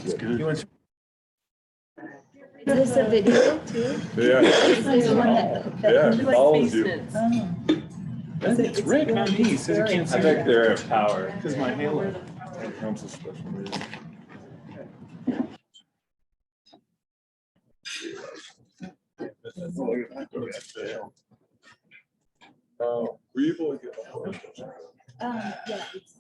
It's good. Is this a video too? Yeah. Is this the one that Yeah, follows you. It's red, not me, so you can't see. I think they're in power. Because my halo. Council special meeting. Were you able to get yeah, it's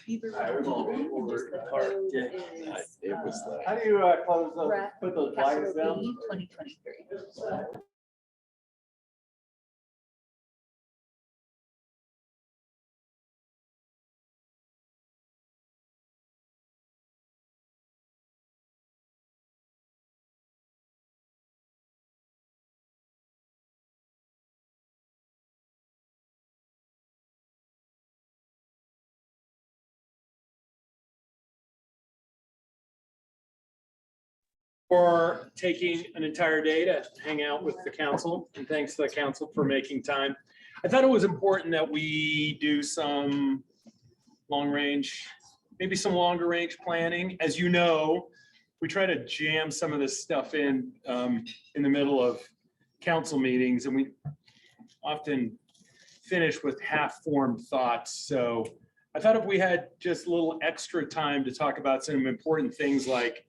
Beaver I was Road. over And just the park. code Yeah. is, It was like. How do you close those, Rec, put those capital flags down? B, 2023. For taking an entire day to hang out with the council, and thanks to the council for making time. I thought it was important that we do some long range, maybe some longer range planning. As you know, we try to jam some of this stuff in the middle of council meetings, and we often finish with half-formed thoughts. So I thought if we had just a little extra time to talk about some important things like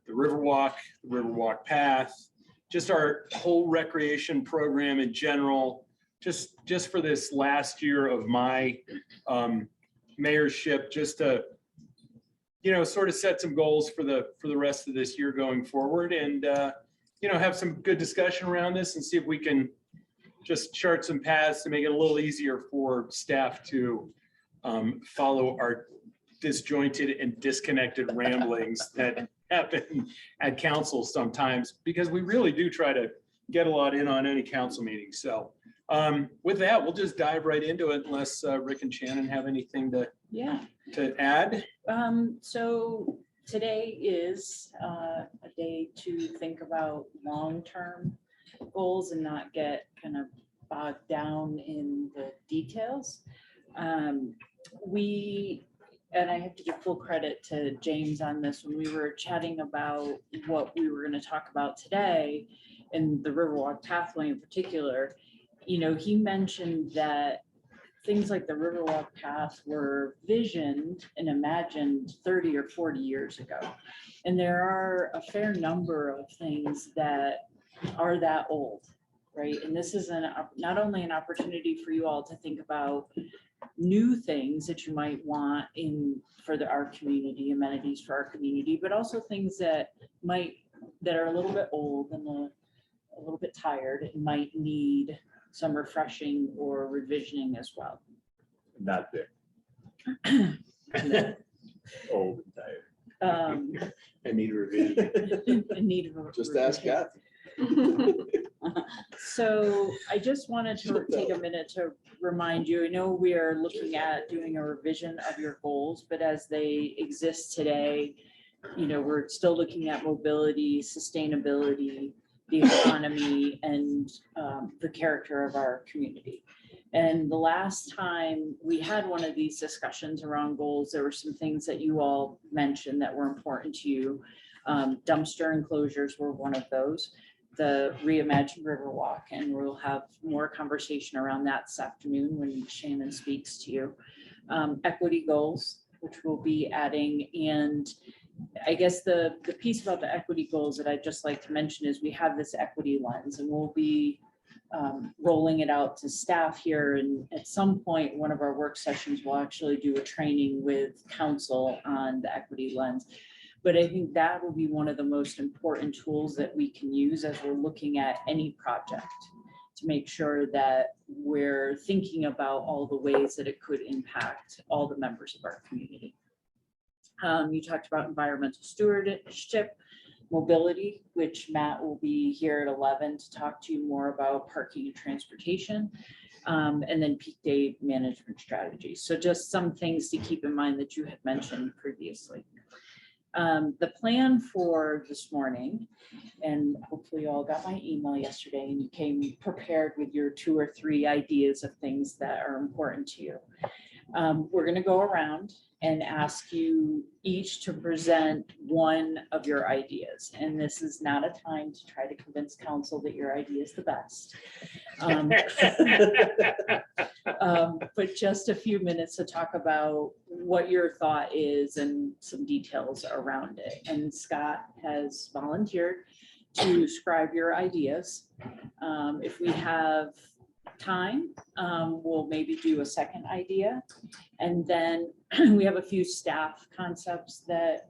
the Riverwalk path, just our whole recreation program in general, just for this last year of my mayorship, just to, sort of set some goals for the rest of this year going forward, and have some good discussion around this and see if we can just chart some paths to make it a little easier for staff to follow our disjointed and disconnected ramblings that happen at council sometimes, because we really do try to get a lot in on any council meeting. So with that, we'll just dive right into it, unless Rick and Shannon have anything to add. So today is a day to think about long-term goals and not get kind of bogged down in the details. And I have to give full credit to James on this. When we were chatting about what we were going to talk about today, and the Riverwalk pathway in particular, he mentioned that things like the Riverwalk path were visioned and imagined 30 or 40 years ago. And there are a fair number of things that are that old, right? And this is not only an opportunity for you all to think about new things that you might want for our community, amenities for our community, but also things that are a little bit old and a little bit tired and might need some refreshing or revisioning as well. Not big. Old and tired. I need a revision. Just ask Kathy. So I just wanted to take a minute to remind you, I know we are looking at doing a revision of your goals, but as they exist today, we're still looking at mobility, sustainability, the economy, and the character of our community. And the last time we had one of these discussions around goals, there were some things that you all mentioned that were important to you. Dumpster enclosures were one of those. The reimagined Riverwalk, and we'll have more conversation around that this afternoon when Shannon speaks to you. Equity goals, which we'll be adding, and I guess the piece about the equity goals that I'd just like to mention is we have this equity lens, and we'll be rolling it out to staff here, and at some point one of our work sessions will actually do a training with council on the equity lens. But I think that will be one of the most important tools that we can use as we're looking at any project, to make sure that we're thinking about all the ways that it could impact all the members of our community. You talked about environmental stewardship, mobility, which Matt will be here at 11 to talk to you more about parking and transportation, and then peak day management strategies. So just some things to keep in mind that you had mentioned previously. The plan for this morning, and hopefully you all got my email yesterday and you came prepared with your 2 or 3 ideas of things that are important to you. We're gonna go around and ask you each to present one of your ideas. And this is not a time to try to convince council that your idea is the best. But just a few minutes to talk about what your thought is and some details around it. And Scott has volunteered to scribe your ideas. If we have time, we'll maybe do a second idea. And then we have a few staff concepts that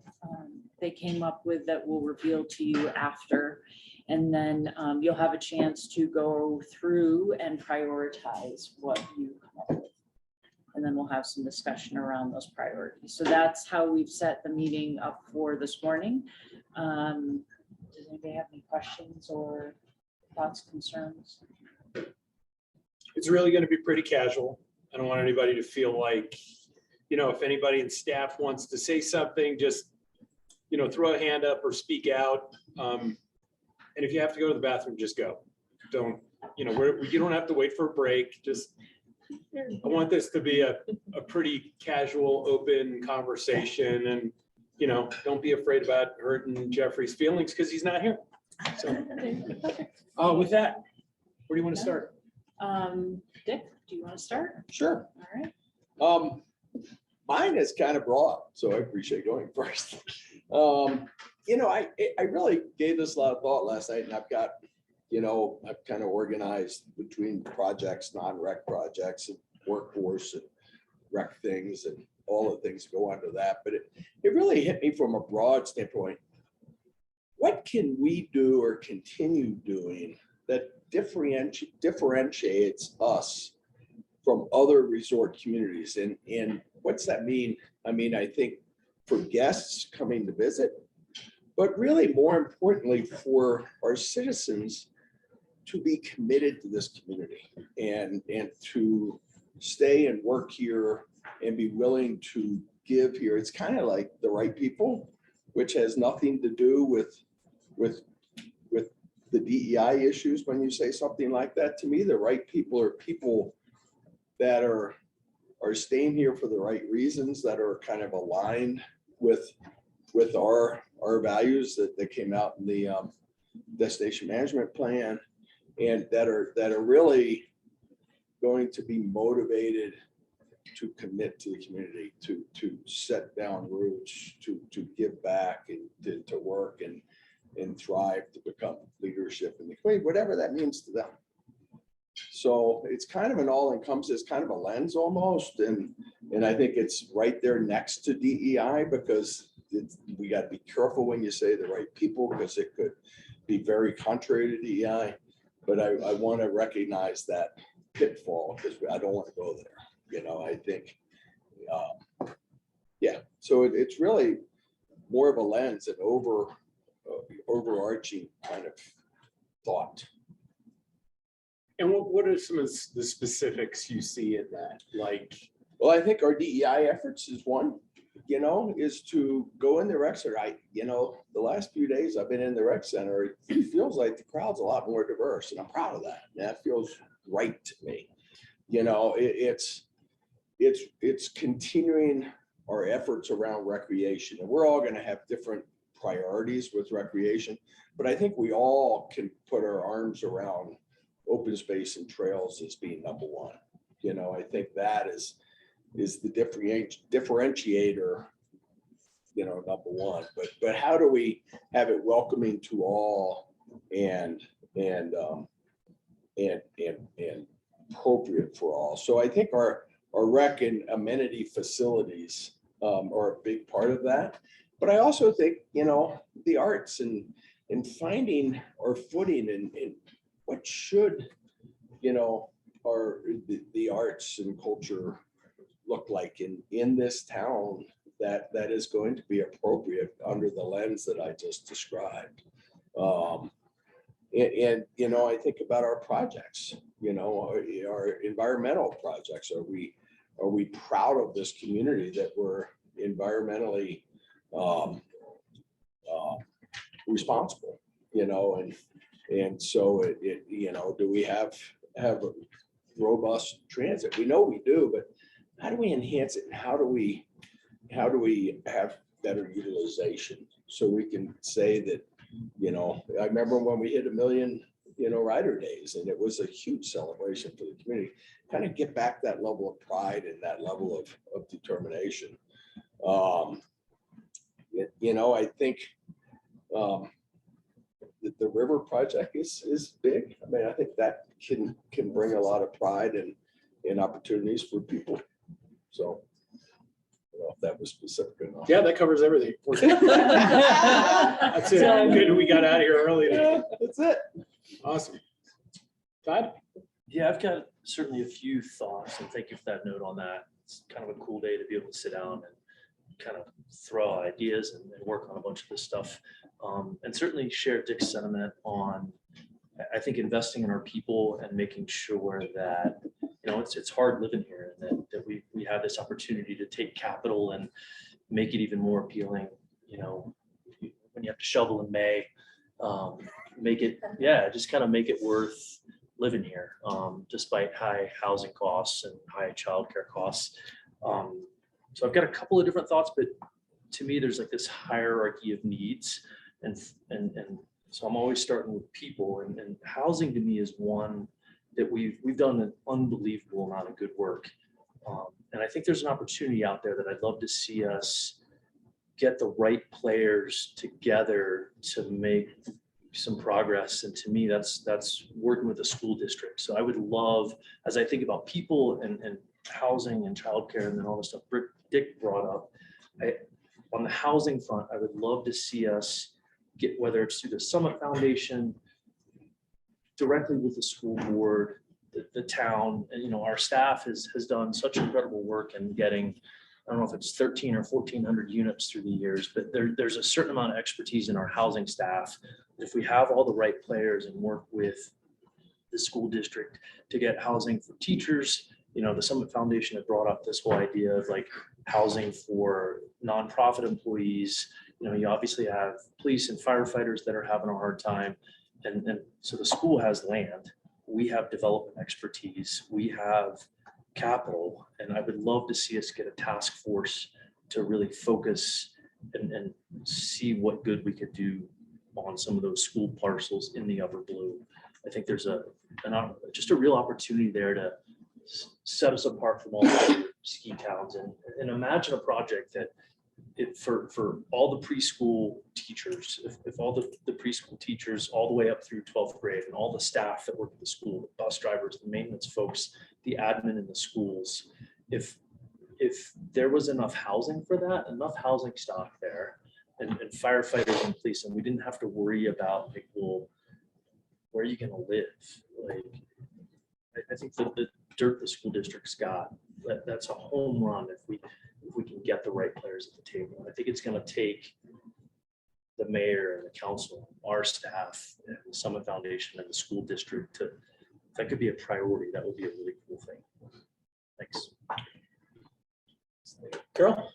they came up with that we'll reveal to you after. And then you'll have a chance to go through and prioritize what you come up with. And then we'll have some discussion around those priorities. So that's how we've set the meeting up for this morning. Does anybody have any questions or thoughts, concerns? It's really going to be pretty casual. I don't want anybody to feel like, if anybody in staff wants to say something, just, throw a hand up or speak out. And if you have to go to the bathroom, just go. Don't, you don't have to wait for a break. Just, I want this to be a pretty casual, open conversation, and, don't be afraid about hurting Jeffrey's feelings because he's not here. So, with that, where do you want to start? Dick, do you want to start? Sure. All right. Mine is kind of broad, so I appreciate going first. I really gave this a lot of thought last night, and I've got, I've kind of organized between projects, non-rec projects, and workforce and rec things, and all the things that go under that. But it really hit me from a broad standpoint. What can we do or continue doing that differentiates us from other resort communities? And what's that mean? I mean, I think for guests coming to visit, but really more importantly for our citizens to be committed to this community and to stay and work here and be willing to give here. It's kind of like the right people, which has nothing to do with the DEI issues. When you say something like that, to me, the right people are people that are staying here for the right reasons, that are kind of aligned with our values that came out in the destination management plan, and that are really going to be motivated to commit to the community, to set down roots, to give back, and to work and thrive, to become leadership in the community, whatever that means to them. So it's kind of an all-encompassing, kind of a lens almost, and I think it's right there next to DEI, because we got to be careful when you say the right people, because it could be very contrary to DEI. But I want to recognize that pitfall, because I don't want to go there. I think, so it's really more of a lens, an overarching kind of thought. And what are some of the specifics you see in that? Well, I think our DEI efforts is one, is to go in the rec center. The last few days I've been in the rec center, it feels like the crowd's a lot more diverse, and I'm proud of that. That feels right to me. It's continuing our efforts around recreation, and we're all going to have different priorities with recreation, but I think we all can put our arms around open space and trails as being number one. I think that is the differentiator, number one. But how do we have it welcoming to all and appropriate for all? So I think our rec and amenity facilities are a big part of that. But I also think, the arts and finding our footing and what should, the arts and culture look like in this town that is going to be appropriate under the lens that I just described. And I think about our projects, our environmental projects. Are we proud of this community that we're environmentally responsible, and so do we have robust transit? We know we do, but how do we enhance it? And how do we have better utilization? So we can say that, you know, I remember when we hit 1 million, you know, rider days, and it was a huge celebration for the community. Kind of get back that level of pride and that level of determination. You know, I think that the river project is big. I mean, I think that can bring a lot of pride and opportunities for people. So, I don't know if that was specific enough. Yeah, that covers everything. That's it. Good, we got out of here early. Yeah, that's it. Awesome. Todd? Yeah, I've got certainly a few thoughts, and thank you for that note on that. It's kind of a cool day to be able to sit down and kind of throw out ideas and work on a bunch of this stuff. And certainly share Dick's sentiment on, I think, investing in our people and making sure that, you know, it's hard living here, and that we have this opportunity to take capital and make it even more appealing. You know, when you have to shovel in May, make it, just kind of make it worth living here, despite high housing costs and high childcare costs. So I've got a couple of different thoughts, but to me, there's like this hierarchy of needs, and so I'm always starting with people, and housing to me is one that we've done an unbelievable amount of good work, and I think there's an opportunity out there that I'd love to see us get the right players together to make some progress. And to me, that's working with the school district. So I would love, as I think about people and housing and childcare and then all the stuff Dick brought up, on the housing front, I would love to see us get, whether it's through the Summit Foundation, directly with the school board, the town, and, you know, our staff has done such incredible work in getting, I don't know if it's 13 or 1,400 units through the years, but there's a certain amount of expertise in our housing staff. If we have all the right players and work with the school district to get housing for teachers, you know, the Summit Foundation had brought up this whole idea of like housing for nonprofit employees. You know, you obviously have police and firefighters that are having a hard time. And so the school has land. We have development expertise. We have capital. And I would love to see us get a task force to really focus and see what good we could do on some of those school parcels in the Upper Blue. I think there's just a real opportunity there to set us apart from all the other ski towns, and imagine a project that for all the preschool teachers, if all the preschool teachers all the way up through 12th grade and all the staff that work at the school, the bus drivers, the maintenance folks, the admin in the schools, if there was enough housing for that, enough housing stock there, and firefighters and police, and we didn't have to worry about like, well, where are you going to live? Like, I think the dirt the school district's got, that's a home run if we can get the right players at the table. I think it's going to take the mayor and the council, our staff, and the Summit Foundation and the school district to, that could be a priority. That would be a really cool thing. Thanks. Carol?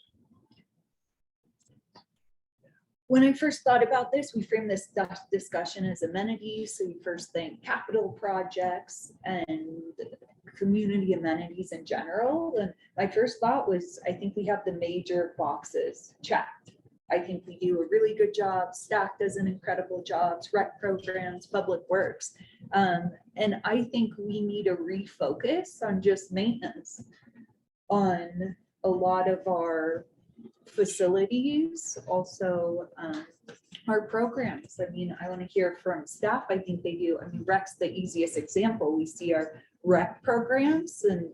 When I first thought about this, we framed this discussion as amenities. So you first think capital projects and community amenities in general. And my first thought was, I think we have the major boxes checked. I think we do a really good job. Staff does an incredible job, rec programs, public works. And I think we need to refocus on just maintenance on a lot of our facilities, also our programs. I mean, I want to hear from staff. I think they do. I mean, rec's the easiest example. We see our rec programs, and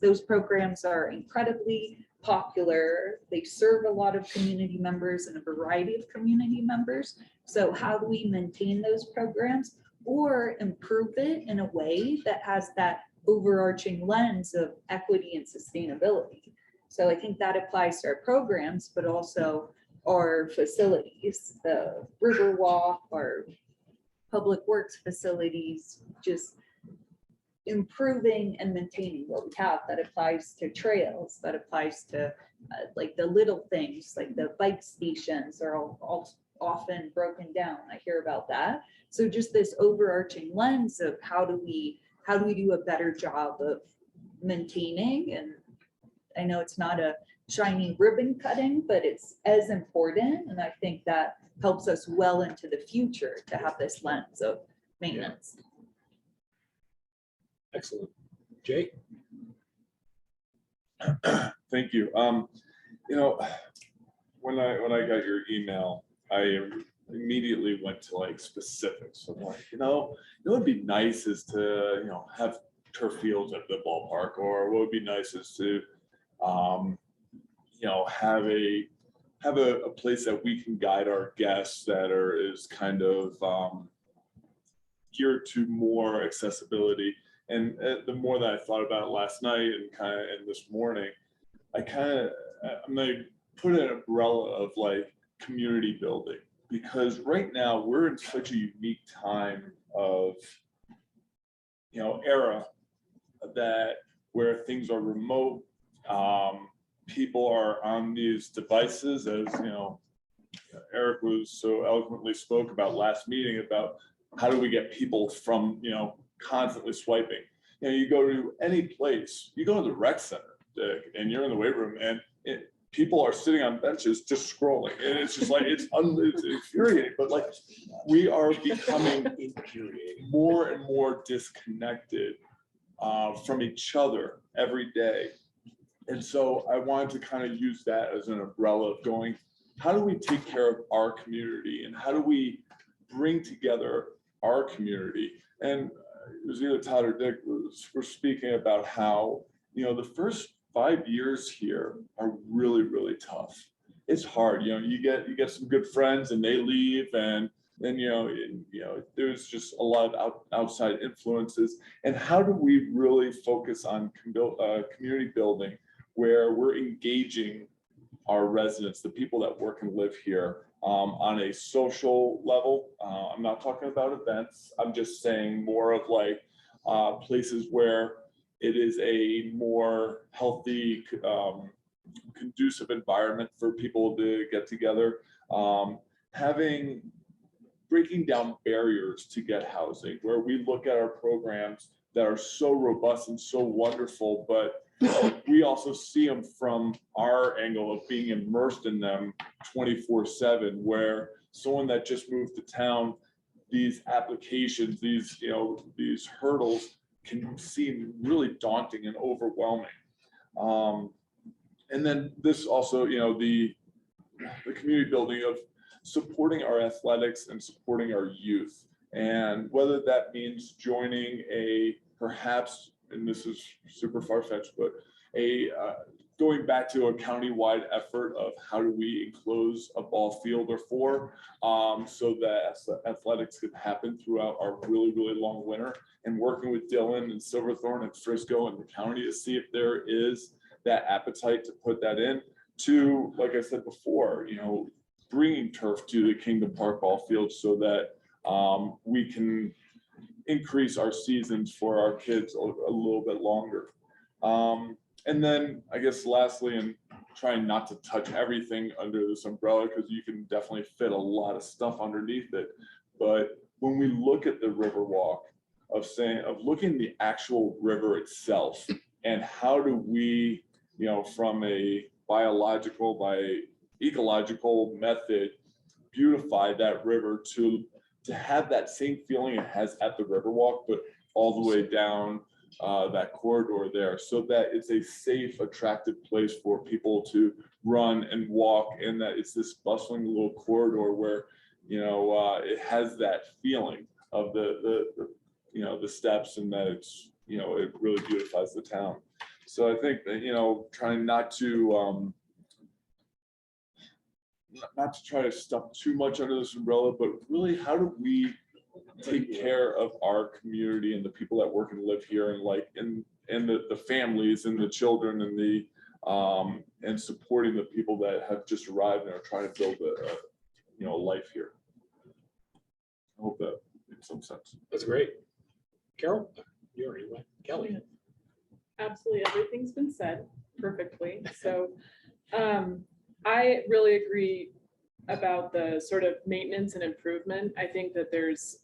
those programs are incredibly popular. They serve a lot of community members and a variety of community members. So how do we maintain those programs or improve it in a way that has that overarching lens of equity and sustainability? So I think that applies to our programs, but also our facilities, the Riverwalk, our public works facilities, just improving and maintaining what we have. That applies to trails, that applies to like the little things, like the bike stations are all often broken down. I hear about that. So just this overarching lens of how do we do a better job of maintaining and I know it's not a shiny ribbon cutting, but it's as important. And I think that helps us well into the future to have this lens of maintenance. Excellent. Jay? Thank you. You know, when I got your email, I immediately went to like specifics. I'm like, it would be nice is to, have turf fields at the ballpark, or what would be nice is to, have a place that we can guide our guests that is kind of geared to more accessibility. And the more that I thought about it last night and this morning, I'm gonna put an umbrella of like community building, because right now we're in such a unique time of, era that where things are remote, people are on these devices, as Eric was so eloquently spoke about last meeting about how do we get people from, constantly swiping. You go to any place, you go to the rec center, and you're in the weight room, and people are sitting on benches just scrolling, and it's just like it's infuriating. But like we are becoming more and more disconnected from each other every day, and so I wanted to kind of use that as an umbrella of going, how do we take care of our community, and how do we bring together our community? And it was either Todd or Dick were speaking about how, the first 5 years here are really, really tough. It's hard, you get some good friends and they leave, and then, there's just a lot of outside influences. And how do we really focus on community building where we're engaging our residents, the people that work and live here, on a social level? I'm not talking about events. I'm just saying more of like places where it is a more healthy, conducive environment for people to get together. Breaking down barriers to get housing, where we look at our programs that are so robust and so wonderful, but we also see them from our angle of being immersed in them 24/7, where someone that just moved to town, these applications, these hurdles can seem really daunting and overwhelming. And then this also, the community building of supporting our athletics and supporting our youth. And whether that means joining perhaps, and this is super far-fetched, but going back to a county-wide effort of how do we enclose a ball field or four, so that athletics could happen throughout our really, really long winter, and working with Dillon and Silverthorne and Frisco and the county to see if there is that appetite to put that in, to, like I said before, bringing turf to the Kingdom Park ball field so that we can increase our seasons for our kids a little bit longer. And then I guess lastly, and trying not to touch everything under this umbrella, because you can definitely fit a lot of stuff underneath it. But when we look at the Riverwalk, of looking at the actual river itself, and how do we, from a ecological method, beautify that river to have that same feeling it has at the Riverwalk, but all the way down that corridor there, so that it's a safe, attractive place for people to run and walk, and that it's this bustling little corridor where, it has that feeling of the steps, and that it's, it really beautifies the town. So I think that, trying not to try to stuff too much under this umbrella, but really, how do we take care of our community and the people that work and live here, and the families and the children and the and supporting the people that have just arrived and are trying to build a life here. I hope that makes some sense. That's great. Carol, you already went. Kelly. Absolutely everything's been said perfectly. So I really agree about the sort of maintenance and improvement. I think that there's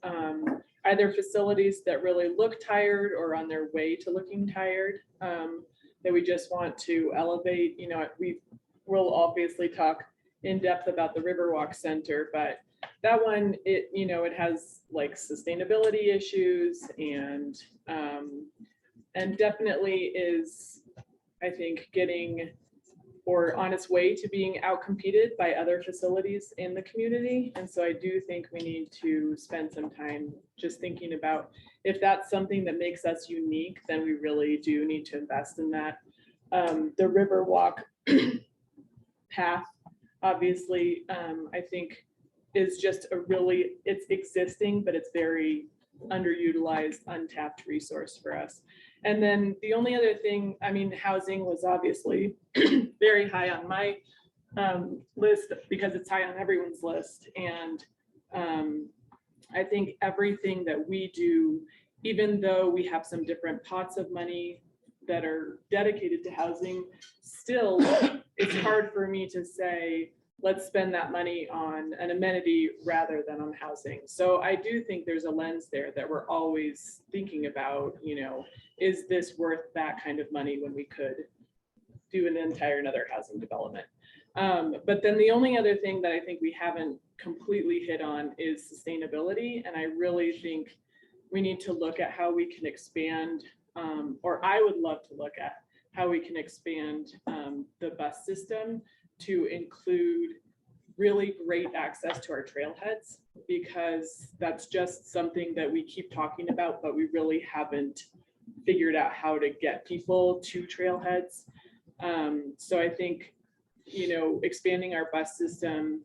either facilities that really look tired or on their way to looking tired. that we just want to elevate. You know, we will obviously talk in depth about the Riverwalk Center, but that one, it, you know, it has like sustainability issues and definitely is, I think, getting or on its way to being outcompeted by other facilities in the community. And so I do think we need to spend some time just thinking about if that's something that makes us unique, then we really do need to invest in that. The Riverwalk path, obviously, I think is just a really, it's existing, but it's very underutilized, untapped resource for us. And then the only other thing, I mean, housing was obviously very high on my list because it's high on everyone's list. And I think everything that we do, even though we have some different pots of money that are dedicated to housing, still it's hard for me to say, let's spend that money on an amenity rather than on housing. So I do think there's a lens there that we're always thinking about, you know, is this worth that kind of money when we could do an entire another housing development? But then the only other thing that I think we haven't completely hit on is sustainability. And I really think we need to look at how we can expand, or I would love to look at how we can expand the bus system to include really great access to our trailheads, because that's just something that we keep talking about, but we really haven't figured out how to get people to trailheads. So I think, you know, expanding our bus system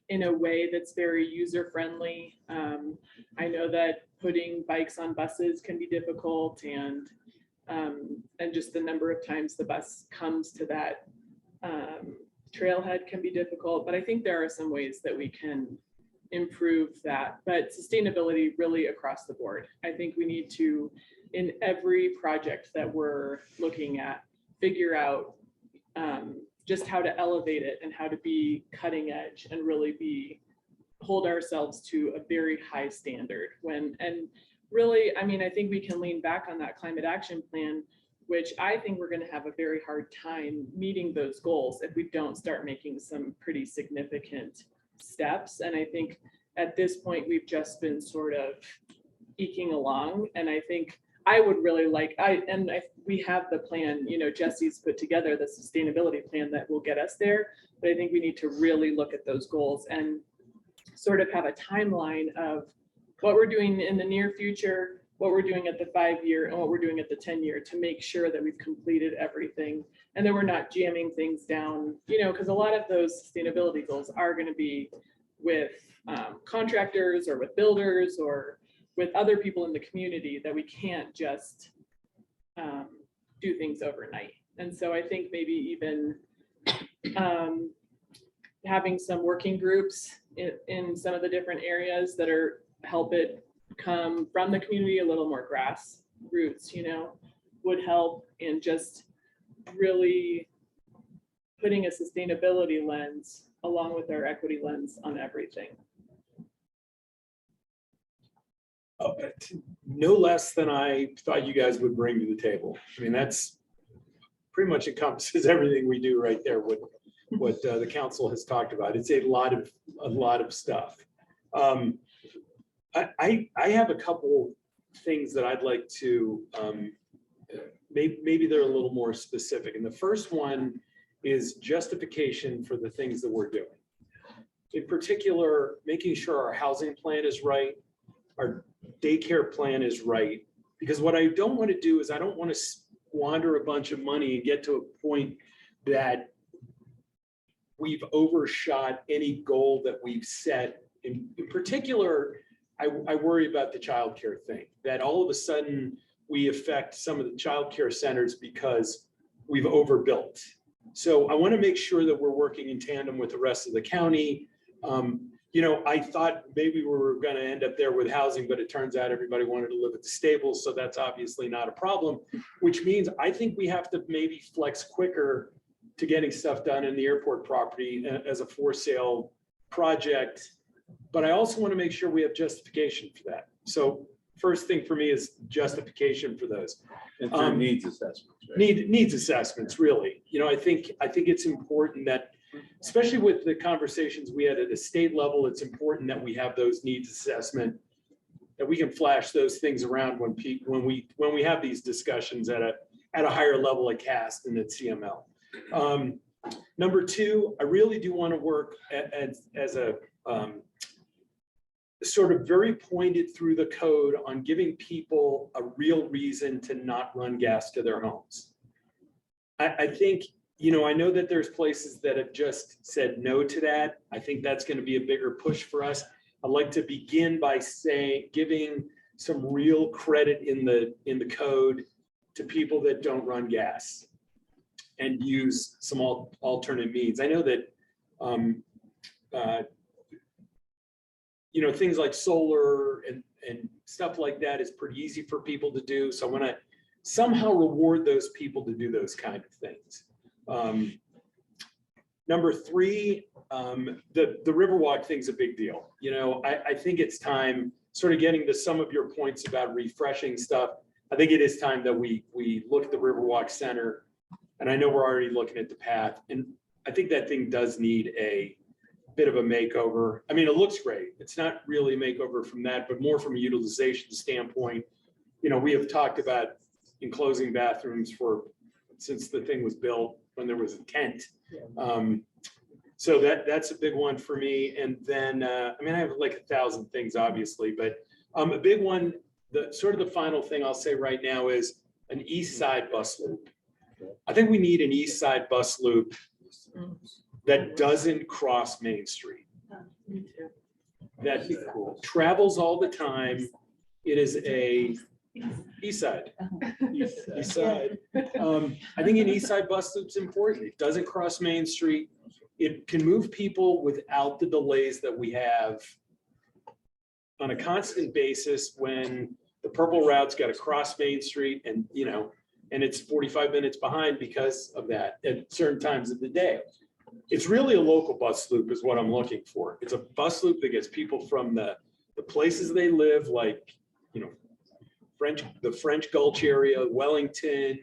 in a way that's very user-friendly. I know that putting bikes on buses can be difficult, and just the number of times the bus comes to that trailhead can be difficult, but I think there are some ways that we can improve that. But sustainability really across the board. I think we need to, in every project that we're looking at, figure out just how to elevate it and how to be cutting edge and really hold ourselves to a very high standard and really, I mean, I think we can lean back on that climate action plan, which I think we're going to have a very hard time meeting those goals if we don't start making some pretty significant steps. And I think at this point, we've just been sort of eking along. And I think I would really like, we have the plan, you know, Jesse's put together the sustainability plan that will get us there. But I think we need to really look at those goals and sort of have a timeline of what we're doing in the near future, what we're doing at the 5-year and what we're doing at the 10-year to make sure that we've completed everything. And then we're not jamming things down, you know, because a lot of those sustainability goals are going to be with contractors or with builders or with other people in the community that we can't just do things overnight. And so I think maybe even having some working groups in some of the different areas that help it come from the community, a little more grassroots, you know, would help in just really putting a sustainability lens along with our equity lens on everything. No less than I thought you guys would bring to the table. I mean, that's pretty much encompasses everything we do right there. What the council has talked about. It's a lot of stuff. I have a couple things that I'd like to, maybe they're a little more specific. And the first one is justification for the things that we're doing. In particular, making sure our housing plan is right, our daycare plan is right. Because what I don't want to do is I don't want to squander a bunch of money and get to a point that we've overshot any goal that we've set. In particular, I worry about the childcare thing, that all of a sudden we affect some of the childcare centers because we've overbuilt. So I want to make sure that we're working in tandem with the rest of the county. You know, I thought maybe we were going to end up there with housing, but it turns out everybody wanted to live at the stables. So that's obviously not a problem, which means I think we have to maybe flex quicker to getting stuff done in the airport property as a for sale project. But I also want to make sure we have justification for that. So first thing for me is justification for those. And through needs assessments, right? Needs assessments, really. You know, I think it's important that, especially with the conversations we had at the state level, it's important that we have those needs assessment, that we can flash those things around when we have these discussions at a higher level at CAST and at CML. Number two, I really do want to work as a sort of very pointed through the code on giving people a real reason to not run gas to their homes. I think, you know, I know that there's places that have just said no to that. I think that's going to be a bigger push for us. I'd like to begin by giving some real credit in the code to people that don't run gas and use some alternate means. I know that, you know, things like solar and stuff like that is pretty easy for people to do. So I want to somehow reward those people to do those kind of things. Number three, the Riverwalk thing's a big deal. You know, I think it's time, sort of getting to some of your points about refreshing stuff. I think it is time that we look at the Riverwalk Center, and I know we're already looking at the path, and I think that thing does need a bit of a makeover. I mean, it looks great. It's not really a makeover from that, but more from a utilization standpoint. You know, we have talked about enclosing bathrooms since the thing was built, when there was a tent. So that's a big one for me. And then, I mean, I have like 1,000 things, obviously, but a big one, the sort of the final thing I'll say right now is an east side bus loop. I think we need an east side bus loop that doesn't cross Main Street, that travels all the time. It is a east side. East side. I think an east side bus loop's important. It doesn't cross Main Street. It can move people without the delays that we have on a constant basis when the purple route's got to cross Main Street, and you know, and it's 45 minutes behind because of that at certain times of the day. It's really a local bus loop is what I'm looking for. It's a bus loop that gets people from the places they live, like, you know, the French Gulch area, Wellington,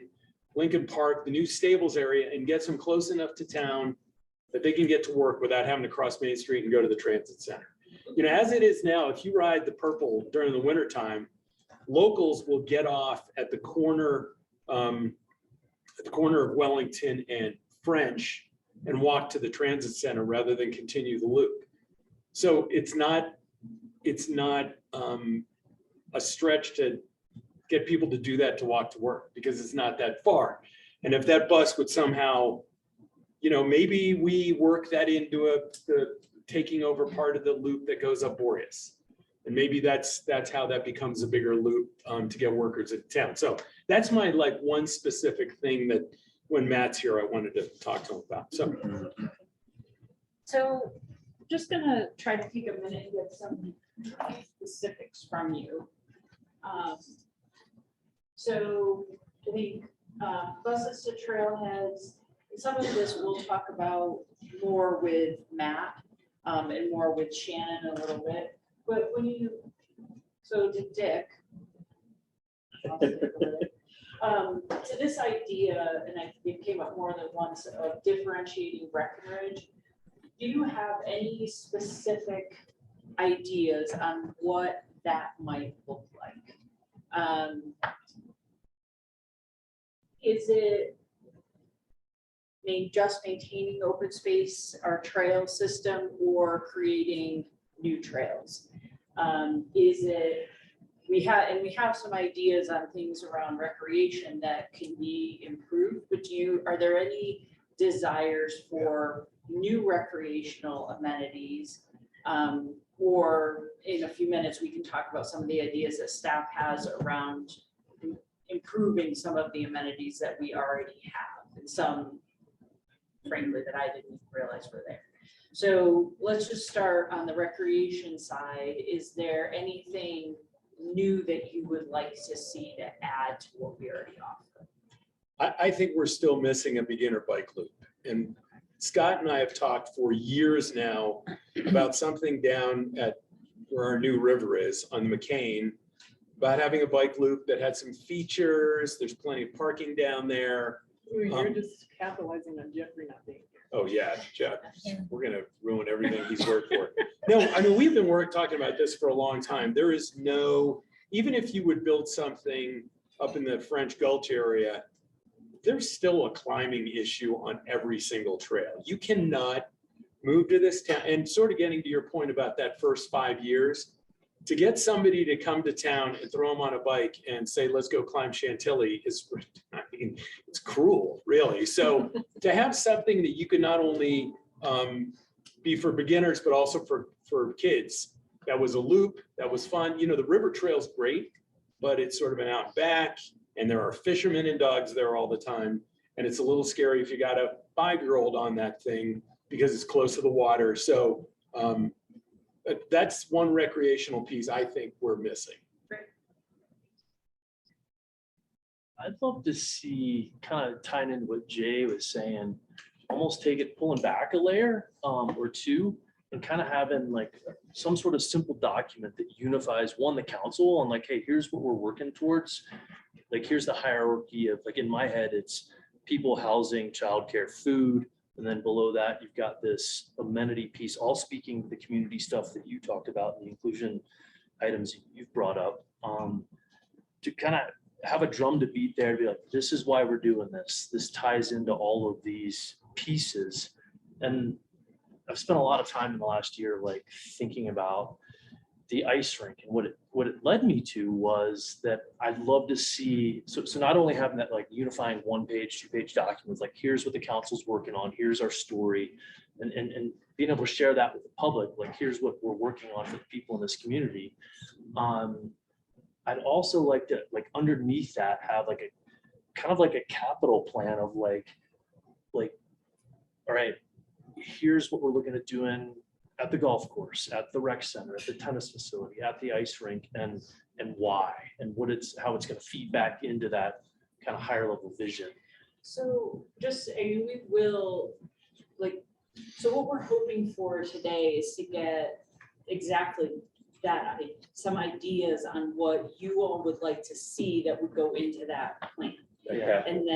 Lincoln Park, the new Stables area, and gets them close enough to town that they can get to work without having to cross Main Street and go to the transit center. You know, as it is now, if you ride the purple during the winter time, locals will get off at the corner of Wellington and French and walk to the transit center rather than continue the loop. So it's not a stretch to get people to do that, to walk to work, because it's not that far. And if that bus would somehow, you know, maybe we work that into the taking over part of the loop that goes up Boreas. And maybe that's how that becomes a bigger loop to get workers at town. So that's my like one specific thing that when Matt's here, I wanted to talk to him about. So just gonna try to take a minute and get some specifics from you. So I think buses to trailheads, some of this we'll talk about more with Matt and more with Shannon a little bit. But so to Dick, to this idea, and it came up more than once, of differentiating Breckenridge, do you have any specific ideas on what that might look like? Is it just maintaining open space, our trail system, or creating new trails? Is it, we have some ideas on things around recreation that can be improved, but are there any desires for new recreational amenities? Or in a few minutes, we can talk about some of the ideas that staff has around improving some of the amenities that we already have, and some, frankly, that I didn't realize were there. So let's just start on the recreation side. Is there anything new that you would like to see to add to what we already offer? I think we're still missing a beginner bike loop. And Scott and I have talked for years now about something down at where our new river is on McCain, about having a bike loop that had some features. There's plenty of parking down there. You're just capitalizing on Jeffrey not being here. Oh, yeah, Jeff, we're gonna ruin everything he's worked for. No, I mean, we've been talking about this for a long time. There is no, even if you would build something up in the French Gulch area, there's still a climbing issue on every single trail. You cannot move to this town, and sort of getting to your point about that first 5 years, to get somebody to come to town and throw them on a bike and say, let's go climb Chantilly is, I mean, it's cruel, really. So to have something that you could not only be for beginners, but also for kids, that was a loop, that was fun. You know, the river trail's great, but it's sort of an out back, and there are fishermen and dogs there all the time. And it's a little scary if you got a 5-year-old on that thing because it's close to the water. So that's one recreational piece I think we're missing. I'd love to see, kind of tying into what Jay was saying, almost pulling back a layer or two, and kind of having like some sort of simple document that unifies the council on like, hey, here's what we're working towards. Like, here's the hierarchy of, like, in my head, it's people, housing, childcare, food. And then below that, you've got this amenity piece, all speaking to the community stuff that you talked about, and the inclusion items you've brought up, to kind of have a drum to beat there, to be like, this is why we're doing this. This ties into all of these pieces. And I've spent a lot of time in the last year, like, thinking about the ice rink, and what it led me to was that I'd love to see, so not only having that like unifying 1-page, 2-page documents, like here's what the council's working on, here's our story, and being able to share that with the public, like here's what we're working on for the people in this community. I'd also like to, like, underneath that, have like a kind of like a capital plan of like, all right, here's what we're looking at doing at the golf course, at the rec center, at the tennis facility, at the ice rink, and why, and how it's going to feed back into that kind of higher level vision. So just, I mean, we will, like, so what we're hoping for today is to get exactly that, some ideas on what you all would like to see that would go into that plan. Yeah. And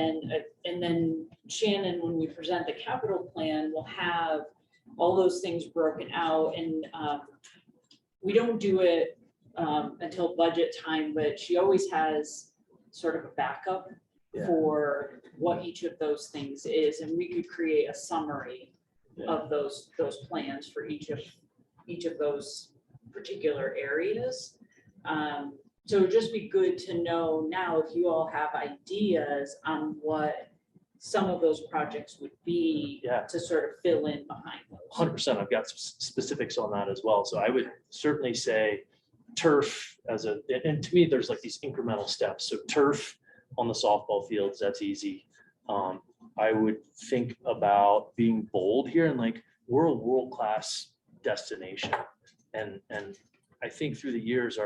then Shannon, when we present the capital plan, will have all those things broken out, and we don't do it until budget time, but she always has sort of a backup for what each of those things is, and we could create a summary of those plans for each of those particular areas. So it'd just be good to know now if you all have ideas on what some of those projects would be, to sort of fill in behind those. 100%. I've got some specifics on that as well. So I would certainly say turf and to me, there's like these incremental steps. So turf on the softball fields, that's easy. I would think about being bold here, and like, we're a world-class destination. And I think through the years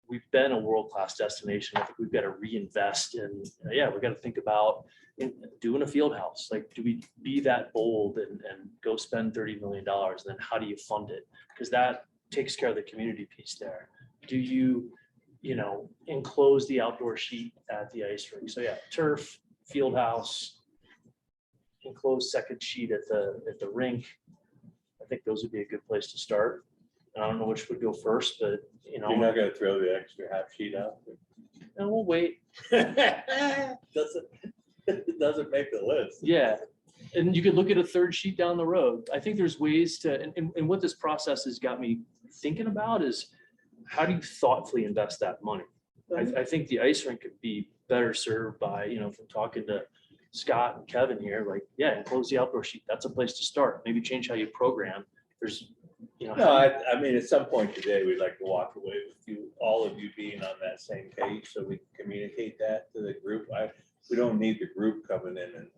we've been a world-class destination. I think we've got to reinvest in, we've got to think about doing a field house. Like, do we be that bold and go spend $30 million? And then how do you fund it? Because that takes care of the community piece there. Do you enclose the outdoor sheet at the ice rink? So turf, field house, enclosed second sheet at the rink. I think those would be a good place to start. I don't know which would go first, but You're not gonna throw the extra half sheet out? and we'll wait. Doesn't make the list. Yeah. And you could look at a third sheet down the road. I think there's ways to, and what this process has got me thinking about is, how do you thoughtfully invest that money? I think the ice rink could be better served by, from talking to Scott and Kevin here, like, enclose the outdoor sheet. That's a place to start. Maybe change how you program. There's, No, I mean, at some point today, we'd like to walk away with all of you being on that same page, so we can communicate that to the group. We don't need the group coming in and,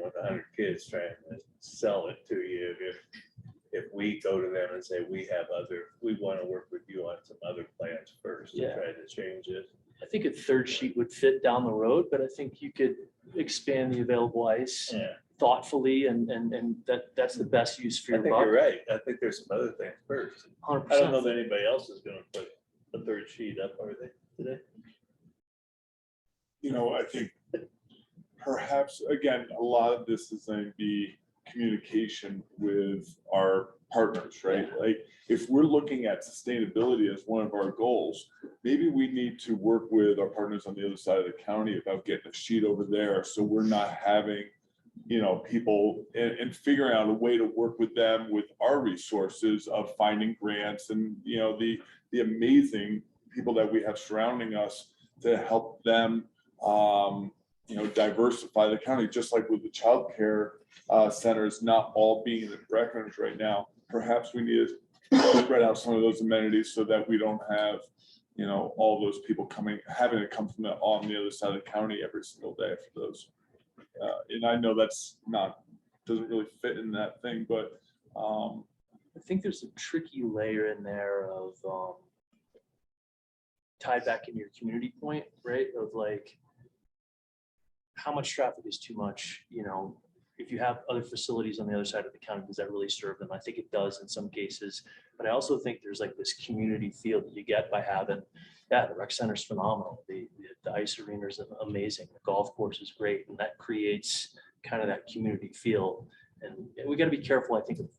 with 100 kids trying to sell it to you. If we go to them and say, we want to work with you on some other plans first to try to change it. I think a third sheet would fit down the road, but I think you could expand the available ice thoughtfully, and that's the best use for I your think buck. you're right. I think there's some other things first. 100%. I don't know that anybody else is gonna put the the third sheet up, are they today? I think perhaps, again, a lot of this is going to be communication with our partners, right? Like, if we're looking at sustainability as one of our goals, maybe we need to work with our partners on the other side of the county about getting a sheet over there, so we're not having, people and figuring out a way to work with them with our resources of finding grants and, the amazing people that we have surrounding us to help them, diversify the county, just like with the childcare centers not all being in Breckenridge right now. Perhaps we need to spread out some of those amenities so that we don't have, all those people having to come from on the other side of the county every single day for those. And I know doesn't really fit in that thing, but I think there's a tricky layer in there of tied back in your community point, right? Of like, how much traffic is too much, if you have other facilities on the other side of the county, does that really serve them? I think it does in some cases, but I also think there's like this community feel that you get by having, the rec center is phenomenal. The ice arena is amazing. The golf course is great. And that creates kind of that community feel. And we got to be careful, I think, of,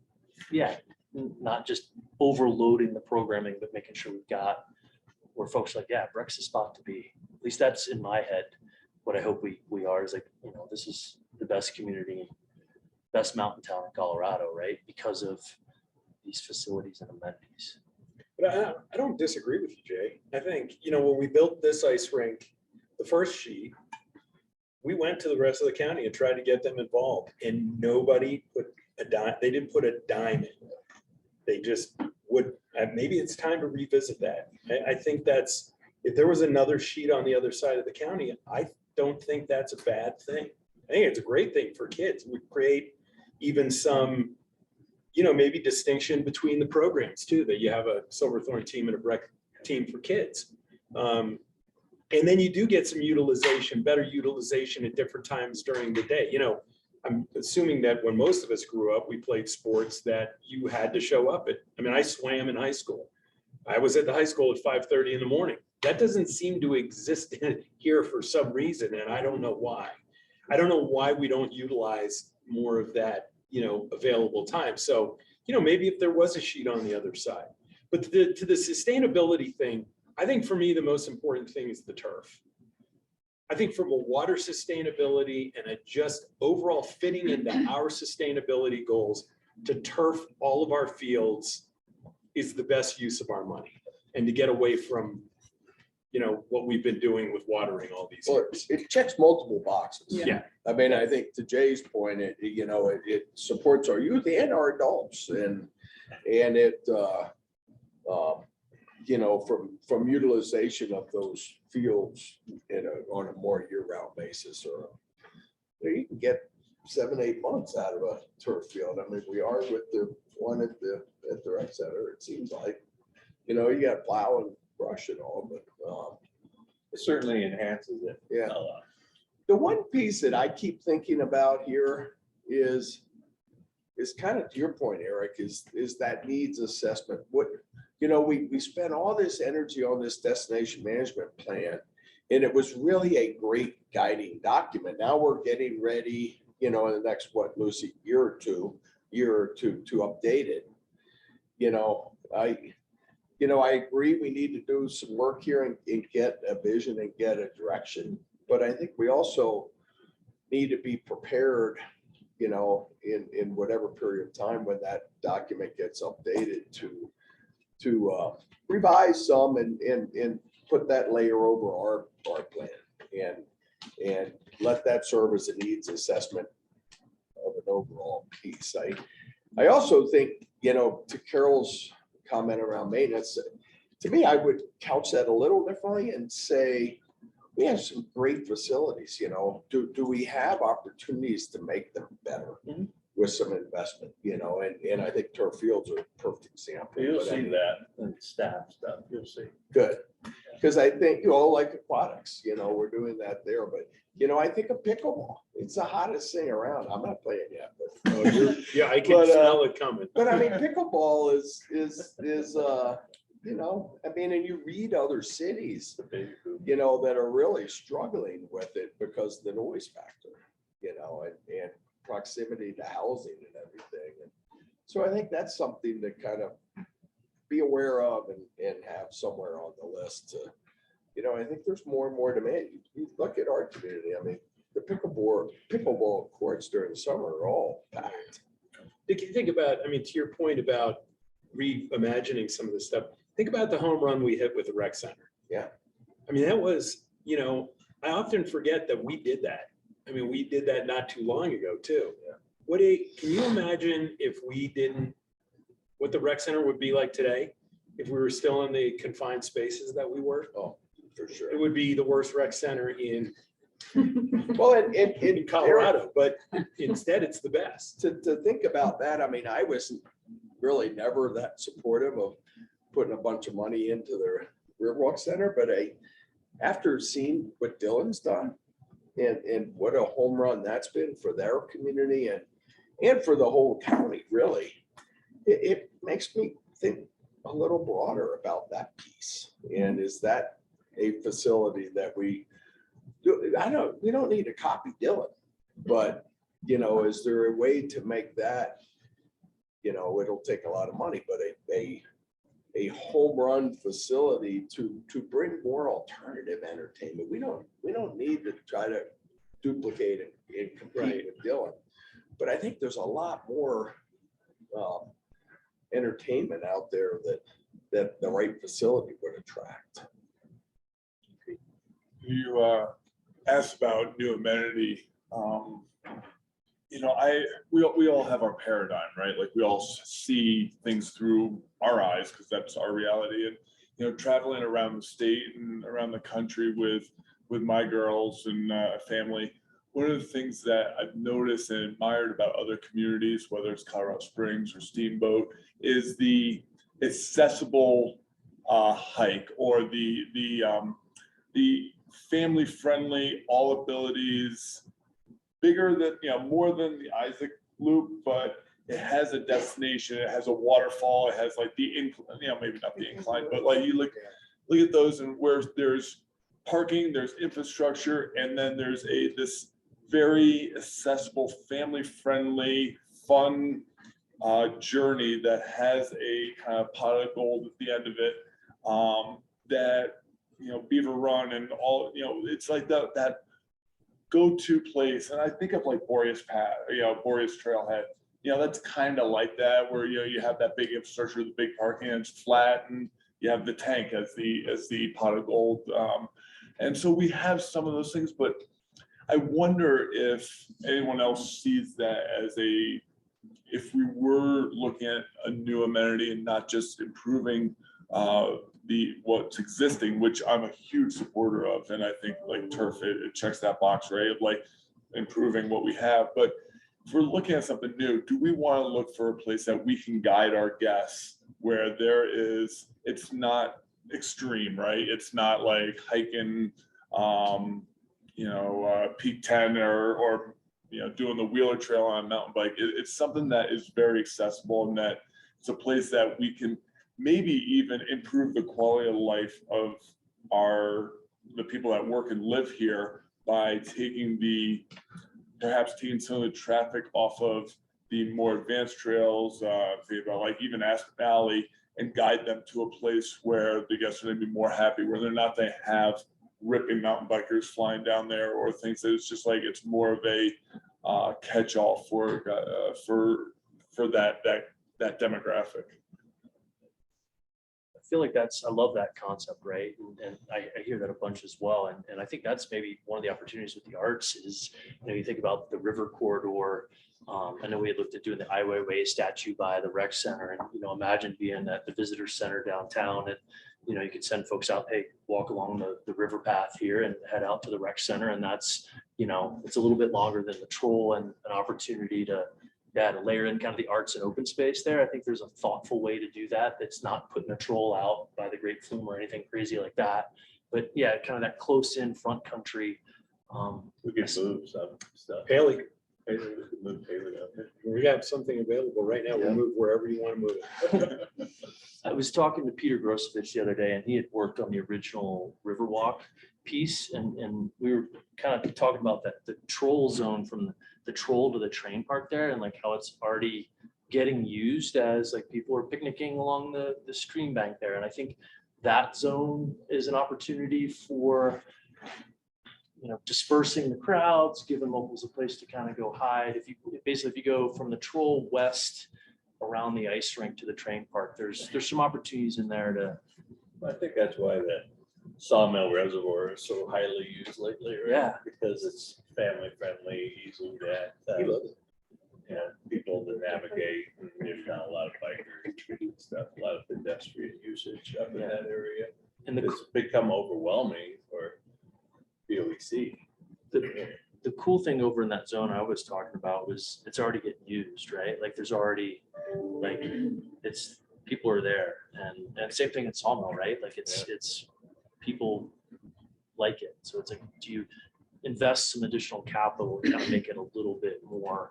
not just overloading the programming, but making sure we've got where folks are like, Brec's the spot to be. At least that's in my head. What I hope we are is like, this is the best community, best mountain town in Colorado, right? Because of these facilities and amenities. But I don't disagree with you, Jay. I think, when we built this ice rink, the first sheet, we went to the rest of the county and tried to get them involved, and nobody put a dime, they didn't put a dime in. They just would, maybe it's time to revisit that. I think if there was another sheet on the other side of the county, I don't think that's a bad thing. I think it's a great thing for kids. We create even some, maybe distinction between the programs too, that you have a Silverthorne team and a Breck team for kids. And then you do get some better utilization at different times during the day. I'm assuming that when most of us grew up, we played sports that you had to show up at. I swam in high school. I was at the high school at 5:30 in the morning. That doesn't seem to exist here for some reason, and I don't know why. I don't know why we don't utilize more of that, available time. So, maybe if there was a sheet on the other side. But to the sustainability thing, I think for me, the most important thing is the turf. I think from a water sustainability and a just overall fitting into our sustainability goals, to turf all of our fields is the best use of our money, and to get away from what we've been doing with watering all these years. It checks multiple boxes. Yeah. I think to Jay's point, it supports our youth and our adults, and it, from utilization of those fields on a more year-round basis, or you can get 7-8 months out of a turf field. We are with the one at the rec center. It seems like, you got to plow and brush and all, but It certainly enhances it. yeah. a lot. The one piece that I keep thinking about here is kind of to your point, Eric, is that needs assessment. We spent all this energy on this destination management plan, and it was really a great guiding document. Now we're getting ready, in the next, Lucy, year or two to update it. I agree we need to do some work here and get a vision and get a direction, but I think we also need to be prepared, in whatever period of time when that document gets updated to revise some and put that layer over our plan and let that serve as a needs assessment of an overall piece. I also think, to Carol's comment around maintenance, to me, I would couch that a little differently and say, we have some great facilities, do we have opportunities to make them better with some investment, and I think turf fields are a perfect example. You'll But see that in staff stuff, you'll see. Good, because I think, like aquatics, we're doing that there, but, I think of pickleball, it's the hottest thing around. I'm not playing yet, but. Yeah, I can But, smell it coming. But pickleball is you know, I mean, and you read other cities, The baby boom. you know, that are really struggling with it because of the noise factor, you know, and proximity to housing and everything. And so I think that's something to kind of be aware of and have somewhere on the list to, you know, I think there's more and more demand. You look at our community, I mean, the pickleball courts during the summer are all packed. If you think about, I mean, to your point about reimagining some of this stuff, think about the home run we hit with the rec center. Yeah. I mean, that was, you know, I often forget that we did that. I mean, we did that not too long ago too. Yeah. Can you imagine if we didn't, what the rec center would be like today? If we were still in the confined spaces that we were? Oh, for sure. It would be the worst rec center in Well, and in Colorado, but instead it's the best. to think about that, I mean, I was really never that supportive of putting a bunch of money into their Riverwalk Center, but after seeing what Dylan's done and what a home run that's been for their community and for the whole county, really, it makes me think a little broader about that piece. And is that a facility that we don't need to copy Dylan, but, you know, is there a way to make that, you know, it'll take a lot of money, but a home run facility to bring more alternative entertainment. We don't need to try to duplicate and compete with Dylan. But I think there's a lot more entertainment out there that the right facility would attract. You asked about new amenity. You know, we all have our paradigm, right? Like we all see things through our eyes because that's our reality. And, you know, traveling around the state and around the country with my girls and family, one of the things that I've noticed and admired about other communities, whether it's Colorado Springs or Steamboat, is the accessible hike or the family-friendly, all abilities, bigger than, you know, more than the Isaac Loop, but it has a destination, it has a waterfall, it has like the incline, you know, maybe not the incline, but like you look at those and where there's parking, there's infrastructure, and then there's this very accessible, family-friendly, fun journey that has a kind of pot of gold at the end of it, that, you know, Beaver Run and all, you know, it's like that go-to place. And I think of like Boreas Path, you know, Boreas Trailhead, you know, that's kind of like that, where, you know, you have that big infrastructure, the big parking, and it's flat, and you have the tank as the pot of gold. And so we have some of those things, but I wonder if anyone else sees that as if we were looking at a new amenity and not just improving what's existing, which I'm a huge supporter of. And I think like turf, it checks that box, right? Of like improving what we have. But if we're looking at something new, do we want to look for a place that we can guide our guests where it's not extreme, right? It's not like hiking, Peak 10 or, you know, doing the Wheeler Trail on a mountain bike. It's something that is very accessible, and that it's a place that we can maybe even improve the quality of life of the people that work and live here by perhaps taking some of the traffic off of the more advanced trails, think about like even Aspen Valley, and guide them to a place where the guests are going to be more happy, where they're not they have ripping mountain bikers flying down there or things that it's just like it's more of a catch-all for that demographic. I feel like I love that concept, right? And I hear that a bunch as well. And I think that's maybe one of the opportunities with the arts is, you know, you think about the river corridor. I know we had looked at doing the Ai Weiwei statue by the rec center, and, you know, imagine being at the visitor center downtown, and, you know, you could send folks out, hey, walk along the river path here and head out to the rec center. And that's, you know, it's a little bit longer than the troll, and an opportunity to layer in kind of the arts and open space there. I think there's a thoughtful way to do that that's not putting a troll out by the Great Flume or anything crazy like that. But yeah, kind of that close in front country. We could move some stuff. Haley, We could move Haley up there. we got something available right now. We'll move wherever you want to move it. I was talking to Peter Grosevich the other day, and he had worked on the original Riverwalk piece, and we were kind of talking about that, the troll zone from the troll to the train park there, and like how it's already getting used as like people are picnicking along the stream bank there. And I think that zone is an opportunity for, you know, dispersing the crowds, giving locals a place to kind of go hide. If you go from the troll west around the ice rink to the train park, there's some opportunities in there to, I think that's why that Sawmill Reservoir is so highly used lately, right? Yeah. Because it's family friendly, easy to, He loved it. you know, people to navigate. And there's not a lot of bikers and stuff, a lot of pedestrian usage up in that area. and the It's become overwhelming for BOEC. the cool thing over in that zone I was talking about was it's already getting used, right? Like there's already, like, it's, people are there, and same thing in Sawmill, right? Like it's people like it. So it's like, do you invest some additional capital and kind of make it a little bit more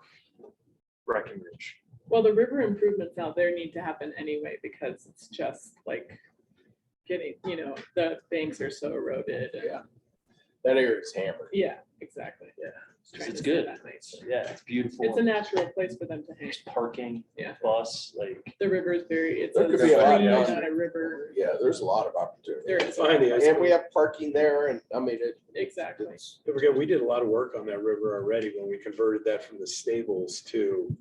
Breckenridge? Well, the river improvements out there need to happen anyway, because it's just like getting, you know, the banks are so eroded. Yeah. That area is hammered. Yeah, exactly. Yeah. Trying It's to say good. that nice. Yeah, it's beautiful. It's a natural place for them to hang. There's parking, Yeah. bus, like, The river is very, it's There a could stream, be a lot of not housing. a river. Yeah, there's a lot of opportunity. There is. Behind the ice And we have parking there and I mean, Exactly. it's, Don't forget, we did a lot of work on that river already when we converted that from the stables to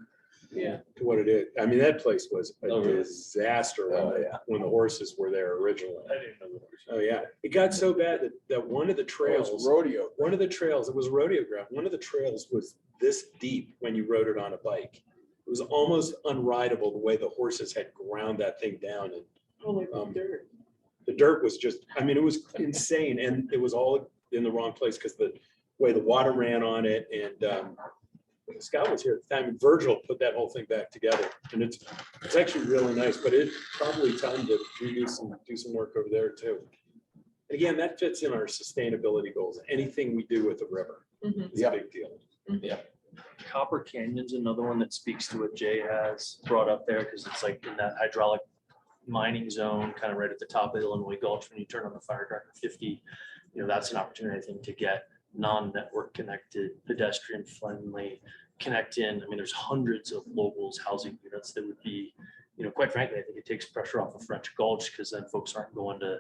Yeah. what it is. I mean, that place was a Oh, really? disaster Oh, yeah. when the horses were there originally. I didn't know that. Oh, yeah. It got so bad that one of the it's trails, rodeo. one of the trails, it was rodeo ground. One of the trails was this deep when you rode it on a bike. It was almost unrideable the way the horses had ground that thing down. And Holy Um, dirt. the dirt was just, I mean, it was insane. And it was all in the wrong place because the way the water ran on it. And Scott was here at the time, and Virgil put that whole thing back together. And it's actually really nice, but it's probably time to do some work over there too. And again, that fits in our sustainability goals. Anything we do with the river Mhm. is a big deal. Copper Canyon's another one that speaks to what Jay has brought up there, because it's like in that hydraulic mining zone, kind of right at the top of Illinois Gulch, when you turn on the Firecracker 50, you know, that's an opportunity, I think, to get non-network connected, pedestrian friendly, connect in. I mean, there's hundreds of locals housing units that would be, you know, quite frankly, I think it takes pressure off of French Gulch, because then folks aren't going to,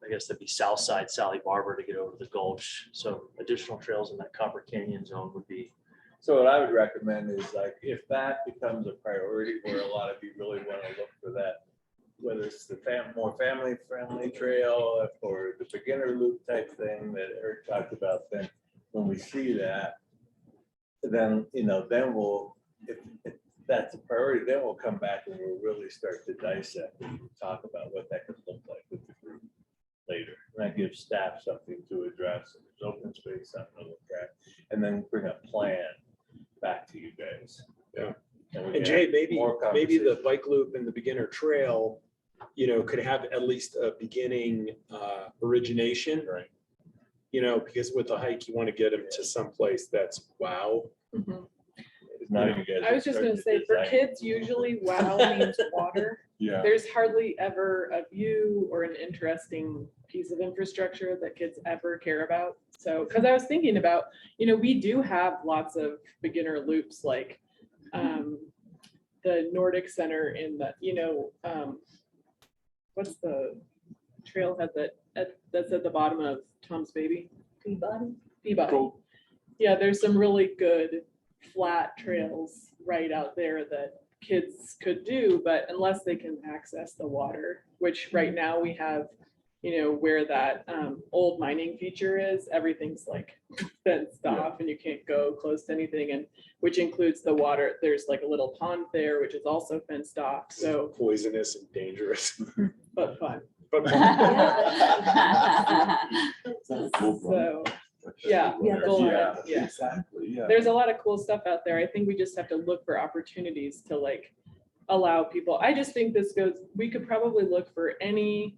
I guess that'd be South Side Sally Barber to get over the Gulch. So additional trails in that Copper Canyon zone would be, So what I would recommend is like, if that becomes a priority where a lot of you really want to look for that, whether it's the more family friendly trail or the beginner loop type thing that Eric talked about, then when we see that, then, you know, then we'll, if that's a priority, then we'll come back and we'll really start to dissect and talk about what that could look like with the group later. And that gives staff something to address, and there's open space, something to look at, and then bring a plan back to you guys. Yeah. we And can Jay, have maybe more the conversation. bike loop and the beginner trail, you know, could have at least a beginning origination. Right. You know, because with the hike, you want to get them to someplace that's wow. Mhm. It's not even good. I was just gonna say, for kids, usually wow means water. Yeah. There's hardly ever a view or an interesting piece of infrastructure that kids ever care about. So, because I was thinking about, you know, we do have lots of beginner loops, like the Nordic Center in the, you know, what's the trailhead that's at the bottom of Tom's Baby? Peabody. Peabody. Yeah, there's some really good flat trails right out there that kids could do, but unless they can access the water, which right now we have, you know, where that old mining feature is, everything's like fenced off and you can't go close to anything, and which includes the water. There's like a little pond there, which is also fenced off, so, Poisonous and dangerous. but fun. But So, yeah, Yeah, goal Yeah, line, yeah. exactly, yeah. There's a lot of cool stuff out there. I think we just have to look for opportunities to like allow people. I just think this goes, we could probably look for any,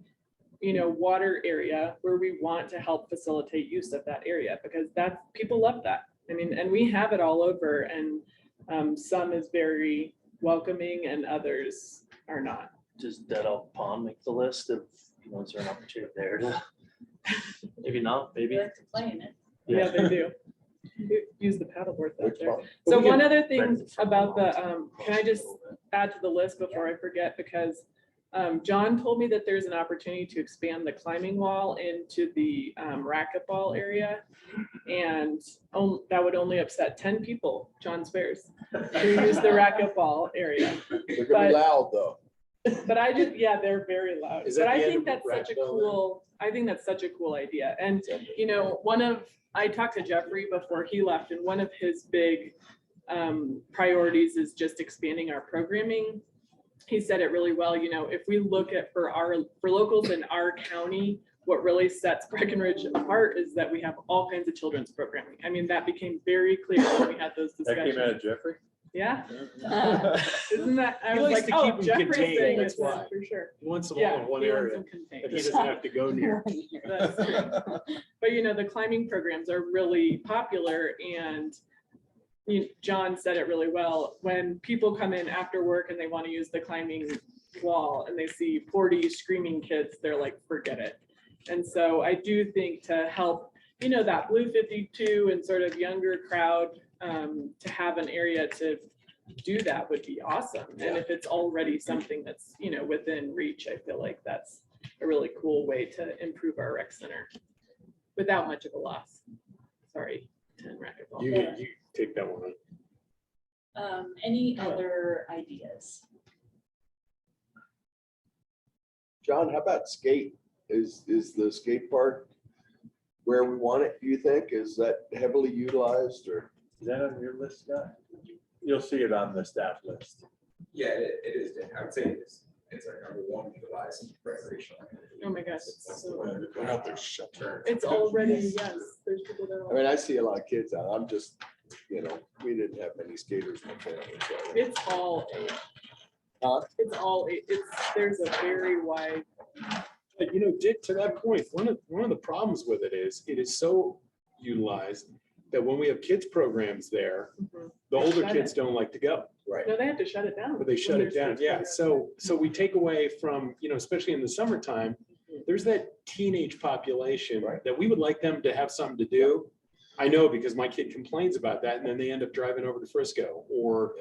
you know, water area where we want to help facilitate use of that area, because that's, people love that. I mean, and we have it all over, and some is very welcoming and others are not. does Dead Pond make the list of, is there an opportunity there to? Maybe not, maybe. We like to play in it. Yeah, they do. Use the paddleboard out Which there. one? So But we one could other thing rent it from about the, them. can I just add to the list before I forget, because John told me that there's an opportunity to expand the climbing wall into the racquetball area. And that would only upset 10 people, John swears, who use the racquetball area. They're gonna But- be loud though. But I just, yeah, they're very loud. Is that But I the end think of that's such a racquetball then? cool, I think that's such a cool idea. And I talked to Jeffrey before he left, and one of his big priorities is just expanding our programming. He said it really well, if we look at for locals in our county, what really sets Breckenridge apart is that we have all kinds of children's programming. I mean, that became very clear when we had those That came discussions. out of Jeffrey? Yeah, isn't that, I He was likes like, to oh, keep 'em Jeffrey's contained, saying that's it, why. for sure. He wants them all Yeah, in one he wants area them that contained. he doesn't have to go near. That's true. But the climbing programs are really popular, and John said it really well. When people come in after work and they want to use the climbing wall and they see 40 screaming kids, they're like, forget it. And so I do think to help, that Blue 52 and sort of younger crowd, to have an area to do that would be awesome. And if it's already something that's, within reach, I feel like that's a really cool way to improve our rec center without much of a loss. Sorry, 10 racquetball. You take that one. Any other ideas? John, how about skate? Is the skate park where we want it, do you think? Is that heavily utilized or? Is that on your list, Scott? You'll see it on the staff list. Yeah, it is. I would say it's our number one utilized recreational. activity. Oh my gosh, it's so, Go out there, shut Turn. it's already, yes, there's people that I mean, are, I see a lot of kids out. I'm just, we didn't have many skaters in my family. So. it's all age. Huh? It's all, there's a very wide, But Dick, to that point, one of the problems with it is so utilized that when we have kids programs there, the older Shut kids don't like to go. Right. no, they have to shut it down. But they shut when it there's down, kids yeah. programs. So we take away from, especially in the summertime, there's that teenage population Right. that we would like them to have something to do. I know because my kid complains about that and then they end up driving over to Frisco or,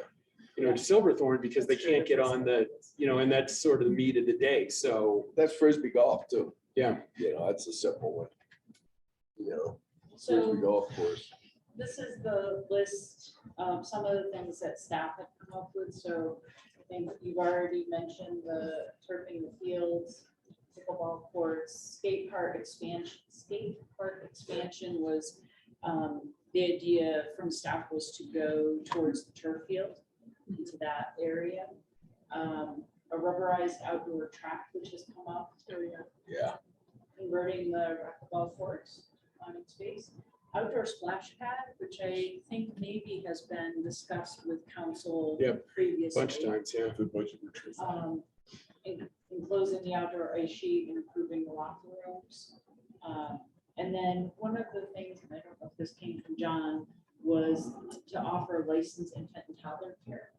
to Silverthorne because they can't get on the, and that's sort of the meat of the day. So, That's Frisbee golf too. yeah. That's a simple one. So- Frisbee golf course. This is the list, some of the things that staff have come up with, so I think you've already mentioned the turfing the fields, pickleball courts, skate park expansion was, the idea from staff was to go towards the turf field into that area. A rubberized outdoor track, which has come up, Oh, yeah. Yeah. converting the racquetball courts on its space. Outdoor splash pad, which I think maybe has been discussed with council Yep, previously. Bunch of times, yeah. Enclosing the outdoor ice sheet and improving the locker rooms. And then one of the things, and I don't know if this came from John, was to offer licensed infant and toddler care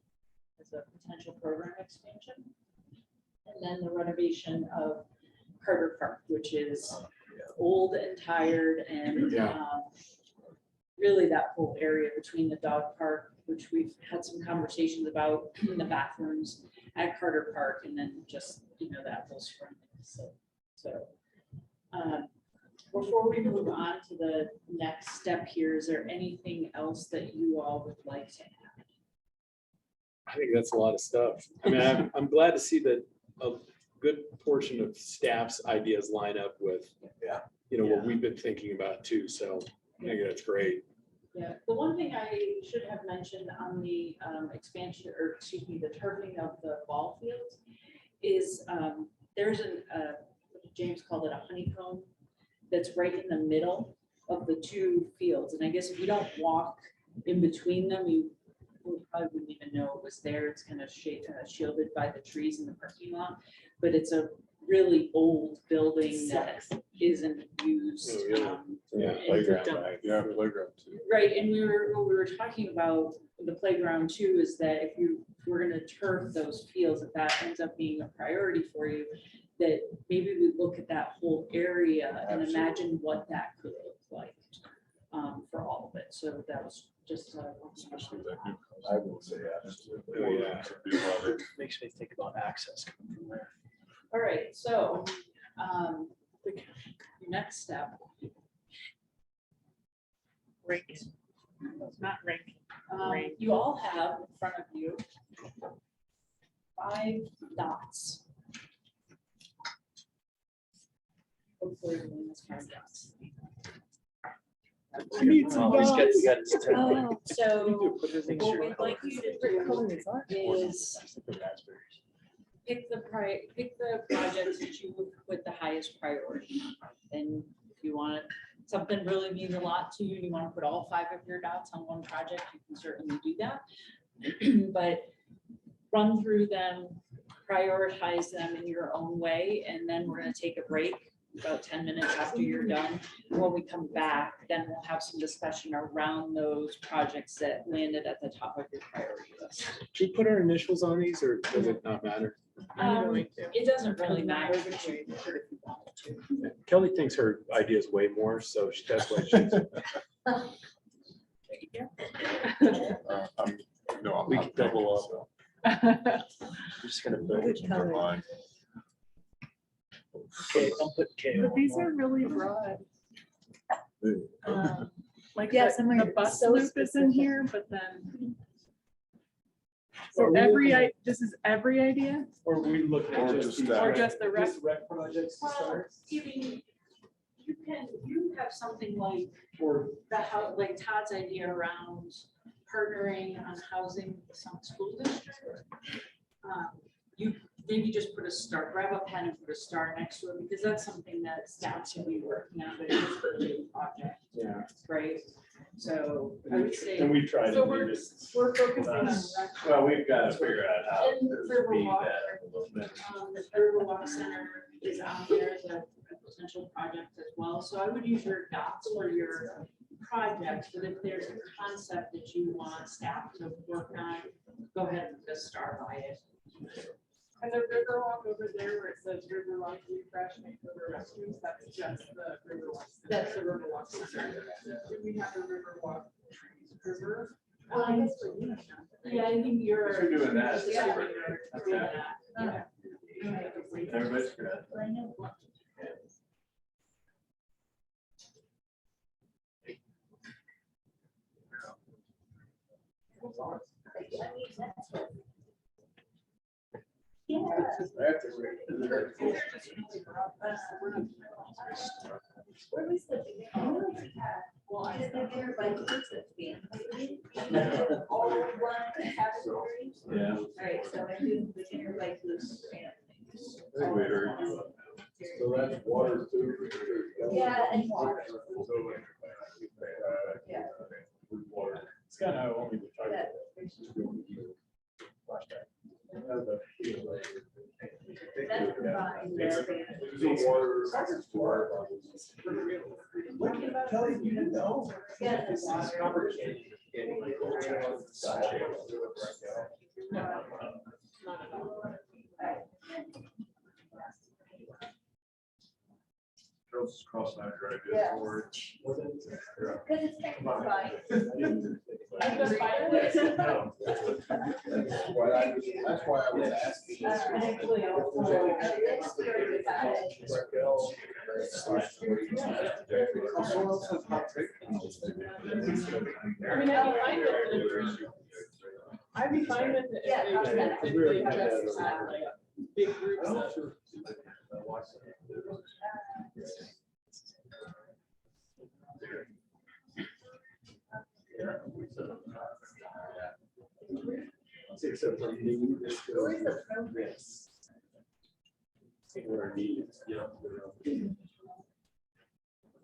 as a potential program expansion. And then the renovation of Carter Park, which is old and tired and Yeah. really that whole area between the dog park, which we've had some conversations about in the bathrooms at Carter Park, and then just, that whole surrounding. So, before we move on to the next step here, is there anything else that you all would like to add? I think that's a lot of stuff. I mean, I'm glad to see that a good portion of staff's ideas line up with, what we've been thinking about too. So I think that's great. Yeah, the one thing I should have mentioned on the expansion, or excuse me, the turfing of the ball fields is there's James called it a honeycomb that's right in the middle of the two fields. And I guess if you don't walk in between them, you probably wouldn't even know it was there. It's kind of shielded by the trees in the parking lot, but it's a really old building that isn't used. Oh, really? Yeah, and playground dump- back. Yeah, playground too. Right, and what we were talking about the playground too, is that if we're gonna turf those fields, if that ends up being a priority for you, that maybe we look at that whole area and imagine what that could look like for all of it. So that was just. Especially that new. I would say absolutely. Oh, yeah. Be a lot of- Makes me think about access coming from there. All right, so the next step. Rank. Not rank. You all have in front of you 5 dots. Hopefully everyone has 5 dots. I need some Well, he's got- dots. he got his 10. Oh, So Put his what name we'd like you to do is pick the projects that you would put the highest priority. And if you want something really means a lot to you, and you want to put all 5 of your dots on one project, you can certainly do that. But run through them, prioritize them in your own way, and then we're gonna take a break about 10 minutes after you're done. When we come back, then we'll have some discussion around those projects that landed at the top of your priority list. Should we put our initials on these or does it not matter? It doesn't really matter, but you could if you wanted to. Kelly thinks her idea is way more, so that's why she's. No, I'm We not can double thinking up. so. I'm just gonna build. Good Never color. mind. K, I'll put K But on these one. are really broad. Like Yeah, the some are bus so loop is in specific. here, but then. So this is every idea Or we look Or at just just. that. or just the rest? Rec projects to Well, start? you have something like Or the how, like Todd's idea around partnering on housing some school district. You maybe just put a star, grab a pen and put a star next to it, because that's something that staff should be working on, but it's a big project, yeah. right? So I would say. And we tried So to we're do this. focusing on. rec. Well, we've got to figure out how And to Riverwalk. speed that up a little bit. The Riverwalk Center is on there as a potential project as well, so I would use your dots or your projects, but if there's a concept that you want staff to work on, go ahead and just start by it. And the Riverwalk over there where it says Riverwalk refresh makeover restrooms, that's just the Riverwalk. That's the Riverwalk Center. Do we have a Riverwalk river? Yeah, I think you're. If you're doing that, Yeah. separate. You're doing that, yeah. Everybody's good. Yeah. Right, so I do the dinner like this. I think we heard you. So that's water too. Yeah, and water. Yeah. Water. It's kind of only the Yeah. That's combined. Kelly, you didn't know? Yeah, the water. Girls cross that right. Yeah. Or- Because it's fine. That's why I was asking. I mean, I'd be fine with it. Yeah, if they just had, like, big groups of. Except for me, this Who is the progress? where our needs, yeah. I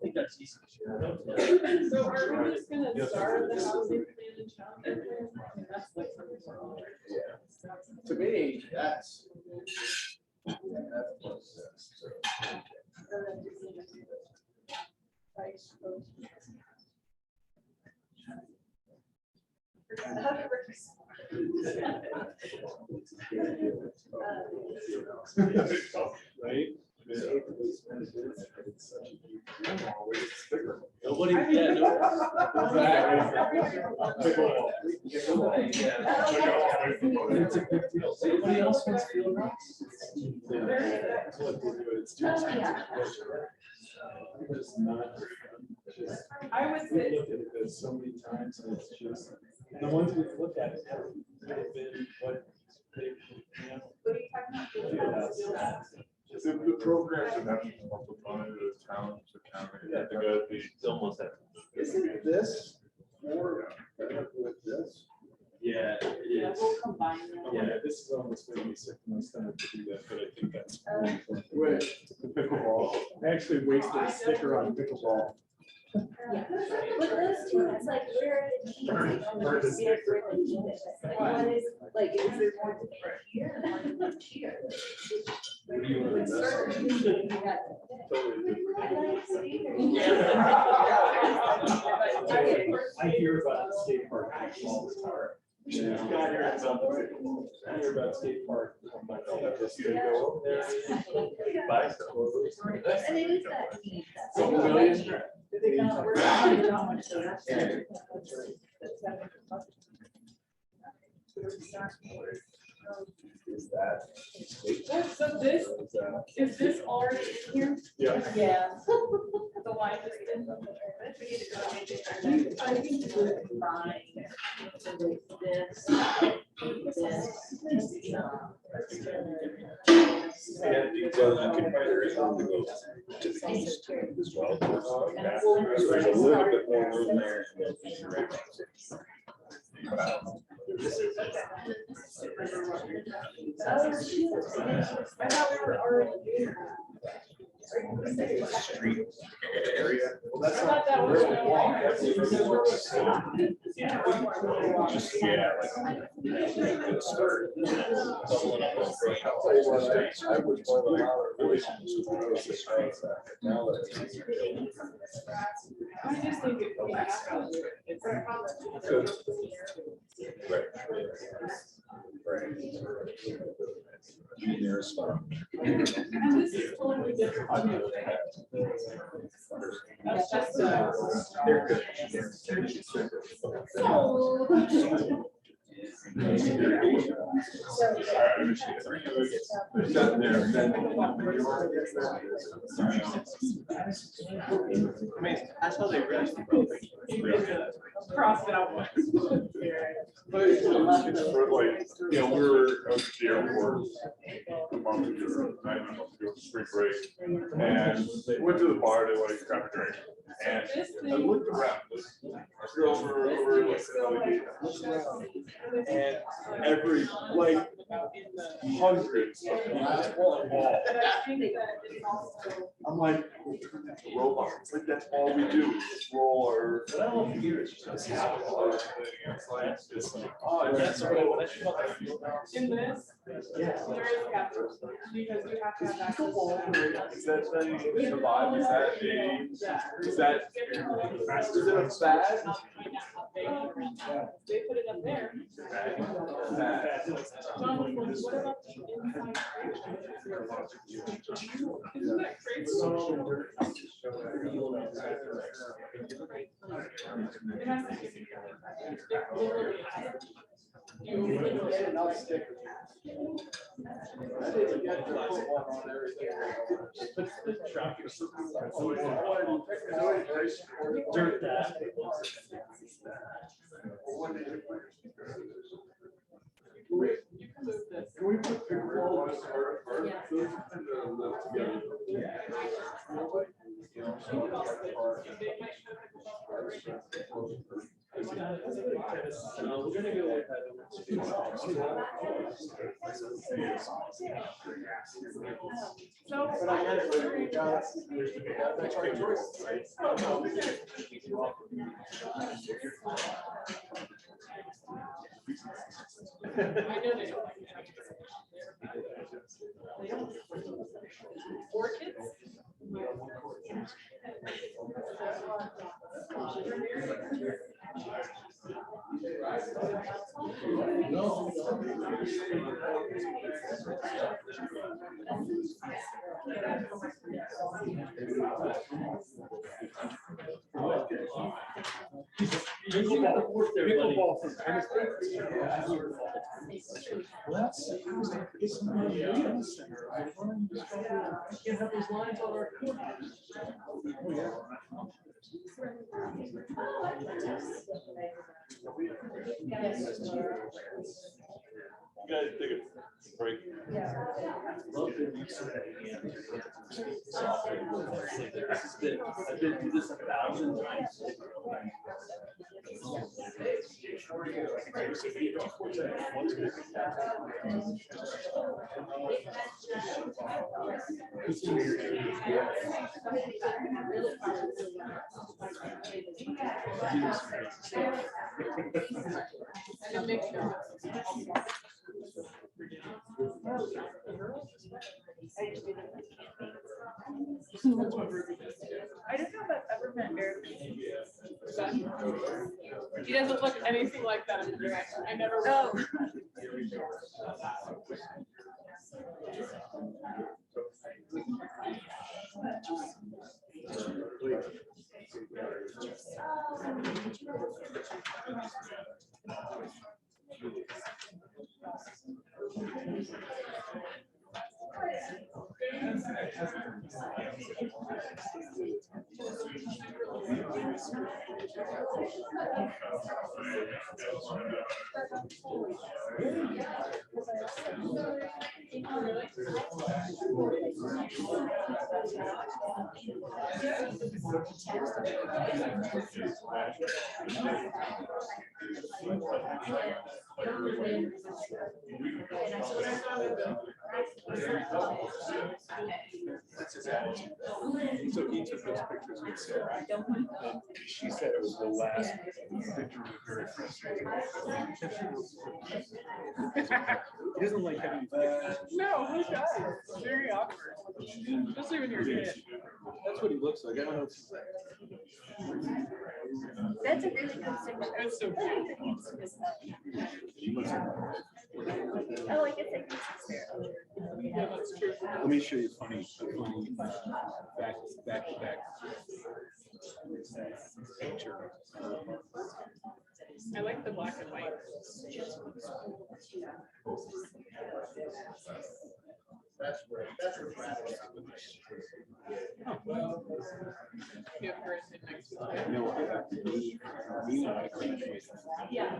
think that's easy. So are we just gonna start the housing plan and childcare plan? I mean, that's like something we're all. To me, that's. What do you, yeah, Anybody else wants field rocks? I would say, Looked at this so many times, and it's just, the ones we've looked at have been what they. what are you talking about? The programs that have to come up with money to the town, to county, they gotta be. It's almost that. Isn't this more better with this? Yeah, it Yeah, is. we'll combine them. Yeah, this is almost making me sick to my stomach to do that, but I think that's. Wait, The pickleball, I actually wasted a sticker on pickleball. Yeah, but those two, it's like, where are the needs? Hard to stick. Like, what is, like, is there more to here and one here? Would serve. I hear about the skate park all the time. Yeah. I hear about skate park. Just gonna go over there. And it is that need. Couple million. Is that? So this, is this already in here? Yeah. Yeah. The line just in. I think it's fine. Well, you can vary to go to the east as well. There's a little bit more room there. I thought we were already here. Street area. I thought that was. Just, yeah, like. Start. Doubling up on growing out. I was one of our relations with the streets. Now that it's easier. I just think it. We have to do it. It's a Good. Right. Right. Near spot. And this is totally different. That's just, They're good. I mean, that's how they really. cross it out once. It's sort of like, you know, we were at the airport a month ago, 9 months ago, spring break, and went to the bar to like have a drink. And I looked around, I go over like another gate, I looked around, and every, like, hundreds of people on the wall. But I think that it's also. I'm like, robots, like that's all we do, is roll our. But I don't know if you it's just. It's like, Oh, that's what I should. In this, Yeah. there is capital, because you have to have access. Is that thing survive? Is that a, is that, is it a bad? They put it up there. John, what about the inside? Isn't that crazy? It has to be. It literally has to be. You literally- Dirt that. You can move this. Can we put pickleball on our, Yeah. those kind of live together? We're gonna go with So. But I get it, but you got, that's our choice, right? I know they don't like it. Orchids? You guys take a break. I've been through this 1,000 times. I don't know about peppermint or. He doesn't look anything like that in the direction. I never. Oh. So he took those pictures with Sarah. And she said it was the last picture was very frustrating. He doesn't like having. No, who does? It's very awkward. Especially when you're a kid. That's what he looks like. I don't know. That's a really good signal. That's so Oh, I guess I can see Sarah. Yeah, that's true. Let me show you a funny back picture. I like the black and white. You have her sit next to it. No, I have me and I graduated. Yeah.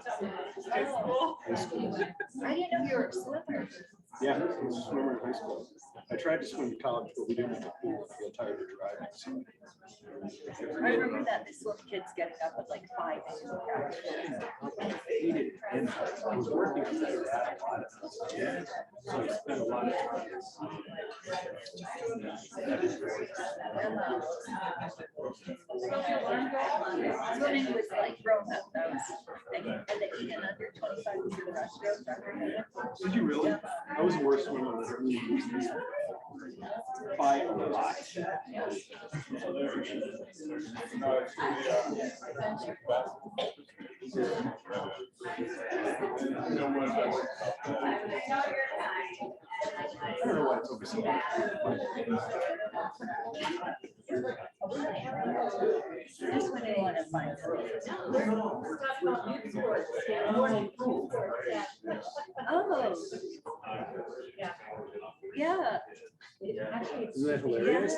High school. I didn't know you were a swimmer. Yeah, I was a swimmer in high school. I tried to swim in college, but we didn't have a pool. I got tired of driving. So. I remember that the swim kids getting up at like 5 a.m. I hated it. And I was working with my dad a lot. Yeah. So I spent a lot of time. Swimming was like growing up, that was thing. And then even under 25 was the restroom. Did you really? I was the worst swimmer that ever used by a lot. I don't know why it's over so much. That's when they want to find. Oh. Yeah. Isn't that hilarious?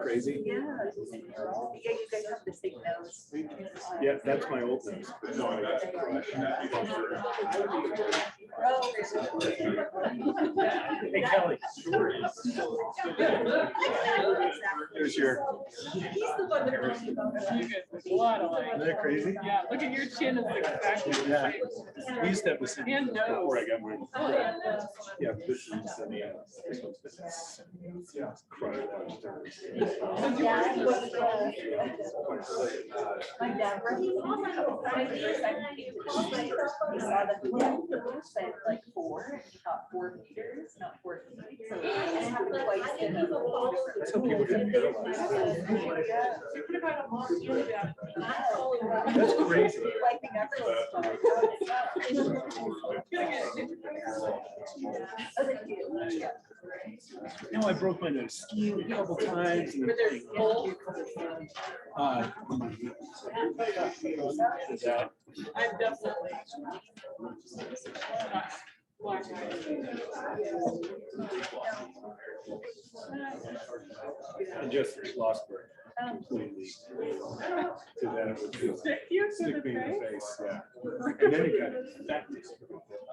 Crazy? Yeah. Yeah, you guys have the same nose. Yeah, that's my old nose. But no, I got Oh. Hey, Kelly. There's your. You guys look a lot alike. Isn't that crazy? Yeah, look at your chin is exactly the Yeah. same. We used to have this. And nose. Before I got married. Oh, yeah, nose. Yeah, this is this one's business. Yeah. Yeah, it was, my dad worked he saw that the depth of like 4, and he thought 4 meters, not 4 feet. So have twice in a. That's how people get paralyzed. That's crazy. Wiping everyone's stomach. Oh, they do. No, I broke my nose skiing a couple times. And then I'm definitely. Black and just lost completely. To that, it would just stick me in the face, yeah. And then it got infected.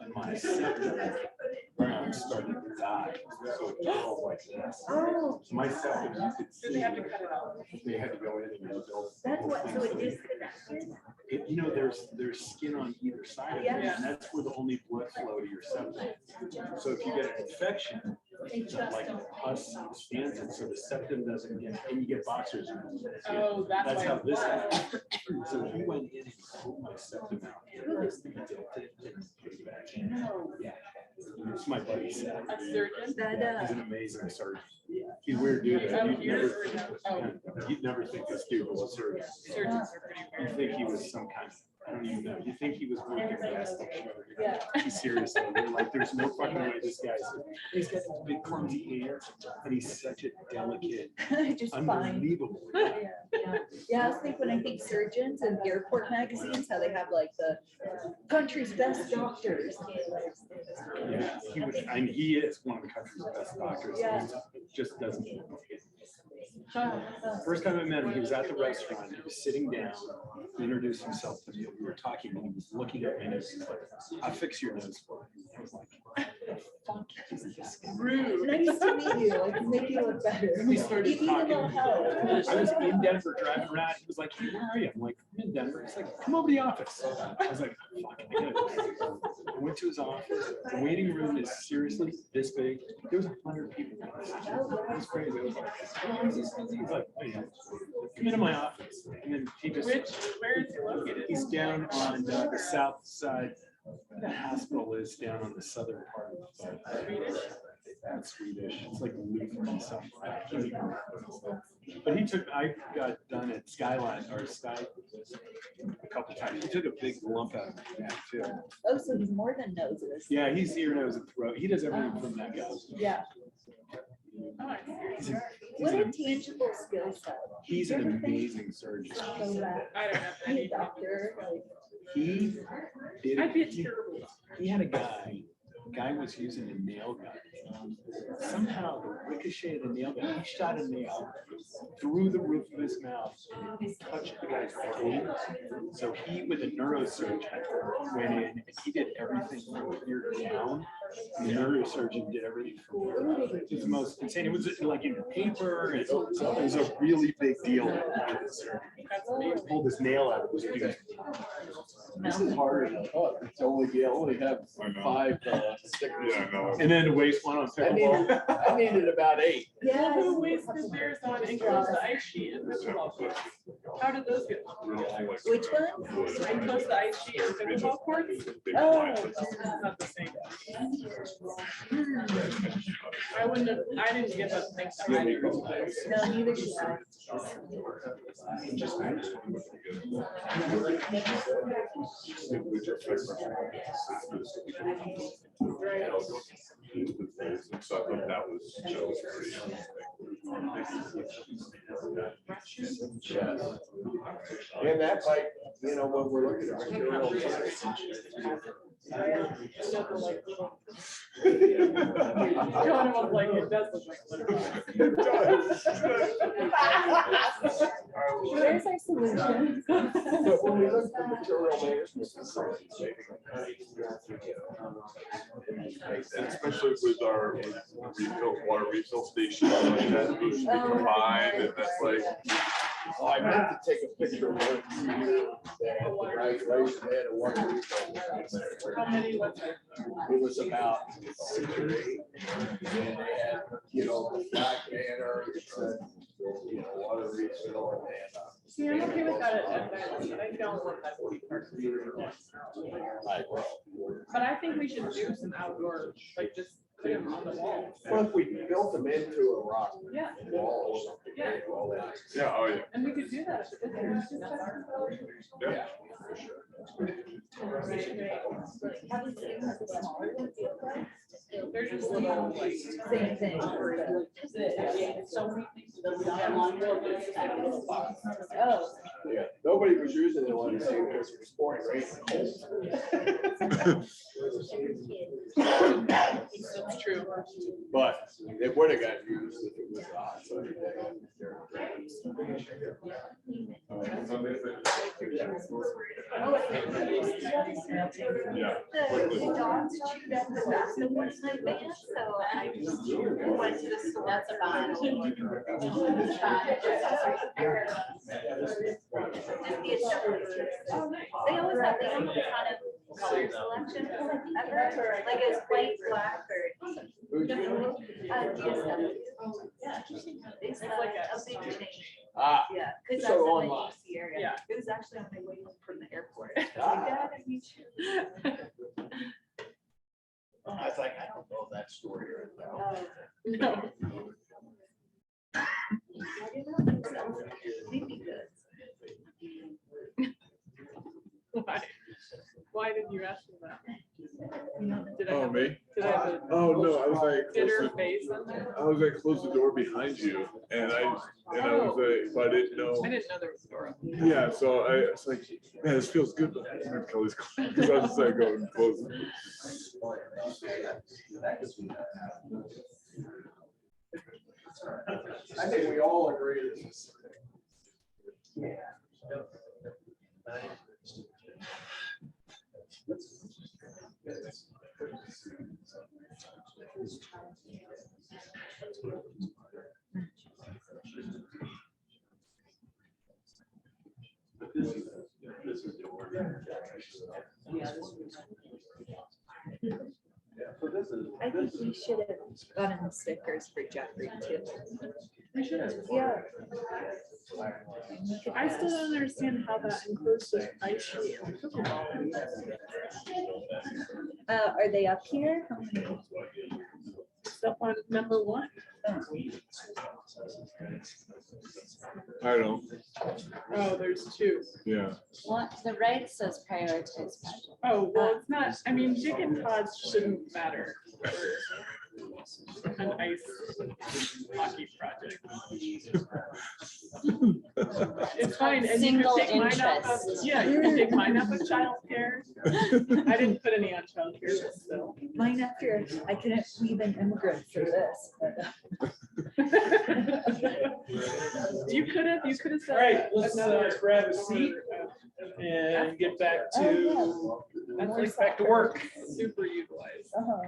And my septum started to die. So it felt like this. Oh, My septum, you could see. They have to cut it off. They had to go in and rebuild. that's what, so it disconnected? You know, there's skin on either side of it, Yeah. and that's where the only blood flow to your septum. So if you get an infection, like pus stands it, so the septum doesn't get, and you get boxers. Oh, that's That's why. how this happened. So he went in and pulled my septum out. Yeah. It's my buddy Seth. A surgeon? That, He's an amazing surgeon. He's a weird dude. Oh, You'd yours never, or no? you'd never think this dude was a surgeon. Surgeons are pretty You weird. think he was some kind of, I don't even know, you think he was working plastic Yeah. surgery. Seriously, they're like, there's no fucking way this guy's, he's got these big clumsy hands, and he's such a delicate, just fine. unbelievable. Yeah, I was thinking, when I think surgeons and airport magazines, how they have like the country's best doctors. Yeah, he was, I mean, he is one of the country's best doctors. Yeah. He just doesn't. First time I met him, he was at the restaurant, he was sitting down, he introduced himself to me, we were talking, and he was looking at me, and he was like, I'll fix your nose for you. I was like, fuck, is this guy? Rude. Nice to meet you, I can make you look better. And we started You need a little talking. help. I was in Denver driving around. He was like, hey, where are you? I'm like, I'm in Denver. He's like, come over to the office. I was like, fuck, I gotta go. I went to his office. The waiting room is seriously this big. There was 100 people. It was crazy. I was like, oh, is this busy? He's like, oh, yeah. Come into my office. And then he just, Where is he located? he's down on the south side. The hospital is down on the southern part of Swedish? That's Swedish. It's like Lutheran something. But he took, I got done at Skyline or Sky a couple times. He took a big lump out of my neck too. Oh, so he's more than noses. Yeah, he's ear, nose, and throat. He does everything from that guy. Yeah. He's, a, What a tangible skill set. he's an amazing surgeon. So that, I don't have be a any. doctor, like, He did. I'd be terrible. He had a guy. Guy was using a nail gun. Somehow the ricochet of the nail gun, he shot a nail through the roof of his mouth and touched the guy's brain. So he, with a neurosurgeon, went in and he did everything from here down. The neurosurgeon did everything from here up. It was the most insane. It was like in the paper. It was a really big deal. He pulled his nail out of his dude. This is harder than I thought. It's only, you only have 5 stickers. Yeah, I know. And then to waste one on pickleball. I needed about 8. yeah. Who wasted theirs on enclosed the ice sheet and pickleball courts? How did those get? Which one? Enclosed the ice sheet and pickleball courts? Oh. It's not the same. I wouldn't have, I didn't give up things. No, neither did I. So I thought that was just pretty. And that might, you know, when we're looking at material science. John was like, it does look like There's our solution. But when we look at material management. And especially with our refill, water refill stations, like that, those should be combined, and that's like. I meant to take a picture of one. They had the graduation, they had a water refill. How many was there? It was about 6 or 8. And they had, you know, the black banner, it said, you know, water refill and. See, I'm okay with that at events, but I don't want that to be part of the Like, But I think we should do some outdoor, like just put them on the wall. Well, if we built them into a rock Yeah, wall or something, Yeah. all that. Yeah, oh, yeah. and we could do that. Yeah. They're just little, like, Same thing. Oh. Yeah, nobody was using it when they was pouring rain. That's true. But it would have got used if it was hot. So Yeah. The dogs chewed up the back of one of my vans, so I just went to the store. That's a bond. They always have the kind of color selection ever, like it's white, black, or. It's like a big change. Yeah, because that's in So the online. AC area. Yeah. It was actually on my way home from the airport. I was like, Dad, I need you. I was like, I don't know that story right now. No. I didn't think so. Maybe good. Why did you ask me that? Did I Oh, have me? Did I have a Oh, no, I was like, bitter face on there? I was like, close the door behind you, and I was like, but I didn't know. I didn't know there was a door open. Yeah, so I was like, man, this feels good, but I didn't Kelly's because I was just like going close. I think we all agree this is. I think we should have gotten the stickers for Jeffrey too. We should have. Yeah. I still don't understand how that includes the ice sheet and pickleball. Are they up here? How many? Stuff on number 1. I don't, Oh, there's 2. yeah. What, the right says prioritize project. Oh, well, it's not, I mean, Jig and Todd's shouldn't matter for an ice hockey project. It's fine, and you Single can take mine out of, interest. yeah, you can take mine out of childcare. I didn't put any on childcare, but still. Mine after, I couldn't leave an immigrant for this. but- You could have said. All right, let's another- grab a seat and get back to, That's like back to work. super utilized. Uh-huh.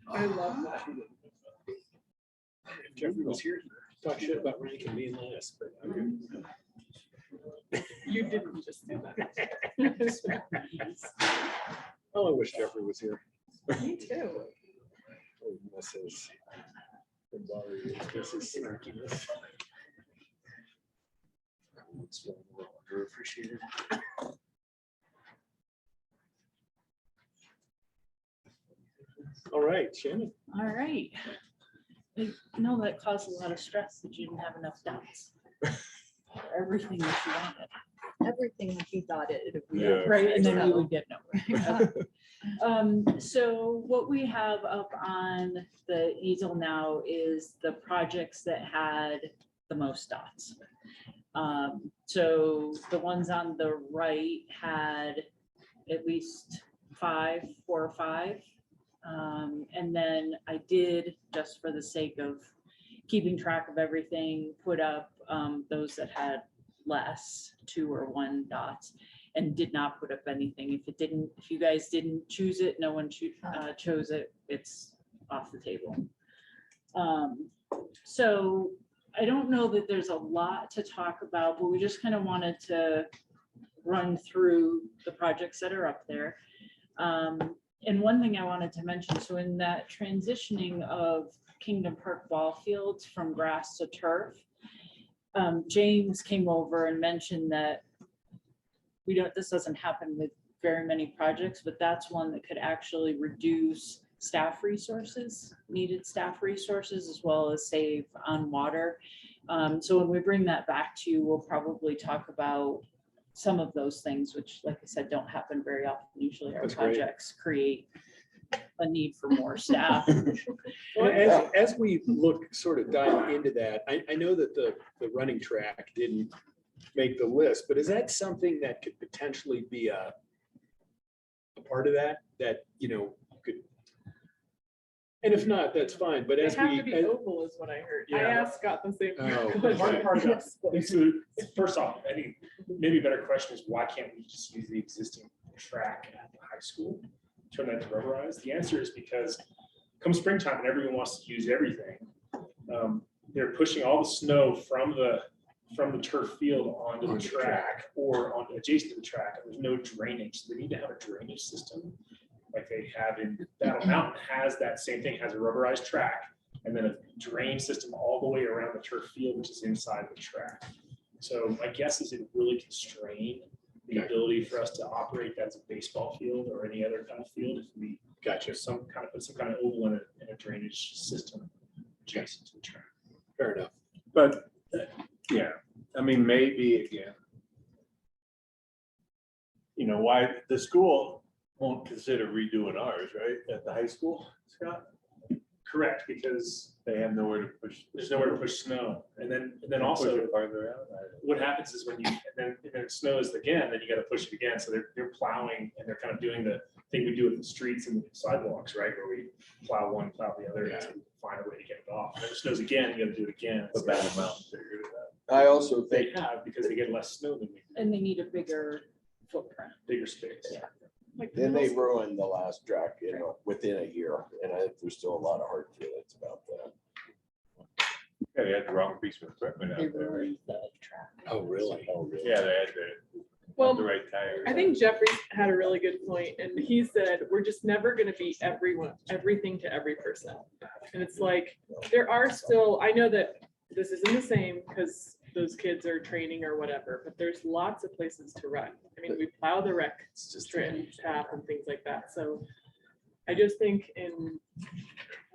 I love that. If Jeffrey was here, he'd talk shit about ranking me last, but You didn't just do that. oh, I wish Jeffrey was here. Me too. Oh, This is. This is snarkiness. It's underappreciated. All right, Shannon. All right. I know that caused a lot of stress that you didn't have enough dots. Everything that you wanted. Everything that you thought it. Yeah. Right, and then we would get nowhere. So what we have up on the easel now is the projects that had the most dots. So the ones on the right had at least 4 or 5. And then I did, just for the sake of keeping track of everything, put up those that had less 2 or 1 dots, and did not put up anything. If you guys didn't choose it, no one chose it, it's off the table. So I don't know that there's a lot to talk about, but we just kind of wanted to run through the projects that are up there. And one thing I wanted to mention, so in that transitioning of Kingdom Park ball fields from grass to turf, James came over and mentioned that this doesn't happen with very many projects, but that's one that could actually reduce staff resources, needed staff resources, as well as save on water. So when we bring that back to you, we'll probably talk about some of those things, which, like I said, don't happen very often. Usually our That's great. projects create a need for more staff. Well, as we look, sort of dive into that, I know that the running track didn't make the list, but is that something that could potentially be a part of that, you know, could, and if not, that's fine, but They as have we. to be oval is what I heard. I Yeah. asked Scott the same. Oh, question. okay. Part of that, so first off, I think maybe a better question is why can't we just use the existing track at the high school? Turn that to rubberized? The answer is because come springtime and everyone wants to use everything. They're pushing all the snow from the turf field onto the track or on adjacent to the track. And there's no drainage. So they need to have a drainage system like they have in Battle Mountain has that same thing, has a rubberized track and then a drain system all the way around the turf field, which is inside the track. So my guess is it would really constrain the ability for us to operate that as a baseball field or any other kind of field if we Gotcha. put some kind of oval in a drainage system adjacent to the track. Fair enough. But, yeah, I mean, maybe again. You know, why the school won't consider redoing ours, right, at the high school, Scott? Correct, because They have nowhere to push. there's nowhere to push snow. And then also Push it farther out. what happens is when and then it snows again, then you got to push it again. So they're plowing and they're kind of doing the thing we do with the streets and the sidewalks, right? Where we plow one, plow the other, and find a way to get it off. And then it snows again, you got to do it again. But Battle Mountain figured it out. I also They think, have because they get less snow than we do, And they need a bigger footprint. bigger space. Yeah. Like then they middle- ruined the last track, you know, within a year, and I think there's still a lot of hard feelings about that. Yeah, they had the wrong piece of equipment They out there, right? ruined the track. Oh, really? Oh, really? Yeah, they had the Well, right tires. I think Jeffrey had a really good point, and he said, we're just never gonna be everything to every person. And it's like, there are still, I know that this isn't the same, because those kids are training or whatever, but there's lots of places to run. I mean, we plow the rec strip path and things like that, so I just think I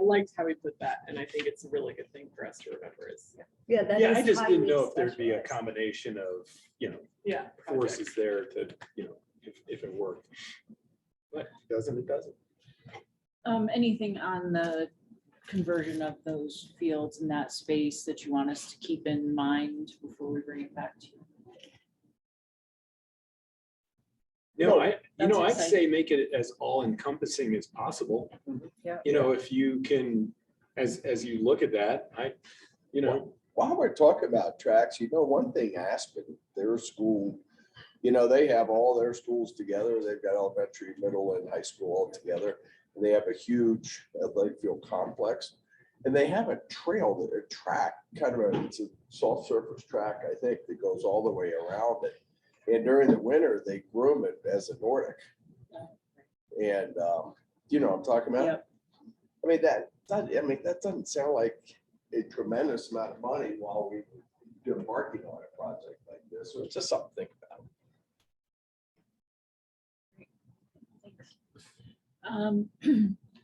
liked how we put that, and I think it's a really good thing for us to remember is, Yeah, that Yeah, I is just didn't know highly if there'd be a specialized. combination of, you know, yeah. forces there to, you know, if it worked. But it doesn't, it doesn't. Anything on the conversion of those fields in that space that you want us to keep in mind before we bring it back to you? No, That's I'd exciting. say make it as all encompassing as possible. Yeah. You know, if you can, as you look at that, you know, While we're talking about tracks, you know, one thing, Aspen, their school, you know, they have all their schools together. They've got elementary, middle, and high school all together. And they have a huge athletic field complex. And they have a trail, a track, kind of it's a soft surface track, I think, that goes all the way around it. And during the winter, they groom it as a Nordic. And, you know what I'm talking about? Yep. I mean, that doesn't sound like a tremendous amount of money while we're embarking on a project like this. So it's just something to think about.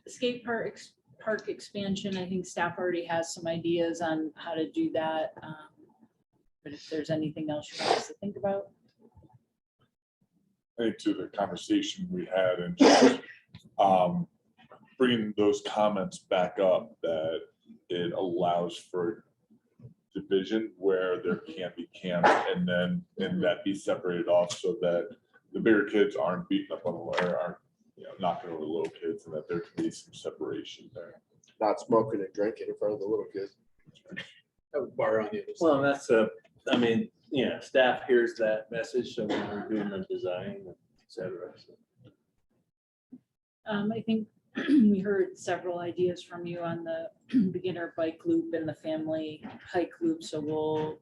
Skate park expansion, I think staff already has some ideas on how to do that. But if there's anything else you want us to think about. I think to the conversation we had and just bringing those comments back up, that it allows for division where there can be camps and that be separated off so that the bigger kids aren't beating up on the lower, aren't, you know, knocking over the little kids, and that there can be some separation there. Not smoking and drinking in front of the little kids. I would bar on the other side. Well, that's I mean, yeah, staff hears that message, so when we're doing the design, et cetera. So. I think we heard several ideas from you on the beginner bike loop and the family hike loop, so we'll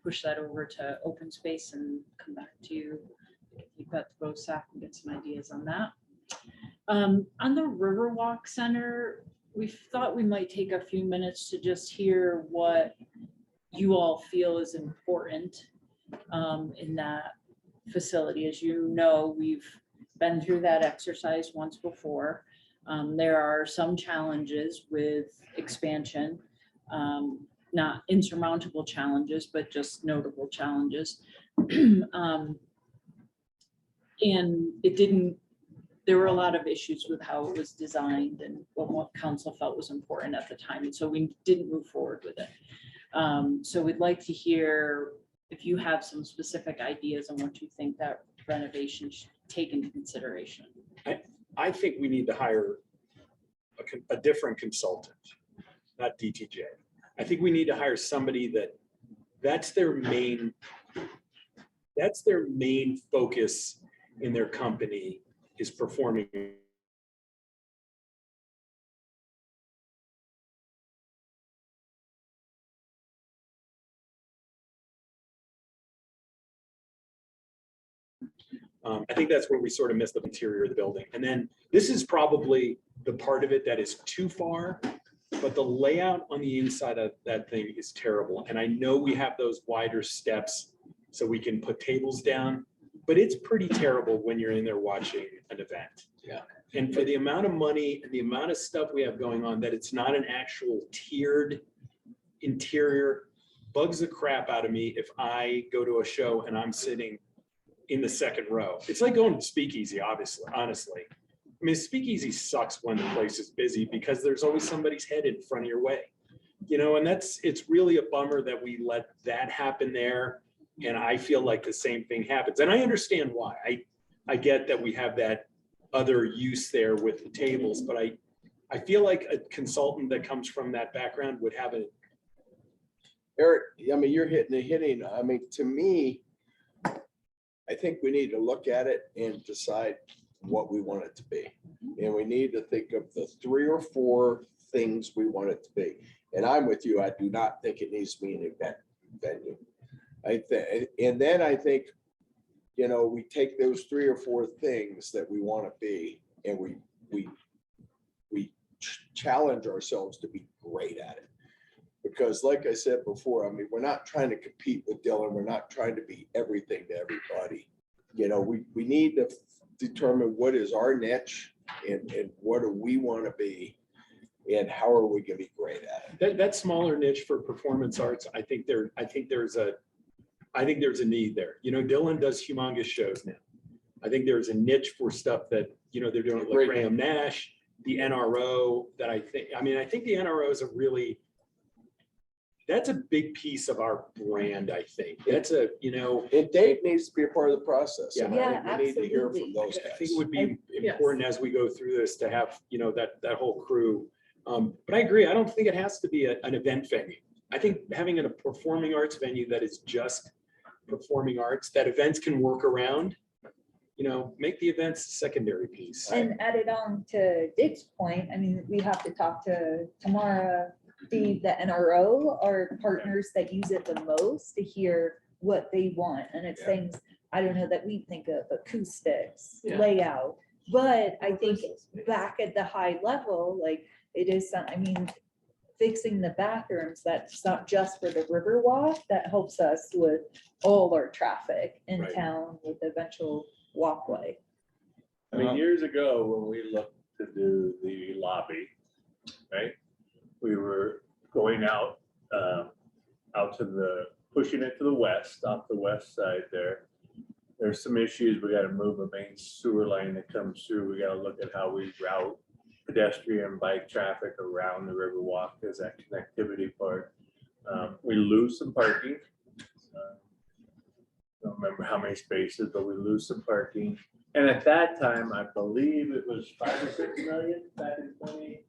push that over to open space and come back to you. You've got to go staff and get some ideas on that. On the Riverwalk Center, we thought we might take a few minutes to just hear what you all feel is important in that facility. As you know, we've been through that exercise once before. There are some challenges with expansion, not insurmountable challenges, but just notable challenges. And it didn't, there were a lot of issues with how it was designed and what council felt was important at the time. And so we didn't move forward with it. So we'd like to hear if you have some specific ideas on what you think that renovation should take into consideration. I think we need to hire a different consultant, not DTJ. I think we need to hire somebody that's their main focus in their company is performing. I think that's where we sort of missed the interior of the building. And then this is probably the part of it that is too far, but the layout on the inside of that thing is terrible. And I know we have those wider steps so we can put tables down, but it's pretty terrible when you're in there watching an event. Yeah. And for the amount of money and the amount of stuff we have going on, that it's not an actual tiered interior, bugs the crap out of me if I go to a show and I'm sitting in the second row. It's like going to Speakeasy, honestly. I mean, Speakeasy sucks when the place is busy because there's always somebody's head in front of your way. You know, and it's really a bummer that we let that happen there. And I feel like the same thing happens. And I understand why. I get that we have that other use there with the tables, but I feel like a consultant that comes from that background would have a. Eric, I mean, you're hitting, I mean, to me, I think we need to look at it and decide what we want it to be. And we need to think of the 3 or 4 things we want it to be. And I'm with you. I do not think it needs to be an event venue. And then I think, you know, we take those 3 or 4 things that we want to be, and we challenge ourselves to be great at it. Because like I said before, I mean, we're not trying to compete with Dylan. We're not trying to be everything to everybody. You know, we need to determine what is our niche and what do we want to be and how are we going to be great at it. That smaller niche for performance arts, I think there's a need there. You know, Dylan does humongous shows now. I think there's a niche for stuff that, you know, they're doing it with Graham Nash, the NRO that I think the NRO is that's a big piece of our brand, I think. That's a, you know. And Dave needs to be a part of the process. Yeah. And I think we need to hear from those I guys. think it would be important as we go through this to have, you know, that whole crew. But I agree. I don't think it has to be an event venue. I think having a performing arts venue that is just performing arts, that events can work around, you know, make the events a secondary piece. And added on to Dick's point, I mean, we have to talk to Tamara, the NRO, our partners that use it the most, to hear what they want. And it's things, I don't know, that we think of acoustics, layout, but I think back at the high level, like it is, I mean, fixing the bathrooms, that's not just for the Riverwalk, that helps us with all our traffic in town with the eventual walkway. I mean, years ago, when we looked to do the lobby, right? We were going out to pushing it to the west, off the west side there. There's some issues. We got to move a main sewer line that comes through. We got to look at how we route pedestrian bike traffic around the Riverwalk as that connectivity part. We lose some parking. Don't remember how many spaces, but we lose some parking. And at that time, I believe it was 5 or 6 million back in 20.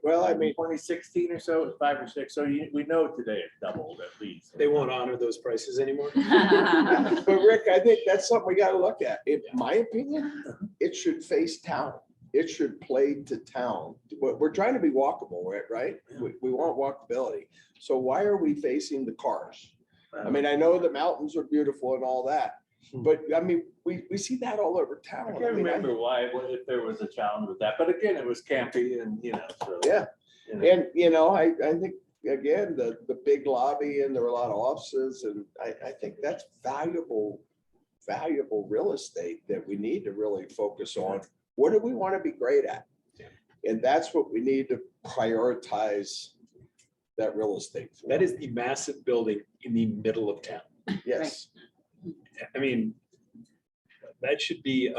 Well, I mean, 2016 or so, it was 5 or 6. So we know today it doubled at least. They won't honor those prices anymore. But Rick, I think that's something we got to look at. In my opinion, it should face town. It should play to town. We're trying to be walkable, right? We want walkability. So why are we facing the cars? I mean, I know the mountains are beautiful and all that, but I mean, we see that all over town. I can't remember why, if there was a challenge with that, but again, it was campy and, you know, so. Yeah, you know. and you know, I think, again, the big lobby and there were a lot of offices and I think that's valuable valuable real estate that we need to really focus on. What do we want to be great at? And that's what we need to prioritize that real estate for. That is the massive building in the middle of town. Yes. I mean, that should be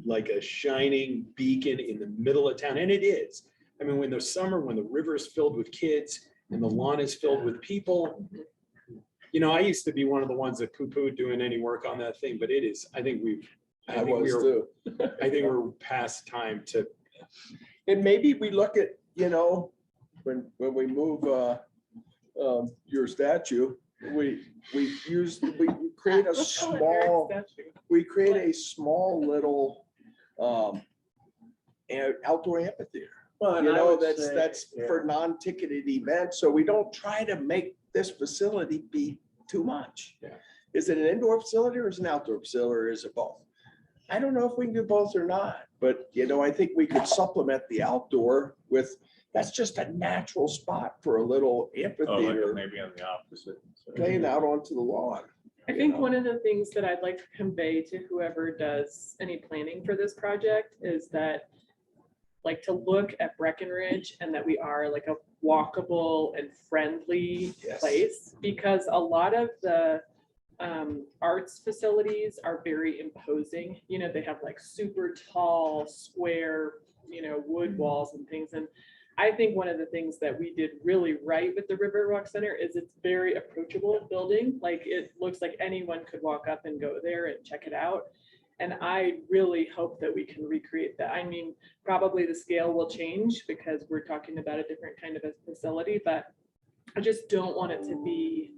like a shining beacon in the middle of town, and it is. I mean, when the summer, when the river is filled with kids and the lawn is filled with people, you know, I used to be one of the ones that poo-pooed doing any work on that thing, but it is, I think I was too. we're past time to, And maybe we look at, you know, when we move your statue, we create a small, little outdoor amphitheater. Well, and You I know, would that's say, for non-ticketed events, so we don't try to make this facility be too much. Yeah. Is it an indoor facility or is it an outdoor facility or is it both? I don't know if we can do both or not, but you know, I think we could supplement the outdoor with, that's just a natural spot for a little amphitheater maybe on the opposite. So- laying out onto the lawn. I think one of the things that I'd like to convey to whoever does any planning for this project is that, like, to look at Breckenridge and that we are like a walkable and friendly Yes. place, because a lot of the arts facilities are very imposing. You know, they have like super tall, square, you know, wood walls and things. And I think one of the things that we did really right with the Riverwalk Center is it's very approachable building. Like, it looks like anyone could walk up and go there and check it out. And I really hope that we can recreate that. I mean, probably the scale will change because we're talking about a different kind of a facility, but I just don't want it to be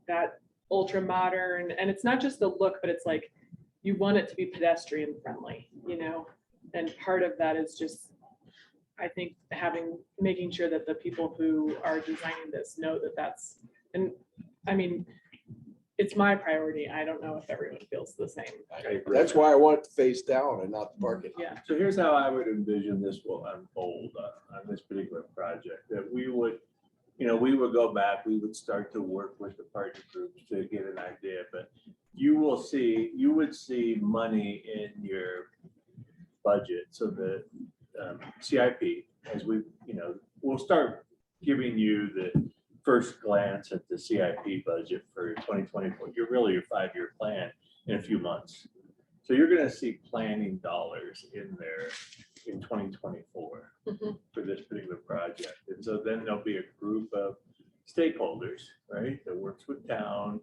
that ultra modern. And it's not just the look, but it's like, you want it to be pedestrian friendly, you know? And part of that is just, I think, making sure that the people who are designing this know that that's, and I mean, it's my priority. I don't know if everyone feels the same. That's why I want it to face down and not the parking lot. Yeah. So here's how I would envision this will unfold on this particular project, that we would, you know, we would go back, we would start to work with the partner groups to get an idea, but you would see money in your budget. So the CIP, as we, you know, we'll start giving you the first glance at the CIP budget for 2024. You're really your 5-year plan in a few months. So you're going to see planning dollars in there in 2024 for this particular project. And so then there'll be a group of stakeholders, right, that works with town.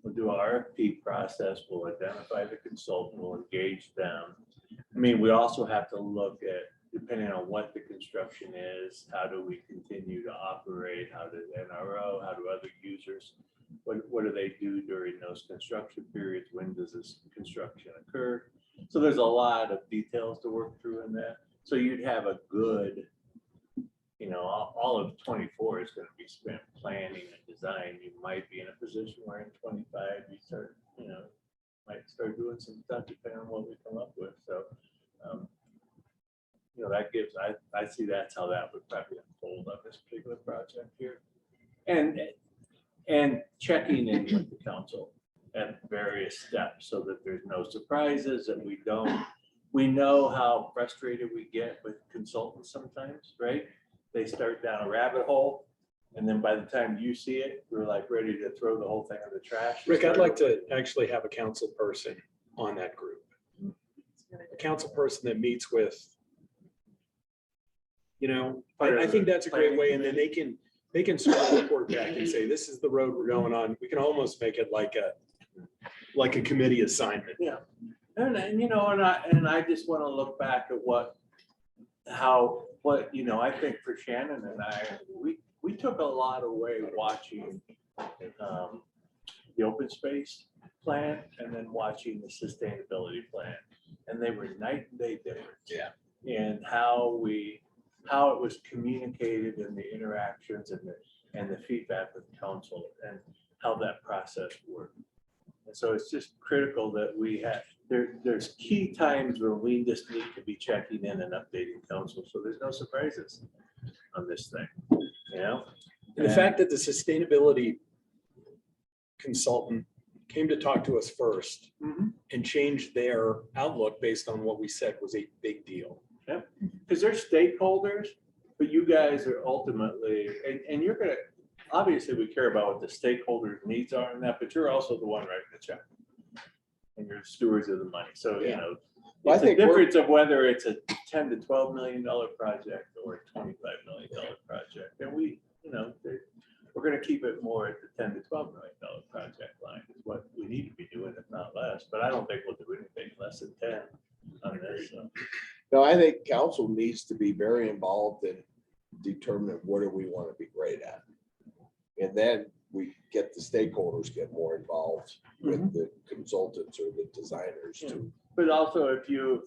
We'll do our RFP process. We'll identify the consultant. We'll engage them. I mean, we also have to look at, depending on what the construction is, how do we continue to operate? How does NRO, how do other users, what do they do during those construction periods? When does this construction occur? So there's a lot of details to work through in that. So you'd have a good, you know, all of 24 is going to be spent planning and design. You might be in a position where in 25 you start, you know, might start doing some stuff depending on what we come up with. So, you know, that gives, I see that's how that would probably unfold on this particular project here. And checking in with the council at various steps so that there's no surprises and we know how frustrated we get with consultants sometimes, right? They start down a rabbit hole and then by the time you see it, we're like ready to throw the whole thing in the trash. Rick, I'd like to actually have a council person on that group. A council person that meets with, you know, I think that's a great way. And then they can sort of report back and say, this is the road we're going on. We can almost make it like a committee assignment. Yeah. And you know, and I just want to look back at what, you know, I think for Shannon and I, we took a lot away watching the open space plan and then watching the sustainability plan. And they were night and day different. Yeah. And how it was communicated in the interactions and the feedback with council and how that process worked. And so it's just critical that we have, there's key times where we just need to be checking in and updating council. So there's no surprises on this thing, you know? And the fact that the sustainability consultant came to talk to us first Mhm. and changed their outlook based on what we said was a big deal. Because they're stakeholders, but you guys are ultimately, and you're gonna, obviously, we care about what the stakeholders' needs are in that, but you're also the one writing the check. And you're stewards of the money, so, you Yeah. know, Well, I it's a think we're- difference of whether it's a $10 to $12 million project or a $25 million project. And we, you know, we're gonna keep it more at the $10 to $12 million project line is what we need to be doing, if not less, but I don't think we'll do anything less than 10 on this, so. No, I think council needs to be very involved in determining what do we want to be great at. And then we get the stakeholders get more involved with the consultants or the designers too. But also if you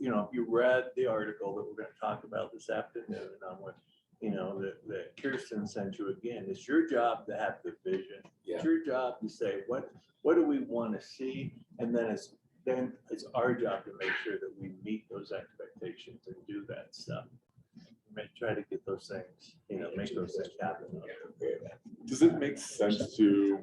read the article that we're gonna talk about this afternoon on what, you know, that Kirsten sent you again, it's your job to have the vision. Yeah. It's your job to say, what do we want to see? And then it's our job to make sure that we meet those expectations and do that stuff. Try to get those things, you know, make those things happen. Does it make sense to,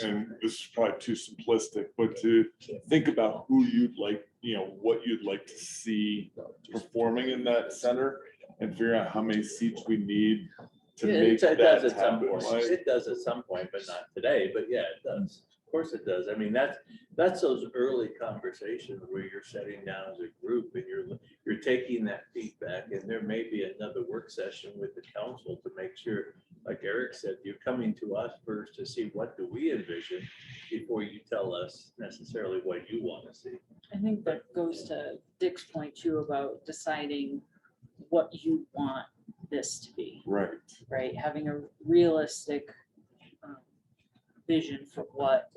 and this is probably too simplistic, but to think about who you'd like, you know, what you'd like to see performing in that center and figure out how many seats we need to Yeah, make it does that at some happen? point. Like, It does at some point, but not today, but yeah, it does. Of course it does. I mean, that's those early conversations where you're sitting down as a group and you're taking that feedback, and there may be another work session with the council to make sure, like Eric said, you're coming to us first to see what do we envision before you tell us necessarily what you want to see. I think that goes to Dick's point too about deciding what you want this to be, Right. right? Having a realistic vision for what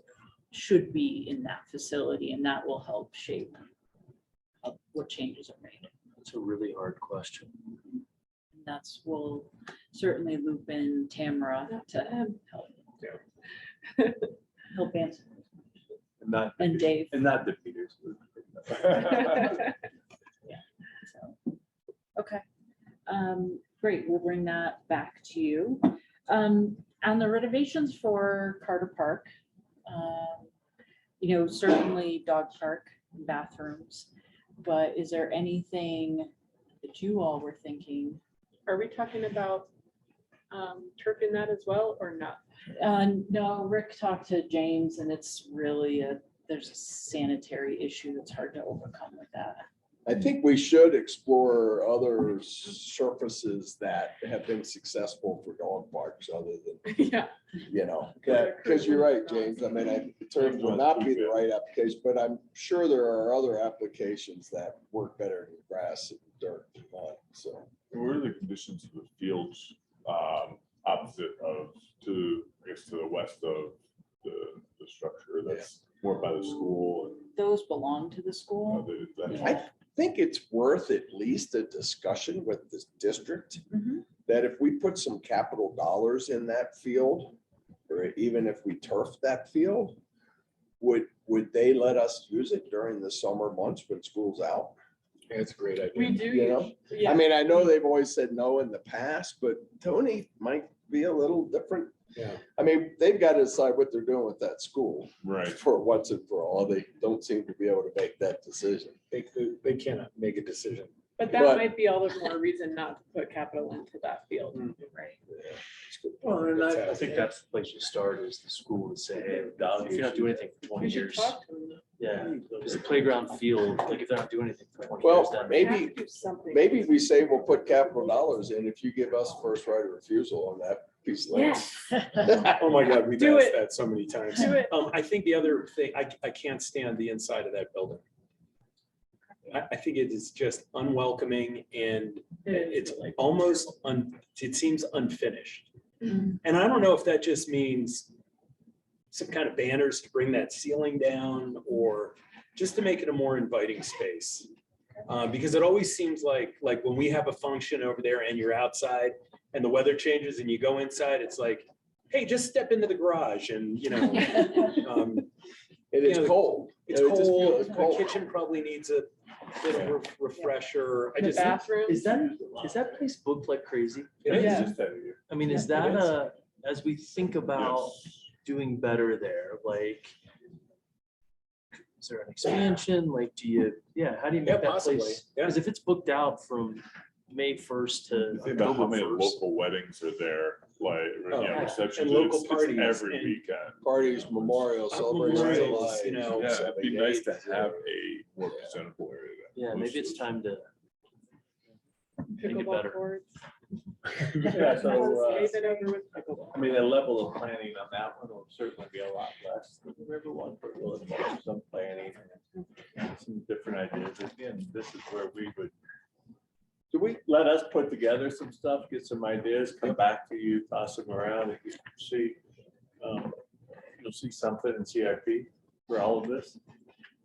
should be in that facility, and that will help shape what changes are made. It's a really hard question. And that's, we'll certainly loop in Tamara to help. Help answer. And Dave. And not the Peters. Okay, great, we'll bring that back to you. On the renovations for Carter Park, you know, certainly dog park, bathrooms, but is there anything that you all were thinking? Are we talking about turf in that as well or not? No, Rick talked to James and it's really there's a sanitary issue that's hard to overcome with that. I think we should explore other surfaces that have been successful for dog parks other than, Yeah. you know, because you're right, James. I mean, turf will not be the right application, but I'm sure there are other applications that work better than grass and dirt and mud, so. What are the conditions of the fields opposite of to the west of the structure that's more by the school? Those belong to the school. I think it's worth at least a discussion with this district, Mhm. that if we put some capital dollars in that field, or even if we turf that field, would they let us use it during the summer months when school's out? That's a great idea. We do, You know? yeah. I mean, I know they've always said no in the past, but Tony might be a little different. Yeah. I mean, they've got to decide what they're doing with that school Right. for once and for all. They don't seem to be able to make that decision. They cannot make a decision. But that But- might be all the more reason not to put capital into that field. Right. Well, and I think that's the place you start is the school and say, hey, if you're not doing anything for 20 We should years. talk to them. Yeah, because the playground field, like if they're not doing anything for 20 years, Well, then We have maybe, to do something. maybe we say we'll put capital dollars in if you give us first right of refusal on that piece of land. Yes. Oh my God, we've Do asked it. that so many times. Do it. I think the other thing, I can't stand the inside of that building. I think it is just unwelcoming and it's almost, it seems unfinished. Mhm. And I don't know if that just means some kind of banners to bring that ceiling down or just to make it a more inviting space. Because it always seems like when we have a function over there and you're outside and the weather changes and you go inside, it's like, hey, just step into the garage and, you know, It is You know, cold. it's It just feels cold. The cold. kitchen probably needs a bit of refresher. I The just, bathroom. is that place booked like crazy? it is. Yeah. Just that year. I mean, is Yeah, it that is. as we think about doing better there, like, is there an expansion? Like, do you, how do you Yeah, make that possibly, place? yeah. Because if it's booked out from May 1st to Think about how October many 1st. local weddings are there, like, Oh, yeah, yeah. receptions. And local It's parties every and- weekend. Parties, memorial, celebration of Memorials, life. you know. Yeah, it'd be nice to 78. have a more presentable area. that Yeah, maybe it's hosts time to make it Pickleball better. courts. Yeah, so, Pave it over with pickleball. I mean, the level of planning on that one will certainly be a lot less than the river one, but we'll involve some planning and some different ideas. Again, this is where we would, do we let us put together some stuff, get some ideas, come back to you, toss them around, and you see, you'll see something in CIP for all of this?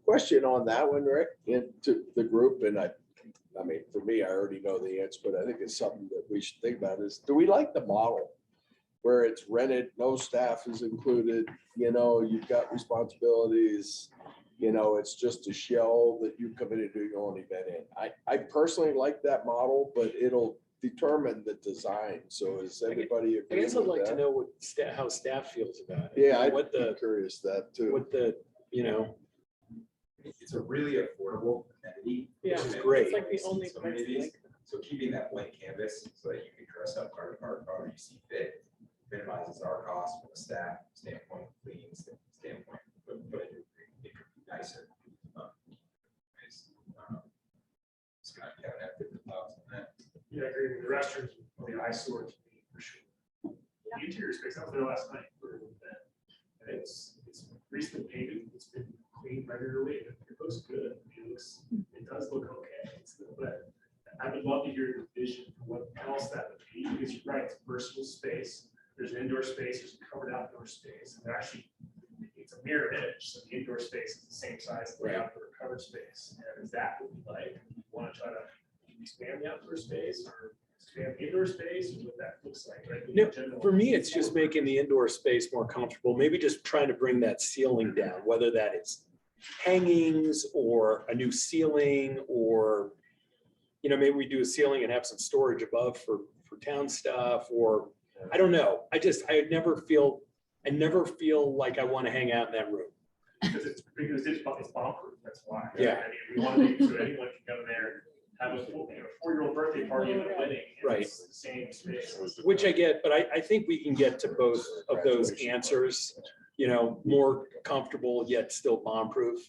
Question on that one, Rick, into the group, and I mean, for me, I already know the answer, but I think it's something that we should think about is, do we like the model? Where it's rented, no staff is included, you've got responsibilities, it's just a shell that you come in and do your own event in. I personally like that model, but it'll determine the design. So is everybody I agree guess I'd with like to that? know what how staff feels about it. Yeah, I'd What be the, curious that too. what the, It's a really affordable entity. Yeah, is it's great. like the only So place many of these. like. So keeping that blank canvas so that you can dress up part of our, however you see fit, minimizes our cost from a staff standpoint, cleaning standpoint, but it could be nicer. It's kind of Kevin had different thoughts on that. Yeah, I agree. The restrooms, the eyesore to me for sure. The interior space, I was there last night for an event. And it's recently painted, it's been cleaned regularly, and it looks good. It does look okay. But I would love to hear the vision for what else that would be, because you're right, it's a personal space. There's an indoor space, there's a covered outdoor space, and they're actually, it's a mirror image, so the indoor space is the same size as the Right. outdoor covered space. And is that what we like? Want to try to expand the outdoor space or expand the indoor space, or what that looks like, right? No, In general. for me, it's just making the indoor space more comfortable, maybe just trying to bring that ceiling down, whether that is hangings or a new ceiling, or, maybe we do a ceiling and have some storage above for town stuff, or, I don't know. I never feel like I want to hang out in that room. Because it's bomb proof, that's why. Yeah. I mean, we want to make sure anyone can come there, have a 4-year-old birthday party and a wedding. and Right. it's the same space. Which I get, but I think we can get to both of those answers, more comfortable yet still bomb-proof.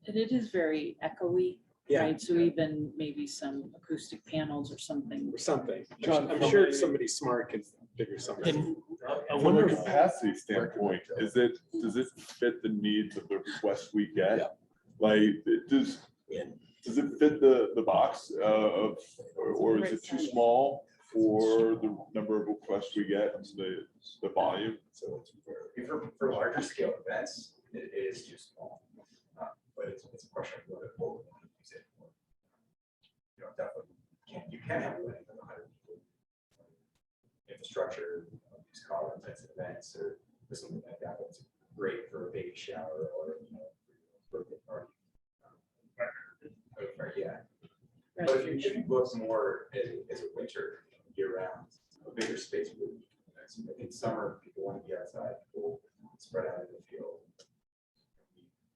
And it is very echoey, Yeah, right? So even maybe some acoustic panels or something. or something. John, I'm sure somebody smart can figure something. And I From wonder a if capacity standpoint, does it fit the needs of the requests we Yeah. get? Like, does it fit the box or is it too small for the number of requests we get and the volume? So for larger scale events, it is too small. But it's a question of what we want to use it for. Definitely, you can have a wedding with 100 people. Infrastructure, these college events or something like that, it's great for a baby shower or, birthday party. Yeah. But if you book more as a winter, year round, a bigger space would be nice. I think summer, people want to be outside, people spread out in the field.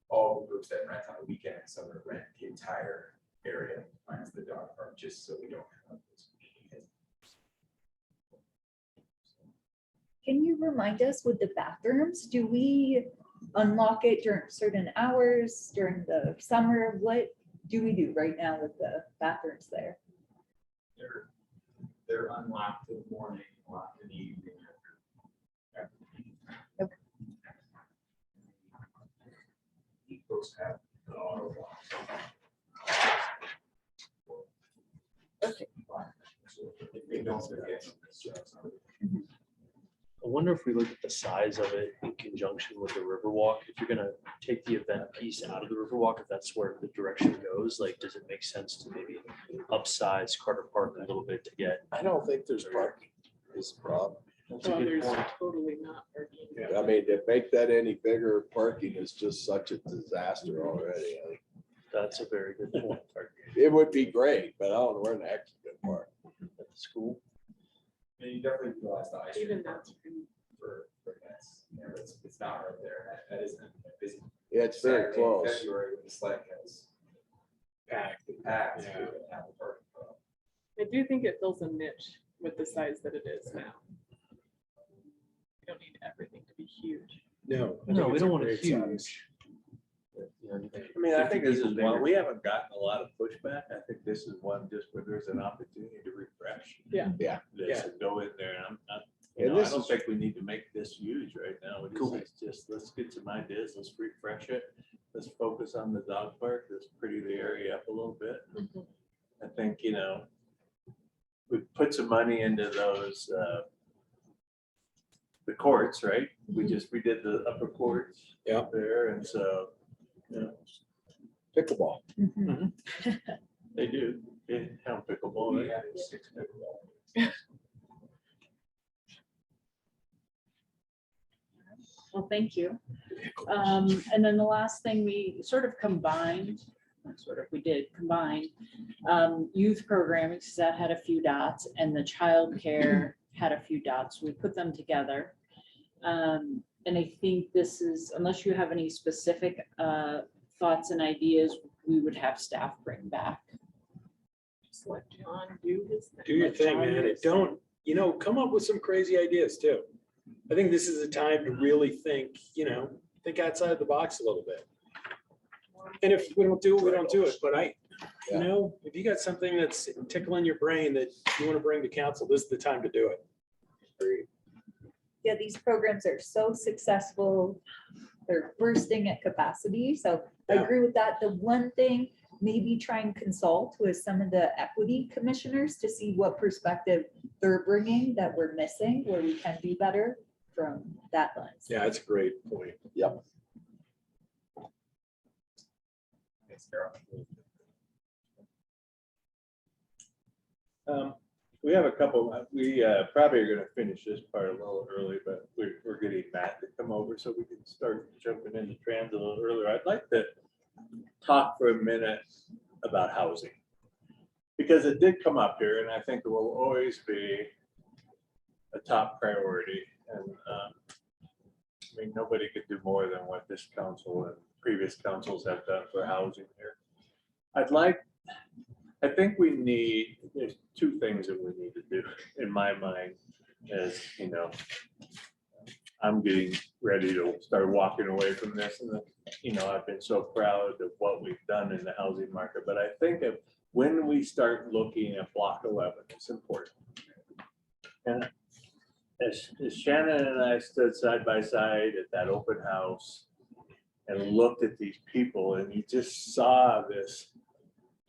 All the groups that rent on the weekend, summer rent the entire area, minus the dog park, just so we don't have those. Can you remind us with the bathrooms, do we unlock it during certain hours during the summer? What do we do right now with the bathrooms there? They're unlocked in the morning, locked in the evening. Okay. Folks have the auto lock. Okay. If they don't, they're getting this. I wonder if we look at the size of it in conjunction with the Riverwalk, if you're gonna take the event piece out of the Riverwalk, if that's where the direction goes, like, does it make sense to maybe upsize Carter Park a little bit to get? I don't think there's parking is the problem. That's a Oh, good there's point. totally not parking. I mean, to make that any bigger, parking is just such a disaster already. I think That's a very good point. it would be great, but I don't know where the heck to park. At the school. And you definitely realize the ice. Even rink that's. for events, it's not right there, that isn't busy. Yeah, it's very Saturday in close. February when the it's like it's Packed. packed. Yeah. with apple parking lot. I do think it fills a niche with the size that it is now. You don't need everything to be huge. No. I No, think we it's a don't want it great size. huge. You know, I mean, I think this is 50 one, people we haven't gotten a lot of pushback. I think this is one just where there's an opportunity to refresh. Yeah. Yeah. This and go in there and And I this don't is- think we need to make this huge right now. Cool. It's just, let's get some ideas, let's refresh it. Let's focus on the dog park, let's pretty the area up a little bit. Mhm. I think, we put some money into those, the courts, right? We just redid the upper courts. Yeah. There, and so, Pickleball. they do, they have pickleball. We right? had 6 pickleball. Well, thank you. And then the last thing we sort of combined, we did combine youth programming, because that had a few dots, and the childcare had a few dots. We put them together. And I think this is, unless you have any specific thoughts and ideas, we would have staff bring back. Just let John do his thing. Do your Let thing, John man. do And his thing. don't, come up with some crazy ideas too. I think this is a time to really think, think outside the box a little bit. And if we don't do it, we don't do it. But if you got something that's tickling your brain that you want to bring to council, this is the time to do it. Yeah, these programs are so successful. They're bursting at capacity. So I Yeah. agree with that. The one thing, maybe try and consult with some of the equity commissioners to see what perspective they're bringing that we're missing, where we can do better from that lens. Yeah, that's a great point. Thanks, Carol. We have a couple, we probably are gonna finish this part a little early, but we're getting Matt to come over so we can start jumping into trans a little earlier. I'd like to talk for a minute about housing. Because it did come up here and I think it will always be a top priority. And nobody could do more than what this council and previous councils have done for housing here. I think there's two things that we need to do in my mind is, I'm getting ready to start walking away from this and, I've been so proud of what we've done in the housing market, but I think of when we start looking at Block 11, it's important. And as Shannon and I stood side by side at that open house and looked at these people and you just saw this.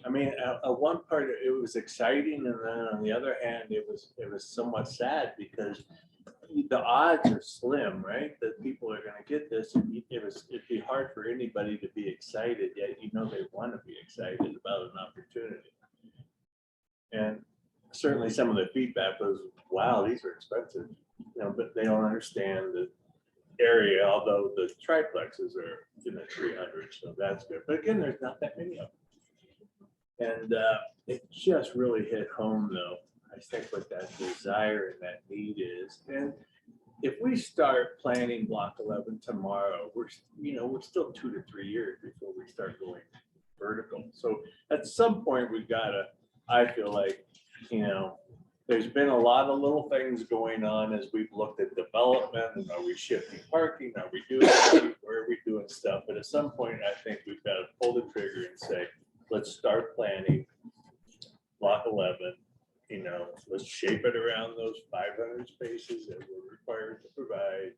At one part it was exciting, and then on the other hand, it was somewhat sad because the odds are slim, right? That people are going to get this. It'd be hard for anybody to be excited, yet they want to be excited about an opportunity. And certainly some of the feedback was, "Wow, these are expensive," but they don't understand the area. Although the triplexes are in the 300, so that's good. But again, there's not that many of them. And it just really hit home, though, I think, what that desire and that need is. And if we start planning Block 11 tomorrow, we're still 2 to 3 years before we start going vertical. So at some point, I feel like, there's been a lot of little things going on as we've looked at development. Are we shifting parking? Are we doing, where are we doing stuff? But at some point, I think we've got to pull the trigger and say, let's start planning Block 11, let's shape it around those 500 spaces that we're required to provide.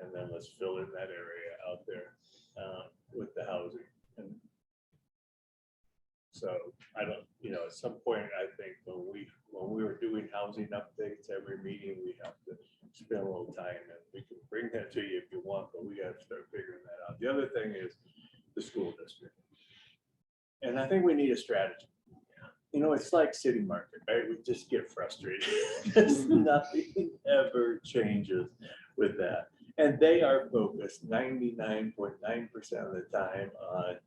And then let's fill in that area out there with the housing. And so at some point, I think when we were doing housing updates, every meeting, we have to spend a little time, and we can bring that to you if you want, but we got to start figuring that out. The other thing is the school district. And I think we need a strategy. It's like city market, right? We just get frustrated. Nothing ever changes with that. And they are focused 99.9% of the time on,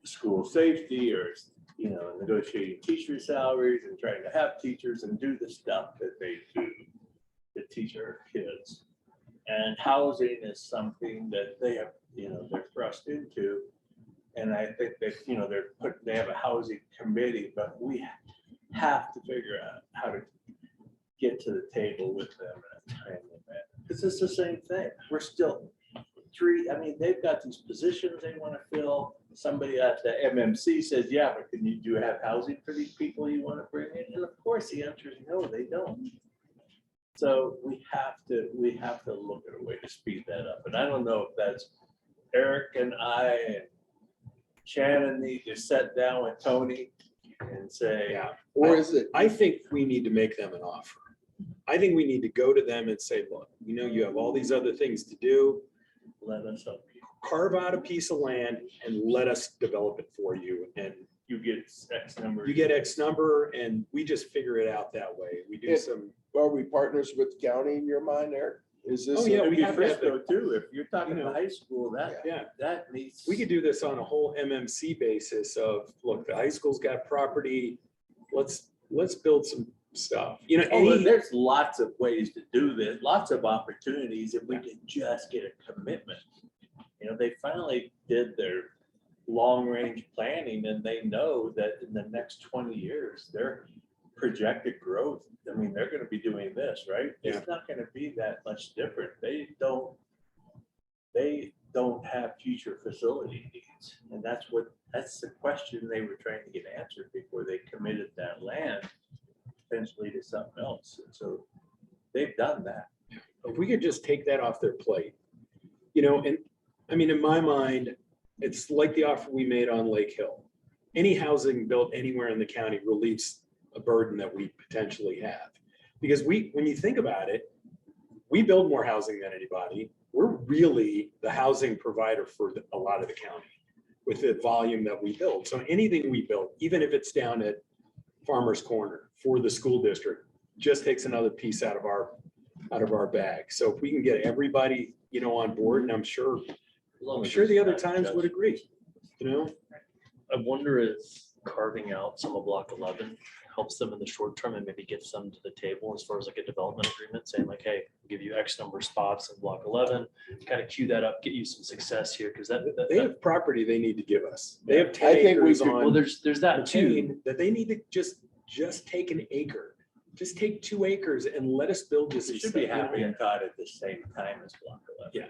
school safety or, negotiating teacher salaries and trying to have teachers and do the stuff that they do to teach our kids. And housing is something that they have, they're thrust into. And I think that, you know, they have a housing committee, but we have to figure out how to get to the table with them in a timely manner. Because it's the same thing. We're still they've got these positions they want to fill. Somebody at the MMC says, yeah, but do you have housing for these people you want to bring in? And of course, the answer is no, they don't. So we have to look at a way to speed that up. And I don't know if that's Eric and I and Shannon need to sit down with Tony and say, Yeah. Or is it? I think we need to make them an offer. I think we need to go to them and say, look, we know you have all these other things to do. let us help you. Carve out a piece of land and let us develop it for you. And You get X number. you get X number and we just figure it out that way. We do If- some, Are we partners with the county in your mind, Eric? Is this? Oh, yeah, It'd we be have to have Frisco too. If you're talking you know, about high school, yeah. that needs. We could do this on a whole MMC basis of, look, the high school's got property. Let's build some stuff, you know. Oh, any- there's lots of ways to do this, lots of opportunities if we can just get a commitment. You know, they finally did their long-range planning and they know that in the next 20 years, their projected growth, I mean, they're gonna be doing this, right? It's not gonna be that much different. They don't have future facility needs. And that's the question they were trying to get answered before they committed that land potentially to something else. And so they've done that. If we could just take that off their plate, you know, and I mean, in my mind, it's like the offer we made on Lake Hill. Any housing built anywhere in the county relieves a burden that we potentially have. Because when you think about it, we build more housing than anybody. We're really the housing provider for a lot of the county with the volume that we build. So anything we build, even if it's down at Farmer's Corner for the school district, just takes another piece out of our bag. So if we can get everybody, you know, on board, and I'm sure the other times would agree, you know? I wonder if carving out some of block 11 helps them in the short term and maybe gets them to the table as far as like a development agreement saying like, hey, we'll give you X number of spots in block 11, kind of queue that up, get you some success here. Cause They have property they need to give us. They have 10 I think we acres could- on. well, there's that too. McCain that they need to just take an acre. Just take 2 acres and let us build this. It should be happening caught at the same time as block 11. Yeah.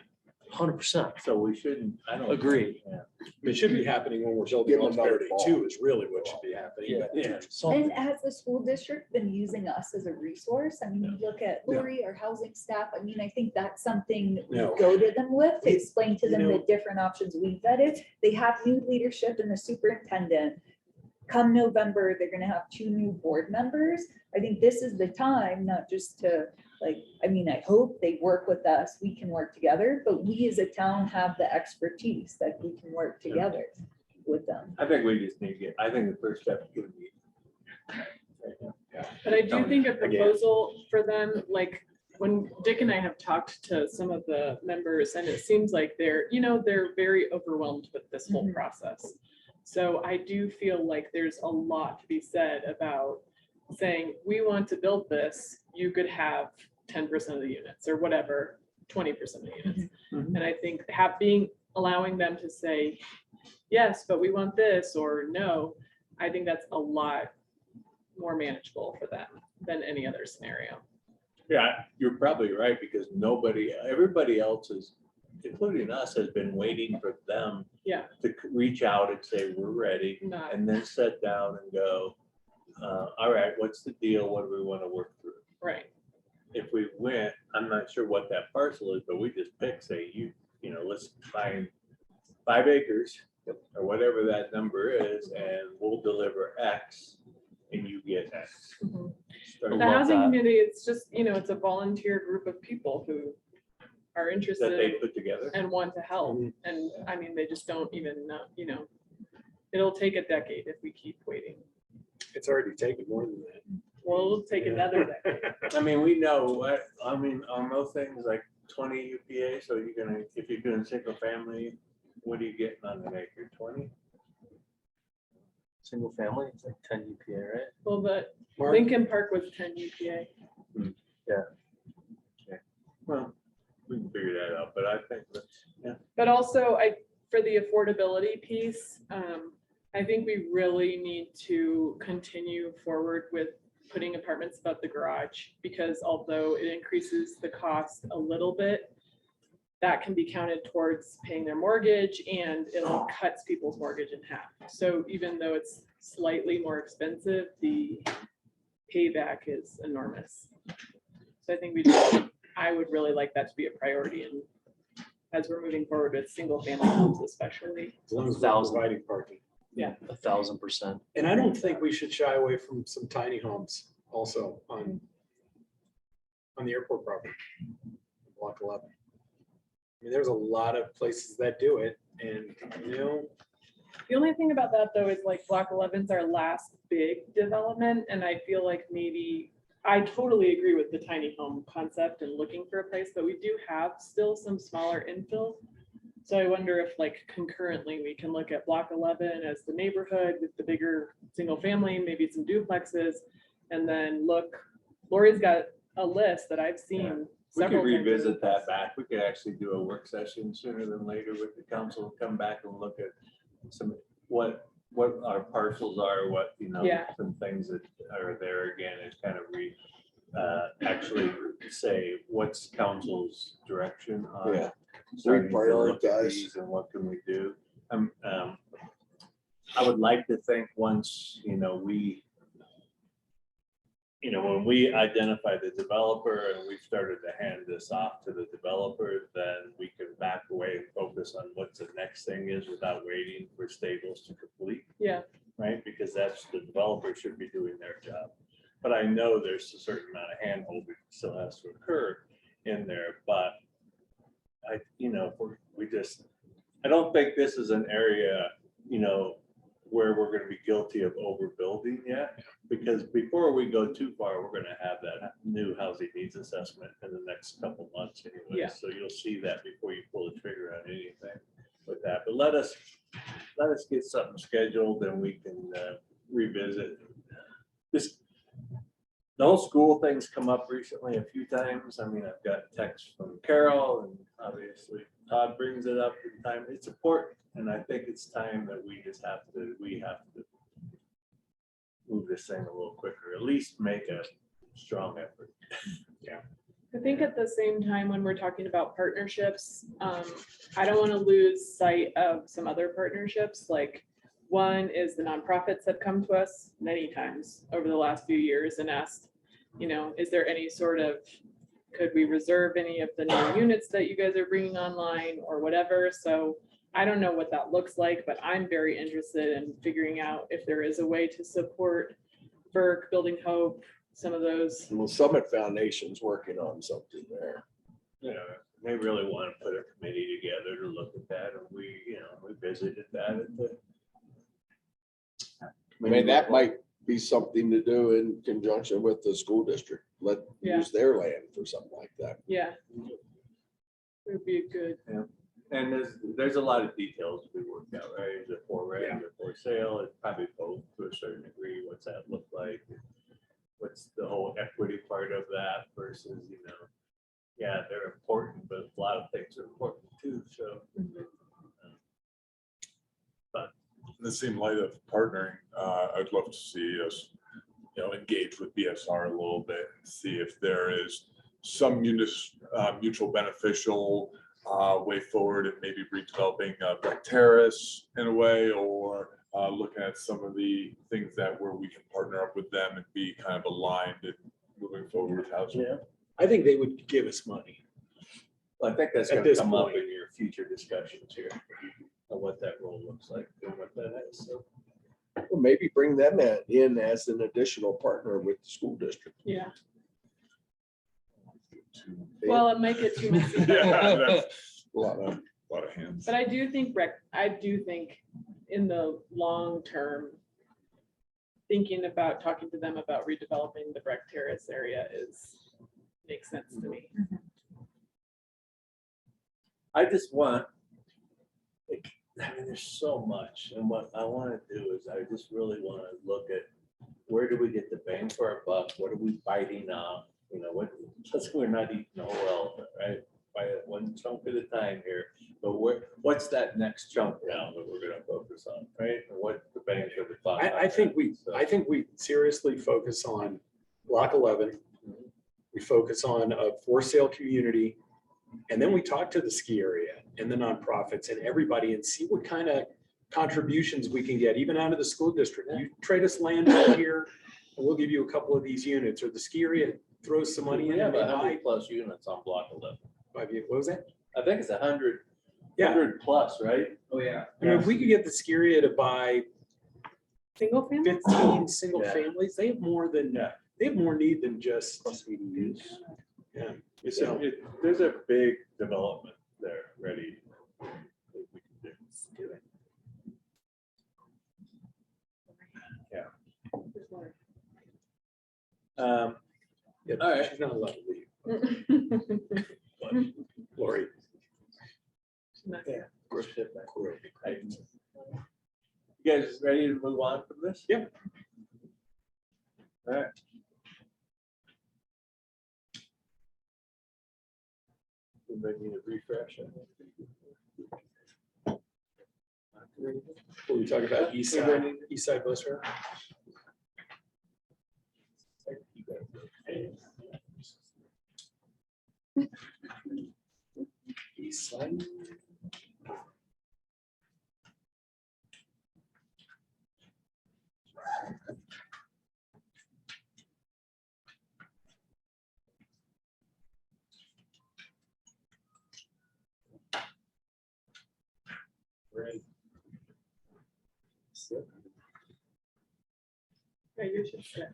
100%. So we shouldn't, I don't. Agree. Yeah. It should be happening when we're Give building them another Prosperity ball. 2 is really what should be happening. Yeah. but- Yeah. So And has the school district been using us as a resource? I mean, you look at No. Lori, our housing staff, I mean, I think that's something we No. go to them with, to We- explain to you them the know- different options we vetted. They have new leadership in the superintendent. Come November, they're gonna have 2 new board members. I think this is the time, not just to, like, I mean, I hope they work with us, we can work together, but we as a town have the expertise that we can work together with them. I think we just need to get, I think the first step is gonna be. But I do think a Again. proposal for them, like, when Dick and I have talked to some of the members, and it seems like they're very overwhelmed with this whole Mhm. process. So I do feel like there's a lot to be said about saying, we want to build this, you could have 10% of the units or whatever, 20% of the units. Mhm. And I think allowing them to say, yes, but we want this, or no, I think that's a lot more manageable for them than any other scenario. Yeah, you're probably right, because everybody else is, including us, has been waiting for them. Yeah. To reach out and say, we're ready, Not, and then sit down and go, all right, what's the deal? What do we want to work through? right, If we went, I'm not sure what that parcel is, but we just pick, say, you know, let's find 5 acres or whatever that number is, and we'll deliver X and you get X. Mhm. Start The love housing that. community, it's just, it's a volunteer group of people who are That they interested put together. and want to help. And I mean, they just don't even know, it'll take a decade if we keep waiting. It's already taken more than that. Well, it'll take another decade. I mean, we know, on those things like 20 UPA, so if you're doing single family, what are you getting on an acre, 20? single family, it's like 10 UPA, right? Well, the Mark, Lincoln Park was 10 UPA. Well, we can figure that out, but I think that's, yeah. But also, for the affordability piece, I think we really need to continue forward with putting apartments above the garage, because although it increases the cost a little bit, that can be counted towards paying their mortgage, and it cuts people's mortgage in half. So even though it's slightly more expensive, the payback is enormous. So I think I would really like that to be a priority, and as we're moving forward with single family homes especially. As long as we're 1,000. providing parking. 1,000%. And I don't think we should shy away from some tiny homes also on the airport property. Block 11. I mean, there's a lot of places that do it, and The only thing about that though is like Block 11's our last big development, and I feel like maybe, I totally agree with the tiny home concept and looking for a place, but we do have still some smaller infill. So I wonder if like concurrently we can look at Block 11 as the neighborhood with the bigger single family, maybe some duplexes, and then look, Lori's got a list that I've seen. We could several revisit times. that back. We could actually do a work session sooner than later with the council, come back and look at some, what our parcels are, what, Yeah. some things that are there again, is kind of actually say, what's council's direction on Yeah. starting to look at Reprioritize. these and what can we do? I would like to think once, when we identify the developer and we've started to hand this off to the developer, then we can back away and focus on what the next thing is without waiting for Stables to complete. Yeah. Right, because that's, the developer should be doing their job. But I know there's a certain amount of handholding that still has to occur in there, but I don't think this is an area, where we're gonna be guilty of overbuilding yet. Because before we go too far, we're gonna have that new housing needs assessment in the next couple months anyway. Yeah. So you'll see that before you pull the trigger on anything with that. But let us get something scheduled and we can revisit. This, the whole school thing's come up recently a few times. I mean, I've got texts from Carol, and obviously Todd brings it up in time. It's important. And I think it's time that we have to move this thing a little quicker, at least make a strong effort. I think at the same time, when we're talking about partnerships, I don't want to lose sight of some other partnerships. Like, one is the nonprofits have come to us many times over the last few years and asked, is there any sort of, could we reserve any of the new units that you guys are bringing online or whatever? So I don't know what that looks like, but I'm very interested in figuring out if there is a way to support Burke, Building Hope, some of those. Well, Summit Foundation's working on something there. They really want to put a committee together to look at that, and we visited that at the. I mean, that might be something to do in conjunction with the school district. Use their land for something like that. Yeah. It would be a good. And there's a lot of details to be worked out, right? Is it for rent, is it for sale? It's probably both to a certain degree. What's that look like? What's the whole equity part of that versus, yeah, they're important, but a lot of things are important too, so. But In the same light of partnering, I'd love to see us, engage with BSR a little bit and see if there is some mutual beneficial way forward and maybe redeveloping Breck Terrace in a way, or looking at some of the things where we can partner up with them and be kind of aligned and moving forward with housing. Yeah, I think they would give us money. I think that's At gonna this come up point. in your future discussions here, of what that role looks like and what that is, so. Well, maybe bring them in as an additional partner with the school district. Yeah. Well, it might get too messy. Yeah, that's A lot of a lot of hands. But I do think in the long term, thinking about talking to them about redeveloping the Breck Terrace area makes sense to me. I just want, there's so much, and what I want to do is I just really want to look at where do we get the bang for our buck? What are we biting off? We're not eating the whole elephant, right? by one chunk at a time here. But what's that next chunk now that we're gonna focus on, right? And what the bang for the buck? I think we seriously focus on block 11. We focus on a for sale community. And then we talk to the ski area and the nonprofits and everybody and see what kind of contributions we can get, even out of the school district. You trade us land out here and we'll give you a couple of these units, or the ski area throws some money We in. have and they buy 100+ units on block 11. What was that? I think it's 100, Yeah. 100+, right? Oh, yeah. I mean, if we could get the ski area to buy Single family? 15 single Yeah. families, they have more than, they have more need than just. Yeah. So, There's a big development there ready. that we can do. yeah, All right. she's not allowed to leave. Lori. Right. You guys ready to move on from this? Yeah. All right. We might need a refresh. Will we talk about east side bus route? East side. Right. Yeah, you should sit.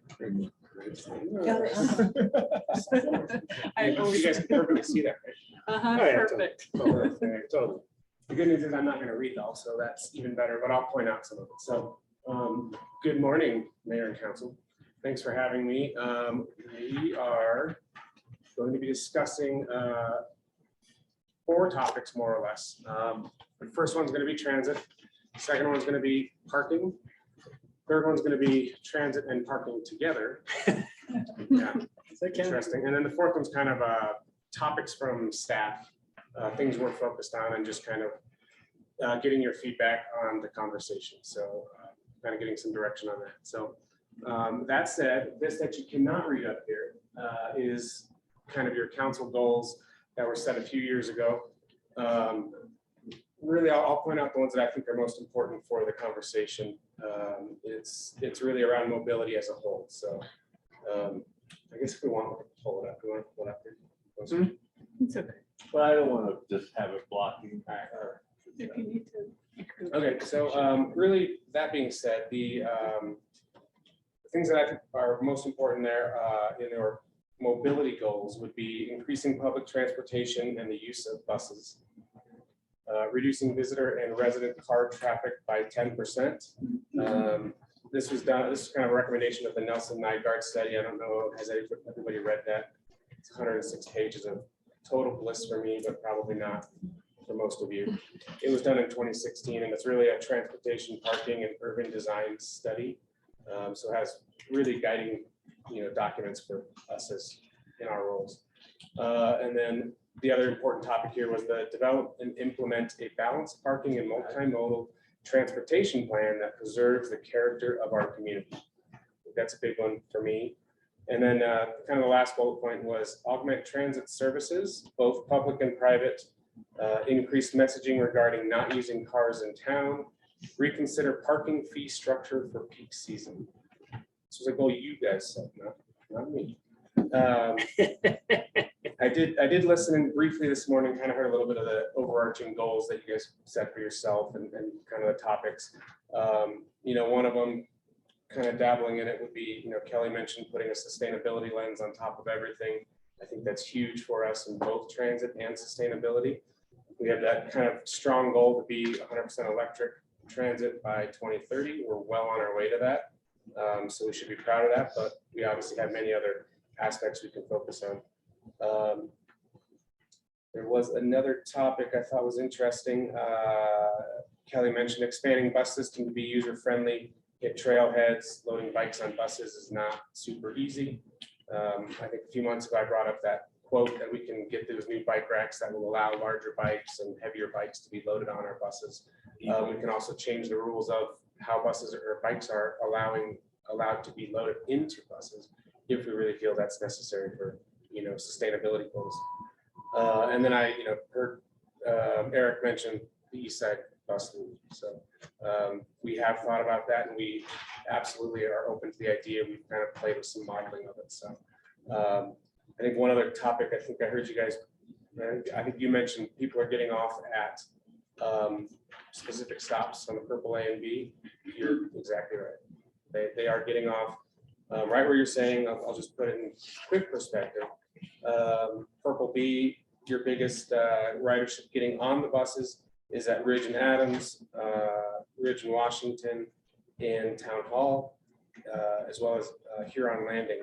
I You always. guys can perfectly see that, right? Uh-huh, Oh, yeah, perfect. Totally. The good news is I'm not going to read it all, so that's even better, but I'll point out some of it. So, good morning, Mayor and Council. Thanks for having me. We are going to be discussing 4 topics, more or less. The first one's going to be transit. Second one's going to be parking. Third one's going to be transit and parking together. Yeah, interesting. And then the fourth one's kind of topics from staff, things we're focused on, and just kind of getting your feedback on the conversation. So kind of getting some direction on that. So that said, this that you cannot read up here is kind of your council goals that were set a few years ago. Really, I'll point out the ones that I think are most important for the conversation. It's really around mobility as a whole. So I guess if we want to pull it up, we want to pull it up here. It's okay. But I don't want to just have it blocking. If you need to. you can- Okay, so really, that being said, the things that I think are most important there in our mobility goals would be increasing public transportation and the use of buses, reducing visitor and resident car traffic by 10%. This was done, this is kind of a recommendation of the Nelson Nygaard study. I don't know, has everybody read that? It's 106 pages of total bliss for me, but probably not for most of you. It was done in 2016, and it's really a transportation, parking, and urban design study. So it has really guiding, documents for us as in our roles. And then the other important topic here was the develop and implement a balanced parking and multimodal transportation plan that preserves the character of our community. That's a big one for me. And then kind of the last bullet point was augment transit services, both public and private, increase messaging regarding not using cars in town, reconsider parking fee structure for peak season. This was a goal you guys set, not me. I did listen in briefly this morning, kind of heard a little bit of the overarching goals that you guys set for yourself and kind of the topics. One of them, kind of dabbling in it, would be, Kelly mentioned putting a sustainability lens on top of everything. I think that's huge for us in both transit and sustainability. We have that kind of strong goal to be 100% electric transit by 2030. We're well on our way to that. So we should be proud of that, but we obviously have many other aspects we can focus on. There was another topic I thought was interesting. Kelly mentioned expanding bus system to be user-friendly, hit trailheads. Loading bikes on buses is not super easy. I think a few months ago, I brought up that quote that we can get those new bike racks that will allow larger bikes and heavier bikes to be loaded on our buses. We can also change the rules of how buses or bikes are allowed to be loaded into buses if we really feel that's necessary for, sustainability goals. And then I, heard Eric mentioned the East Side bus loop. So we have thought about that, and we absolutely are open to the idea. We've kind of played with some modeling of it. So I think one other topic, I think I heard you guys, I think you mentioned people are getting off at specific stops on the purple A and B. You're exactly right. They are getting off right where you're saying. I'll just put it in quick perspective. Purple B, your biggest ridership getting on the buses is at Ridge and Adams, Ridge and Washington, and Town Hall, as well as Huron Landing.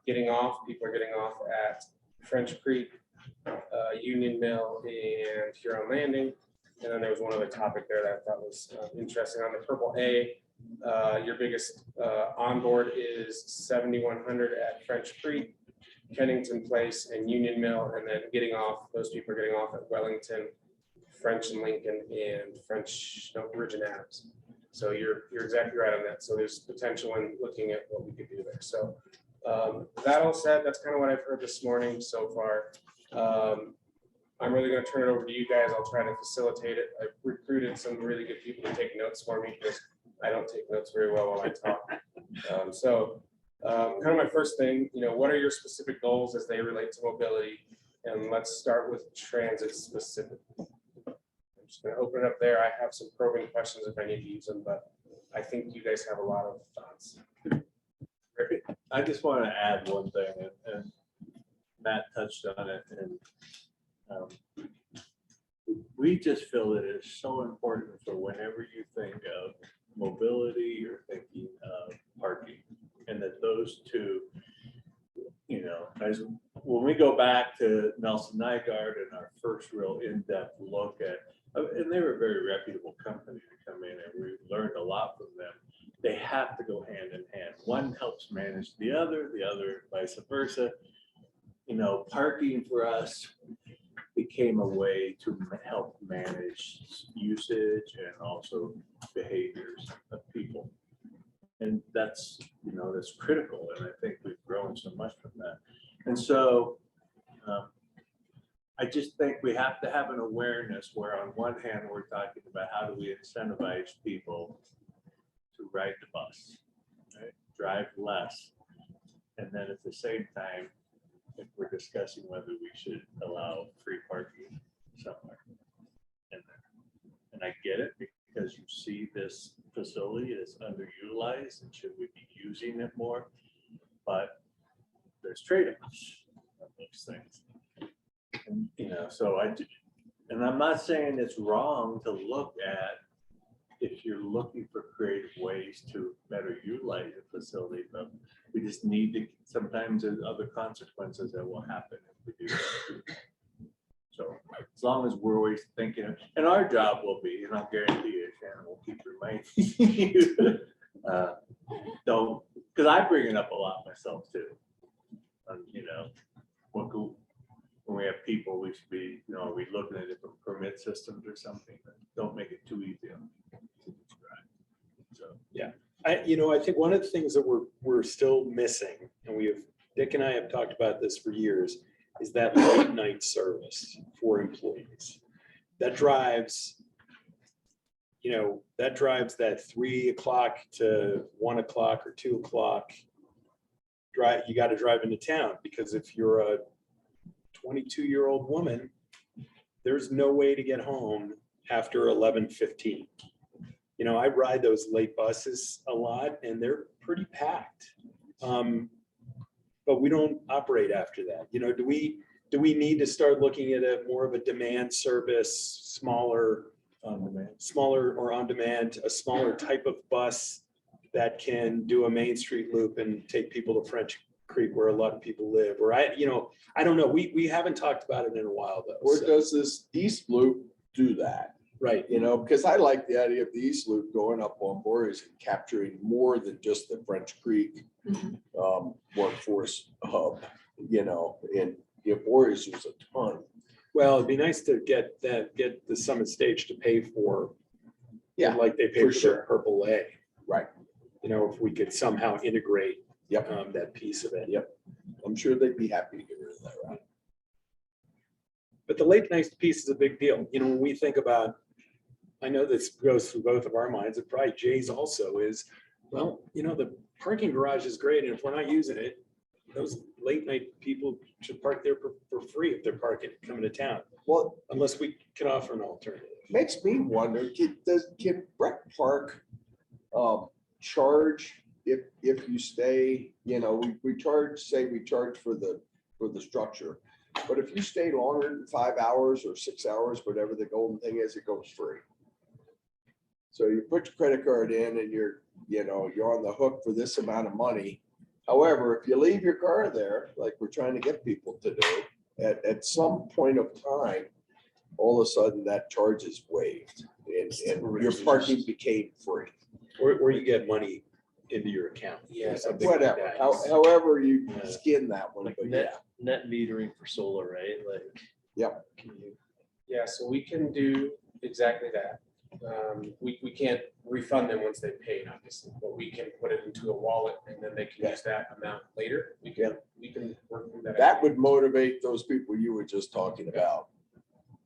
People are getting off at French Creek, Union Mill, and Huron Landing. And then there was one other topic there that I thought was interesting. On the Purple A, your biggest onboard is 7100 at French Creek, Kennington Place, and Union Mill. And then those people are getting off at Wellington, French and Lincoln, and Ridge and Adams. So you're exactly right on that. So there's potential in looking at what we could do there. So that all said, that's kind of what I've heard this morning so far. I'm really going to turn it over to you guys. I'll try to facilitate it. I've recruited some really good people to take notes for me because I don't take notes very well while I talk. Kind of my first thing, what are your specific goals as they relate to mobility? And let's start with transit specific. I'm just going to open it up there. I have some probing questions if I need to use them, but I think you guys have a lot of thoughts. I just want to add one thing, and Matt touched on it, and we just feel that it's so important for whenever you think of mobility, you're thinking of parking, and that those two, as when we go back to Nelson Nygaard and our first real in-depth look at, and they were a very reputable company to come in, and we learned a lot from them. They have to go hand in hand. One helps manage the other vice versa. Parking for us became a way to help manage usage and also behaviors of people. And that's critical. And I think we've grown so much from that. And so I just think we have to have an awareness where on one hand, we're talking about how do we incentivize people to ride the bus, right? Drive less. And then at the same time, if we're discussing whether we should allow free parking somewhere in there. And I get it because you see this facility is underutilized and should we be using it more? But there's trade-offs on those things. And, and I'm not saying it's wrong to look at if you're looking for creative ways to better utilize the facility, but we just need to, sometimes there's other consequences that will happen if we do that. So as long as we're always thinking, and our job will be, and I'll guarantee you, Shannon, we'll keep reminding you, don't, because I bring it up a lot myself too. When we have people, we should be, are we looking at different permit systems or something? Don't make it too easy on people to describe. So yeah, I think one of the things that we're still missing, and Dick and I have talked about this for years, is that late night service for employees. That drives, that 3 o'clock to 1 o'clock or 2 o'clock drive. You got to drive into town because if you're a 22-year-old woman, there's no way to get home after 11:15. I ride those late buses a lot and they're pretty packed. But we don't operate after that. Do we need to start looking at more of a demand service, smaller or on demand, a smaller type of bus that can do a Main Street loop and take people to French Creek where a lot of people live? Or I don't know. We haven't talked about it in a while though. Or does this East Loop do that? Right. Because I like the idea of the East Loop going up on Boreas and capturing more than just the French Creek workforce hub, and the Boreas use a ton. Well, it'd be nice to get the Summit Stage to pay for. Yeah, Like they pay for for sure. the Purple A. Right. You know, if we could somehow integrate. Yep. That piece of it. Yep. I'm sure they'd be happy to get rid of that, right? But the late night piece is a big deal. You know, when we think about, I know this goes through both of our minds, and probably Jay's also is, well, you know, the parking garage is great, and if we're not using it, those late night people should park there for free if they're parking, coming to town, Well, unless we can offer an alternative. makes me wonder, can Breck Park charge if you stay, you know, we charge for the structure. But if you stay longer than 5 hours or 6 hours, whatever the golden thing is, it goes free. So you put your credit card in and you're on the hook for this amount of money. However, if you leave your car there, like we're trying to get people to do, at some point of time, all of a sudden that charge is waived and your parking became free. Or you get money into your account. Yeah, something like Whatever, that. however you Yeah. skin that one, Like but yeah. net metering for solar, right? Like. Yep. Can you? Yeah, so we can do exactly that. We can't refund them once they paid, obviously, but we can put it into a wallet and then they can use that amount later. We can work through that. That would motivate those people you were just talking about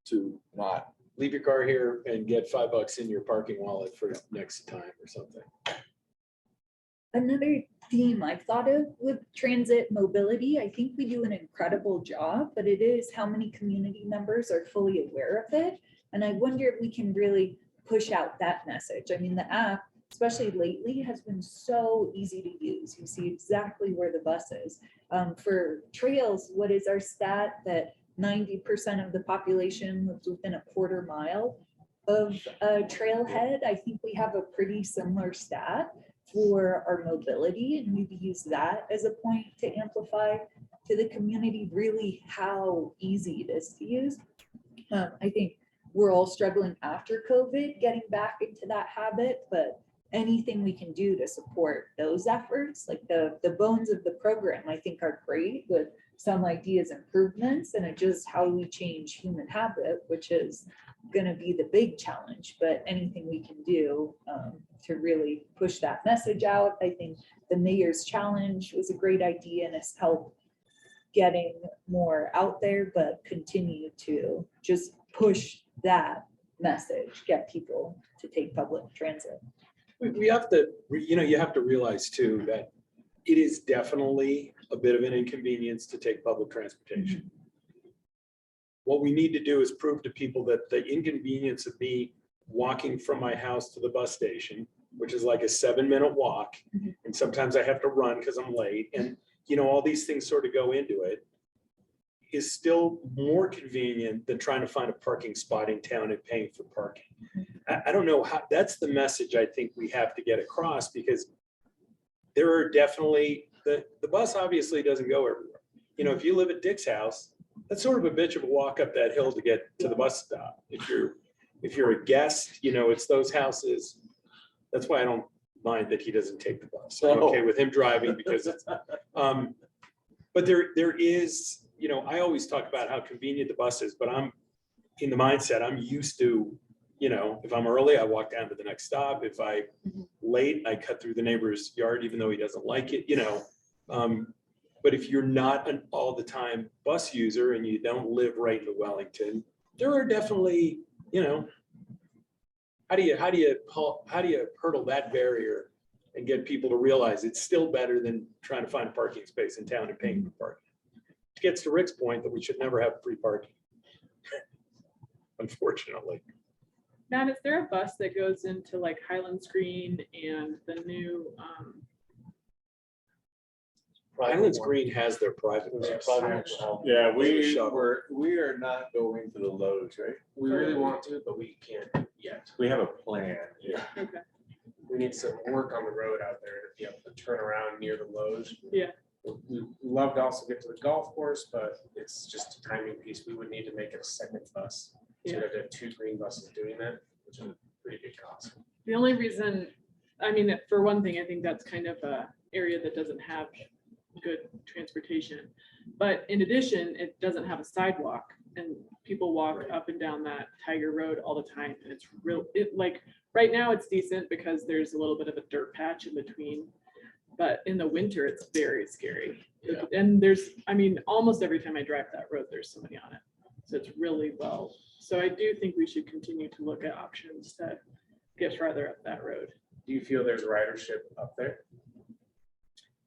to not. Leave your car here and get $5 in your parking wallet for next time or something. Another theme I've thought of with transit mobility, I think we do an incredible job, but it is how many community members are fully aware of it. And I wonder if we can really push out that message. I mean, the app, especially lately, has been so easy to use. You see exactly where the bus is. For trails, what is our stat that 90% of the population lives within a quarter mile of a trailhead? I think we have a pretty similar stat for our mobility, and maybe use that as a point to amplify to the community really how easy it is to use. I think we're all struggling after COVID, getting back into that habit, but anything we can do to support those efforts, like the bones of the program, I think are great with some ideas, improvements, and it just how we change human habit, which is going to be the big challenge, but anything we can do to really push that message out. I think the mayor's challenge was a great idea and has helped getting more out there, but continue to just push that message, get people to take public transit. We have to, you have to realize too, that it is definitely a bit of an inconvenience to take public transportation. What we need to do is prove to people that the inconvenience of me walking from my house to the bus station, which is like a 7-minute walk, and sometimes I have to run because I'm late, and all these things sort of go into it, is still more convenient than trying to find a parking spot in town and paying for parking. I don't know how, that's the message I think we have to get across, because there are definitely, the bus obviously doesn't go everywhere. If you live at Dick's house, that's sort of a bitch of a walk up that hill to get to the bus stop. If you're a guest, it's those houses. That's why I don't mind that he doesn't take the bus. I'm okay with him driving because it's, but there is, I always talk about how convenient the bus is, but I'm in the mindset, I'm used to, if I'm early, I walk down to the next stop. If I'm late, I cut through the neighbor's yard, even though he doesn't like it, But if you're not an all the time bus user and you don't live right in the Wellington, there are definitely, how do you hurdle that barrier and get people to realize it's still better than trying to find a parking space in town and paying for parking. It gets to Rick's point that we should never have free parking. Unfortunately. Matt, is there a bus that goes into like Highlands Green and the new, Highlands Green has their private bus. Yeah, Shuttle. we are not going to the Lowe's, right? We really want to, but we can't yet. We have a plan. Yeah. okay, We need some work on the road out there to be able to turn around near the Lowe's. Yeah. We love to also get to the golf course, but it's just a timing piece. We would need to make it a second bus. So Yeah. we'd have to have 2 green buses doing that, which is a pretty big cost. the only reason, I mean, for one thing, I think that's kind of a area that doesn't have good transportation. But in addition, it doesn't have a sidewalk, and people walk up and down that Tiger Road all the time. And it's like, right now it's decent because there's a little bit of a dirt patch in between. But in the winter, it's very scary. Yeah. And there's, I mean, almost every time I drive that road, there's somebody on it. So it's really well. So I do think we should continue to look at options to get farther up that road. Do you feel there's ridership up there?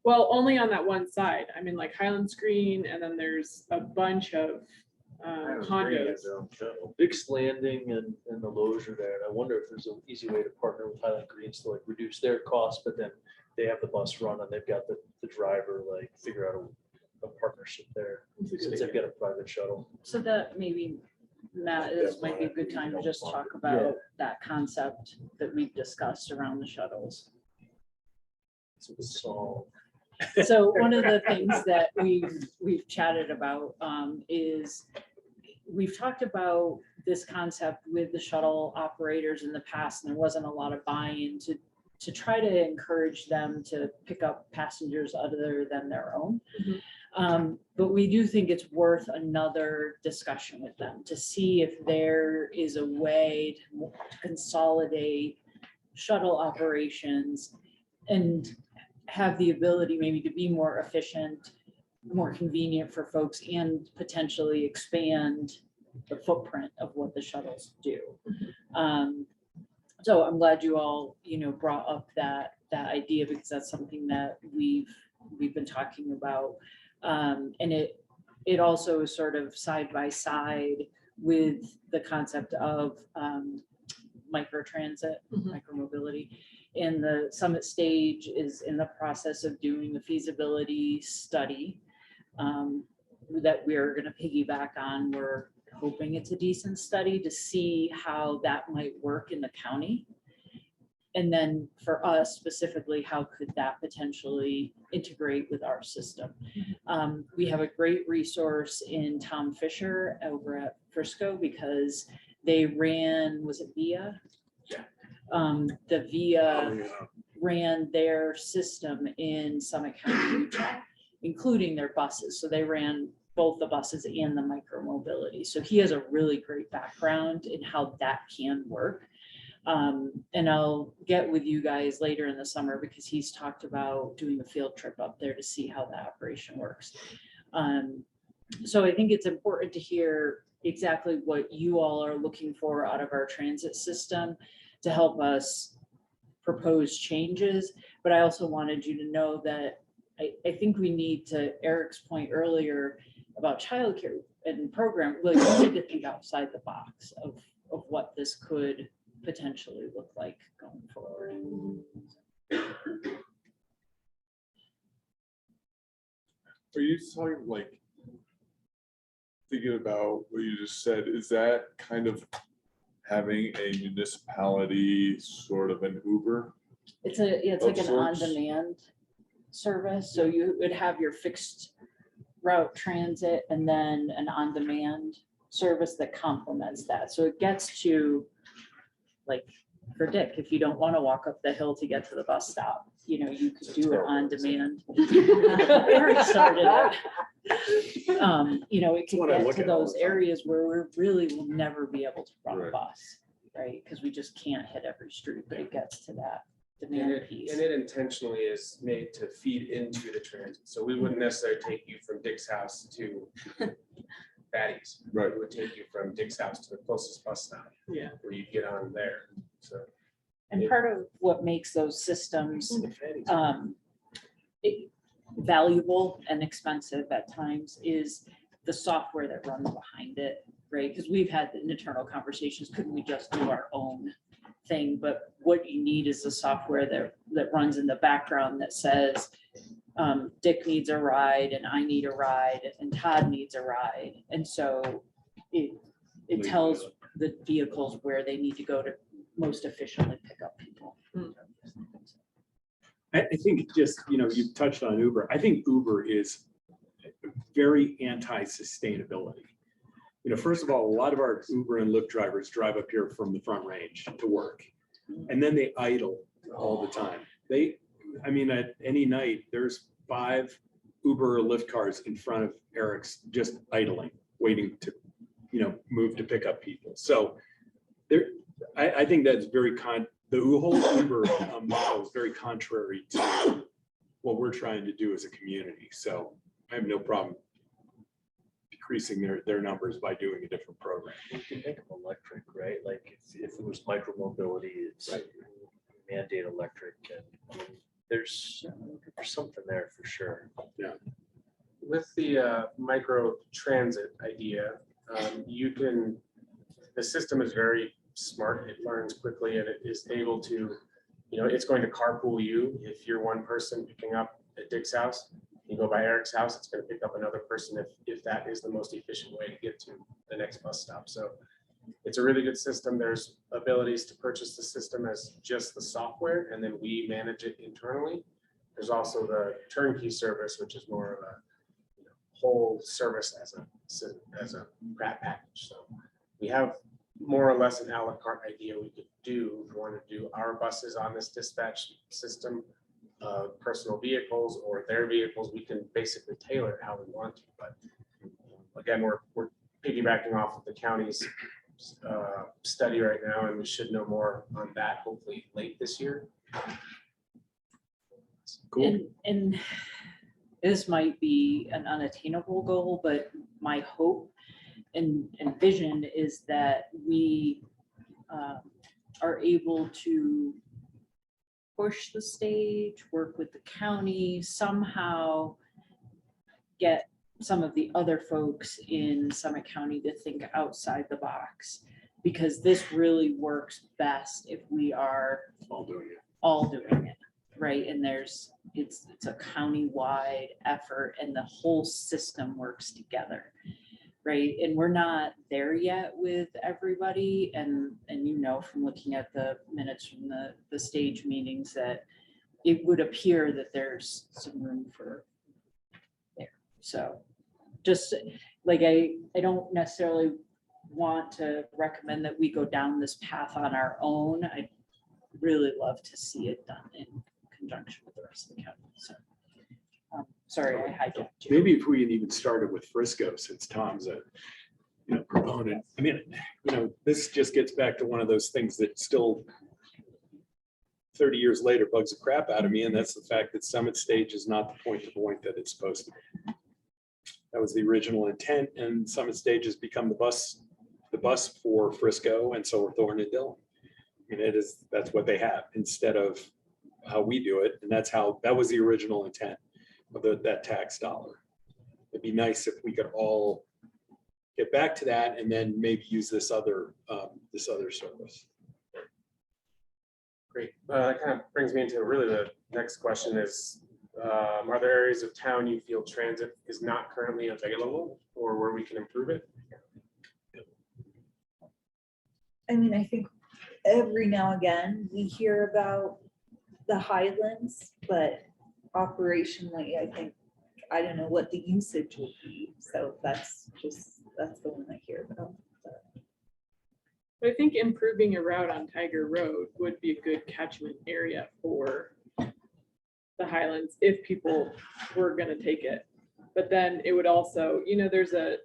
Well, only on that one side. I mean, like Highlands Green, and then there's a bunch of condos. Dick's Landing and the Loge are there. And I wonder if there's an easy way to partner with Highland Greens to like reduce their costs, but then they have the bus run and they've got the driver, like figure out a partnership there. Since they've got a private shuttle. So that maybe, Matt, this might be a good time to just talk about that concept that we've discussed around the shuttles. So So one of the things that we've chatted about is we've talked about this concept with the shuttle operators in the past, and there wasn't a lot of buy-in to try to encourage them to pick up passengers other than their own. But we do think it's worth another discussion with them to see if there is a way to consolidate shuttle operations and have the ability maybe to be more efficient, more convenient for folks, and potentially expand the footprint of what the shuttles do. So I'm glad you all, brought up that idea, because that's something that we've been talking about. And it also is sort of side by side with the concept of microtransit, micromobility. And the Summit Stage is in the process of doing a feasibility study that we're going to piggyback on. We're hoping it's a decent study to see how that might work in the county. And then for us specifically, how could that potentially integrate with our system? We have a great resource in Tom Fisher over at Frisco, because they ran, was it VIA? The VIA ran their system in Summit County, Utah, including their buses. So they ran both the buses and the micromobility. So he has a really great background in how that can work. And I'll get with you guys later in the summer, because he's talked about doing a field trip up there to see how that operation works. So I think it's important to hear exactly what you all are looking for out of our transit system to help us propose changes. But I also wanted you to know that I think we need, to Eric's point earlier about childcare and program, like we need to think outside the box of what this could potentially look like going forward. Are you talking like, thinking about what you just said, is that kind of having a municipality sort of an Uber? It's like an sorts? on-demand service. So you would have your fixed route transit and then an on-demand service that complements that. So it gets to, like, for Dick, if you don't want to walk up the hill to get to the bus stop, you could do it on demand. Eric started it. It can get to those areas where we really will never be able to run a bus, right? Because we just can't hit every street, but it gets to that demand piece. And it intentionally is made to feed into the transit. So we wouldn't necessarily take you from Dick's house to Patty's. Right. It would take you from Dick's house to the closest bus stop. Yeah. Where you get on there. So. And part of what makes those systems valuable and expensive at times is the software that runs behind it, right? Because we've had internal conversations, couldn't we just do our own thing? But what you need is the software that runs in the background that says, Dick needs a ride, and I need a ride, and Todd needs a ride. And so it tells the vehicles where they need to go to most efficiently pick up people. I think just, you touched on Uber. I think Uber is very anti-sustainability. First of all, a lot of our Uber and Lyft drivers drive up here from the Front Range to work, and then they idle all the time. At any night, there's 5 Uber or Lyft cars in front of Eric's just idling, waiting to, move to pick up people. So there, I think that's the whole Uber model is very contrary to what we're trying to do as a community. So I have no problem decreasing their numbers by doing a different program. You can make them electric, right? Like if it was micro mobility, it's mandate electric, and there's something there for sure. Yeah. With the micro transit idea, the system is very smart. It learns quickly and it is able to, it's going to carpool you. If you're one person picking up at Dick's house, you go by Eric's house, it's going to pick up another person if that is the most efficient way to get to the next bus stop. So it's a really good system. There's abilities to purchase the system as just the software, and then we manage it internally. There's also the turnkey service, which is more of a whole service as a wrap package. So we have more or less an a la carte idea we could do if we want to do our buses on this dispatch system, personal vehicles or their vehicles. We can basically tailor it how we want to. But again, we're piggybacking off of the county's study right now, and we should know more on that hopefully late this year. Cool. And this might be an unattainable goal, but my hope and vision is that we are able to push the stage, work with the county, somehow get some of the other folks in Summit County to think outside the box, because this really works best if we are All doing it. right? And it's a county-wide effort and the whole system works together, right? And we're not there yet with everybody. And from looking at the minutes from the stage meetings, that it would appear that there's some room for there. So just like, I don't necessarily want to recommend that we go down this path on our own. I'd really love to see it done in conjunction with the rest of the county. So, sorry, I hijacked you. Maybe if we had even started with Frisco, since Tom's a proponent. I mean, this just gets back to one of those things that still 30 years later bugs the crap out of me, and that's the fact that Summit Stage is not the point to point that it's supposed to be. That was the original intent, and Summit Stage has become the bus for Frisco, and so are Thornton and Dillon. I mean, that's what they have instead of how we do it, and that was the original intent of that tax dollar. It'd be nice if we could all get back to that and then maybe use this other service. Great. That kind of brings me into really the next question is, are there areas of town you feel transit is not currently available or where we can improve it? I mean, I think every now and again we hear about the Highlands, but operationally, I don't know what the usage will be. So that's the one I hear about. But I think improving a route on Tiger Road would be a good catchment area for the Highlands if people were going to take it. But then it would also,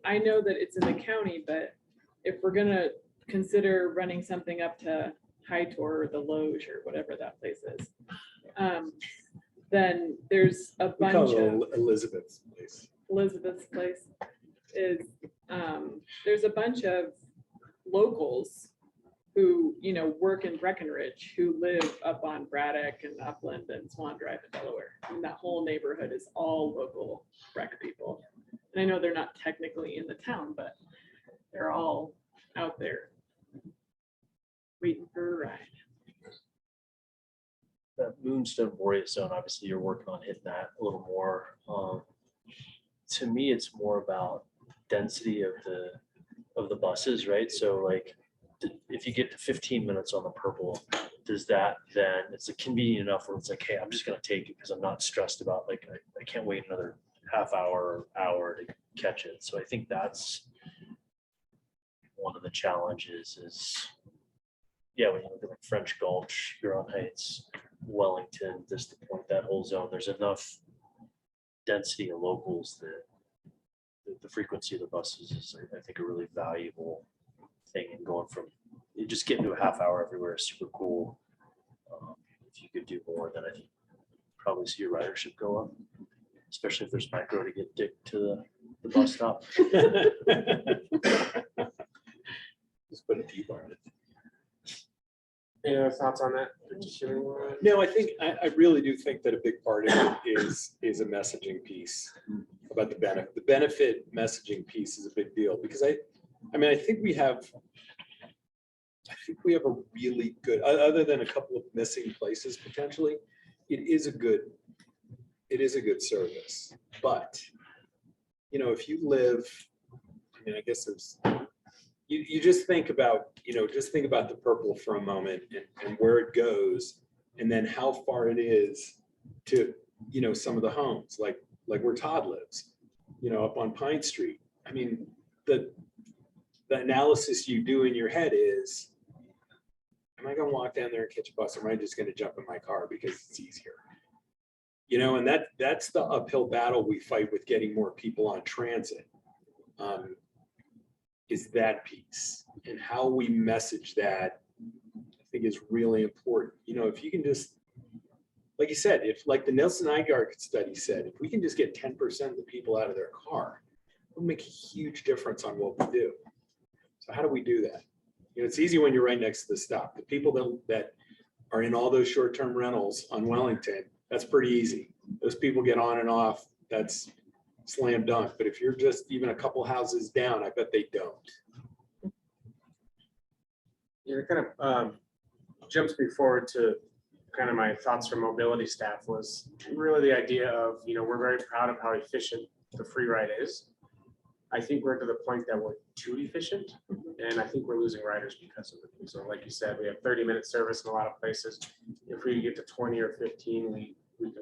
I know that it's in the county, but if we're going to consider running something up to Hightor or the Loge or whatever that place is, then there's a We call bunch of it Elizabeth's place. Elizabeth's place is, there's a bunch of locals who, work in Breckenridge, who live up on Braddock and Upland and Swan Drive in Delaware. And that whole neighborhood is all local Breck people. And I know they're not technically in the town, but they're all out there waiting for a ride. That Moonstone Boreas Zone, obviously you're working on hitting that a little more. To me, it's more about density of the buses, right? So like, if you get to 15 minutes on the purple, does that then, it's convenient enough where it's like, hey, I'm just gonna take it because I'm not stressed about, like, I can't wait another half hour or hour to catch it. So I think that's one of the challenges is, when you look at like French Gulch, Huron Heights, Wellington, just to point that whole zone, there's enough density of locals that the frequency of the buses is, I think, a really valuable thing. And going from, you just getting to a half hour everywhere is super cool. If you could do more, then I think probably see your ridership go up, especially if there's micro to get Dick to the bus stop. Just put a T-bar in it. Any other thoughts on that? No, I think, I really do think that a big part of it is a messaging piece about the benefit. The benefit messaging piece is a big deal because I mean, I think we have a really good, other than a couple of missing places potentially, it is a good service. But, you know, if you live, I mean, I guess there's, you just think about, just think about the purple for a moment and where it goes, and then how far it is to, some of the homes, like where Todd lives, up on Pine Street. I mean, the analysis you do in your head is, am I gonna walk down there and catch a bus, or am I just gonna jump in my car because it's easier? And that's the uphill battle we fight with getting more people on transit. Is that piece, and how we message that, I think, is really important. If you can just, like you said, if, like the Nelson Nygaard study said, if we can just get 10% of the people out of their car, it'll make a huge difference on what we do. So how do we do that? It's easy when you're right next to the stop. The people that are in all those short-term rentals on Wellington, that's pretty easy. Those people get on and off. That's slam dunk. But if you're just even a couple houses down, I bet they don't. Yeah, it kind of jumps me forward to kind of my thoughts from mobility staff was really the idea of, we're very proud of how efficient the free ride is. I think we're to the point that we're too efficient, and I think we're losing riders because of it. So like you said, we have 30-minute service in a lot of places. If we get to 20 or 15, we can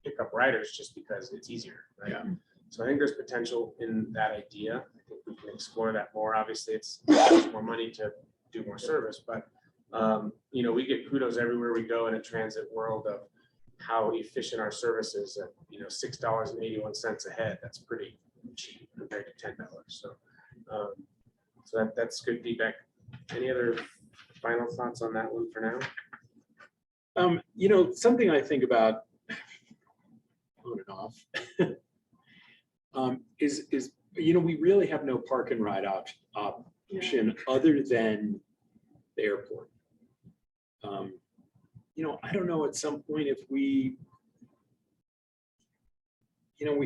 pick up riders just because it's easier, right? Yeah. So I think there's potential in that idea. I think we can explore that more. Obviously, it's more money to do more service, but we get kudos everywhere we go in a transit world of how efficient our service is at, $6.81 a head. That's pretty cheap compared to $10. So that's good feedback. Any other final thoughts on that one for now? Something I think about on and off is we really have no park and ride option other than the airport. I don't know, at some point, if we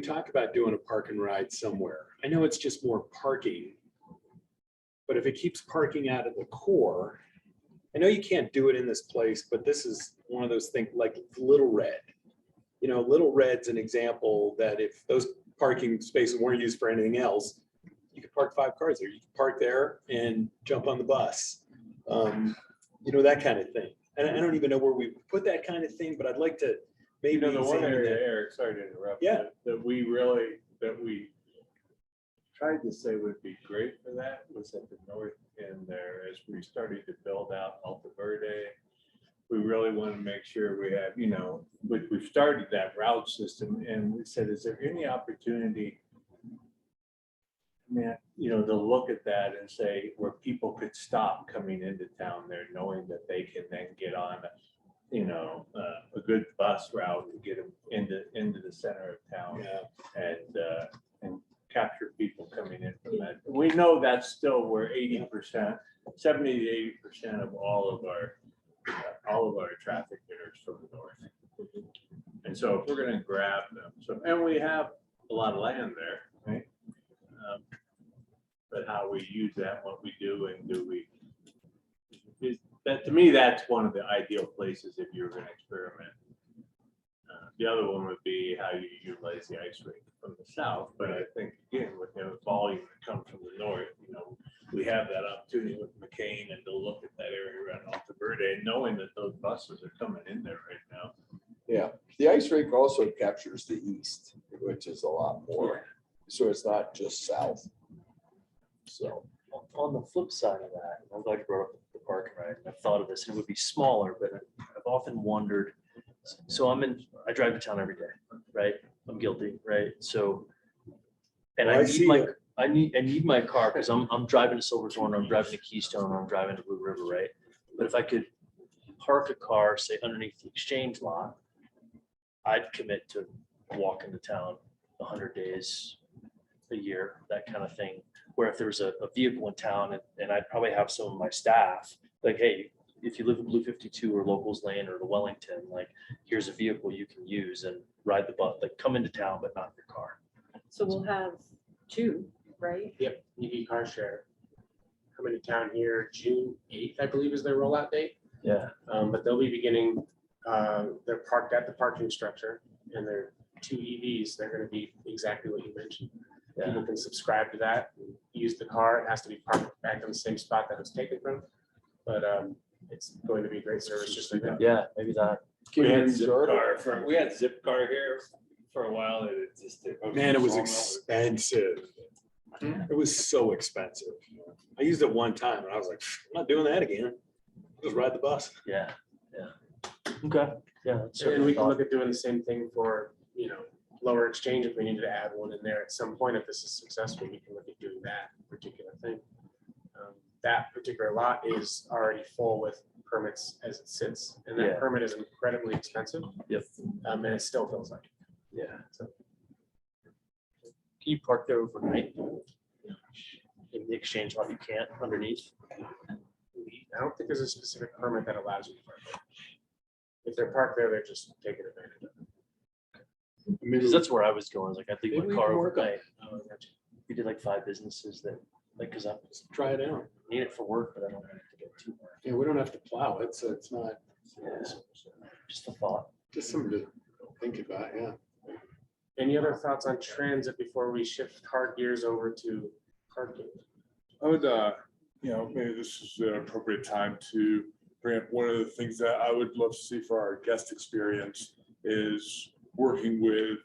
talk about doing a park and ride somewhere. I know it's just more parking, but if it keeps parking out of the core, I know you can't do it in this place, but this is one of those things like Little Red. Little Red's an example that if those parking spaces weren't used for anything else, you could park 5 cars there. You could park there and jump on the bus. That kind of thing. And I don't even know where we put that kind of thing, but I'd like to maybe. The one examine area, that. Eric, sorry to interrupt. Yeah. That we tried to say would be great for that was at the north end there, as we started to build out Alta Verde. We really want to make sure we have, we've started that route system, and we said, is there any opportunity, to look at that and say where people could stop coming into town there, knowing that they can then get on, a good bus route to get them into the center of town. Yeah. And capture people coming in from that. We know that's still where 80%, 70 to 80% of all of our traffic there is from the north. And so if we're going to grab them, and we have a lot of land there, right? But how we use that, what we do, and that, to me, that's one of the ideal places if you're going to experiment. The other one would be how you utilize the ice rink from the south. But I think, again, with the volume that comes from the north, we have that opportunity with McCain and to look at that area around Alta Verde, and knowing that those buses are coming in there right now. Yeah, the ice rink also captures the east, which is a lot more. So it's not just south. So On the flip side of that, I'm glad you brought up the park and ride. I've thought of this, and it would be smaller, but I've often wondered. So I drive to town every day, right? I'm guilty, right? So, and Well, I I need see my, you. I need my car because I'm driving to Silverthorne, I'm driving to Keystone, or I'm driving to Blue River, right? But if I could park a car, say underneath the exchange lot, I'd commit to walking to town 100 days a year, that kind of thing. Where if there was a vehicle in town and I'd probably have some of my staff, like, hey, if you live in Blue 52 or Locals Lane or the Wellington, like, here's a vehicle you can use and ride the bus, like come into town, but not your car. So we'll have two, right? Yep, EV car share. Coming to town here, June 8th, I believe is their rollout date. Yeah. But they'll be beginning, they're parked at the parking structure and they're 2 EVs. They're gonna be exactly what you mentioned. People can subscribe to that, and use the car. It has to be parked back in the same spot that it was taken from. But it's going to be a great service just like that. Yeah, maybe that. We had Zipcar here for a while. And it just. Man, it was expensive. It was so expensive. I used it one time and I was like, I'm not doing that again. I'll just ride the bus. Yeah, okay, yeah. that's And certainly we a can thought. look at doing the same thing for, lower exchange if we needed to add one in there at some point. If this is successful, we can look at doing that particular thing. That particular lot is already full with permits as it sits, and that Yeah. permit is incredibly expensive. Yep. And it still feels like it. Yeah. So Can you park there overnight? In the exchange lot, you can't underneath. I don't think there's a specific permit that allows you to park there. If they're parked there, they're just taking advantage of it. Because that's where I was going, is like, I'd leave Maybe my we car can work on overnight. We did like 5 businesses that, like, because I Try it out. need it for work, but I don't have to get to work. Yeah, we don't have to plow it, so it's not, Just a thought. just something to think about, yeah. Any other thoughts on transit before we shift hard gears over to parking? I would, maybe this is an appropriate time to bring up one of the things that I would love to see for our guest experience is working with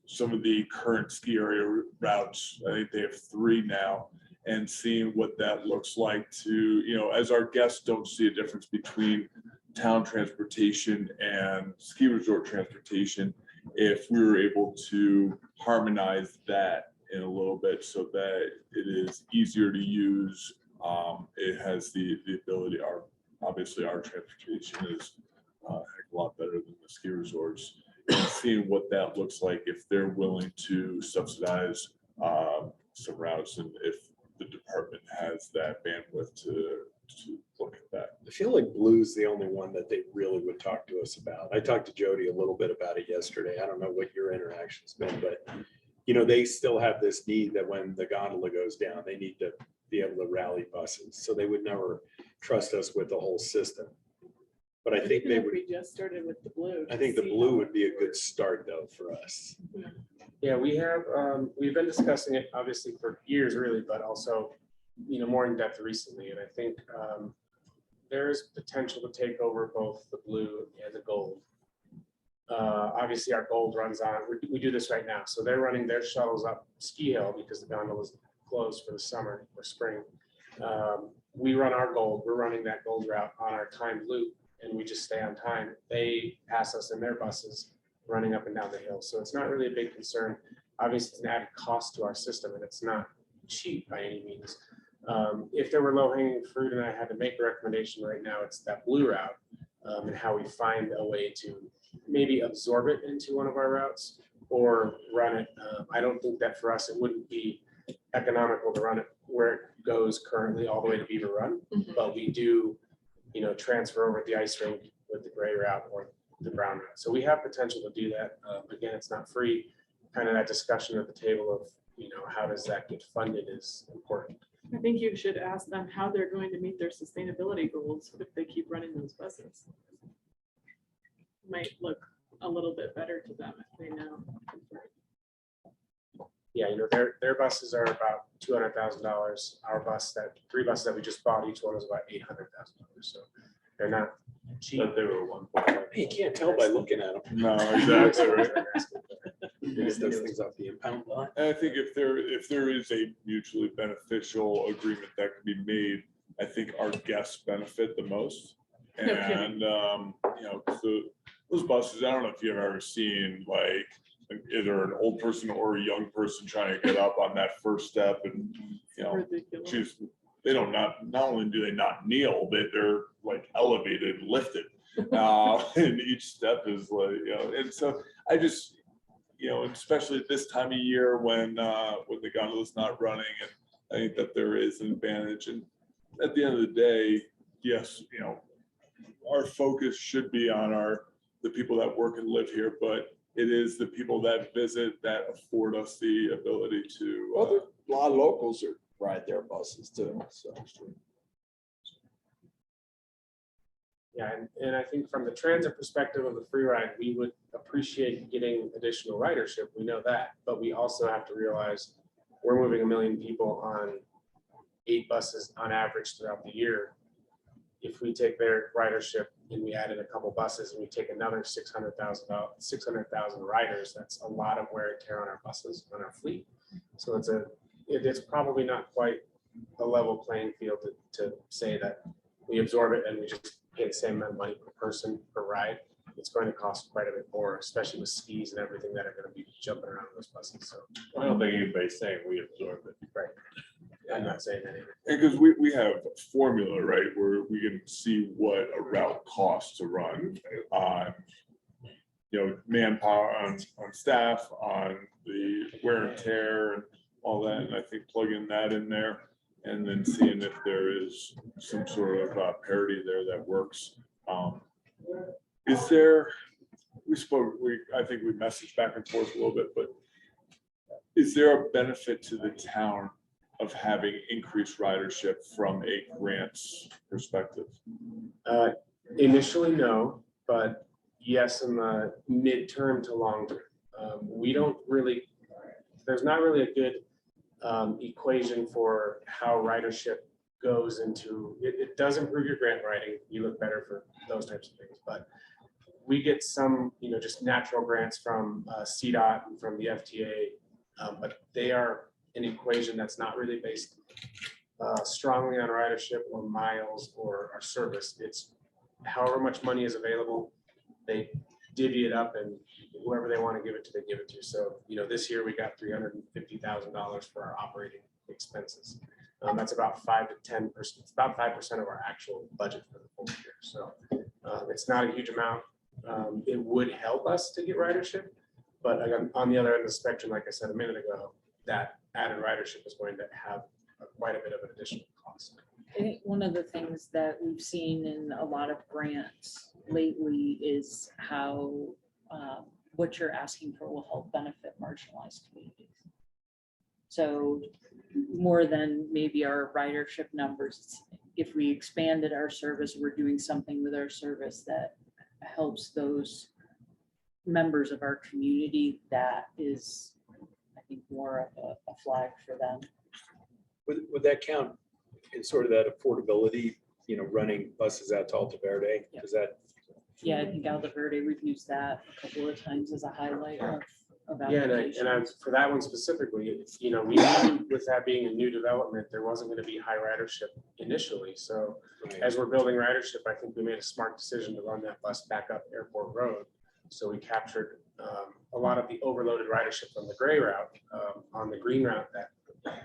some of the current ski area routes. I think they have 3 now, and seeing what that looks like to, as our guests don't see a difference between town transportation and ski resort transportation, if we were able to harmonize that in a little bit so that it is easier to use. It has the ability, obviously our transportation is a heck of a lot better than the ski resorts. And seeing what that looks like if they're willing to subsidize some routes and if the department has that bandwidth to look at that. I feel like Blue's the only one that they really would talk to us about. I talked to Jody a little bit about it yesterday. I don't know what your interaction's been, but they still have this need that when the gondola goes down, they need to be able to rally buses. So they would never trust us with the whole system. But I think Even they if would, we just started with the blue. I think the to see Blue how- would be a good start though for us. Yeah, we've been discussing it obviously for years really, but also, more in depth recently. And I think there's potential to take over both the blue and the gold. Obviously our gold runs on, we do this right now. So they're running their shuttles up Ski Hill because the gondola was closed for the summer or spring. We run our gold, we're running that gold route on our timed loop and we just stay on time. They pass us in their buses running up and down the hill. So it's not really a big concern. Obviously, it's an added cost to our system and it's not cheap by any means. If there were low hanging fruit and I had to make a recommendation right now, it's that blue route and how we find a way to maybe absorb it into one of our routes or run it. I don't think that for us, it wouldn't be economical to run it where it goes currently all the way to Beaver Run, but we do, transfer over at the ice rink with the gray route or the brown route. So we have potential to do that. Again, it's not free. Kind of that discussion at the table of, how does that get funded is important. I think you should ask them how they're going to meet their sustainability goals if they keep running those buses. Might look a little bit better to them if they know. Yeah, their buses are about $200,000. Our bus, 3 buses that we just bought, each one was about $800,000. So they're not cheap. But they were 1. You can't tell by looking at them. No, exactly right. Those things off the impound lot. And I think if there is a mutually beneficial agreement that can be made, I think our guests benefit the most. No kidding. And, so those buses, I don't know if you've ever seen like either an old person or a young person trying to get up on that first step, and Ridiculous. they don't not only do they not kneel, they're like elevated, lifted, and each step is like, and so I just, especially at this time of year when the gondola's not running, and I think that there is an advantage. And at the end of the day, yes, our focus should be on the people that work and live here, but it is the people that visit that afford us the ability to. Well, there, a lot of locals ride their buses too, so. Yeah, and I think from the transit perspective of the free ride, we would appreciate getting additional ridership. We know that, but we also have to realize we're moving 1 million people on 8 buses on average throughout the year. If we take their ridership and we added a couple buses and we take another 600,000 riders, that's a lot of wear and tear on our buses, on our fleet. So it's probably not quite a level playing field to say that we absorb it and we just pay the same amount of money per person per ride. It's going to cost quite a bit more, especially with skis and everything that are going to be jumping around those buses. So I don't think anybody's saying we absorb it. right. I'm not saying that either. And because we have a formula, right, where we can see what a route costs to run on, manpower, on staff, on the wear and tear and all that. And I think plugging that in there and then seeing if there is some sort of parity there that works. Is there, I think we messaged back and forth a little bit, but is there a benefit to the town of having increased ridership from a grants perspective? Initially, no, but yes, in the midterm to long term. We don't really, there's not really a good equation for how ridership goes into, it does improve your grant writing. You look better for those types of things, but we get some, just natural grants from CDOT and from the FTA, but they are an equation that's not really based strongly on ridership or miles or our service. It's however much money is available, they divvy it up, and whoever they want to give it to, they give it to. So, this year we got $350,000 for our operating expenses. That's about 5 to 10%. It's about 5% of our actual budget for the full year. So it's not a huge amount. It would help us to get ridership, but again, on the other end of the spectrum, like I said a minute ago, that added ridership is going to have quite a bit of an additional cost. I think one of the things that we've seen in a lot of grants lately is how what you're asking for will help benefit marginalized communities. So more than maybe our ridership numbers, if we expanded our service, we're doing something with our service that helps those members of our community, that is, I think, more of a flag for them. Would that count in sort of that affordability, running buses out to Alta Verde? Yeah. Is that? Yeah, I think Alta Verde, we've used that a couple of times as a highlight of Yeah, and applications. for that one specifically, we knew with that being a new development, there wasn't going to be high ridership initially. So as we're building ridership, I think we made a smart decision to run that bus back up Airport Road. So we captured a lot of the overloaded ridership from the gray route on the green route, that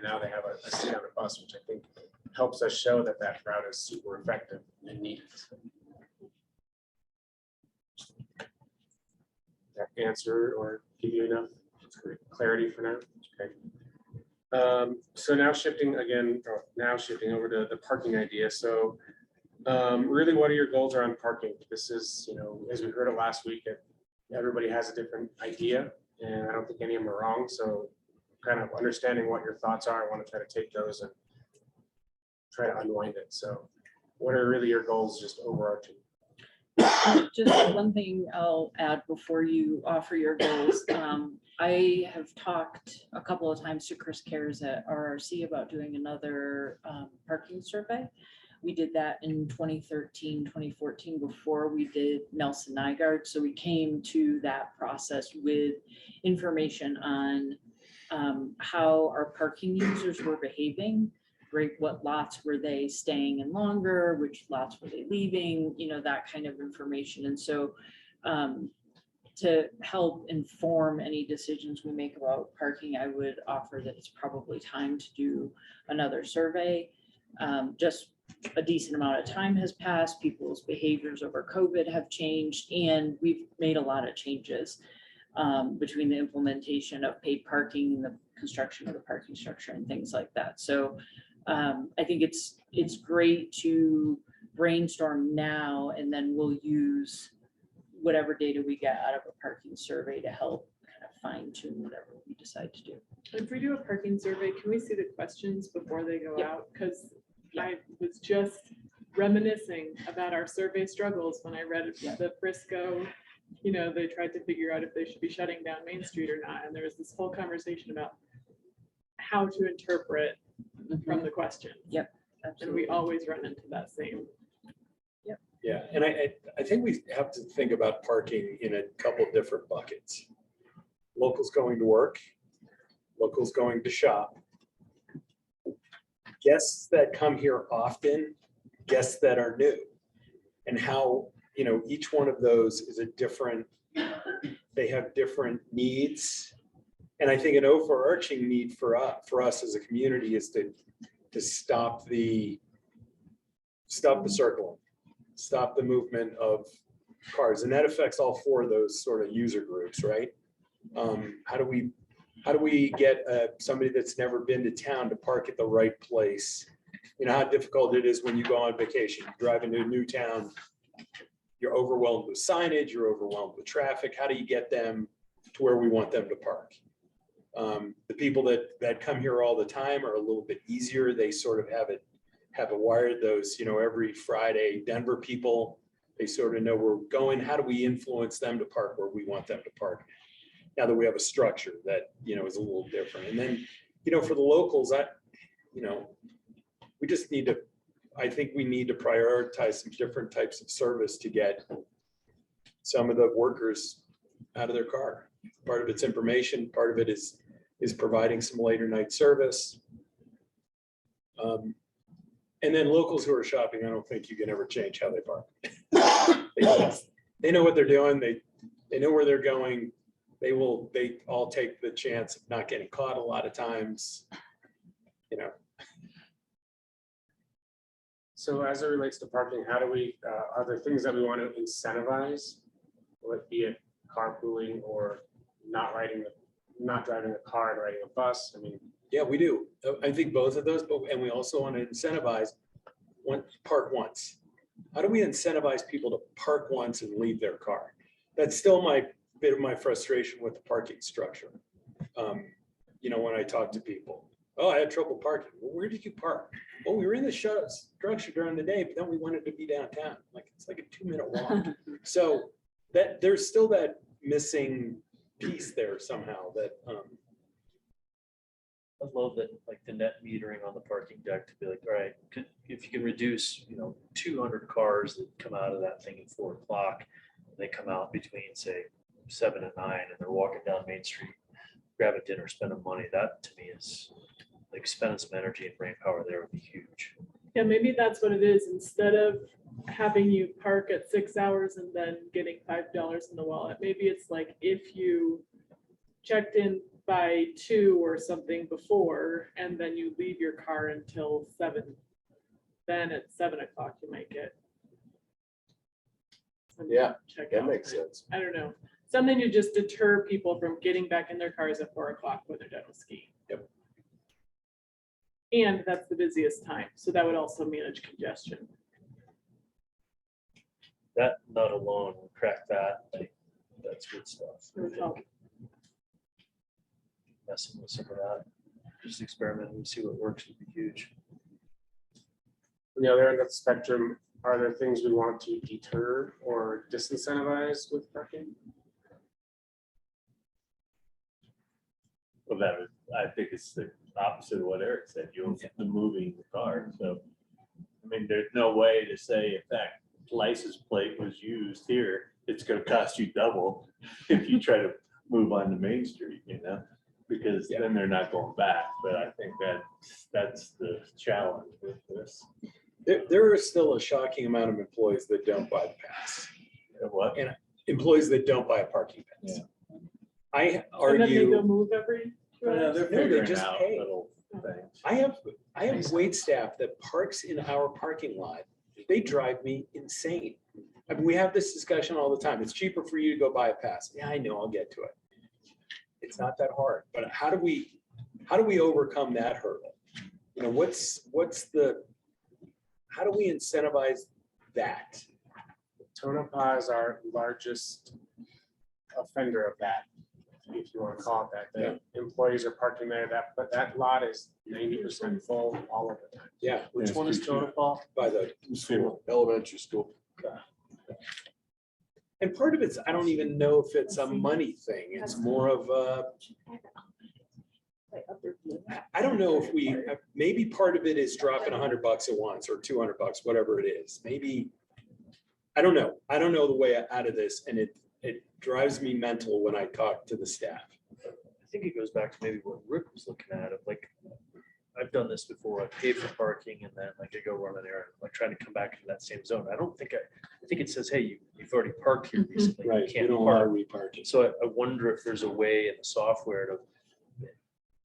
now they have a seat on a bus, which I think helps us show that that route is super effective and needed. That answer or give you enough clarity for now? Okay. So now shifting over to the parking idea. So really, what are your goals around parking? This is, as we heard it last week, everybody has a different idea, and I don't think any of them are wrong. So kind of understanding what your thoughts are, I want to try to take those and try to unwind it. So what are really your goals, just overarching? Just one thing I'll add before you offer your goals. I have talked a couple of times to Chris Cares at RRC about doing another parking survey. We did that in 2013, 2014, before we did Nelson Nygaard. So we came to that process with information on how our parking users were behaving. Right, what lots were they staying in longer, which lots were they leaving, that kind of information. And so to help inform any decisions we make about parking, I would offer that it's probably time to do another survey. Just a decent amount of time has passed, people's behaviors over COVID have changed, and we've made a lot of changes between the implementation of paid parking and the construction of the parking structure and things like that. So I think it's great to brainstorm now, and then we'll use whatever data we get out of a parking survey to help kind of fine tune whatever we decide to do. If we do a parking survey, can we see the questions before they go Yep. out? Because I was just reminiscing about our survey struggles when I read the Frisco, they tried to figure out if they should be shutting down Main Street or not. And there was this whole conversation about how to interpret from the question. Yep. And Absolutely. we always run into that same. Yeah, and I think we have to think about parking in a couple different buckets. Locals going to work, locals going to shop. Guests that come here often, guests that are new. And how, each one of those is a different, they have different needs. And I think an overarching need for us as a community is to stop the circling. Stop the movement of cars, and that affects all four of those sort of user groups, right? How do we get somebody that's never been to town to park at the right place? You know how difficult it is when you go on vacation, you drive into a new town, you're overwhelmed with signage, you're overwhelmed with traffic. How do you get them to where we want them to park? The people that come here all the time are a little bit easier. They sort of have it wired. Those, every Friday, Denver people, they sort of know where we're going. How do we influence them to park where we want them to park? Now that we have a structure that, is a little different. And then, for the locals, we just need to, I think we need to prioritize some different types of service to get some of the workers out of their car. Part of it's information, part of it is providing some later night service. And then locals who are shopping, I don't think you can ever change how they park. They know what they're doing. They know where they're going. They all take the chance of not getting caught a lot of times, So as it relates to parking, how do we, are there things that we want to incentivize? Be it carpooling or not driving a car and riding a bus? I mean, Yeah, we do. I think both of those, and we also want to incentivize park once. How do we incentivize people to park once and leave their car? That's still bit of my frustration with the parking structure. When I talk to people, oh, I had trouble parking. Well, where did you park? Well, we were in the structure during the day, but then we wanted to be downtown. It's like a 2-minute walk. So that there's still that missing piece there somehow that, I love that, like the net metering on the parking deck to be like, all right, if you can reduce, 200 cars that come out of that thing at 4 o'clock, they come out between, say, 7 and 9, and they're walking down Main Street, grabbing dinner, spending money. That to me is like spending some energy and brain power there would be huge. Yeah, maybe that's what it is. Instead of having you park at 6 hours and then getting $5 in the wallet, maybe it's like if you checked in by 2 or something before, and then you leave your car until 7, then at 7 o'clock you might get. some Yeah, check that out. makes sense. I don't know, something to just deter people from getting back in their cars at 4 o'clock when they're done with skiing. Yep. And that's the busiest time, so that would also manage congestion. That nut alone will crack that. That's good stuff. It would help. Messing with some of that, just experimenting and see what works would be huge. on the other end of the spectrum, are there things we want to deter or disincentivize with parking? Well, I think it's the opposite of what Eric said, the moving the car. So, I mean, there's no way to say if that license plate was used here, it's gonna cost you double if you try to move on to Main Street, because then they're not going back. But I think that's the challenge with this. there is still a shocking amount of employees that don't buy the pass. What? employees that don't buy a parking pass. I And then they go argue, move every. 2 Yeah, hours? they're No, they figuring just out pay. little things. I have wait staff that parks in our parking lot. They drive me insane. I mean, we have this discussion all the time. It's cheaper for you to go buy a pass. Yeah, I know, I'll get to it. It's not that hard, but how do we overcome that hurdle? You know, how do we incentivize that? Tonopah is our largest offender of that, if you want to call it that. The employees are parking there, but that lot is 90% full all of the time. Yeah, Which one is Tonopah? by the School, elementary school. And part of it's, I don't even know if it's a money thing. It's more of a, I don't know if maybe part of it is dropping $100 at once or $200, whatever it is. Maybe, I don't know. I don't know the way out of this, and it drives me mental when I talk to the staff. I think it goes back to maybe what Rick was looking at of like, I've done this before. I pay for parking and then like I go run an errand, like trying to come back into that same zone. I think it says, hey, you've already parked here recently. Right, You can't don't allow park. reparking. So I wonder if there's a way in the software to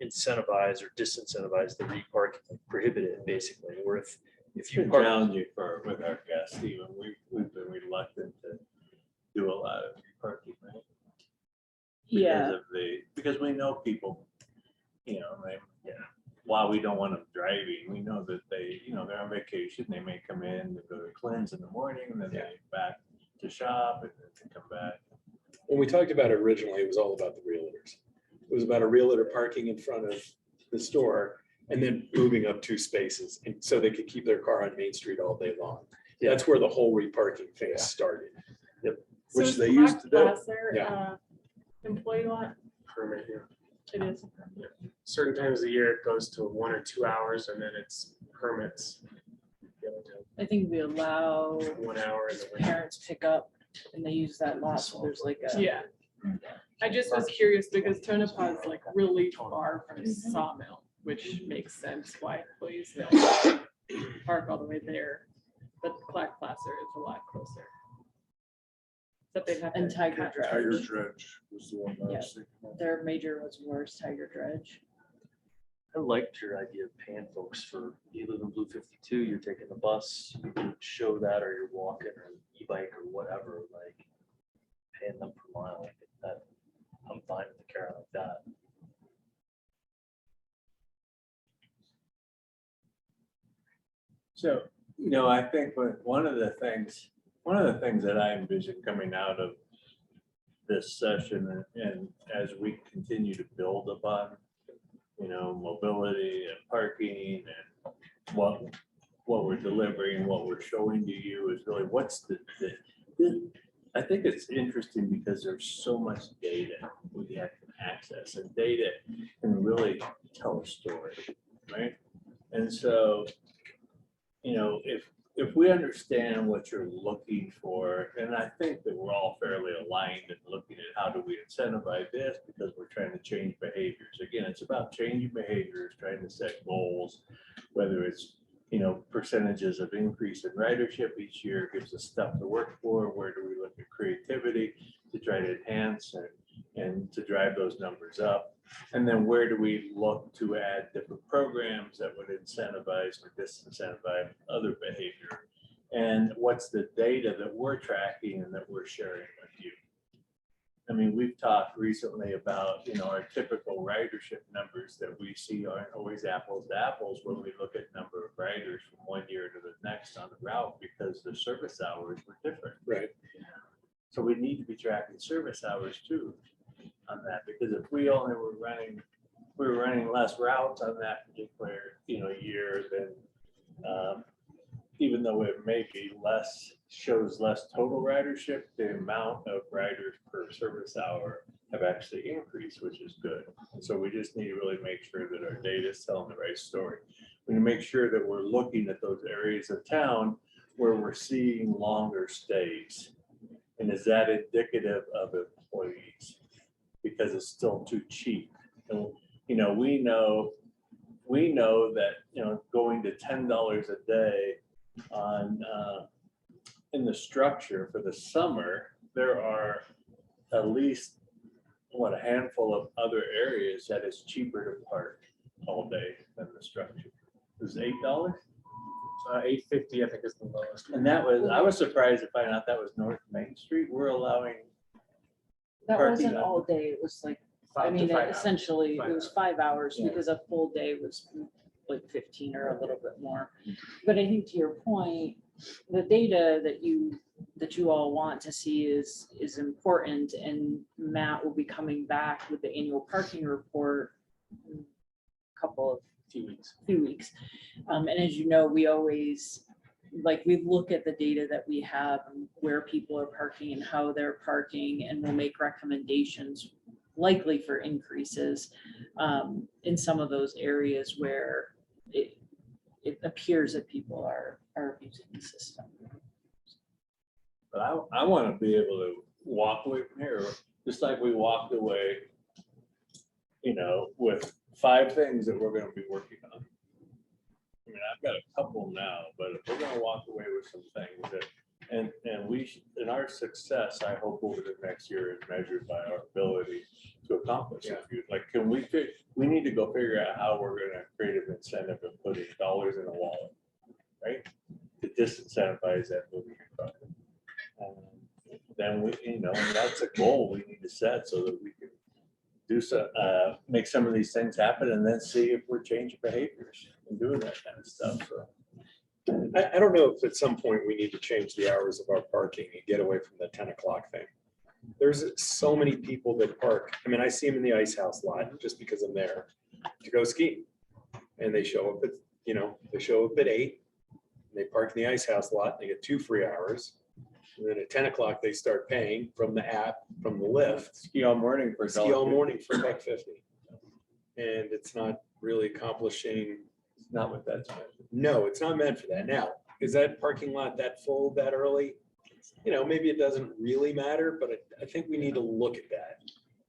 incentivize or disincentivize the reparking, like prohibit it basically, or if you Should park. challenge you with our guests, even, we've been reluctant to do a lot of parking, right? Yeah, Because we know people, while we don't want them driving, we know that they're on vacation, they may come in, they go to cleanse in the morning, and then they back to shop, and then they come back. When we talked about it originally, it was all about the realtors. It was about a realtor parking in front of the store and then moving up 2 spaces, and so they could keep their car on Main Street all day long. Yeah. That's where the whole reparking thing started. So Which is they the used to do. Black Placer, employee lot, Permit here. it is. Certain times of the year, it goes to 1 or 2 hours, and then it's permits. The other time, I think we allow 1 hour in the winter. parents pick up and they use that lot, so there's like a. Yeah. I just was curious because Tonopah is like really far from Sawmill, which makes sense why employees don't park all the way there. But Black Placer is a lot closer. But they'd have to. And Tiger cut- Tiger Dredge, Dredge was the one that I was thinking of. their major was worse, Tiger Dredge. I liked your idea of paying folks for, you live in Blue 52, you're taking the bus, you can show that, or you're walking or e-bike or whatever, like paying them per mile, like that. I'm fine with the carrot like that. So, I think one of the things that I envision coming out of this session and as we continue to build upon, mobility and parking and what we're delivering, what we're showing to you is really I think it's interesting because there's so much data we have to access, and data can really tell a story, right? And so, if we understand what you're looking for, and I think that we're all fairly aligned in looking at how do we incentivize this, because we're trying to change behaviors. Again, it's about changing behaviors, trying to set goals, whether it's, percentages of increase in ridership each year gives us stuff to work for. Where do we look at creativity to try to enhance and to drive those numbers up? And then where do we look to add different programs that would incentivize or disincentivize other behavior? And what's the data that we're tracking and that we're sharing with you? I mean, we've talked recently about, our typical ridership numbers that we see aren't always apples to apples when we look at number of riders from one year to the next on the route, because the service hours were different. Right. So we need to be tracking service hours too on that, because if we only were running less routes on that particular, year, then even though it may be shows less total ridership, the amount of riders per service hour have actually increased, which is good. And so we just need to really make sure that our data is telling the right story. We need to make sure that we're looking at those areas of town where we're seeing longer stays. And is that indicative of employees? Because it's still too cheap. And, we know that, going to $10 a day on in the structure for the summer there are at least, what, a handful of other areas that it's cheaper to park all day than the structure. It was $8. $8.50, I think is the lowest. And that was, I was surprised to find out that was North Main Street. We're allowing, That Parking wasn't lot. all day, it was like, I 5 to mean, 5 hours. essentially, it 5 was hours. 5 hours Yeah. because a full day was like 15 or a little bit more. But I think to your point, the data that you all want to see is important, and Matt will be coming back with the annual parking report in a couple of few weeks. And as you know, we always, like, we look at the data that we have and where people are parking and how they're parking, and we'll make recommendations likely for increases in some of those areas where it appears that people are abusing the system. but I want to be able to walk away from here, just like we walked away, with 5 things that we're going to be working on. I mean, I've got a couple now, but if we're going to walk away with some things that, and in our success, I hope over the next year is measured by our ability to accomplish a few. Like, we need to go figure out how we're going to create an incentive of putting dollars in a wallet, right? To disincentivize that moving truck. Then that's a goal we need to set so that we can do so, make some of these things happen, and then see if we're changing behaviors and doing that kind of stuff. So. I don't know if at some point we need to change the hours of our parking and get away from the 10 o'clock thing. There's so many people that park. I mean, I see them in the ice house lot just because I'm there to go ski. And they show up at, they show up at 8. They park in the ice house lot. They get 2 free hours. And then at 10 o'clock, they start paying from the app, from the lift. Ski all morning for Ski all morning for $1.50. And it's not really accomplishing. It's not what that's meant. No, it's not meant for that. Now, is that parking lot that full that early? Maybe it doesn't really matter, but I think we need to look at that.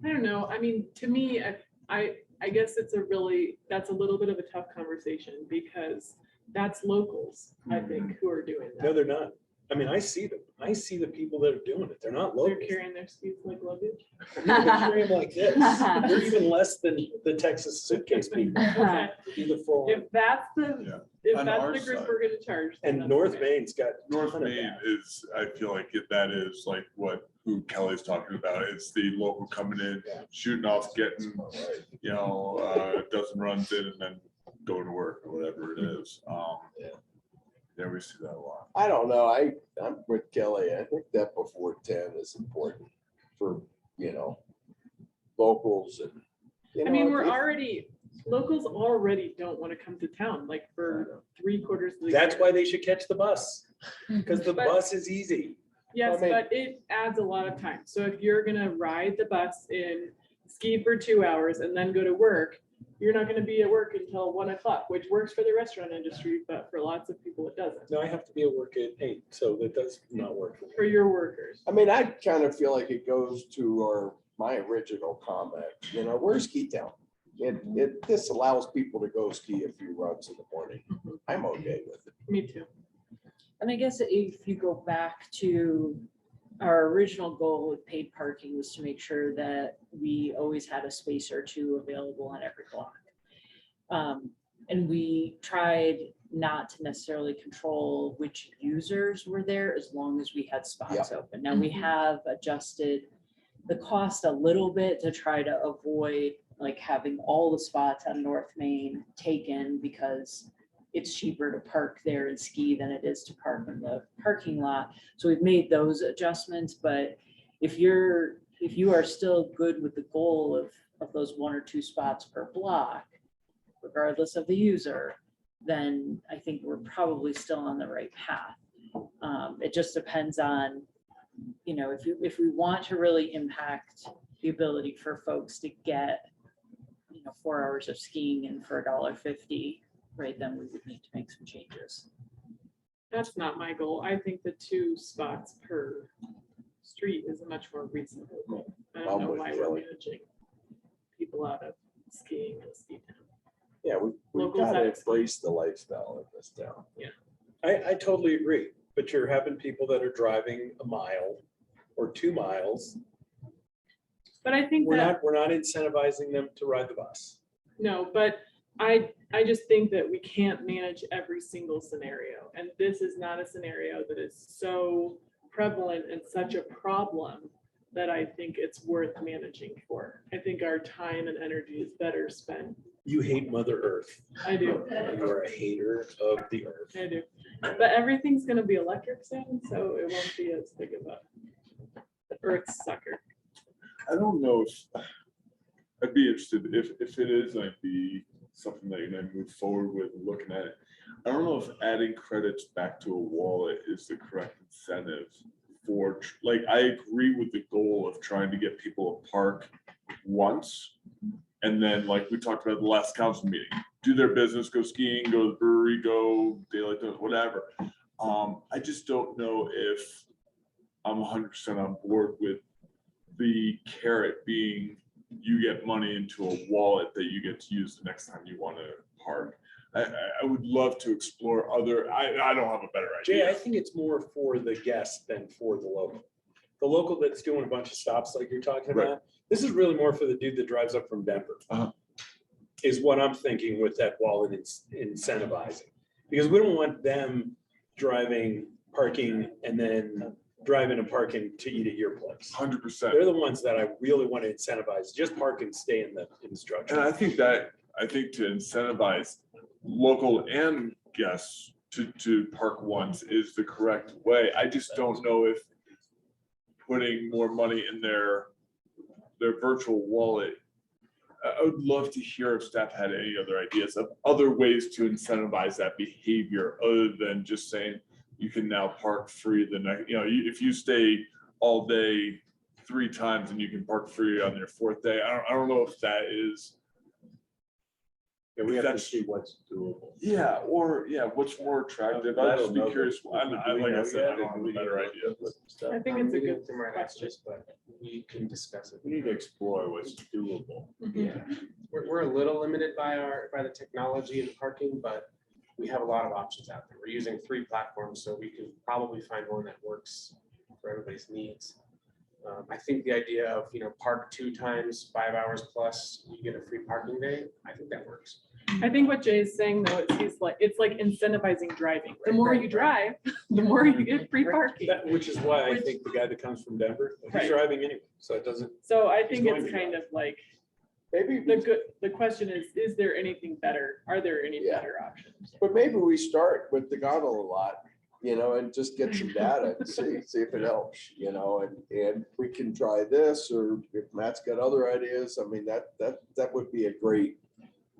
I don't know. I mean, to me, I guess that's a little bit of a tough conversation, because that's locals, I think, who are doing No, that. they're not. I mean, I see them. I see the people that are doing it. They're not They're locals. carrying their skis like luggage. They're carrying like this. They're even less than the Texas suitcase people. Okay. Do the full. If that's Yeah. if On that's our the group side. we're gonna charge. then And that's North okay. Main's got. a North ton of Main that. is, I feel like that is like who Kelly's talking about. It's the local coming in, Yeah. shooting off, getting, dozen runs in and then going to work or whatever it is. Yeah, we see that a lot. I don't know. I'm with Kelly. I think that before 10 is important for, locals and. I mean, locals already don't want to come to town, like for 3/4 of the year. That's why they should catch the bus, because the But- bus is easy. Yes, I mean- but it adds a lot of time. So if you're gonna ride the bus in, ski for 2 hours and then go to work, you're not gonna be at work until 1 o'clock, which works for the restaurant industry, but for lots of people, it doesn't. No, I have to be at work at 8, so that does not work for me. For your workers. I mean, I kind of feel like it goes to my original comment, we're ski town. This allows people to go ski a few runs in the morning. I'm okay with it. Me too. And I guess if you go back to our original goal with paid parking was to make sure that we always had a space or 2 available on every block. And we tried not to necessarily control which users were there as long as we had spots open. Now we have adjusted the cost a little bit to try to avoid like having all the spots on North Main taken, because it's cheaper to park there and ski than it is to park in the parking lot. So we've made those adjustments, but if you are still good with the goal of those 1 or 2 spots per block, regardless of the user, then I think we're probably still on the right path. It just depends on, if we want to really impact the ability for folks to get, 4 hours of skiing and for $1.50, right, then we would need to make some changes. That's not my goal. I think the 2 spots per street is a much more reasonable goal. I don't know why we're managing people out of skiing and ski town. Yeah, we've Locals got have to it. embrace the lifestyle in this town. I totally agree, but you're having people that are driving a mile or 2 miles, But I think we're that, we're not incentivizing them to ride the bus. no, but I just think that we can't manage every single scenario. And this is not a scenario that is so prevalent and such a problem that I think it's worth managing for. I think our time and energy is better spent. You hate Mother Earth. I do, You're a hater of the earth. I do. But everything's gonna be electric soon, so it won't be as big of a earth sucker. I don't know if, I'd be interested if it is like something that you're gonna move forward with, looking at it. I don't know if adding credits back to a wallet is the correct incentive for, like, I agree with the goal of trying to get people to park once. And then, like we talked about the last council meeting, do their business, go skiing, go to the brewery, go daylight, whatever. I just don't know if I'm 100% on board with the carrot being you get money into a wallet that you get to use the next time you want to park. I would love to explore other, I don't have a better Jay, I idea. think it's more for the guest than for the local. The local that's doing a bunch of stops like you're talking Right. about, this is really more for the dude that drives up from Denver. Uh-huh. Is what I'm thinking with that wallet incentivizing. Because we don't want them driving, parking, and then driving and parking to eat at your place. 100%. They're the ones that I really want to incentivize, just park and stay in the And structure. I think to incentivize local and guests to park once is the correct way. I just don't know if putting more money in their virtual wallet. I would love to hear if staff had any other ideas of other ways to incentivize that behavior other than just saying you can now park free the next, if you stay all day 3 times and you can park free on your 4th day. I don't know if that is. Yeah, we have to That's- see what's doable. Yeah, what's more attractive. I I'd just don't be know. curious. Do Like we I know said, yet? I don't have a better idea. I think it's a good Through my question. messages, but we can discuss it. We need to explore what's doable. Yeah, we're a little limited by the technology and parking, but we have a lot of options out there. We're using 3 platforms, so we can probably find one that works for everybody's needs. I think the idea of, park 2 times, 5 hours plus, you get a free parking day, I think that works. I think what Jay is saying though, is it's like incentivizing driving. The more Right, you drive, the more you get free parking. Which is why I Which- think the guy that comes from Denver, Right. he's driving anyway, so it doesn't. So I think going it's to kind of like, Maybe, the question is there anything better? Are there any Yeah. better options? but maybe we start with the gondola lot, and just get some data and see if it helps, and we can try this, or if Matt's got other ideas, I mean, that would be a great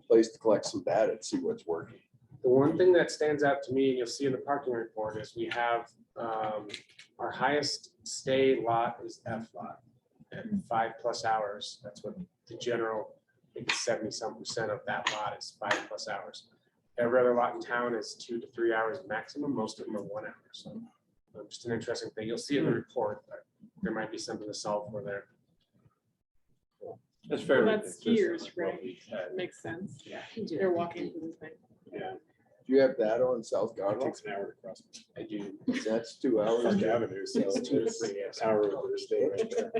place to collect some data and see what's working. The one thing that stands out to me, and you'll see in the parking report, is we have our highest stay lot is F lot at 5+ hours. That's what the general, I think it's 70-some% of that lot is 5+ hours. Every other lot in town is 2 to 3 hours maximum. Most of them are 1 hour. So just an interesting thing. You'll see it in the report, but there might be something to solve for there. That's Well, fair. that's skiers, right? Makes sense. Yeah. They're walking to the thing. Yeah, Do you have data on South it Gondola? takes an hour to cross. I do. That's 2 hours. First Avenue, so It's 2 to it's 3 an hour over the state right there.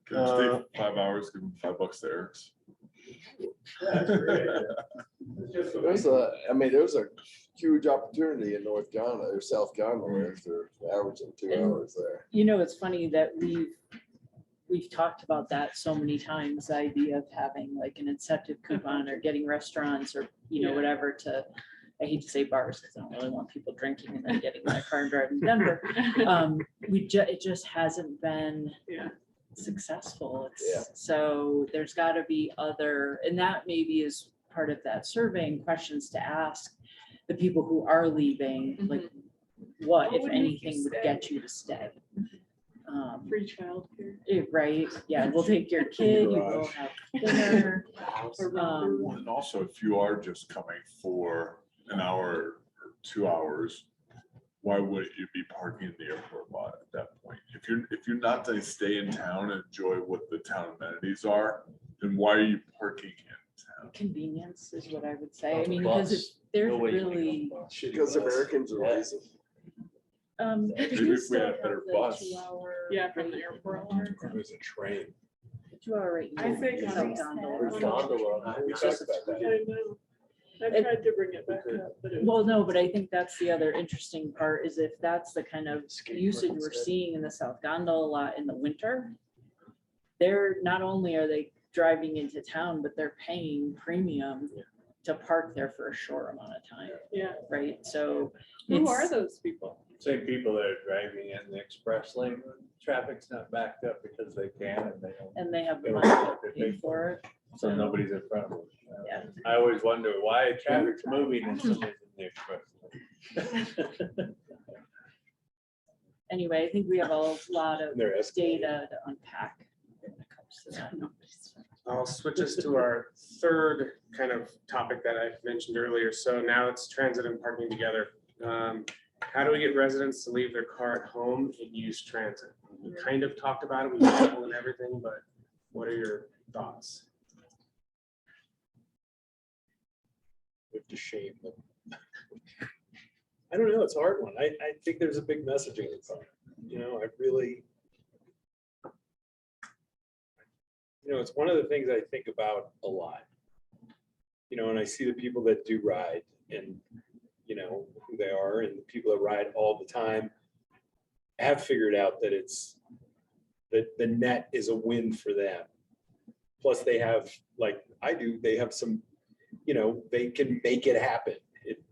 Can you stay 5 hours, give them $5 there. There's a huge opportunity in North Gondola or South Gondola if they're averaging 2 And- hours there. It's funny that we've talked about that so many times, the idea of having like an incentive coupon or getting restaurants or, Yeah. whatever to, I hate to say bars, because I don't really want people drinking and then getting in my car and driving to Denver. It just hasn't been Yeah. successful. Yeah. So there's gotta be other, and that maybe is part of that surveying questions to ask the people who are leaving, like what, What if would make you anything, would stay? get you to stay? Free childcare. Right, yeah, we'll take your kid, you will have dinner. Well, and also, if you are just coming for an hour or 2 hours, why wouldn't you be parking in the airport lot at that point? If you're not going to stay in town and enjoy what the town amenities are, then why are you parking in town? Convenience is what I would say. I On the mean, because if bus. there's No way you can really, get on a bus. Because Americans are lazy. Maybe if we had a better bus. Yeah, from the airport. It was a train. 2 hour rate. I say South gondola. Or gondola. We talked about that. I know. I tried to bring it back up, but it was. Well, no, but I think that's the other interesting part is if that's the kind of usage we're instead. seeing in the South Gondola a lot in the winter. They're, not only are they driving into town, but they're paying premium to park there for a short amount of time, Yeah. right? So. Who it's- are those people? Same people that are driving in the express lane, when traffic's not backed up because they can and they don't. And they have They the don't money have to to pay pay for it. So nobody's in front of them. Yeah. I always wonder why traffic's moving and somebody's in the express lane. Anyway, I think we have a lot of They're escalating. data to unpack. when it comes to that. I'll switch us to our third kind of topic that I mentioned earlier. So now it's transit and parking together. How do we get residents to leave their car at home and use transit? We kind of talked about it, we and everything, but what are your thoughts? We have to shame them. I don't know, it's a hard one. I think there's a big messaging component. You know, I really. You know, it's one of the things I think about a lot. You know, and I see the people that do ride and, you know, who they are and the people that ride all the time have figured out that it's, that the net is a win for them. Plus they have, like I do, they have some, you know, they can make it happen,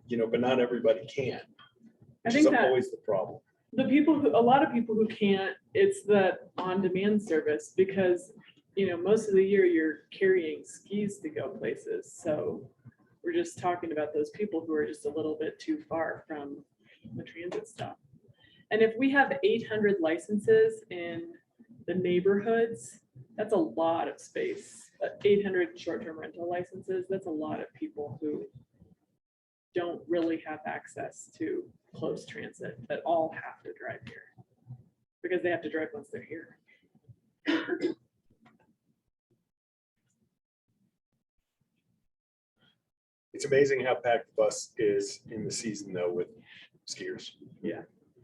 you know, but not everybody can. I Which is think that always the problem. the people who, a lot of people who can't, it's the on-demand service because, you know, most of the year you're carrying skis to go places. So we're just talking about those people who are just a little bit too far from the transit stop. And if we have 800 licenses in the neighborhoods, that's a lot of space. 800 short-term rental licenses, that's a lot of people who don't really have access to close transit that all have to drive here because they have to drive once they're here. It's amazing how packed the bus is in the season though with skiers. Yeah.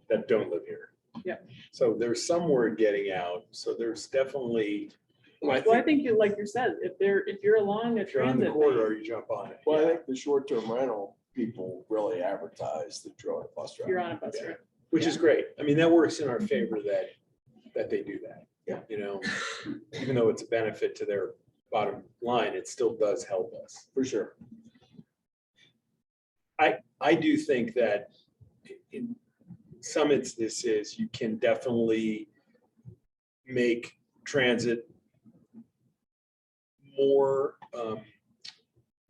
That don't live here. Yeah. So there's somewhere getting out. So there's definitely. Well, I think you, like you said, if you're along a If you're on the transit corridor, lane, you jump on it. Well, I think the short-term rental people really advertise that you're on a bus you're driver. on a bus Yeah. route. Which is great. I mean, that works in our favor that they do that. Yeah. You know, even though it's a benefit to their bottom line, it still does help us. For sure. I do think that in some instances, you can definitely make transit more,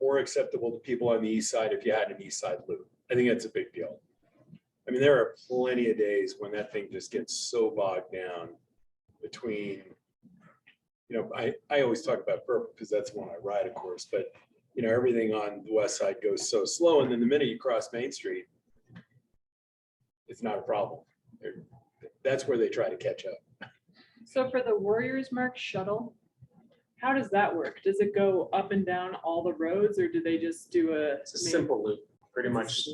more acceptable to people on the east side if you had an east side loop. I think that's a big deal. I mean, there are plenty of days when that thing just gets so bogged down between, you know, I always talk about Purple because that's the one I ride, of course, but you know, everything on the west side goes so slow. And then the minute you cross Main Street, it's not a problem. That's where they try to catch up. So for the Warriors Mark shuttle, how does that work? Does it go up and down all the roads or do they just do a? It's a simple loop, pretty much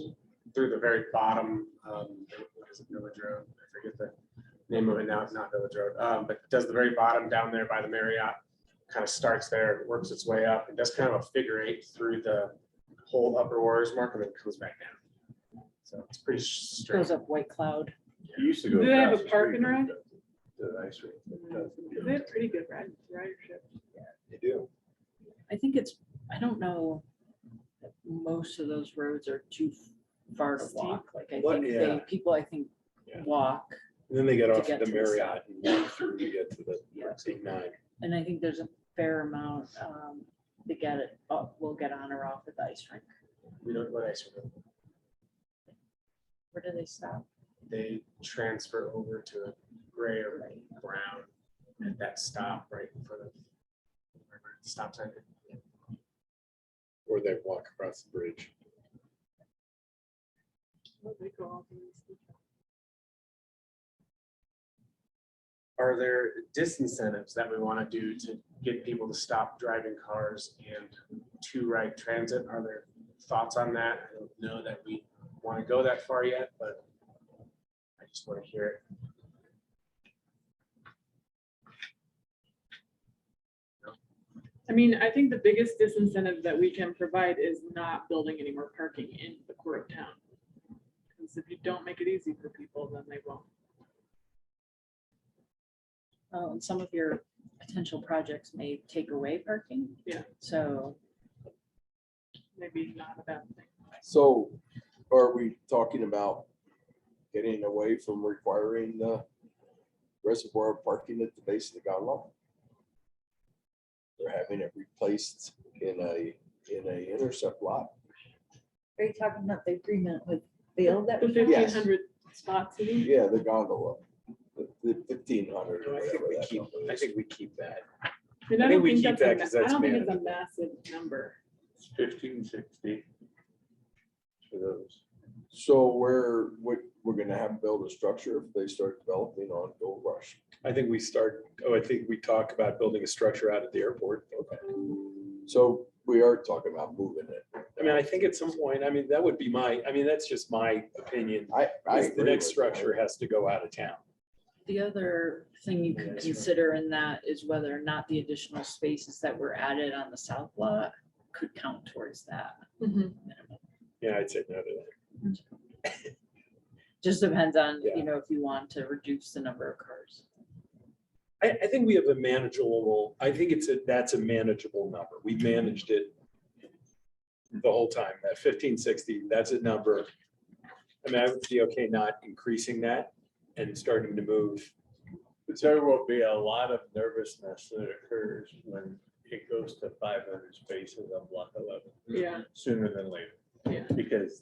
through the very bottom, what is it, Village Road? I forget the name of it now, it's not Village Road, but it does the very bottom down there by the Marriott, kind of starts there, works its way up, and does kind of a figure eight through the whole upper Warriors Mark and then comes back down. So it's pretty straight. Goes up White Cloud. You used to go. Do they have across a the park street and ride? to the ice rink. They have pretty good ridership. They do. I think it's, I don't know, that most of those roads are too far to walk. Like I What- think yeah. they, people I think Yeah. walk. And then they get To off get at the to the Marriott and walk through to get to the Yeah. big nine. And I think there's a fair amount to get it, we'll get on or off at the ice rink. We don't go ice rink. Where do they stop? They transfer over to gray or brown at that stop right in front of wherever the stop sign. Or they walk across the bridge. They go off in this- Are there disincentives that we want to do to get people to stop driving cars and to ride transit? Are there thoughts on that? I don't know that we want to go that far yet, but I just want to hear it. I mean, I think the biggest disincentive that we can provide is not building any more parking in the core of town. Because if you don't make it easy for people, then they won't. And some of your potential projects may take away parking. Yeah. So Maybe not a bad thing. So are we talking about getting away from requiring the reservoir parking at the base of the gondola? Or having it replaced in a intercept lot? Are you talking about the agreement with Bill that The we have? 1,500 spots. you mean? Yeah, the gondola, the 1,500 or No, I think whatever we that keep, number I is. think we keep that. I mean, I I think don't we think keep that's a that ma- 'cause I that's don't think it's a manageable. massive number. It's 1560 for those. So we're gonna have to build a structure if they start developing on Gold Rush. I think I think we talk about building a structure out at the airport. So we are talking about moving it. I mean, I think at some point, I mean, that would be that's just my opinion. I is agree The next with structure that. has to go out of town. the other thing you can consider in that is whether or not the additional spaces that were added on the south lot could count towards that. Mhm. Yeah, I'd say no to that. Just depends on, Yeah. you know, if you want to reduce the number of cars. I think we have a manageable, I think that's a manageable number. We managed it the whole time. That 1560, that's a number. I mean, I would be okay not increasing that and starting to move. But there will be a lot of nervousness that occurs when it goes to 500 spaces on block 11, Yeah, sooner than later. yeah. Because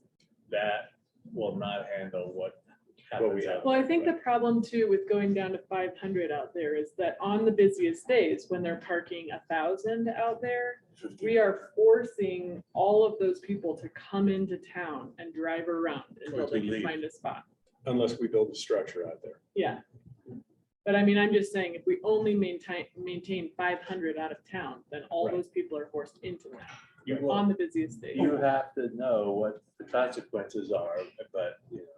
that will not handle what What we happens. have. out Well, I there, think the right? problem too with going down to 500 out there is that on the busiest days, when they're parking 1,000 out there, we are forcing all of those people to come into town and drive around until they can leave. find a spot. Unless we build a structure out there. Yeah. But I mean, I'm just saying, if we only maintain 500 out of town, then all Right. those people are forced into town You will- on the busiest days. You have to know what the consequences are, but, you know,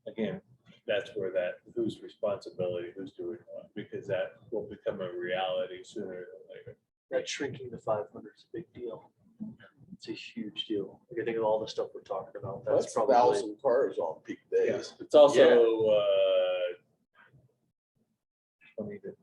again, that's where whose responsibility, who's doing what, because that will become a reality sooner than later. That shrinking to 500 is a big deal. It's a huge deal. Like, I think of all the stuff we're talking about, that's That's probably, 1,000 cars on peak days. It's also 20 to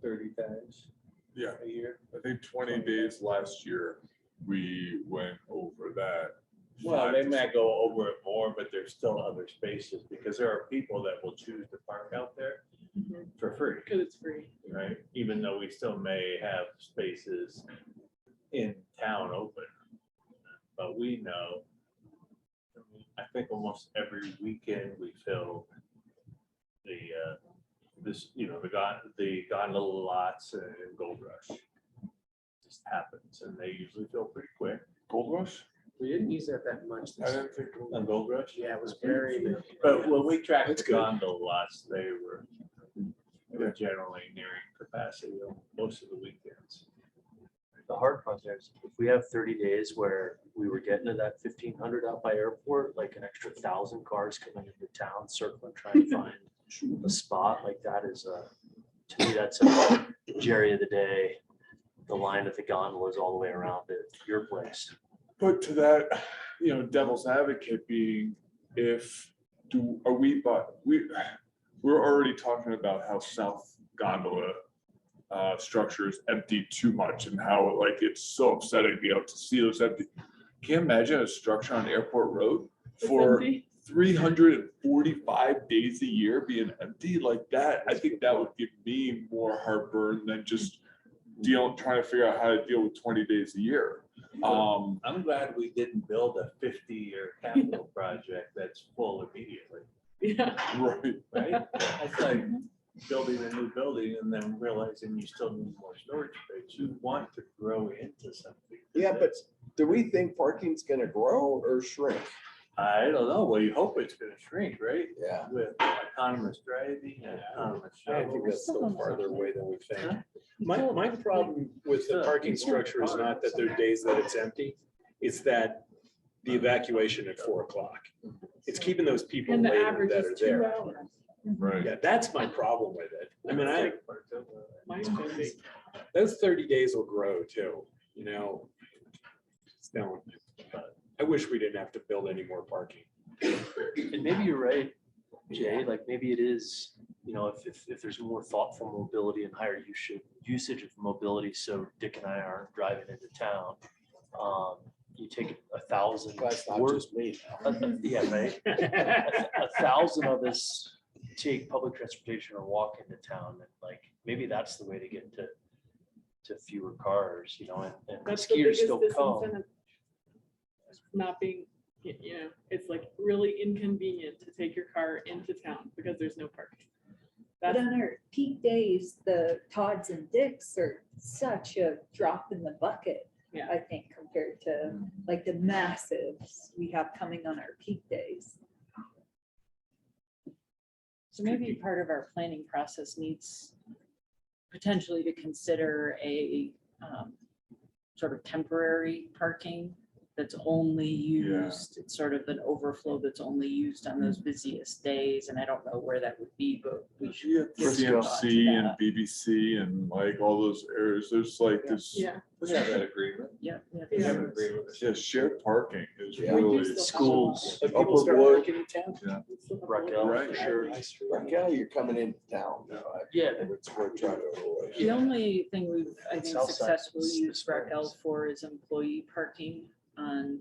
30 times Yeah, a year. I think 20 days last year, we went over that. Well, they might go over it more, but there's still other spaces because there are people that will choose to park out there Mhm. for free, Because it's free. right? Even though we still may have spaces in town open. But we know, I think almost every weekend we fill the gondola lots and Gold Rush. Just happens and they usually fill pretty quick. Gold Rush? We didn't use that much I didn't think. On Gold Rush? Yeah, it was very. But when we tracked That's the good. gondola lots, they were generally nearing capacity on most of the weekends. the hard part is, if we have 30 days where we were getting to that 1,500 out by airport, like an extra 1,000 cars coming into town, circling, trying to find a spot, like that is, to me, that's a Jerry of the day. The line at the gondola is all the way around to your place. But to that, devil's advocate being, we're already talking about how South Gondola structure is empty too much and how it's so upsetting, to see those empty. Can you imagine a structure on Airport Road It's for empty. 345 days a year being empty like that? I think that would give me more heartburn than just trying to figure out how to deal with 20 days a year. I'm glad we didn't build a 50-year capital project that's full immediately, Yeah. Right. right? That's like building a new building and then realizing you still need more storage space. You want to grow into something. Yeah, but do we think parking's gonna grow or shrink? I don't know. Well, you hope it's gonna shrink, right? Yeah. With autonomous driving and autonomous I think shuttles. that's still farther away than we think. My problem with the parking structure is not that there are days that it's empty. It's that the evacuation at 4 o'clock. It's keeping those people And the later average that is are 2 there. hours. Right. Yeah, that's my problem with it. I mean, Mine could be. those 30 days will grow too, you know. Just don't. I wish we didn't have to build any more parking. And maybe you're right, Jay, like maybe it is, you know, if there's more thoughtful mobility and higher usage of mobility, so Dick and I aren't driving into town. You take 1,000. That's not work- just me. Yeah, right. 1,000 of us take public transportation or walk into town, and like, maybe that's the way to get to fewer cars, you know, and the That's the skiers biggest still come. disincentive. Not being, you know, it's like really inconvenient to take your car into town because there's no parking. But That's, on our peak days, the Todds and Dicks are such a drop in the bucket. Yeah. I think compared to like the massives we have coming on our peak days. So maybe part of our planning process needs potentially to consider a sort of temporary parking that's only used. It's sort of an overflow that's only used on those busiest days. And I don't know where that would be, but we should. give some thought to CMC and that. BBC and like all those areas, there's like this, yeah. We have that agreement. Yeah. We have an agreement. yeah, shared parking is Yeah. really. Schools. Like people start Upward. parking in town. Raquel, Right, sure. Raquel, you're coming into town. Yeah. We're trying to avoid. The only thing we've, I think, South side successfully is used Raquel sparse. for is employee parking on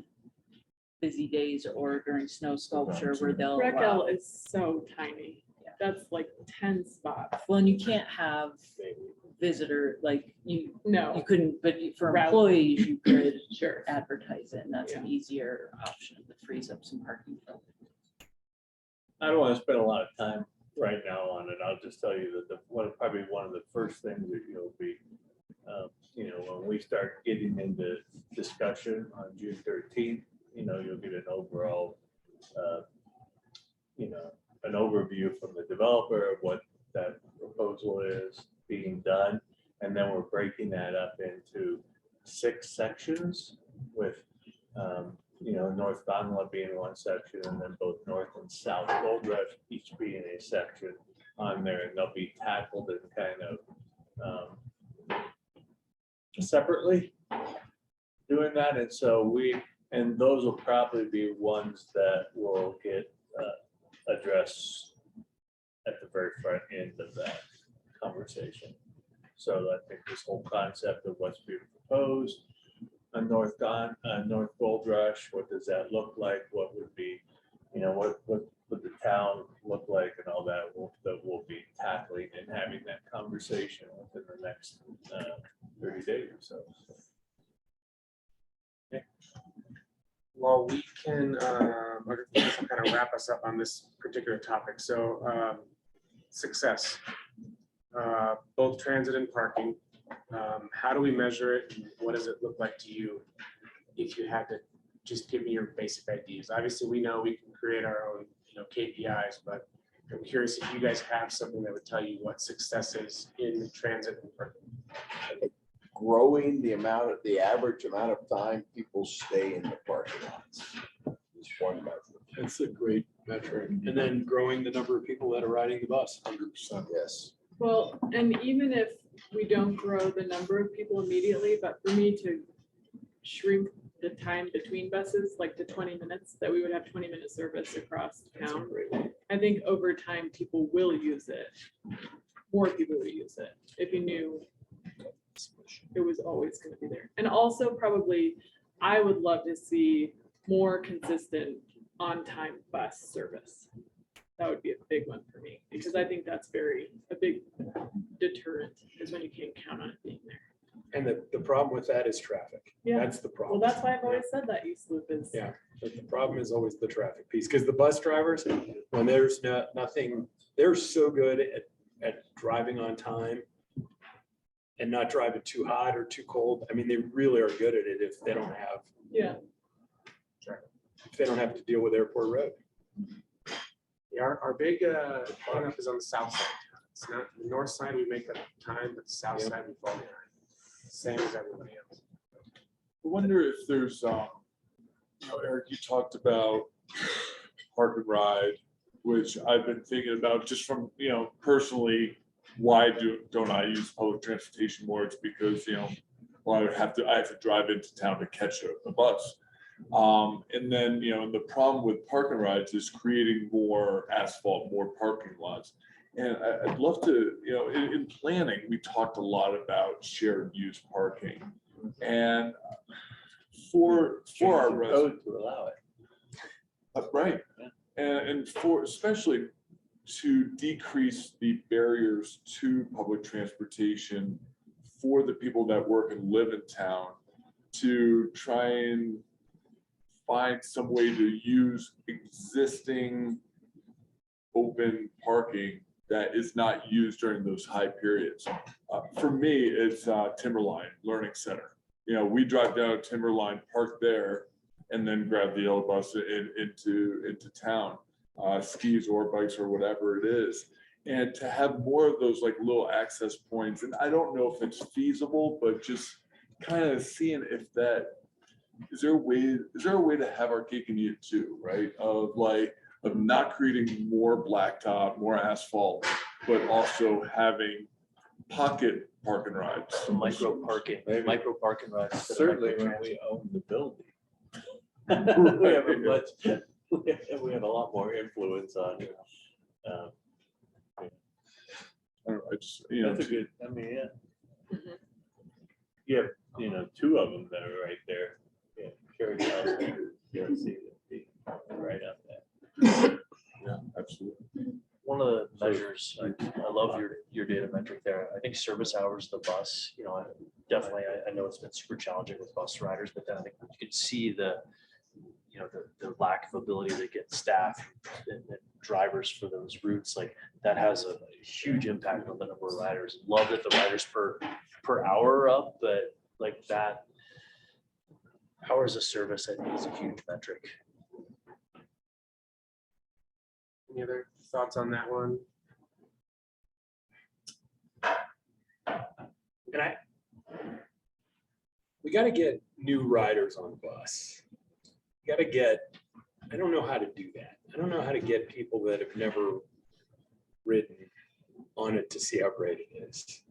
busy days or during snow sculpture where they'll Raquel allow. is so tiny. Yeah. That's like 10 spots. Well, and you can't have visitor, like you No, couldn't, but for Route. employees, you could sure. advertise it, and that's an easier option that frees up some parking. I don't want to spend a lot of time right now on it. I'll just tell you that probably one of the first things that you'll be, you know, when we start getting into discussion on June 13th, you know, you'll get an overall, you know, an overview from the developer of what that proposal is being done. And then we're breaking that up into 6 sections with, you know, North Donla being one section, and then both North and South Gold Rush each being a section on there, and they'll be tackled and kind of separately doing that. And so and those will probably be ones that will get addressed at the very front end of that conversation. So I think this whole concept of what's being proposed on North Gold Rush, what does that look like? What would be, you know, what would the town look like, and all that we'll be tackling and having that conversation within the next 30 days or so. Well, we can kind of wrap us up on this particular topic. So success, both transit and parking. How do we measure it? And what does it look like to you if you had to just give me your basic ideas? Obviously, we know we can create our own, you know, KPIs, but I'm curious if you guys have something that would tell you what success is in transit and parking. Growing the average amount of time people stay in the parking lots is one measure. That's a great metric. And then growing the number of people that are riding the bus. 100%. Yes. Well, and even if we don't grow the number of people immediately, but for me to shrink the time between buses, like to 20 minutes, that we would have 20-minute service across town. I think over time, people will use it. More people will use it if you knew it was always going to be there. And also probably, I would love to see more consistent on-time bus service. That would be a big one for me, because I think that's a big deterrent is when you can't count on it being there. And the problem with that is traffic. Yeah. That's the problem. Well, that's why I've always said that East Loop is. Yeah, but the problem is always the traffic piece, because the bus drivers, when there's nothing, they're so good at driving on time and not driving too hot or too cold. I mean, they really are good at it if they don't have, Yeah. if they don't have to deal with Airport Road. Yeah, our big hang up is on the south side. It's not the north side, we make up time, but the south side we fall behind. Same as everybody else. I wonder if there's Eric, you talked about park and ride, which I've been thinking about just from, personally, why don't I use public transportation more? It's because, well, I have to drive into town to catch a bus. And then, the problem with park and rides is creating more asphalt, more parking lots. And I'd love to, in planning, we talked a lot about shared use parking. And for our residents. To allow it. Right. And for, especially to decrease the barriers to public transportation for the people that work and live in town, to try and find some way to use existing open parking that is not used during those high periods. For me, it's Timberline Learning Center. We drive down Timberline, park there, and then grab the yellow bus into town, skis or bikes or whatever it is. And to have more of those like little access points, and I don't know if it's feasible, but just kind of seeing if that, is there a way to have our cake and eat it too, right? Of not creating more blacktop, more asphalt, but also having pocket park and rides. Micro parking rides. instead of Certainly micro when transit. we own the building. We have a lot more influence on, I don't know, I just, that's a good, I mean, yeah. You have, two of them that are right there. Yeah, Carrie House, you'll see the right up there. yeah, absolutely. One of the measures, I love your data metric there. I think service hours, of the bus, definitely, I know it's been super challenging with bus riders, but then I think you could see the lack of ability to get staff and drivers for those routes, like that has a huge impact on the number of riders. Love that the riders per hour are up, but like that hours of service, I think is a huge metric. Any other thoughts on that one? And we got to get new riders on the bus. Got to get, I don't know how to do that. I don't know how to get people that have never ridden on it to see how great it is.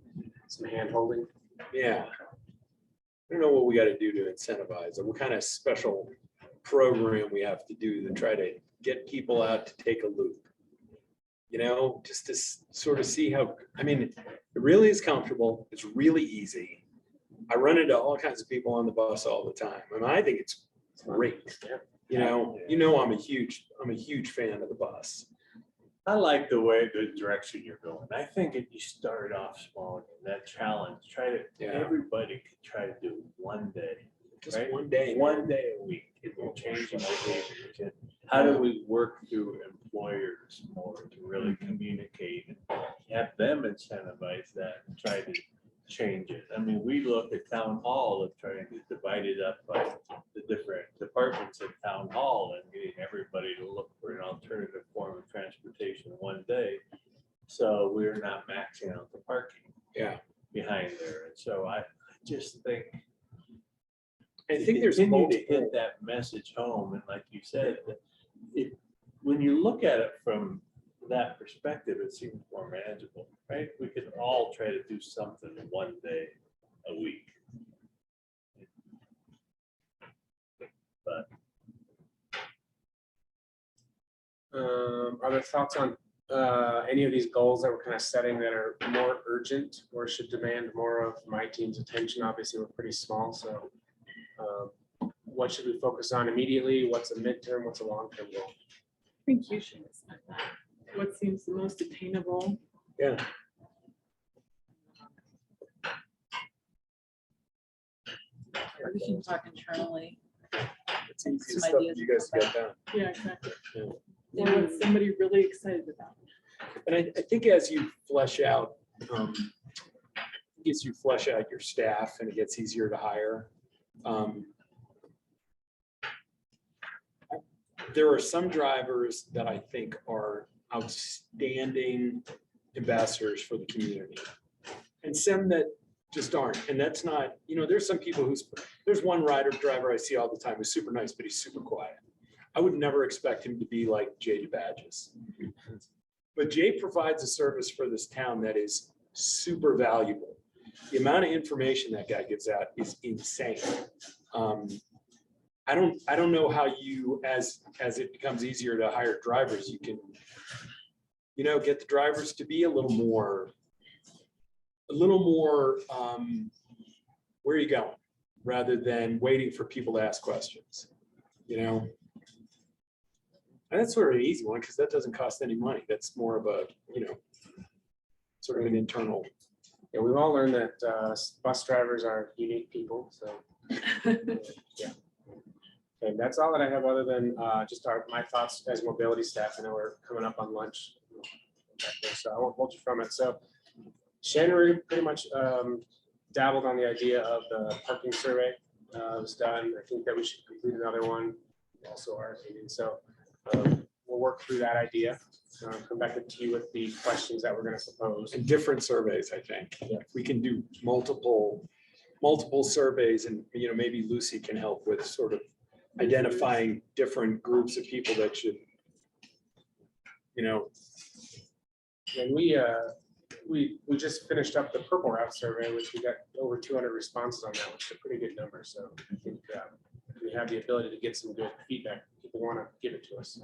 Some hand holding. Yeah. I don't know what we got to do to incentivize it. What kind of special program we have to do to try to get people out to take a loop. Just to sort of see how, it really is comfortable. It's really easy. I run into all kinds of people on the bus all the time. I think it's great. I'm a huge fan of the bus. I like the way, the direction you're going. I think if you start off small, that challenge, everybody could try to do one day. Just right? one day. One day a week, it will change the behavior. How do we work through employers more to really communicate and have them incentivize that and try to change it? We look at town hall of trying to divide it up by the different departments at town hall and getting everybody to look for an alternative form of transportation one day. So we're not maxing out the parking behind there. And so I just think there's continue multiple. to hit that message home. And like you said, when you look at it from that perspective, it seems more manageable, right? We could all try to do something one day a week. But Other thoughts on any of these goals that we're kind of setting that are more urgent or should demand more of my team's attention? Obviously, we're pretty small, so what should we focus on immediately? What's a midterm? What's a long-term goal? I think you should decide that. What seems the most attainable? Yeah. We can talk internally. It's easy Some stuff ideas you guys about get done. Yeah, exactly. Yeah. Or what's somebody really excited about? And I think as you flesh out, your staff and it gets easier to hire. There are some drivers that I think are outstanding ambassadors for the community. And some that just aren't. And that's not, there's some people there's one driver I see all the time who's super nice, but he's super quiet. I would never expect him to be like Jay DeBadges. But Jay provides a service for this town that is super valuable. The amount of information that guy gives out is insane. I don't know how you, as it becomes easier to hire drivers, you can, get the drivers to be a little more, where are you going? Rather than waiting for people to ask questions, And that's sort of an easy one because that doesn't cost any money. That's more of a, sort of an internal. Yeah, we've all learned that bus drivers are unique people, so. Yeah. Okay, that's all that I have other than just my thoughts as mobility staff. I know we're coming up on lunch, so I won't hold you from it. So Shannon pretty much dabbled on the idea of the parking survey. It was done. I think that we should complete another one, also our opinion. So we'll work through that idea. Come back to you with the questions that we're going to propose. And different surveys, I think. Yeah. We can do multiple surveys and, maybe Lucy can help with sort of identifying different groups of people that should, And we just finished up the purple route survey, which we got over 200 responses on that, which is a pretty good number. So I think we have the ability to get some good feedback. People want to give it to us.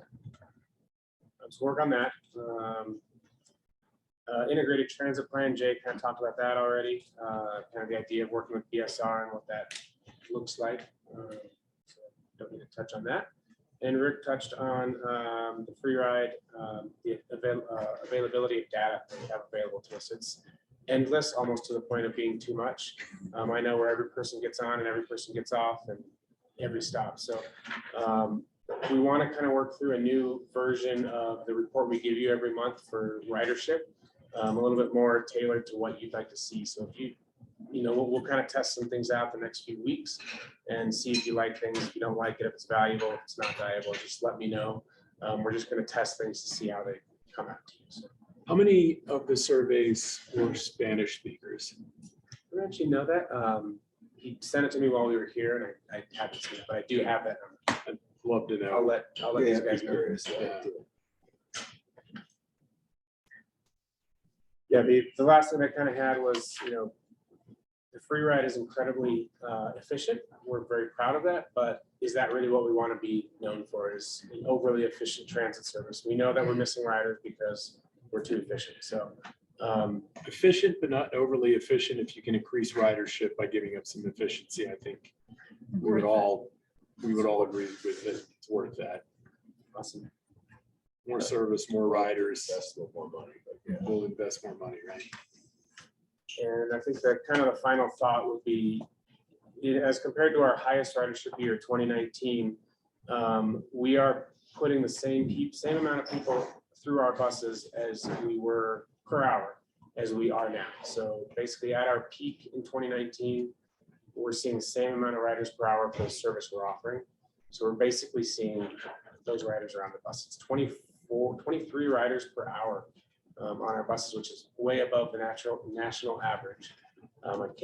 Let's work on that. Integrated transit plan, Jay kind of talked about that already. Kind of the idea of working with BSR and what that looks like. So don't need to touch on that. And Rick touched on the free ride, the availability of data that we have available to us. It's endless, almost to the point of being too much. I know where every person gets on and every person gets off and every stop. So we want to kind of work through a new version of the report we give you every month for ridership, a little bit more tailored to what you'd like to see. So if we'll kind of test some things out the next few weeks and see if you like things, if you don't like it, if it's valuable, if it's not valuable, just let me know. We're just going to test things to see how they come out to you. So, how many of the surveys were Spanish speakers? I don't actually know that. He sent it to me while we were here and I haven't seen it, but I do have that number. I'd love to know. I'll let these guys know. Yeah, the last thing I kind of had was, the free ride is incredibly efficient. We're very proud of that, but is that really what we want to be known for, is an overly efficient transit service? We know that we're missing riders because we're too efficient. So efficient, but not overly efficient. If you can increase ridership by giving up some efficiency, I think we would all agree with it. It's worth that. Awesome. More service, more riders. Invest a little more money, but yeah. We'll invest more money, right? And I think that kind of the final thought would be, as compared to our highest ridership year, 2019, we are putting the same amount of people through our buses as we were per hour as we are now. So basically at our peak in 2019, we're seeing the same amount of riders per hour for the service we're offering. So we're basically seeing those riders around the bus. It's 23 riders per hour on our buses, which is way above the national average. I don't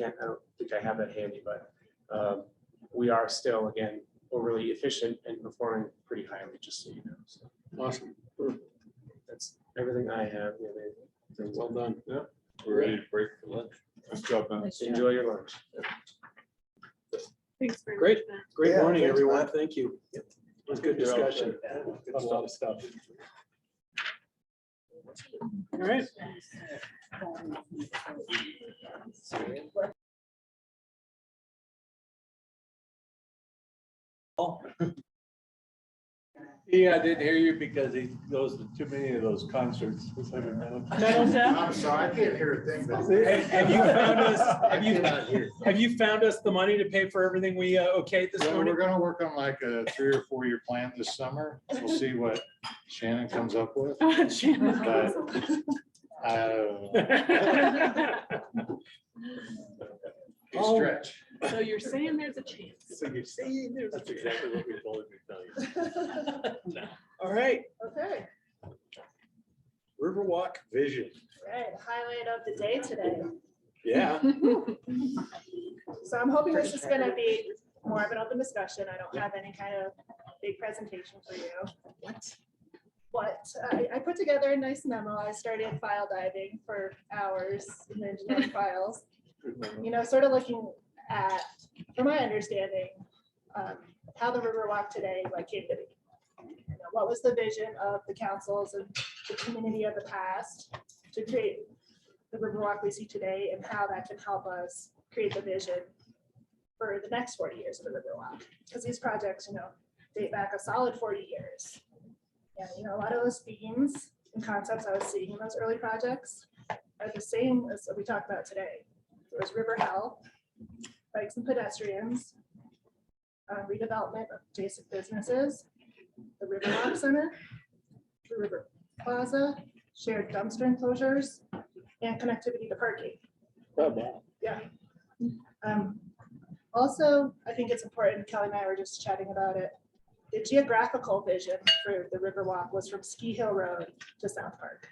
think I have that handy, but we are still, again, overly efficient and performing pretty highly, just so you know. So awesome. That's everything I have. Well done. Yeah, we're ready to break for lunch. Nice job, man. Enjoy your lunch. Thanks very Great. much. Great Yeah, morning, thanks, everyone. Matt. Thank you. It was good discussion. A lot of stuff. All right. Yeah, I didn't hear you because he goes to too many of those concerts. I'm sorry, I can't hear a thing. Have you found us the money to pay for everything we okayed this Well, morning? we're gonna work on like a 3 or 4 year plan this summer. We'll see what Shannon comes up with. Oh, Stretch. So you're saying there's a chance. So you're saying there's a That's exactly what we told him to tell you. All right, Okay, Riverwalk Vision. right, highlight of the day today. Yeah. So I'm hoping this is gonna be more of an open discussion. I don't have any kind of big presentation for you. But I put together a nice memo. I started file diving for hours in the engineering files. You know, sort of looking at, from my understanding, how the Riverwalk today like came to be. You know, what was the vision of the councils and the community of the past to create the Riverwalk we see today, and how that can help us create the vision for the next 40 years of the Riverwalk. Because these projects, you know, date back a solid 40 years. And, you know, a lot of those themes and concepts I was seeing in those early projects are the same as what we talked about today. There was river health, bikes and pedestrians, redevelopment of adjacent businesses, the Riverwalk Center, the River Plaza, shared dumpster enclosures, and connectivity to parking. Yeah. Also, I think it's important, Kelly and I were just chatting about it. The geographical vision for the Riverwalk was from Ski Hill Road to South Park.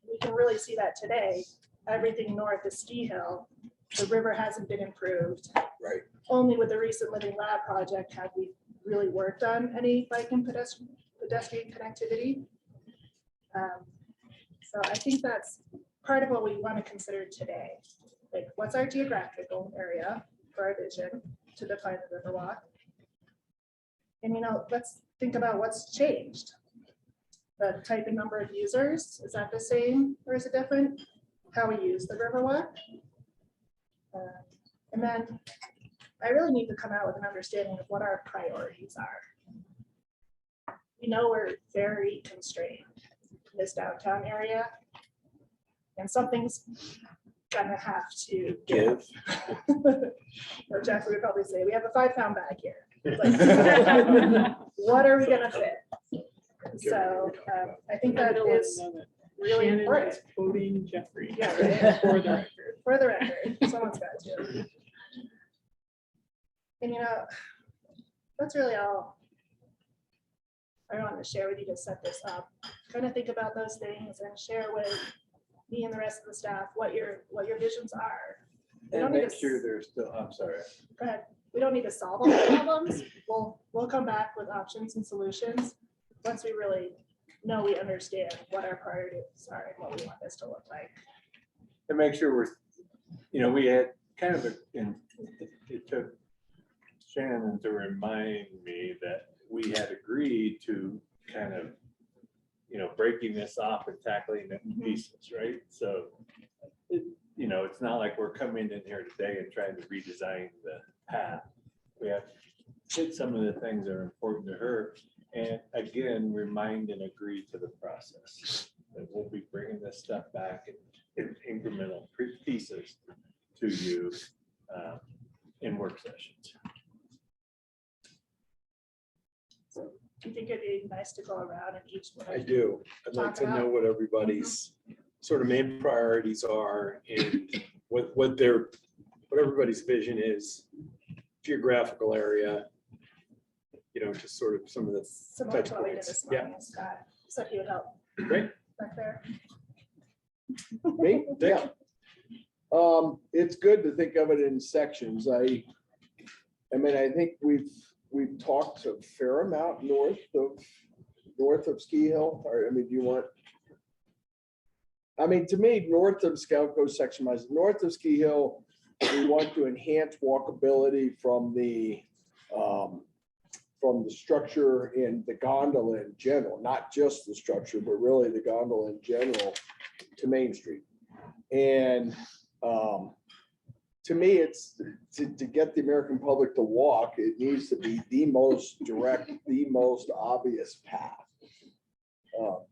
We can really see that today. Everything north of Ski Hill, the river hasn't been improved. Right. Only with the recent Living Lab project have we really worked on any bike and pedestrian connectivity. So I think that's part of what we want to consider today. Like, what's our geographical area for our vision to define the Riverwalk? And, you know, let's think about what's changed. The type and number of users, is that the same or is it different? How we use the Riverwalk. And then I really need to come out with an understanding of what our priorities are. You know, we're very constrained in this downtown area. And something's gonna have to give. Or Jeff would probably say, we have a 5-pound bag here. Like, what are we gonna fit? So I think that is really Shannon important. is quoting Jeffrey. Yeah, right. For the record. For the record, someone's got to. And you know, that's really all I wanted to share with you to set this up. Kind of think about those things and share with me and the rest of the staff what your visions are. We don't And need make to sure they're still, I'm sorry. Go ahead. We don't need to solve all the problems. We'll come back with options and solutions once we really know we understand what our priorities are and what we want this to look like. And make sure we're, you know, we had kind of, it took Shannon to remind me that we had agreed to kind of, you know, breaking this off and tackling it in pieces, right? So, you know, it's not like we're coming in here today and trying to redesign the path. We have to hit some of the things that are important to her. And again, remind and agree to the process that we'll be bringing this stuff back in incremental pieces to you in work sessions. So do you think it'd be nice to go around and each one? I do. I'd like to know what everybody's sort of main priorities are and what everybody's vision is, geographical area, you know, just sort of some of the Similar touch to what we did points. this Yeah, morning, Scott said he would help great. back there. Me? Yeah. It's good to think of it in sections. I mean, I think we've talked a fair amount north of Ski Hill, or, I mean, do you want? I mean, to me, north of Scout Coast section wise, north of Ski Hill, we want to enhance walkability from the structure and the gondola in general, not just the structure, but really the gondola in general to Main Street. And to me, it's to get the American public to walk, it needs to be the most direct, the most obvious path.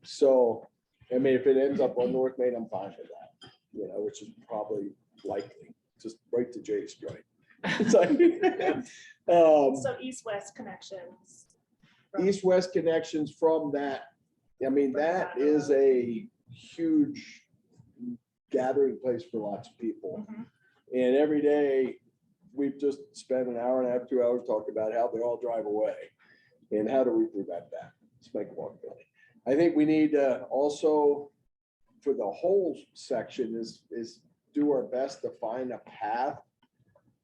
So, I mean, if it ends up on North Main, I'm fine with that, you know, which is probably likely, just right to Jay's joint. It's like, So east-west connections. from- east-west connections from that. I mean, that is a huge gathering place for lots of people. Mhm. And every day, we've just spent an hour and a half, 2 hours talking about how they all drive away. And how do we prevent that? Let's make walkability. I think we need to also, for the whole section, is do our best to find a path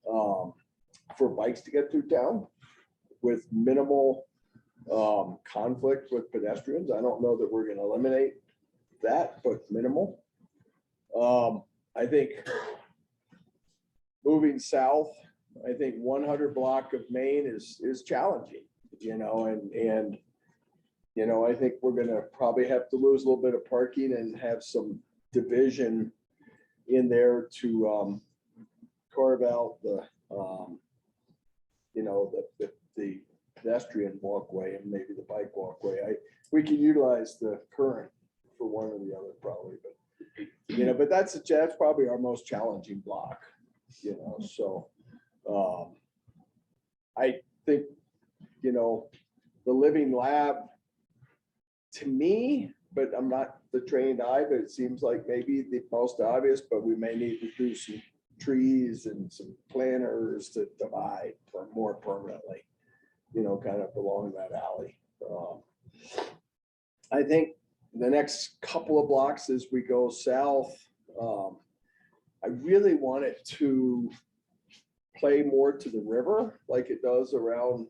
for bikes to get through town with minimal conflict with pedestrians. I don't know that we're gonna eliminate that, but minimal. I think moving south, I think 100 block of Main is challenging, and I think we're gonna probably have to lose a little bit of parking and have some division in there to carve out the pedestrian walkway and maybe the bike walkway. We can utilize the current for one or the other probably, but that's probably our most challenging block, so I think, the living lab to me, but I'm not the trained eye, but it seems like maybe the most obvious, but we may need to do some trees and some planters to divide more permanently, kind of along that alley. I think the next couple of blocks as we go south, I really want it to play more to the river like it does around,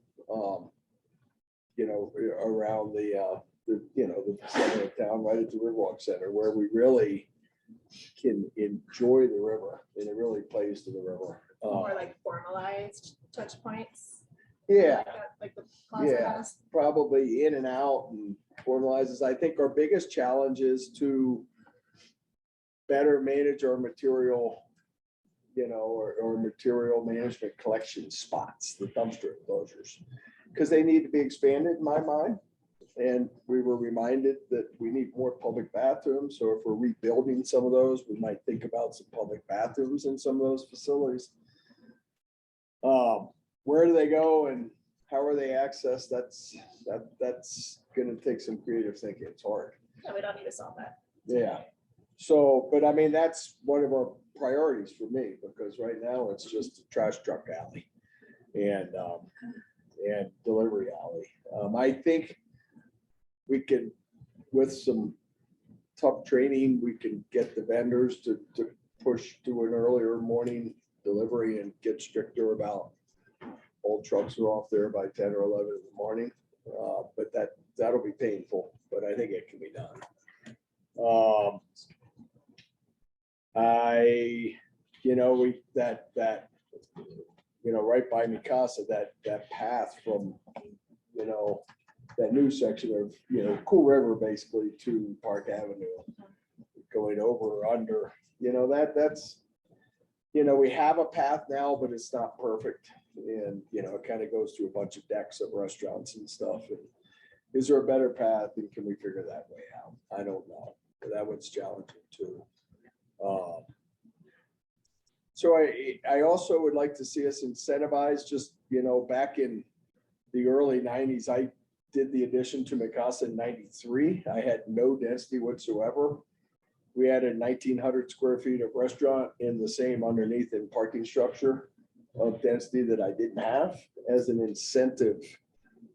around the center of town, right at the Riverwalk Center, where we really can enjoy the river and it really plays to the river. More like formalized touch points. Yeah. Like that, like the plaza Yeah, has. probably in and out and formalizes. I think our biggest challenge is to better manage our material, or material management collection spots, the dumpster enclosures, because they need to be expanded in my mind. And we were reminded that we need more public bathrooms. So if we're rebuilding some of those, we might think about some public bathrooms in some of those facilities. Where do they go and how are they accessed? That's going to take some creative thinking. It's hard. No, we don't need to solve that. Yeah. So, but I mean, that's one of our priorities for me, because right now it's just a trash truck alley and delivery alley. I think we can, with some tough training, we can get the vendors to push to an earlier morning delivery and get stricter about old trucks are off there by 10 or 11 in the morning. But that'll be painful, but I think it can be done. Right by Mikasa, that path from, that new section of, Cool River basically to Park Avenue, going over or under, that's, we have a path now, but it's not perfect. And, it kind of goes through a bunch of decks of restaurants and stuff. And is there a better path and can we figure that way out? I don't know, but that one's challenging too. So I also would like to see us incentivize just, back in the early 90s, I did the addition to Mikasa in 93. I had no density whatsoever. We had a 1,900 square feet of restaurant in the same underneath in parking structure of density that I didn't have as an incentive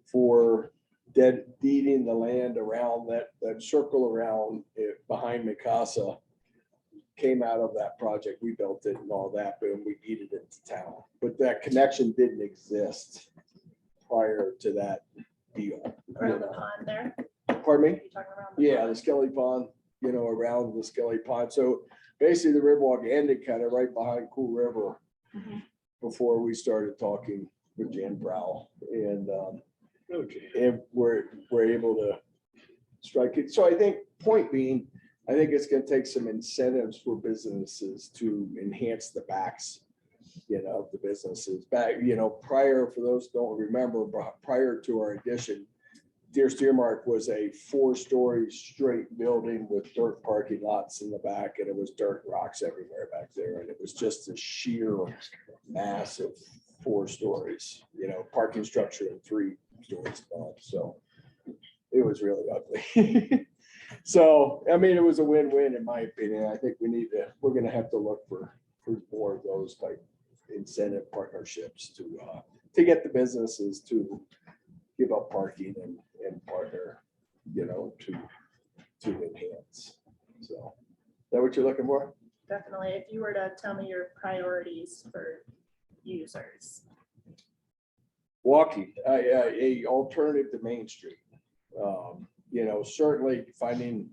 for deeding the land around that circle around it behind Mikasa. Came out of that project, we built it and all that, but we deeded it to town. But that connection didn't exist prior to that deal. Around the pond there. Pardon me? Are you talking around the Yeah, pond? the Skelly Pond, around the Skelly Pond. So basically the Riverwalk ended kind of right behind Cool River before we started talking with Jan Brow. And we're able to strike it. So I think point being, I think it's going to take some incentives for businesses to enhance the backs, of the businesses back, prior, for those who don't remember, prior to our addition, Deer Steermark was a 4-story straight building with dirt parking lots in the back, and it was dirt rocks everywhere back there. And it was just a sheer mass of 4 stories, parking structure and 3 stories above. So it was really ugly. So, I mean, it was a win-win in my opinion. I think we're going to have to look for more of those type incentive partnerships to get the businesses to give up parking and partner, to enhance. So, is that what you're looking for? Definitely. If you were to tell me your priorities for users. Walking, a alternative to Main Street. You know, certainly finding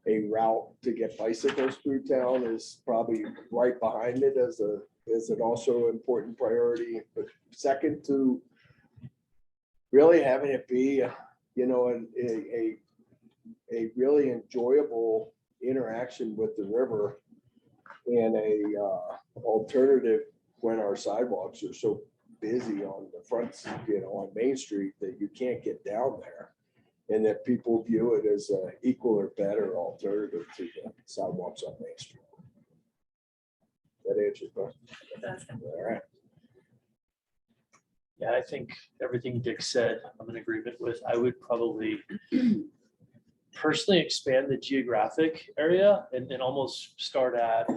a route to get bicycles through town is probably right behind it as an also important priority. But second to really having it be, you know, a really enjoyable interaction with the river and alternative when our sidewalks are so busy on the fronts, you know, on Main Street that you can't get down there. And that people view it as an equal or better alternative to the sidewalks on Main Street. That answers your question. All right. Yeah, I think everything Dick said, I'm in agreement with. I would probably personally expand the geographic area and almost start at,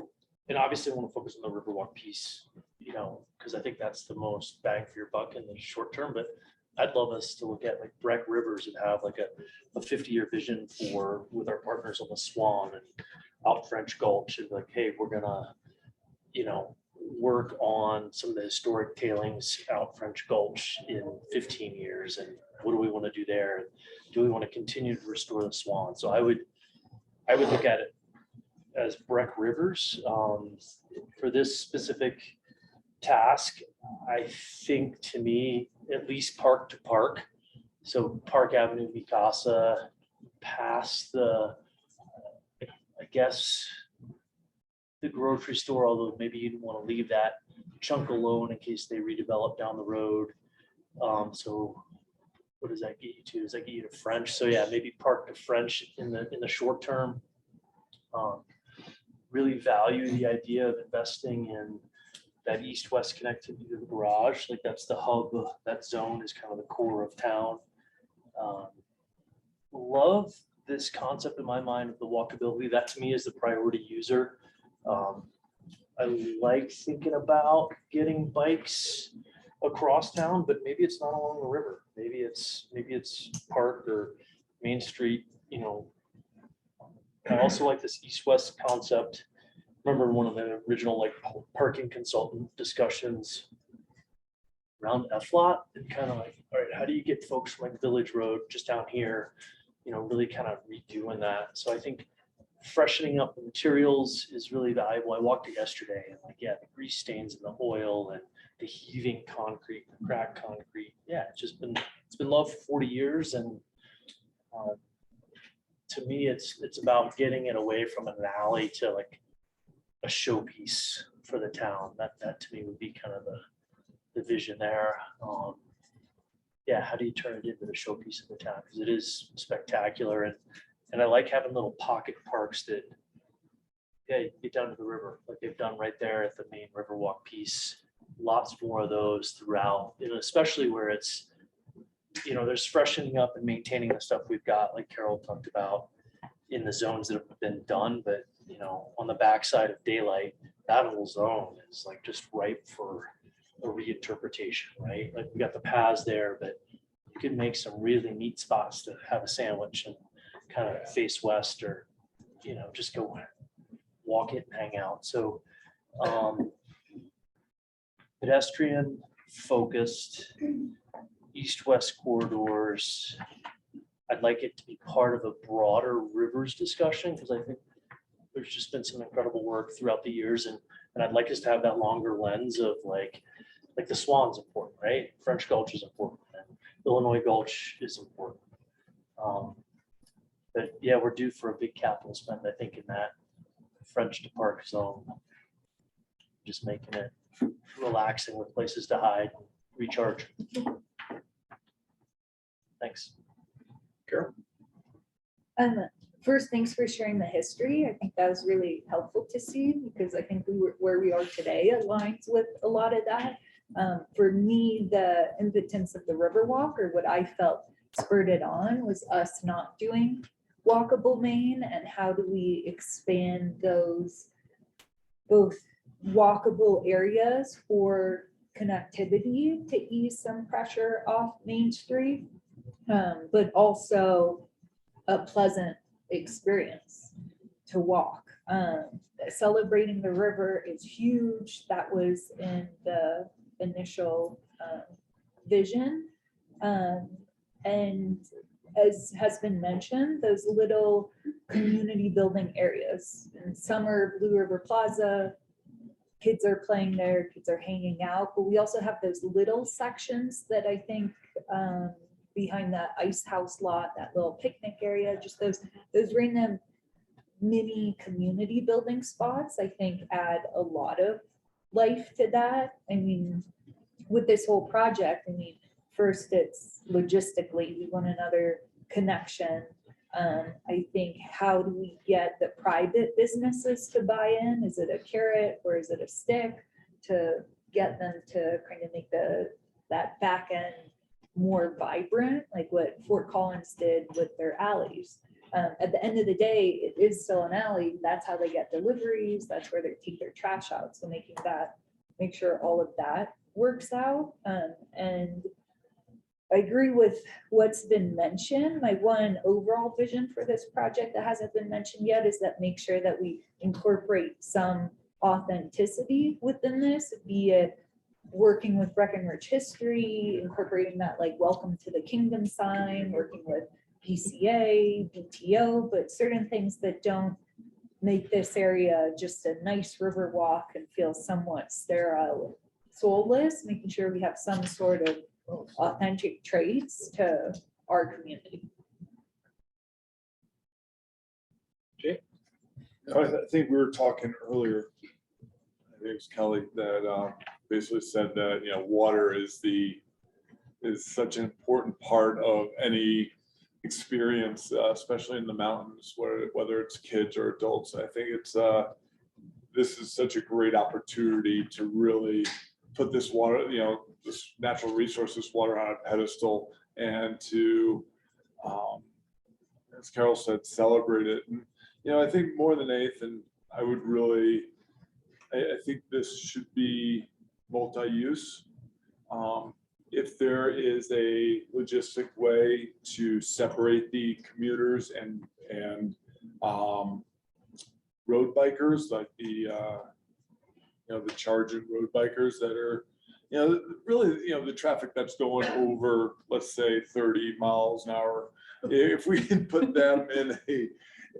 and obviously I want to focus on the Riverwalk piece, you know, because I think that's the most bang for your buck in the short term, but I'd love us to look at like Breck Rivers and have like a 50-year vision with our partners on the Swan and out French Gulch and like, hey, we're gonna, you know, work on some of the historic tailings out French Gulch in 15 years. And what do we want to do there? Do we want to continue to restore the Swan? So I would look at it as Breck Rivers for this specific task. I think to me, at least park to park. So Park Avenue, Mikasa, past the, I guess, the grocery store, although maybe you'd want to leave that chunk alone in case they redevelop down the road. So what does that get you to? Does that get you to French? So yeah, maybe park to French in the short term. Really value the idea of investing in that east-west connectivity to the garage. Like that's the hub, that zone is kind of the core of town. Love this concept in my mind of the walkability. That to me is the priority user. I like thinking about getting bikes across town, but maybe it's not along the river. Maybe it's Park or Main Street, you know. I also like this east-west concept. Remember one of the original like parking consultant discussions around FLOT and kind of like, all right, how do you get folks from like Village Road just down here, you know, really kind of redoing that. So I think freshening up the materials is really valuable. I walked it yesterday and like, yeah, the grease stains in the oil and the heaving concrete, the cracked concrete. Yeah, it's been loved for 40 years. And to me, it's about getting it away from an alley to like a showpiece for the town. That to me would be kind of the vision there. Yeah, how do you turn it into the showpiece of the town? Because it is spectacular, and I like having little pocket parks that, yeah, you get down to the river, like they've done right there at the main Riverwalk piece. Lots more of those throughout, and especially where it's, you know, there's freshening up and maintaining the stuff we've got, like Carol talked about, in the zones that have been done, but you know, on the backside of Daylight, that whole zone is like just ripe for a reinterpretation, right? Like we got the paths there, but you can make some really neat spots to have a sandwich and kind of face west, or, you know, just go walk it and hang out. So pedestrian focused, east-west corridors. I'd like it to be part of a broader rivers discussion, because I think there's just been some incredible work throughout the years, and I'd like us to have that longer lens of like the Swan's important, right? French Gulch is important, and Illinois Gulch is important. But yeah, we're due for a big capital spend, I think, in that French to Park zone. Just making it relaxing with places to hide, recharge. Thanks. Carol? First, thanks for sharing the history. I think that was really helpful to see, because I think where we are today aligns with a lot of that. For me, the impotence of the Riverwalk, or what I felt spurred it on, was us not doing walkable Main, and how do we expand those both walkable areas for connectivity to ease some pressure off Main Street, but also a pleasant experience to walk. Celebrating the river is huge. That was in the initial vision. And as has been mentioned, those little community building areas. In summer, Blue River Plaza, kids are playing there, kids are hanging out, but we also have those little sections that I think behind that ice house lot, that little picnic area, just those random mini community building spots, I think add a lot of life to that. I mean, with this whole project, I mean, first it's logistically, we want another connection. I think, how do we get the private businesses to buy in? Is it a carrot or is it a stick to get them to kind of make that back end more vibrant, like what Fort Collins did with their alleys? At the end of the day, it is still an alley. That's how they get deliveries. That's where they take their trash out. So make sure all of that works out. And I agree with what's been mentioned. My one overall vision for this project that hasn't been mentioned yet is that make sure that we incorporate some authenticity within this, be it working with Breckenridge history, incorporating that like welcome to the kingdom sign, working with PCA, BTO, but certain things that don't make this area just a nice river walk and feel somewhat sterile, soulless, making sure we have some sort of authentic traits to our community. I think we were talking earlier, I think it was Kelly, that basically said that, you know, water is such an important part of any experience, especially in the mountains, whether it's kids or adults. I think this is such a great opportunity to really put this water, you know, this natural resources water on a pedestal, and to, as Carol said, celebrate it. And, you know, I think more than anything, I think this should be multi-use. If there is a logistic way to separate the commuters and road bikers, like the charging road bikers that are, you know, really, you know, the traffic that's going over, let's say 30 miles an hour, if we can put them in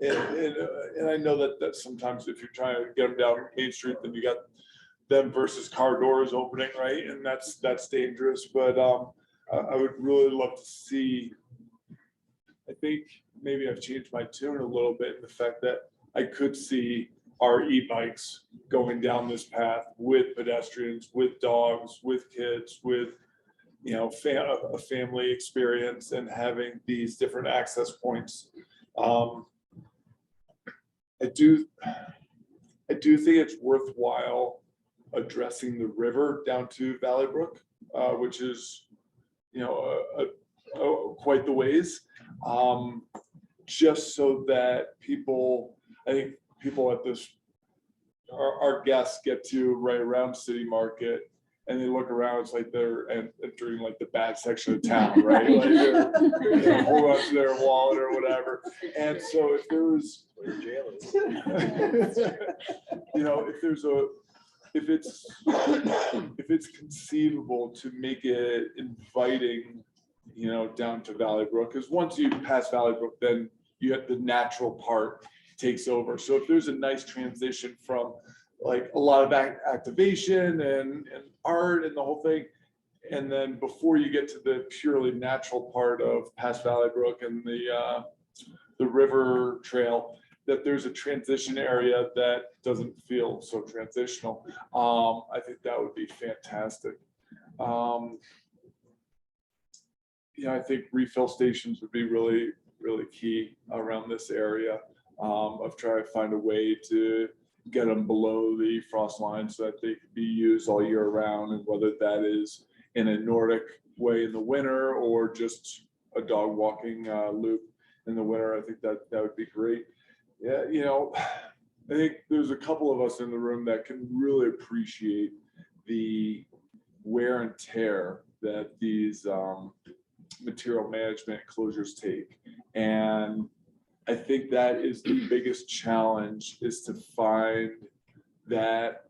and I know that sometimes if you're trying to get them down Main Street, then you got them versus car doors opening, right? And that's dangerous. But I would really love to see, I think maybe I've changed my tune a little bit in the fact that I could see our e-bikes going down this path with pedestrians, with dogs, with kids, with, you know, a family experience, and having these different access points. I do think it's worthwhile addressing the river down to Valley Brook, which is, you know, quite the ways, just so that people, I think people at this, our guests get to right around City Market and they look around, it's like they're entering like the bad section of town, right? Like they're hold on to their wallet or whatever. And so if there was, you know, if it's conceivable to make it inviting, you know, down to Valley Brook, because once you pass Valley Brook, then you have the natural part takes over. So if there's a nice transition from like a lot of activation and art and the whole thing, and then before you get to the purely natural part of past Valley Brook and the river trail, that there's a transition area that doesn't feel so transitional. I think that would be fantastic. Yeah, I think refill stations would be really, really key around this area, of trying to find a way to get them below the frost line so that they could be used all year round, and whether that is in a Nordic way in the winter or just a dog walking loop in the winter. I think that would be great. Yeah, you know, I think there's a couple of us in the room that can really appreciate the wear and tear that these material management closures take. And I think that is the biggest challenge, is to find that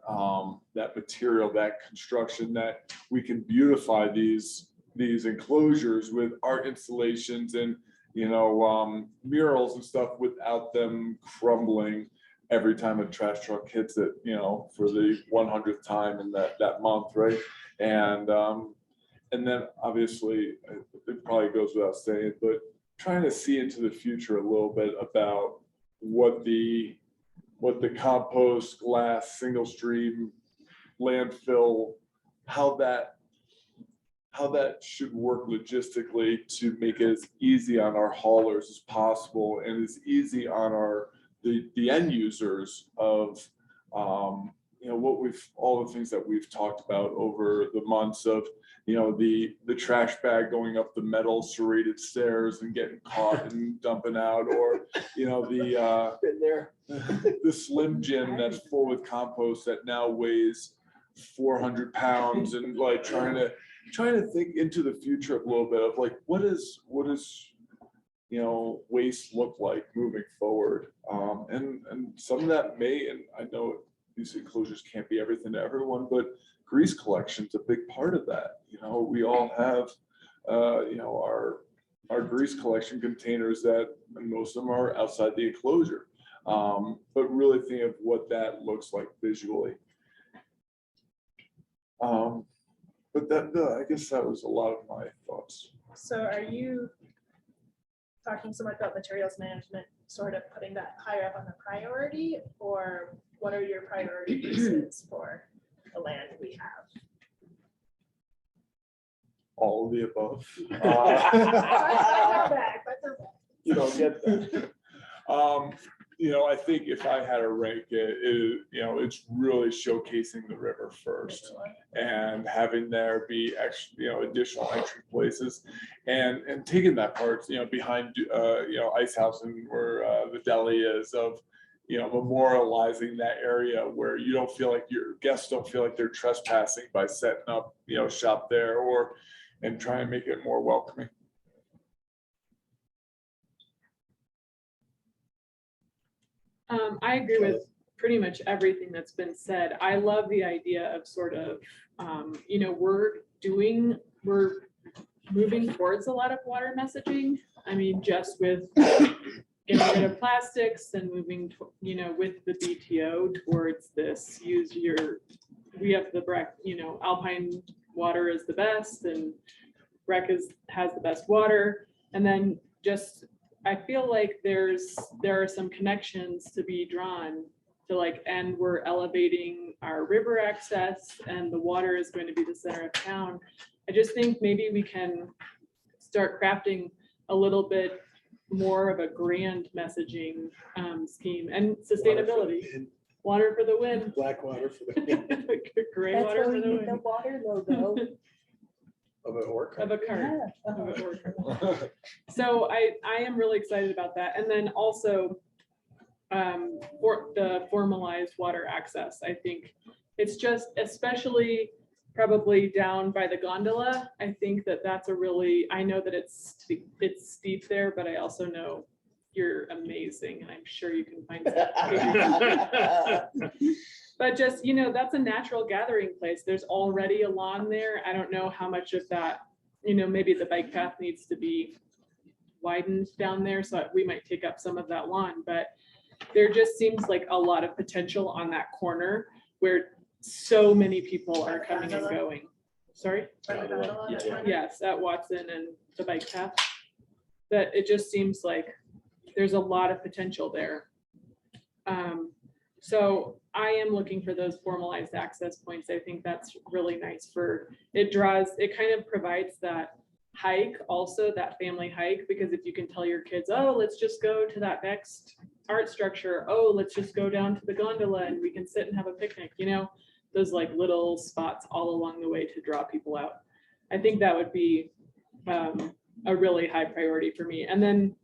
material, that construction, that we can beautify these enclosures with art installations and, you know, murals and stuff without them crumbling every time a trash truck hits it, you know, for the 100th time in that month, right? And then obviously, it probably goes without saying, but trying to see into the future a little bit about what the compost, glass, single stream, landfill, how that should work logistically to make it as easy on our haulers as possible and as easy on the end users of you know, all the things that we've talked about over the months of, you know, the trash bag going up the metal serrated stairs and getting caught and dumping out, or, you know, Been there. the Slim Jim that's full with compost that now weighs 400 pounds, and like trying to think into the future a little bit of like, what is you know, waste look like moving forward. And some of that may, and I know these enclosures can't be everything to everyone, but grease collection's a big part of that. You know, we all have, you know, our grease collection containers that, and most of them are outside the enclosure. But really think of what that looks like visually. But I guess that was a lot of my thoughts. So are you talking so much about materials management, sort of putting that higher up on the priority, or what are your priorities for the land we have? All of the above. You don't get that. You know, I think if I had to rank it, you know, it's really showcasing the river first and having there be extra, you know, additional entry places and taking that part, you know, behind, you know, Ice House and where the deli is, of, you know, memorializing that area where you don't feel like your guests don't feel like they're trespassing by setting up, you know, shop there, and try and make it more welcoming. I agree with pretty much everything that's been said. I love the idea of sort of, you know, we're moving towards a lot of water messaging. I mean, just with getting rid of plastics and moving, you know, with the BTO towards this, we have the Breck, you know, Alpine water is the best and Breck has the best water. And then just, I feel like there are some connections to be drawn to like, and we're elevating our river access and the water is going to be the center of town. I just think maybe we can start crafting a little bit more of a grand messaging scheme and sustainability. Water for the win. Black water for the win. Gray That's water why for we the need the win. water logo. Of an orc. Of a cart. Yeah. Of an orchard. So I am really excited about that. And then also for the formalized water access, I think it's just, especially probably down by the gondola. I think that's a really, I know that it's steep there, but I also know you're amazing and I'm sure you can find something. But just, you know, that's a natural gathering place. There's already a lawn there. I don't know how much of that, you know, maybe the bike path needs to be widened down there, so we might take up some of that lawn, but there just seems like a lot of potential on that corner where so many people are coming and going. Sorry? Yes, at Watson and the bike path. That it just seems like there's a lot of potential there. So I am looking for those formalized access points. I think that's really nice it kind of provides that hike, also that family hike, because if you can tell your kids, oh, let's just go to that next art structure. Oh, let's just go down to the gondola and we can sit and have a picnic, you know, those like little spots all along the way to draw people out. I think that would be a really high priority for me. And then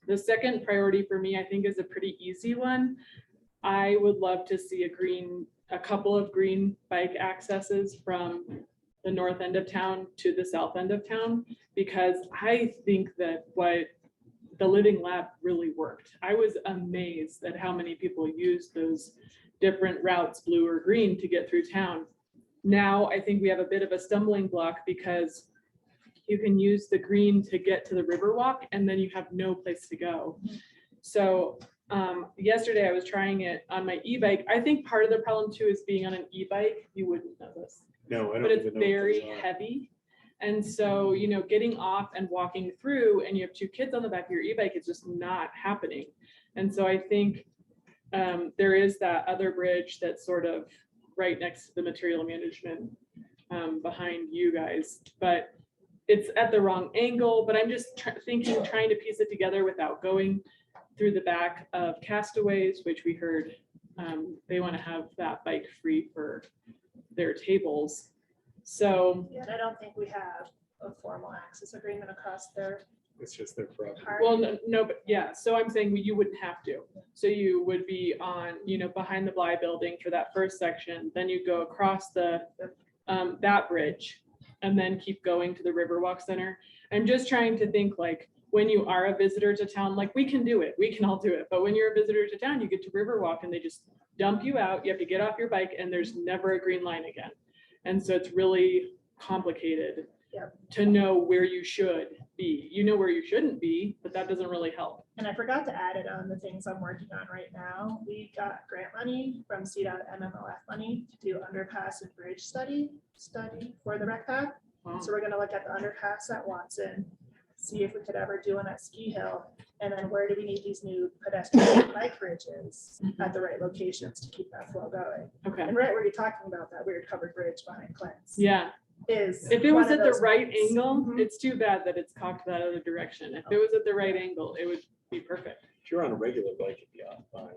the second priority for me, I think, is a pretty easy one. I would love to see a couple of green bike accesses from the north end of town to the south end of town, because I think that what the Living Lab really worked. I was amazed at how many people used those different routes, blue or green, to get through town. Now, I think we have a bit of a stumbling block because you can use the green to get to the Riverwalk and then you have no place to go. So yesterday I was trying it on my e-bike. I think part of the problem too is being on an e-bike. You wouldn't know this, No, I don't but it's even know what very those are. heavy. And so, you know, getting off and walking through and you have two kids on the back of your e-bike, it's just not happening. And so I think there is that other bridge that's sort of right next to the material management behind you guys, but it's at the wrong angle. But I'm just trying to piece it together without going through the back of Castaways, which we heard they want to have that bike free for their tables. So, Yeah, and I don't think we have a formal access agreement across their It's just their property. part. well, no, but yeah, so I'm saying you wouldn't have to. So you would be on, you know, behind the Bly building for that first section, then you go across the that bridge and then keep going to the Riverwalk Center. I'm just trying to think, like, when you are a visitor to town, like, we can do it, we can all do it, but when you're a visitor to town, you get to Riverwalk and they just dump you out, you have to get off your bike and there's never a green line again. And so it's really complicated to know where you should be. You know where you shouldn't be, but that doesn't really help. And I forgot to add it on the things I'm working on right now. We got grant money from CDOT MMOF money to do underpass and bridge study for the rec path. So we're gonna look at the underpass at Watson, see if we could ever do one at Ski Hill. And then where do we need these new pedestrian and bike bridges at the right locations to keep that flow going? Okay, And right where you're talking about that weird covered bridge behind Clint's yeah. is. If it was one of at the those right ones. angle, Mhm. it's too bad that it's cocked that other direction. If it was at the right angle, it would be perfect. If you're on a regular bike, it'd be off fine.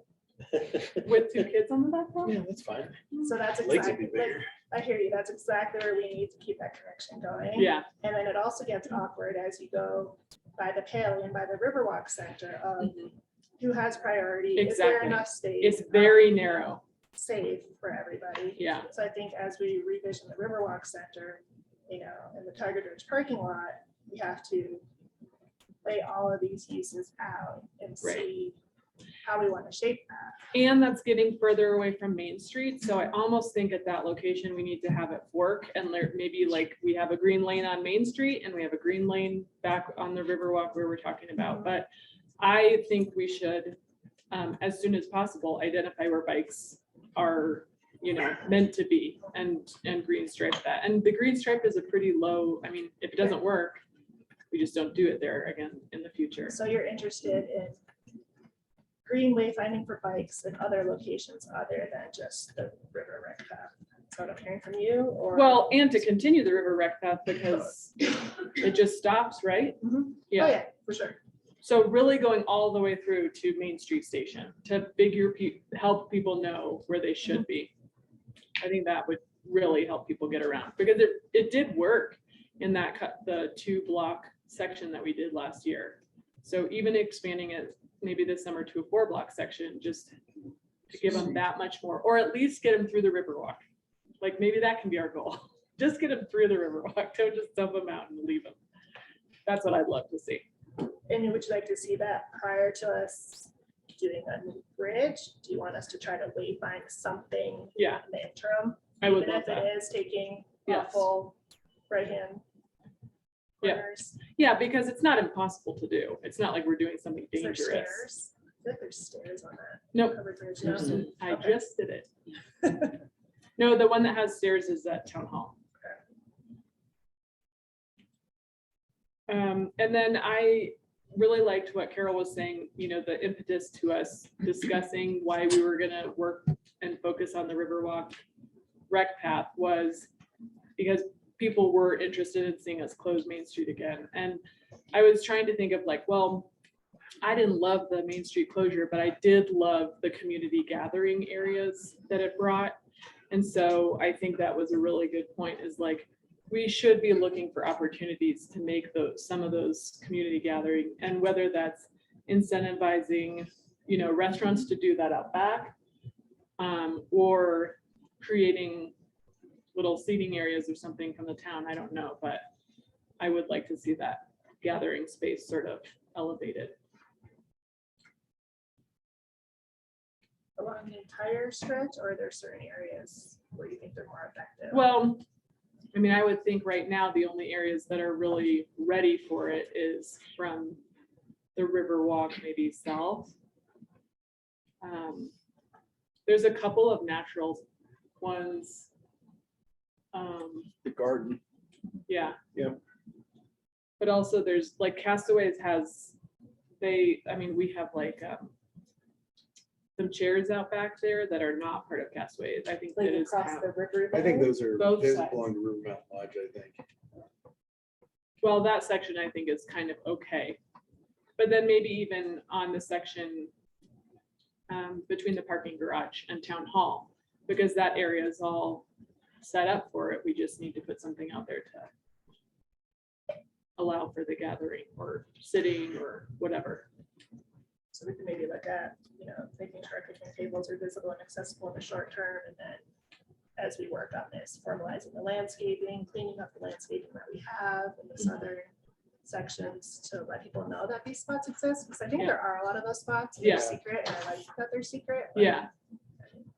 With two kids on the back row? Yeah, that's fine. So that's Legs would be exactly, like, bigger. I hear you. That's exactly where we need to keep that connection going. Yeah, And then it also gets awkward as you go by the Paley and by the Riverwalk Center of who has priority, is there Exactly. enough space? it's very narrow. Safe for everybody. Yeah, So I think as we revision the Riverwalk Center, you know, in the Tiger Ridge parking lot, we have to lay all of these uses out and Right. see how we want to shape that. and that's getting further away from Main Street. So I almost think at that location, we need to have it work and maybe like we have a green lane on Main Street and we have a green lane back on the Riverwalk where we're talking about. But I think we should, as soon as possible, identify where bikes are, you know, meant to be and green stripe that. And the green stripe is a pretty low, I mean, if it doesn't work, we just don't do it there again in the future. So you're interested in green wayfinding for bikes in other locations other than just the river rec path? That's what I'm hearing from you, or? Well, and to continue the river rec path because it just stops, right? Mhm. Oh, Yeah, yeah, for sure. so really going all the way through to Main Street Station to help people know where they should be. I think that would really help people get around because it did work in that the 2-block section that we did last year. So even expanding it maybe this summer to a 4-block section, just to give them that much more, or at least get them through the Riverwalk. Like maybe that can be our goal. Just get them through the Riverwalk. Don't just dump them out and leave them. That's what I'd love to see. And would you like to see that prior to us doing a new bridge? Do you want us to try to wayfind something Yeah, in the interim? I would Even love if that. it is taking a Yes. full right-hand Yeah. corners. Yeah, because it's not impossible to do. It's not like we're doing something Is there dangerous. stairs? I think there's stairs on that. Nope. covered bridge, no? I Okay. just did it. No, the one that has stairs is at Town Hall. And then I really liked what Carol was saying, you know, the impetus to us discussing why we were gonna work and focus on the Riverwalk rec path was because people were interested in seeing us close Main Street again. And I was trying to think of like, well, I didn't love the Main Street closure, but I did love the community gathering areas that it brought. And so I think that was a really good point, is like, we should be looking for opportunities to make some of those community gathering, and whether that's incentivizing, you know, restaurants to do that out back, or creating little seating areas or something from the town. I don't know, but I would like to see that gathering space sort of elevated. along the entire stretch, or are there certain areas where you think they're more effective? Well, I mean, I would think right now, the only areas that are really ready for it is from the river walk, maybe south. There's a couple of natural ones. The garden. Yeah. Yep. But also there's like Castaways has, I mean, we have like some chairs out back there that are not part of Castaways. I think Like that is across town. the river. I think those are, Both those sides. belong to River Mountain Lodge, I think. Well, that section I think is kind of okay. But then maybe even on the section between the parking garage and town hall, because that area is all set up for it. We just need to put something out there to allow for the gathering or sitting or whatever. So we can maybe look at, you know, making sure our picnic tables are visible and accessible in the short term, and then as we work on this, formalizing the landscaping, cleaning up the landscaping that we have in the southern sections to let people know that these spots exist, because I think Yeah. there are a lot of those spots. Yeah. They're secret, and I like that they're secret. but Yeah,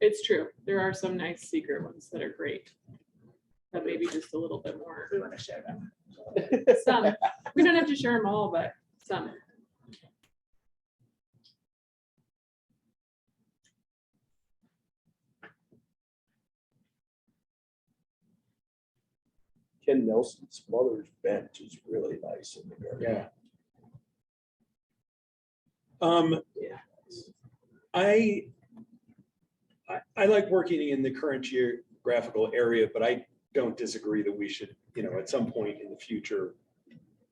it's true. There are some nice secret ones that are great. But maybe just a little bit more. We want to share them. Some, we don't have to share them all, but some. Ken Nelson's mother's bench is really nice in the garden. Yeah. Yeah. I like working in the current geographical area, but I don't disagree that we should, you know, at some point in the future,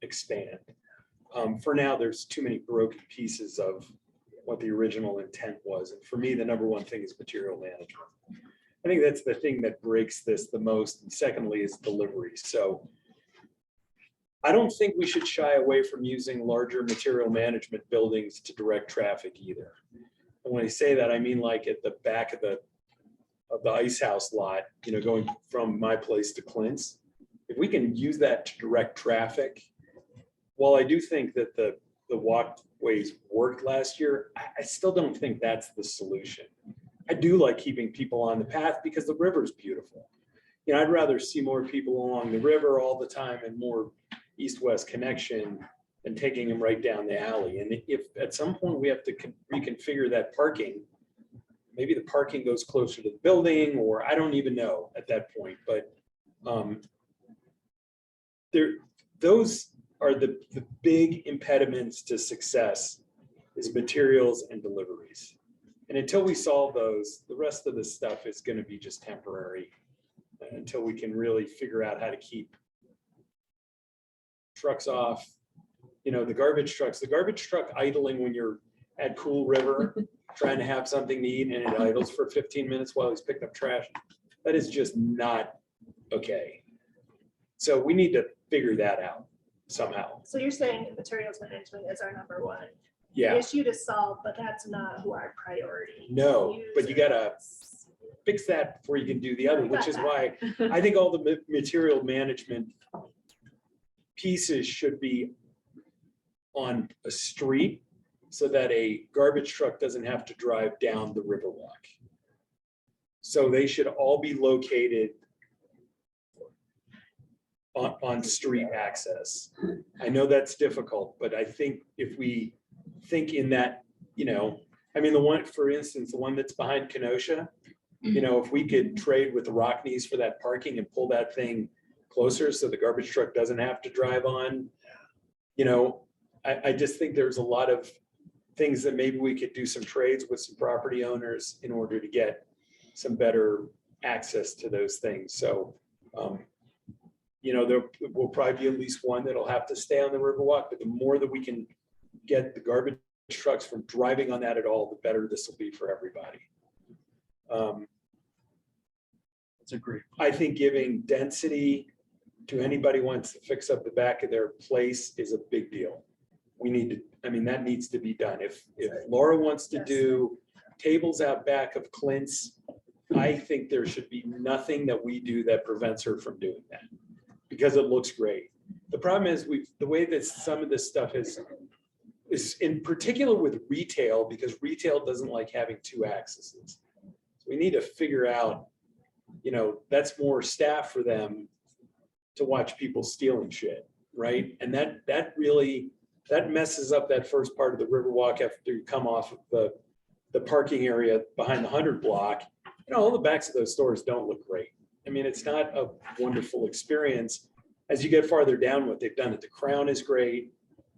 expand. For now, there's too many broken pieces of what the original intent was. And for me, the number one thing is material management. I think that's the thing that breaks this the most. And secondly is delivery. So I don't think we should shy away from using larger material management buildings to direct traffic either. And when I say that, I mean like at the back of the ice house lot, you know, going from my place to Clint's. If we can use that to direct traffic, while I do think that the walkways worked last year, I still don't think that's the solution. I do like keeping people on the path because the river's beautiful. You know, I'd rather see more people along the river all the time and more east-west connection than taking them right down the alley. And if at some point we have to reconfigure that parking, maybe the parking goes closer to the building, or I don't even know at that point, but those are the big impediments to success is materials and deliveries. And until we solve those, the rest of the stuff is going to be just temporary until we can really figure out how to keep trucks off, you know, the garbage truck idling when you're at Cool River, trying to have something to eat and it idles for 15 minutes while he's picking up trash. That is just not okay. So we need to figure that out somehow. So you're saying materials management is our number one Yeah, issue to solve, but that's not who our priority. no, but you gotta users. fix that before you can do the other, We got which is that. why I think all the material management pieces should be on a street so that a garbage truck doesn't have to drive down the Riverwalk. So they should all be located on street access. I know that's difficult, but I think if we think in that, you know, I mean, the one, for instance, the one that's behind Kenosha, you know, if we could trade with the Rockneys for that parking and pull that thing closer so the garbage truck doesn't have to drive on, you know, I just think there's a lot of things that maybe we could do some trades with some property owners in order to get some better access to those things. So, you know, there will probably be at least one that'll have to stay on the Riverwalk, but the more that we can get the garbage trucks from driving on that at all, the better this will be for everybody. That's a great. I think giving density to anybody who wants to fix up the back of their place is a big deal. We need to, I mean, that needs to be done. If Laura wants to do tables out back of Clint's, I think there should be nothing that we do that prevents her from doing that because it looks great. The problem is the way that some of this stuff is is in particular with retail, because retail doesn't like having two accesses. So we need to figure out, that's more staff for them to watch people stealing shit, right? And that really messes up that first part of the Riverwalk after you come off of the parking area behind the 100 block. All the backs of those stores don't look great. I mean, it's not a wonderful experience. As you get farther down, what they've done at the Crown is great.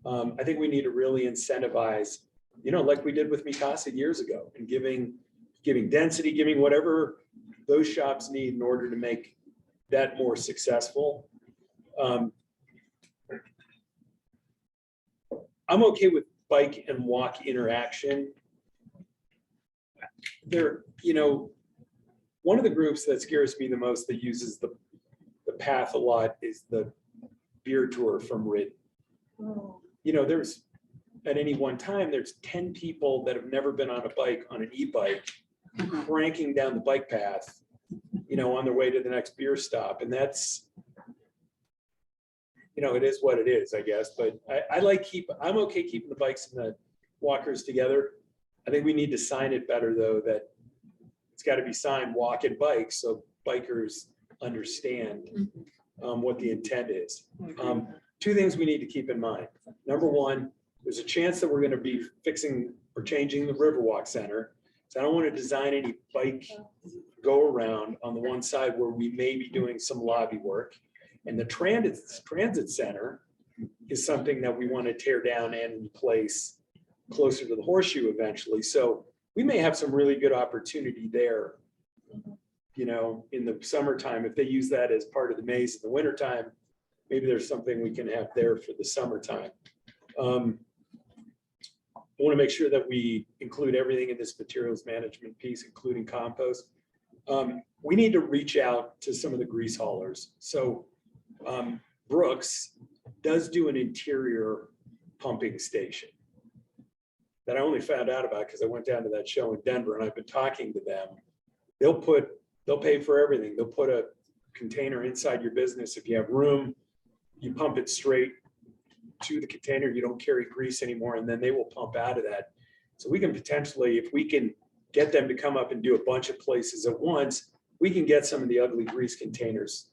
I think we need to really incentivize, like we did with Mikasa years ago, and giving density, giving whatever those shops need in order to make that more successful. I'm okay with bike and walk interaction. One of the groups that scares me the most that uses the path a lot is the beer tour from Ridden. There's at any one time, there's 10 people that have never been on a bike, on an e-bike, cranking down the bike path, on their way to the next beer stop. And that's, it is what it is, I guess. But I'm okay keeping the bikes and the walkers together. I think we need to sign it better, though, that it's got to be signed walk and bike, so bikers understand what the intent is. Two things we need to keep in mind. Number one, there's a chance that we're going to be fixing or changing the Riverwalk Center. So I don't want to design any bike go around on the one side where we may be doing some lobby work. And the transit center is something that we want to tear down and replace closer to the horseshoe eventually. So we may have some really good opportunity there, in the summertime. If they use that as part of the maze in the wintertime, maybe there's something we can have there for the summertime. I want to make sure that we include everything in this materials management piece, including compost. We need to reach out to some of the grease haulers. So Brooks does do an interior pumping station that I only found out about because I went down to that show in Denver, and I've been talking to them. They'll pay for everything. They'll put a container inside your business. If you have room, you pump it straight to the container. You don't carry grease anymore, and then they will pump out of that. So we can potentially, if we can get them to come up and do a bunch of places at once, we can get some of the ugly grease containers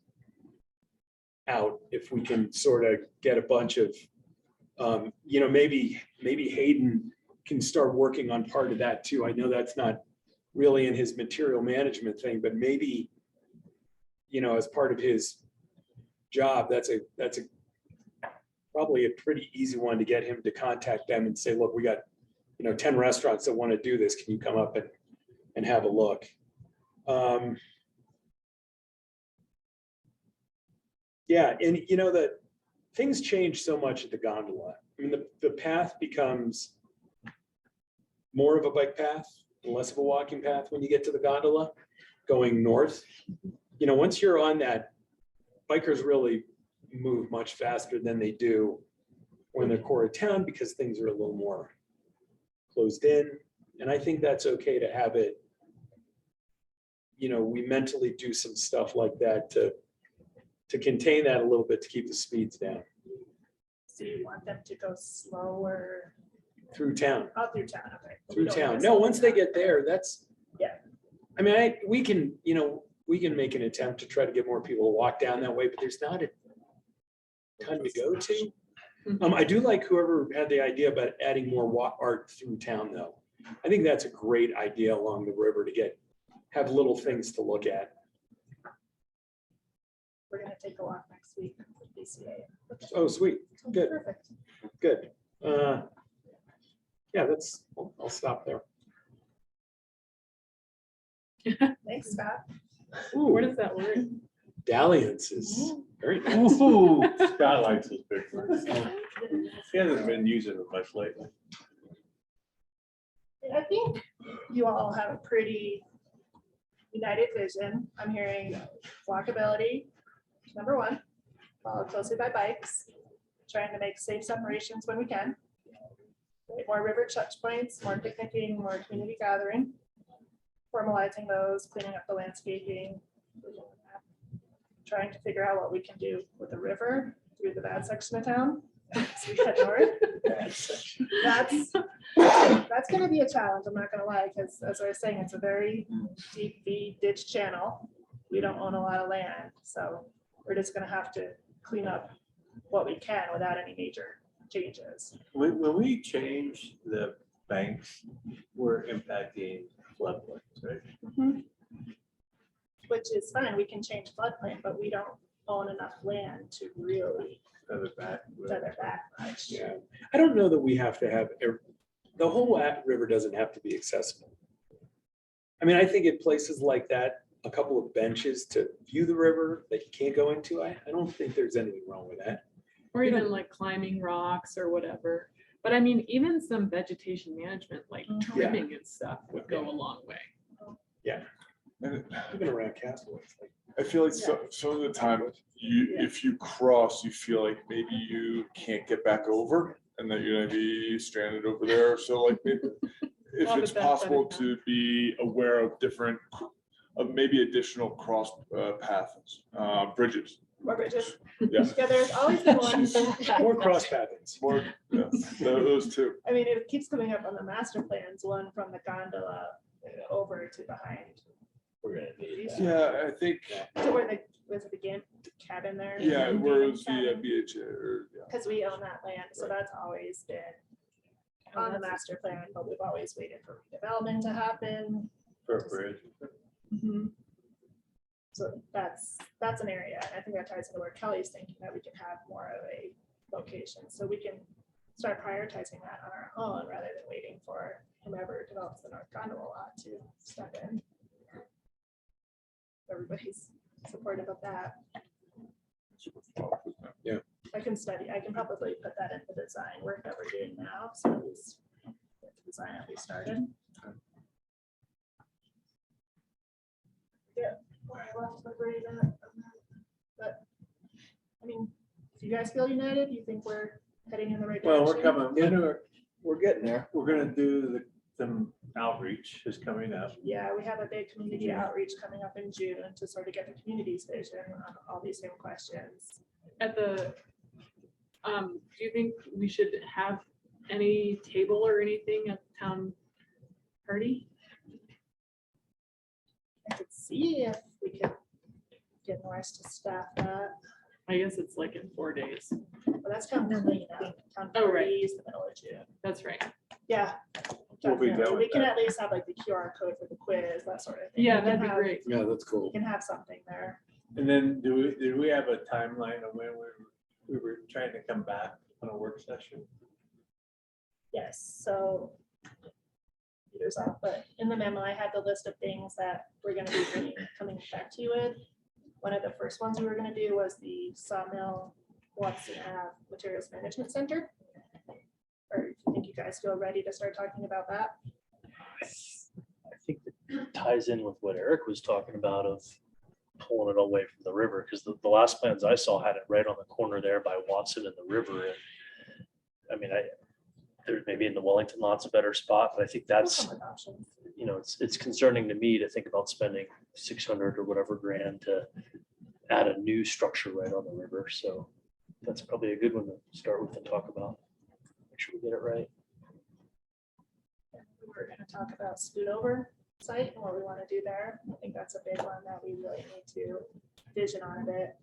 out. If we can sort of get a bunch of, maybe Hayden can start working on part of that too. I know that's not really in his material management thing, but maybe, as part of his job, that's probably a pretty easy one to get him to contact them and say, look, we got, 10 restaurants that want to do this. Can you come up and have a look? Yeah, and that things change so much at the gondola. I mean, the path becomes more of a bike path and less of a walking path when you get to the gondola going north. Once you're on that, bikers really move much faster than they do when they're core of town, because things are a little more closed in. And I think that's okay to have it, we mentally do some stuff like that to contain that a little bit, to keep the speeds down. So you want them to go slower? Through town. Oh, through town, okay. Through town. No, once they get there, that's. Yeah. I mean, we can make an attempt to try to get more people to walk down that way, but there's not a ton to go to. I do like whoever had the idea about adding more art through town, though. I think that's a great idea along the river to have little things to look at. We're gonna take a walk next week with BCA. Oh, sweet. Good. Perfect. Good. Yeah, I'll stop there. Thanks, Scott. What is that word? Dalliance is very nice. Scott likes his big words. He hasn't been using it much lately. I think you all have a pretty united vision. I'm hearing walkability, number one, followed closely by bikes, trying to make safe separations when we can. More river touch points, more picnicking, more community gathering, formalizing those, cleaning up the landscaping, trying to figure out what we can do with the river through the bad section of town, as we head north. That's gonna be a challenge, I'm not gonna lie, because as I was saying, it's a very deep V ditch channel. We don't own a lot of land, so we're just gonna have to clean up what we can without any major changes. When we change the banks, we're impacting floodplains, right? Which is fine, we can change floodplain, but we don't own enough land to really Feather back. feather back much. Yeah, I don't know that we have to have, the whole river doesn't have to be accessible. I mean, I think at places like that, a couple of benches to view the river that you can't go into, I don't think there's anything wrong with that. Or even like climbing rocks or whatever. But I mean, even some vegetation management, like trimming and stuff would go a long way. And Even around Castaway. I feel like some of the time, if you cross, you feel like maybe you can't get back over and that you're gonna be stranded over there. So like maybe if Well, it's but that's possible better to be aware of different, of maybe additional cross paths, bridges. More bridges. Yeah. Yeah, there's always been one. More cross paths. More, yeah, those two. I mean, it keeps coming up on the master plans, one from the gondola over to behind. We're gonna need that. Yeah, I think, To where the, was it the cabin there? yeah, where it was the BH or, yeah. Because we own that land, so that's always been on the master plan, but we've always waited for redevelopment to happen. For a bridge. So that's an area, and I think that ties into where Kelly's thinking that we can have more of a location, so we can start prioritizing that on our own rather than waiting for whomever develops the North Gondola lot to step in. Everybody's supportive of that. Yeah. I can probably put that in the design work that we're doing now, so at least get the design that we started. Yeah. I lost my brain on that. But, I mean, if you guys feel united, you think we're heading in the right Well, direction? we're coming, we're getting there. We're gonna do some outreach is coming up. Yeah, we have a big community outreach coming up in June to sort of get the community's vision on all these same questions. At the, do you think we should have any table or anything at the town party? I could see if we could get Norris to staff that. I guess it's like in 4 days. But that's kind of clean up. Town Oh, right. party is the middle of June. That's right. Yeah. We'll be definitely. done We with can that. at least have like the QR code for the quiz, that sort of thing. Yeah, We can that'd be have- great. Yeah, that's cool. We can have something there. And then did we have a timeline of when we were trying to come back on a work session? Yes, so. Years off, but in the memo, I had the list of things that we're gonna be coming back to you with. One of the first ones we were gonna do was the Sawmill Watson Ave Materials Management Center. Or do you think you guys feel ready to start talking about that? I think that ties in with what Eric was talking about of pulling it away from the river, because the last plans I saw had it right on the corner there by Watson and the river. And I mean, there maybe in the Wellington lot's a better spot, but I think that's, Some options. you know, it's concerning to me to think about spending 600 or whatever grand to add a new structure right on the river. So that's probably a good one to start with and talk about. Make sure we get it right. We were gonna talk about scoot over site and what we wanna do there. I think that's a big one that we really need to vision on a bit.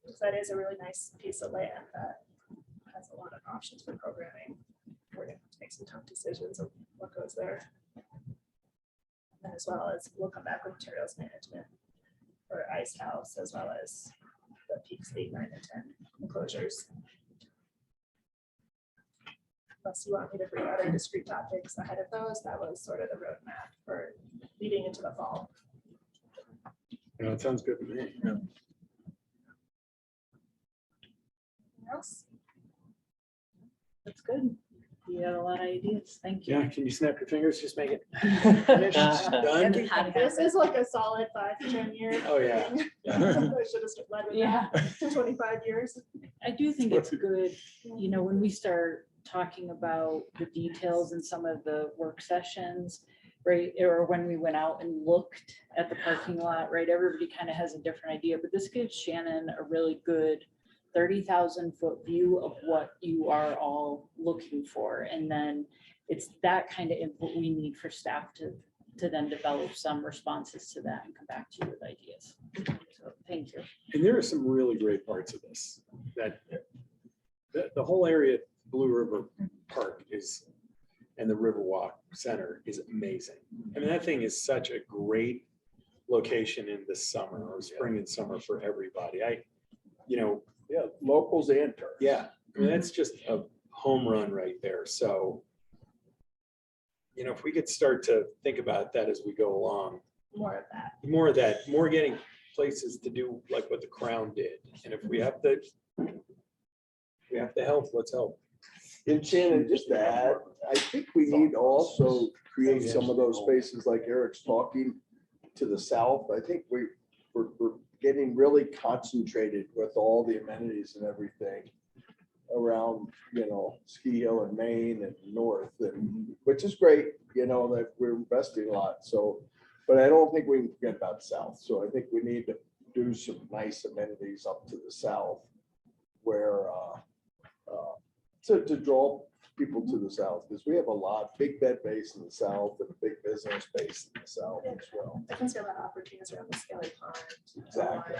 Because that is a really nice piece of land that has a lot of options for programming. We're gonna have to make some tough decisions of what goes there. And as well as we'll come back with materials management for Ice House as well as the peaks 8, 9, and 10 enclosures. Unless you want me to bring other discrete topics ahead of those, that was sort of the roadmap for leading into the fall. Yeah, it sounds good to me. Yeah. Anything else? That's good. You got a lot of ideas. Thank you. Yeah, can you snap your fingers, just make it finished, done? This is like a solid 5 to 10 year. Oh, yeah. thing. I should have led with Yeah. that to 25 years. I do think it's good, you know, when we start talking about the details in some of the work sessions, right? Or when we went out and looked at the parking lot, right? Everybody kind of has a different idea, but this gives Shannon a really good 30,000-foot view of what you are all looking for. And then it's that kind of input we need for staff to then develop some responses to that and come back to you with ideas. So thank you. And there are some really great parts of this, that the whole area at Blue River Park is, and the Riverwalk Center is amazing. I mean, that thing is such a great location in the summer or spring and summer for everybody. Yeah, locals and tourists. Yeah, I mean, that's just a home run right there. So, if we could start to think about that as we go along, More of that. more getting places to do like what the Crown did. And if we have to help, let's help. And Shannon, just to add, I think we need to also create some of those spaces like Eric's talking to the south. I think we're getting really concentrated with all the amenities and everything around, Ski Hill and Maine and north, and which is great, that we're investing a lot. So, but I don't think we can forget about south. So I think we need to do some nice amenities up to the south where, to draw people to the south, because we have a lot, big bed base in the south and a big business base in the south as well. I can see a lot of opportunities around the Skelly Pond. Exactly.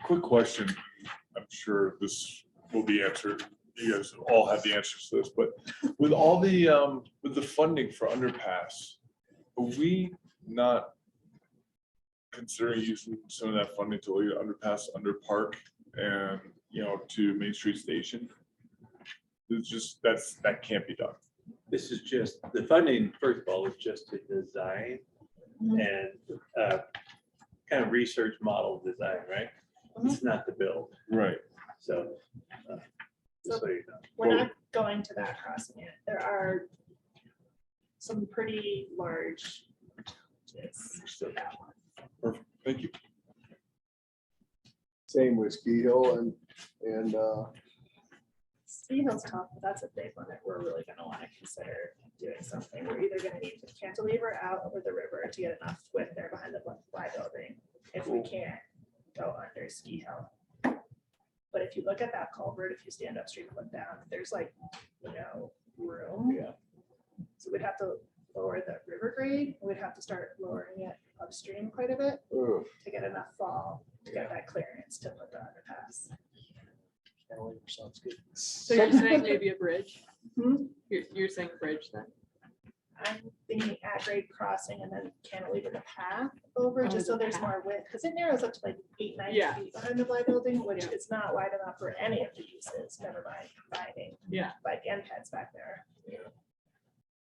Quick question. I'm sure this will be answered. You guys all have the answers to this, but with all the, with the funding for underpass, are we not considering using some of that funding to lead underpass under park and, to Main Street Station? It's just, that can't be done. This is just, the funding, first of all, is just to design and kind of research model design, right? It's not to build. Right. So, just so you know. We're not going to that crossing yet. There are some pretty large challenges with that one. Perfect. Thank you. Same with Ski Hill and Ski Hill's tough, but that's a big one that we're really gonna wanna consider doing something. We're either gonna need to cantilever out over the river to get enough width there behind the Y building. If we can't, go under Ski Hill. But if you look at that culvert, if you stand upstream, look down, there's like, room. Yeah. So we'd have to lower the river grade. We'd have to start lowering it upstream quite a bit ugh, to get enough fall to get that clearance to put the underpass. Sounds good. So you're saying maybe a bridge? Hmm? You're saying a bridge then? I'm thinking at grade crossing and then cantilever the path over, just so there's more width, because it narrows up to like 8-9 Yeah. feet behind the Y building, which Yeah. is not wide enough for any of the uses, never mind combining. Yeah. Like end pads back there.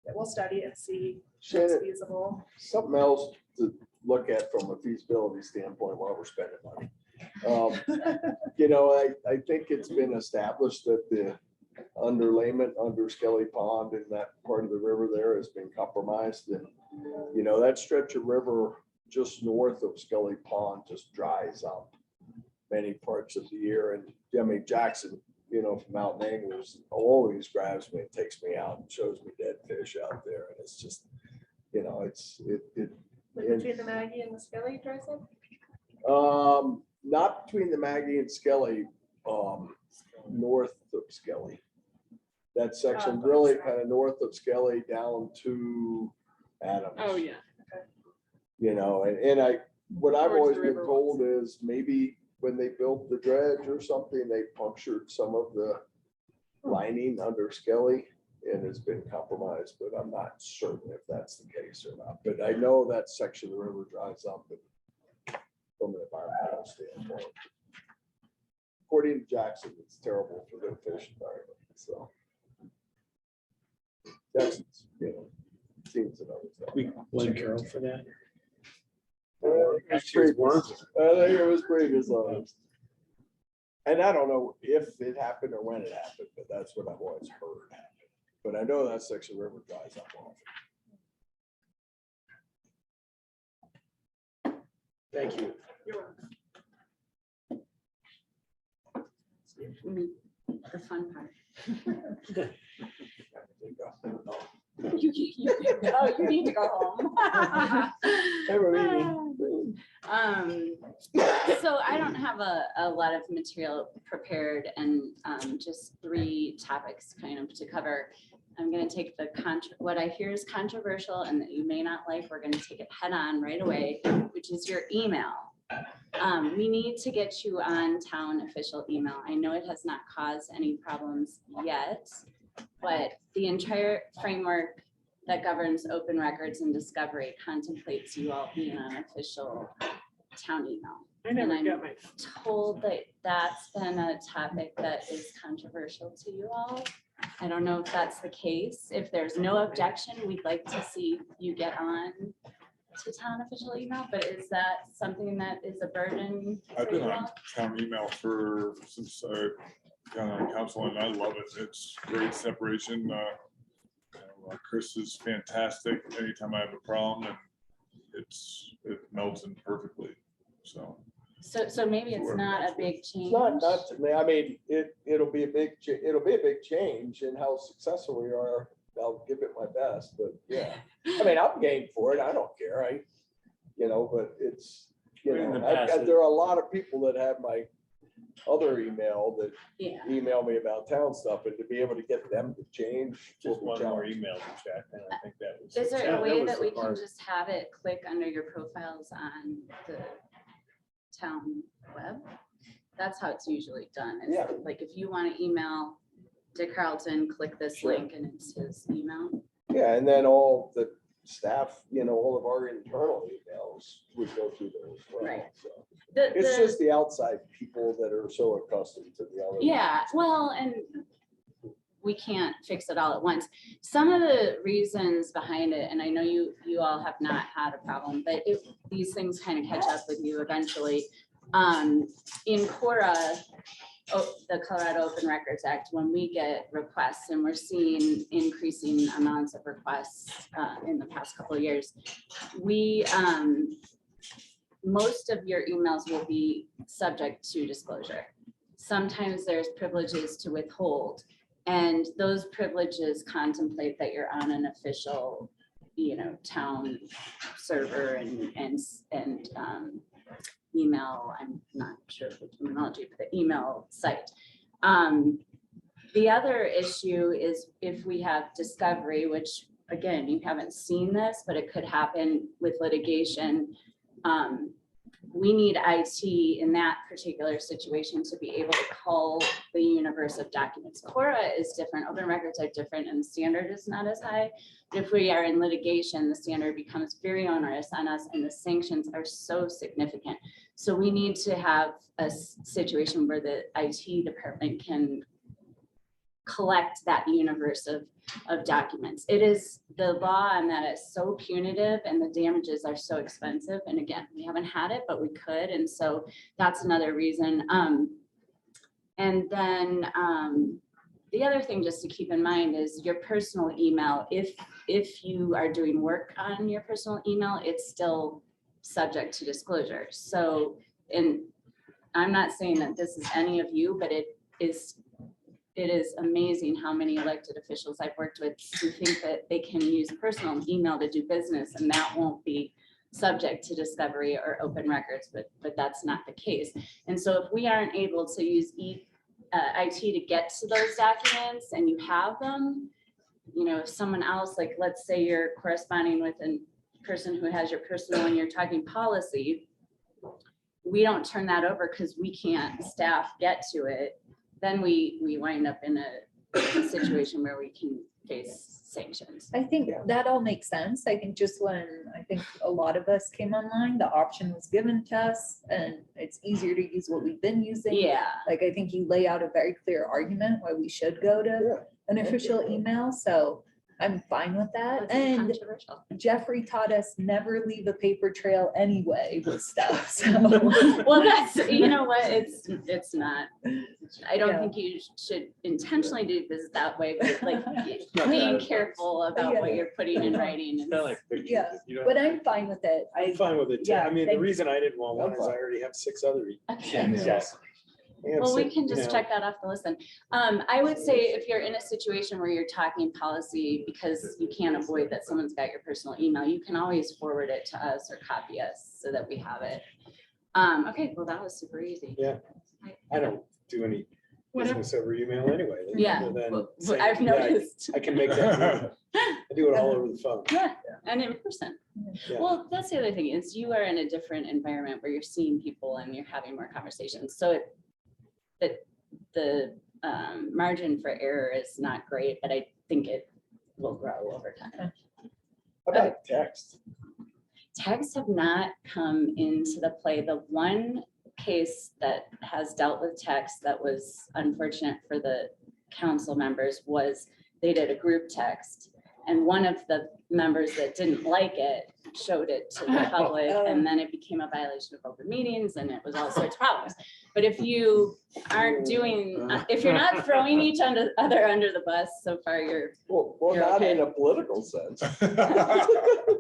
But we'll study and see what's Shannon, feasible. something else to look at from a feasibility standpoint while we're spending money. I think it's been established that the underlayment under Skelly Pond and that part of the river there has been compromised. And, that stretch of river just north of Skelly Pond just dries up many parts of the year. And Jackson, from Mountain Anglers, always grabs me and takes me out and shows me dead fish out there. And it's just, Like between the Maggie and the Skelly dries up. not between the Maggie and Skelly, north of Skelly. That section really kind of north of Skelly down to Adams. Oh, yeah. What I've Towards always the been river told is maybe when they built the dredge or something, they punctured some of the lining under Skelly and it's been compromised, but I'm not certain if that's the case or not. But I know that section of the river dries up from an environmental standpoint. According to Jackson, it's terrible for the fish environment, so. Jackson's, seems to know. We blame Carol for that. I think it was pretty dishonest. And I don't know if it happened or when it happened, but that's what I've always heard happened. But I know that section of river dries up often. Thank you. You're welcome. The fun part. You need to go home. Hey, Ravine. So I don't have have a lot of material prepared and just 3 topics kind of to cover. I'm gonna take what I hear is controversial and that you may not like, we're gonna take it head on right away, which is your email. We need to get you on town official email. I know it has not caused any problems yet, but the entire framework that governs open records and discovery contemplates you all being on official town email. I never And get my. Told that that's been a topic that is controversial to you all. I don't know if that's the case. If there's no objection, we'd like to see you get on to town official email, but is that something that is a burden? I've for been you on all? town email since I got on council, and I love it. It's great separation. Chris is fantastic. Anytime I have a problem, and it melts in perfectly. So So maybe it's not a big change. Not to me. I mean, it'll be a big change in how successful we are. I'll give it my best, but yeah. I mean, I'm game for it. I don't care. But it's, In the past, there are a lot of people that have my other email that Yeah. email me about town stuff, and to be able to get them to change. just will one be more challenging. email to check, and I think that was. Is there Yeah, a way was that the we can part. just have it click under your profiles on the town web? That's how it's usually done. It's Yeah. like if you want to email Dick Carlton, click this Sure. link and it's his email. Yeah, and then all the staff, all of our internal emails would go through there as well. Right. So The- it's the- just the outside people that are so accustomed to the other. Yeah, well, and we can't fix it all at once. Some of the reasons behind it, and I know you all have not had a problem, but if these things kind of catch up with you eventually. In Cora, the Colorado Open Records Act, when we get requests, and we're seeing increasing amounts of requests in the past couple of years, we most of your emails will be subject to disclosure. Sometimes there's privileges to withhold, and those privileges contemplate that you're on an official, town server and email. I'm not sure of the terminology, but the email site. The other issue is if we have discovery, which again, you haven't seen this, but it could happen with litigation. We need IT in that particular situation to be able to cull the universe of documents. Cora is different, open records are different, and the standard is not as high. But if we are in litigation, the standard becomes very onerous on us, and the sanctions are so significant. So we need to have a situation where the IT department can collect that universe of documents. It is, the law on that is so punitive and the damages are so expensive. And again, we haven't had it, but we could. And so that's another reason. And then the other thing just to keep in mind is your personal email. If you are doing work on your personal email, it's still subject to disclosure. So, and I'm not saying that this is any of you, but it is amazing how many elected officials I've worked with who think that they can use personal email to do business and that won't be subject to discovery or open records, but that's not the case. And so if we aren't able to use IT to get to those documents and you have them, if someone else, like let's say you're corresponding with a person who has your personal and you're talking policy, we don't turn that over because we can't staff get to it. Then we wind up in a situation where we can face sanctions. I think that all makes sense. I think just when a lot of us came online, the option was given to us and it's easier to use what we've been using. Yeah. Like, I think you lay out a very clear argument why we should go to an official email. So I'm fine with that. That's And controversial. Jeffrey taught us never leave a paper trail anyway with stuff. So Well, that's, you know what, it's not, I don't Yeah. think you should intentionally do this that way, but like not being bad. careful about what you're putting in writing. Kind of like pictures, Yeah, you know? but I'm fine with it. I'm fine with it. Too. Yeah, I mean, the thank- reason I didn't want one I'm is I fine. already have 6 other. Okay. Yes. Well, we can just check that off the list then. I would say if you're in a situation where you're talking policy because you can't avoid that someone's got your personal email, you can always forward it to us or copy us so that we have it. Okay, well, that was super easy. Yeah. I don't do any Whatever. business over email anyway. Yeah, other than well, saying, I've yeah, noticed. I can make that. move. I do it all over the phone. Yeah, and in person. Yeah. Well, that's the other thing is you are in a different environment where you're seeing people and you're having more conversations. So the margin for error is not great, but I think it will grow over time. How about text? Tags have not come into the play. The one case that has dealt with text that was unfortunate for the council members was they did a group text. And one of the members that didn't like it showed it to the public, and then it became a violation of open meetings and it was all sorts of problems. But if you aren't doing, if you're not throwing each other under the bus, so far you're Well, You're not okay. in a political sense.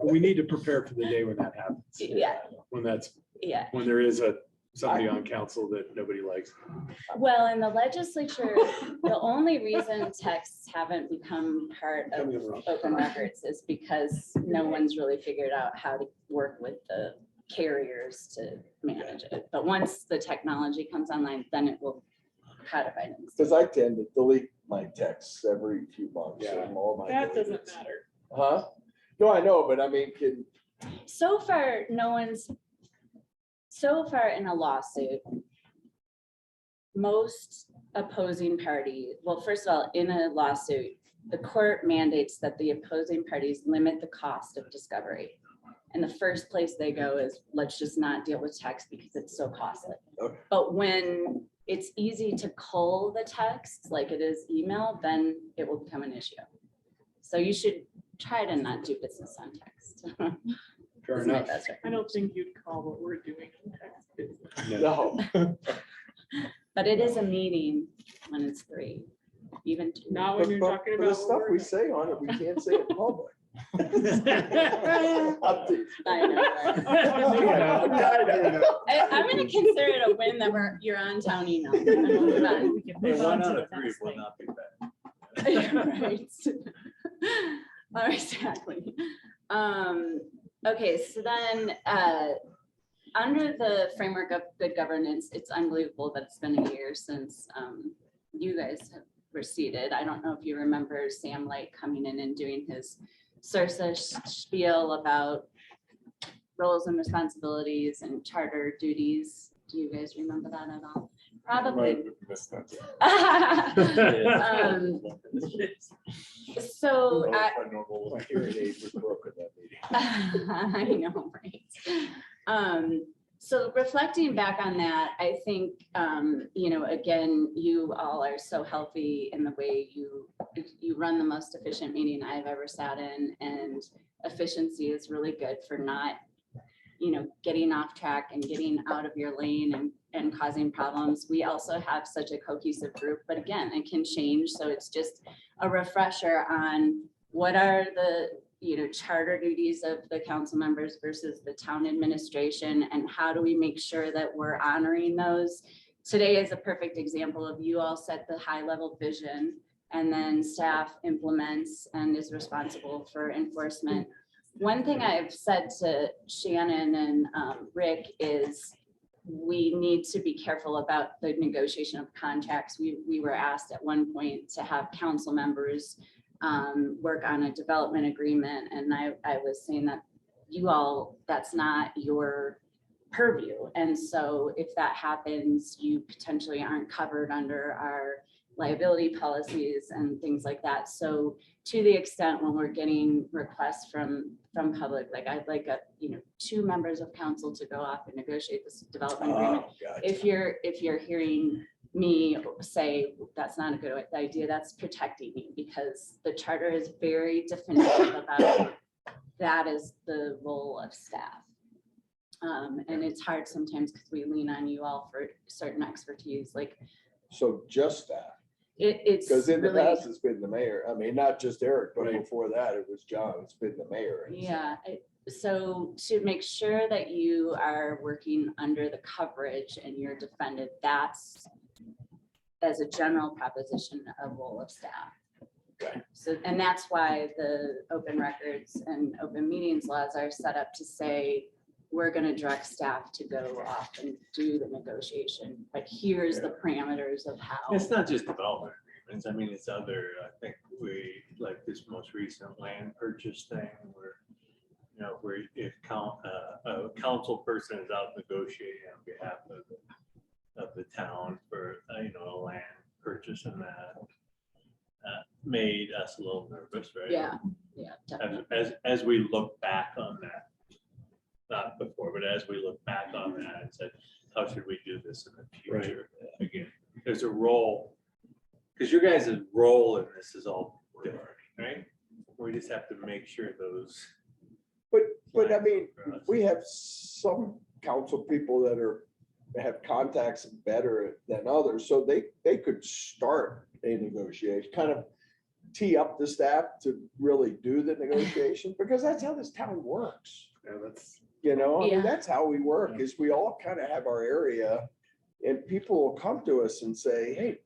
We need to prepare for the day when that happens. Yeah. When there is somebody on council that nobody likes. Well, in the legislature, the only reason texts haven't become part of open records is because no one's really figured out how to work with the carriers to manage it. But once the technology comes online, then it will codify things. Because I tend to delete my texts every few months. and all my That doesn't deletes. matter. Huh? No, I know, but I mean, So far, so far in a lawsuit, most opposing party, well, first of all, in a lawsuit, the court mandates that the opposing parties limit the cost of discovery. And the first place they go is, let's just not deal with text because it's so costly. Okay. But when it's easy to cull the text like it is email, then it will become an issue. So you should try to not do business on text. Fair Is my enough. best I don't think you'd call what we're doing text business. no. But it is a meeting when it's 3, even 2. Not when you're talking But the about. stuff what we're we doing. say on it, we can't say in public. I know, right? I'm gonna consider it a win that you're on town email. And we'll move on. Hey, 1 out of 3 will not be bad. Right. Exactly. Okay, so then, under the framework of good governance, it's unbelievable that it's been a year since you guys were seated. I don't know if you remember Sam Light coming in and doing his Sursa spiel about roles and responsibilities and charter duties. Do you guys remember that at all? Probably. So My hearing aid was broken that meeting. I know, right? So reflecting back on that, I think, again, you all are so healthy in the way you run the most efficient meeting I've ever sat in, and efficiency is really good for not, getting off track and getting out of your lane and causing problems. We also have such a cohesive group, but again, it can change. So it's just a refresher on what are the charter duties of the council members versus the town administration, and how do we make sure that we're honoring those. Today is a perfect example of you all set the high level vision, and then staff implements and is responsible for enforcement. One thing I've said to Shannon and Rick is we need to be careful about the negotiation of contracts. We were asked at one point to have council members work on a development agreement. And I was saying that you all, that's not your purview. And so if that happens, you potentially aren't covered under our liability policies and things like that. So to the extent when we're getting requests from public, like I'd like 2 members of council to go off and negotiate this development agreement. If you're hearing me say that's not a good idea, that's protecting me, because the charter is very definitive about that is the role of staff. And it's hard sometimes because we lean on you all for certain expertise, like. So just that. It's Because in the really, past, it's been the mayor. I mean, not just Eric, but before that, it was John. It's been the mayor. yeah. So to make sure that you are working under the coverage and you're defended, that's as a general proposition, a role of staff. Okay. So, and that's why the open records and open meetings laws are set up to say, we're gonna direct staff to go off and do the negotiation, but here's the parameters of how. It's not just development agreements. I mean, it's other, I think we, like this most recent land purchase thing where, you know, where if a council person is out negotiating on behalf of the town for, you know, a land purchase, and that made us a little nervous, right? Yeah, yeah, definitely. As we look back on that, not before, but as we look back on that and said, how should we do this in the future? Again, there's a role, because your guys' role in this is all different, right? We just have to make sure those. But I mean, we have some council people that have contacts better than others, so they could start a negotiation, kind of tee up the staff to really do the negotiation, because that's how this town works. Yeah, that's. You know, I Yeah. mean, that's how we work, is we all kind of have our area, and people will come to us and say, hey,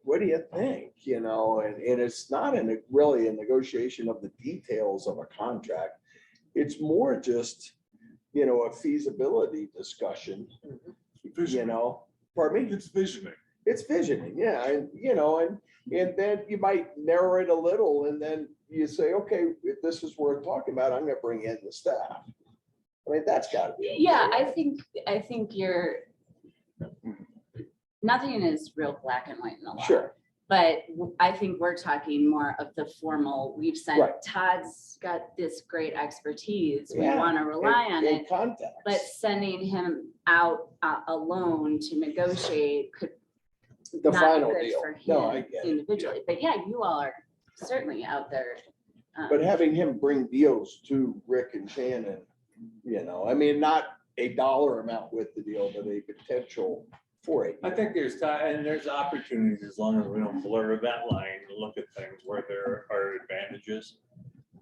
what do you think? You know, and it's not really a negotiation of the details of a contract. It's more just, you know, a feasibility discussion, you know, pardon me? It's visioning. It's visioning, yeah, and, you know, and then you might narrow it a little, and then you say, okay, if this is worth talking about, I'm gonna bring in the staff. I mean, that's gotta be. Okay, Yeah, right? I think you're, nothing is real black and white in the law. Sure, But I think we're talking more of the formal, we've sent, Right. Todd's got this great expertise, we Yeah, want to rely on in it. context. But sending him out alone to negotiate could The not final be good deal. for No, I him get it. individually. But yeah, you all are certainly out there. But having him bring deals to Rick and Shannon, you know, I mean, not a dollar amount with the deal, but a potential for it. I think there's time and there's opportunities, as long as we don't blur that line, to look at things where there are advantages.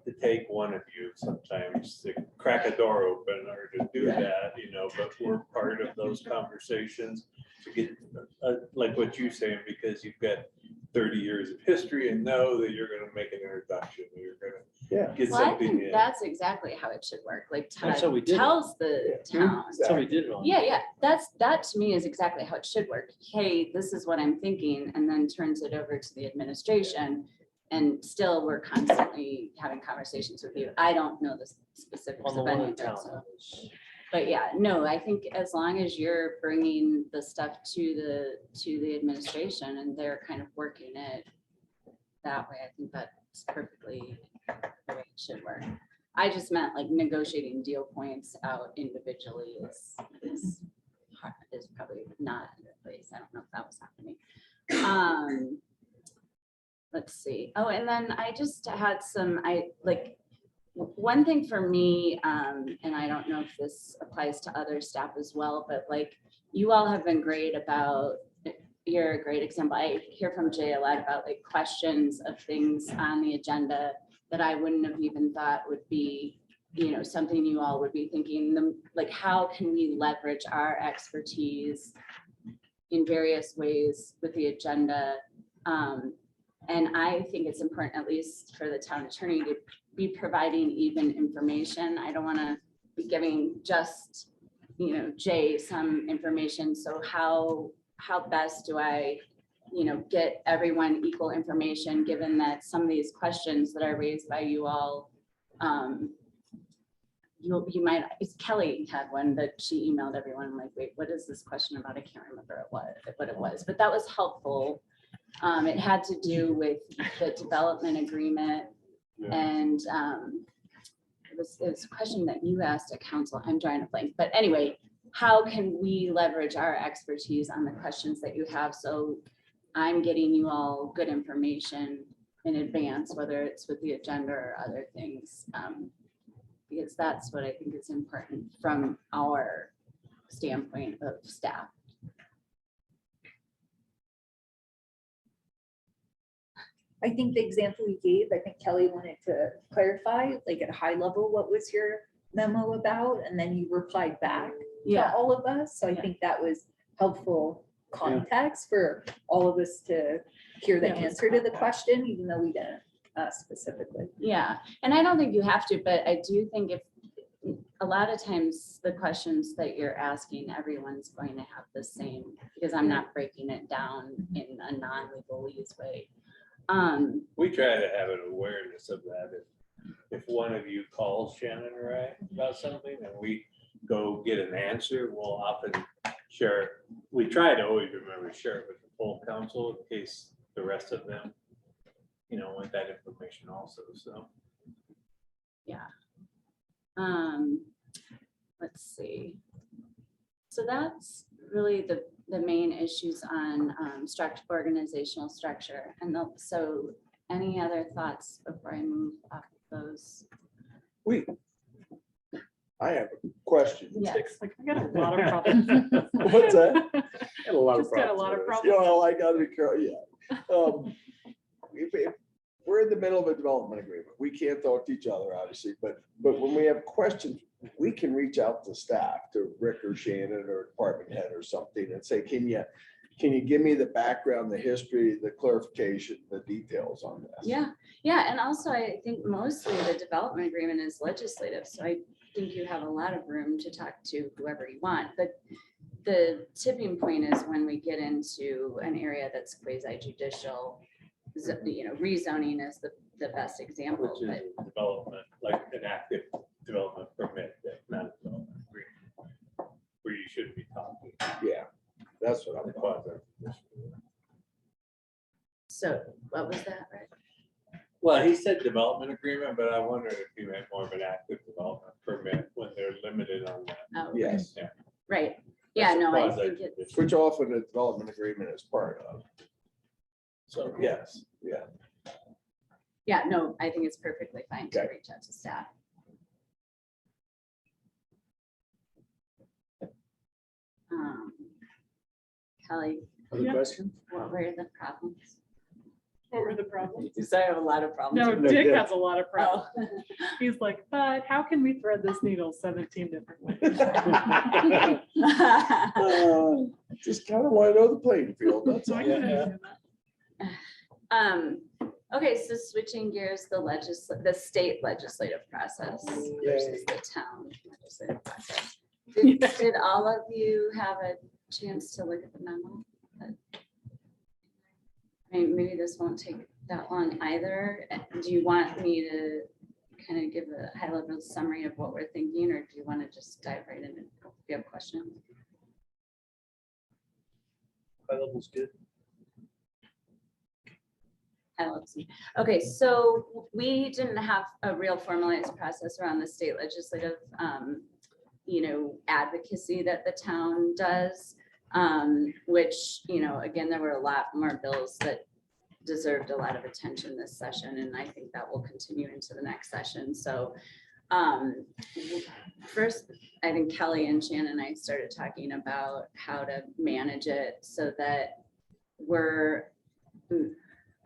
To take one of you sometimes to crack a door open or to do that, you know, but we're part of those conversations to get, like what you're saying, because you've got 30 years of history and know that you're gonna make an introduction, you're gonna get Well, I something think in. that's exactly how it should work. Like That's how we Todd did it. tells the town. That's how we did it on. Yeah, that to me is exactly how it should work. Hey, this is what I'm thinking, and then turns it over to the administration. And still, we're constantly having conversations with you. I don't know the specifics On the of one any in of it, town. so. But yeah, no, I think as long as you're bringing the stuff to the administration and they're kind of working it that way, I think that's perfectly the way it should work. I just meant like negotiating deal points out individually is probably not in the place. I don't know if that was happening. Let's see. Oh, and then I just had one thing for me, and I don't know if this applies to other staff as well, but like you all have been great about, you're a great example. I hear from Jay a lot about like questions of things on the agenda that I wouldn't have even thought would be, you know, something you all would be thinking, like, how can we leverage our expertise in various ways with the agenda? And I think it's important, at least for the town attorney, to be providing even information. I don't want to be giving just, you know, Jay some information. So how best do I, you know, get everyone equal information, given that some of these questions that are raised by you all, you might, Kelly had one that she emailed everyone. I'm like, wait, what is this question about? I can't remember what it was, but that was helpful. It had to do with the development agreement, and it was a question that you asked at council. I'm drawing a blank, but anyway, how can we leverage our expertise on the questions that you have? So I'm getting you all good information in advance, whether it's with the agenda or other things, because that's what I think is important from our standpoint of staff. I think the example we gave, I think Kelly wanted to clarify, like at a high level, what was your memo about? And then you replied back to all of us. So I think that was helpful context for all of us to hear the answer to the question, even though we didn't specifically. Yeah, and I don't think you have to, but I do think if a lot of times the questions that you're asking, everyone's going to have the same, because I'm not breaking it down in a non-legalese way. We try to have an awareness of that. If one of you calls Shannon or I about something and we go get an answer, we'll often share it. We try to always remember to share it with the full council in case the rest of them, want that information also, so. Yeah. Let's see. So that's really the main issues on organizational structure. And so any other thoughts before I move off of those? I have a question. Yes. Like, I got a lot of problems. What's that? Got a lot of Just got a lot of problems. I gotta be careful, yeah. If we're in the middle of a development agreement, we can't talk to each other, obviously, but when we have questions, we can reach out to staff, to Rick or Shannon or department head or something and say, can you give me the background, the history, the clarification, the details on this? Yeah, and also I think mostly the development agreement is legislative, so I think you have a lot of room to talk to whoever you want, but the tipping point is when we get into an area that's quasi judicial, rezoning is the best example, Which is but development, like an active development permit, not a development agreement, where you shouldn't be talking. Yeah, that's what I'm quasi. so what was that, Rick? Well, he said development agreement, but I wondered if he meant more of an active development permit when they're limited on that. Oh, Yes, Yeah. right, yeah, no, I think Quasi-judicial. it's, which often a development agreement is part of. So, yes, yeah. yeah, no, I think it's perfectly fine to Okay. reach out to staff. Kelly, Other Yeah. questions? what were the problems? What were the problems? You said I have a lot of problems. No, No, Dick Dick. has a lot of Oh. problems. He's like, but how can we thread this needle 17 different ways? Just kind of want to know the playing field, that's So all. I can understand that. Okay, so switching gears, the state legislative process versus the town legislative process. Did all of you have a chance to look at the memo? I mean, maybe this won't take that long either. Do you want me to kind of give a high level summary of what we're thinking, or do you want to just dive right in if you have questions? High level's good. Okay, so we didn't have a real formalized process around the state legislative, advocacy that the town does, which, again, there were a lot more bills that deserved a lot of attention this session, and I think that will continue into the next session. So first, I think Kelly and Shannon and I started talking about how to manage it so that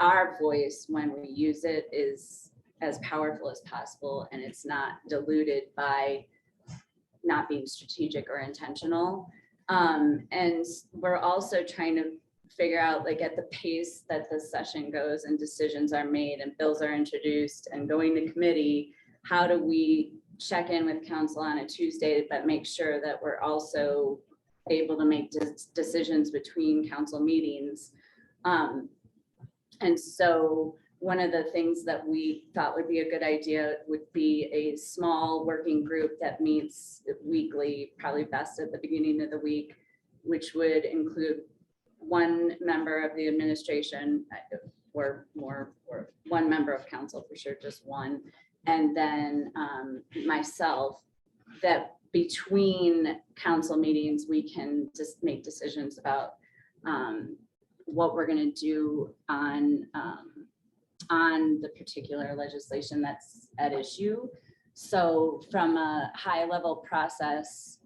our voice when we use it is as powerful as possible, and it's not diluted by not being strategic or intentional. And we're also trying to figure out, like, at the pace that the session goes and decisions are made and bills are introduced and going to committee, how do we check in with council on a Tuesday, but make sure that we're also able to make decisions between council meetings. And so one of the things that we thought would be a good idea would be a small working group that meets weekly, probably best at the beginning of the week, which would include one member of the administration or one member of council, for sure, just one. And then myself, that between council meetings, we can just make decisions about what we're going to do on the particular legislation that's at issue. So from a high level process,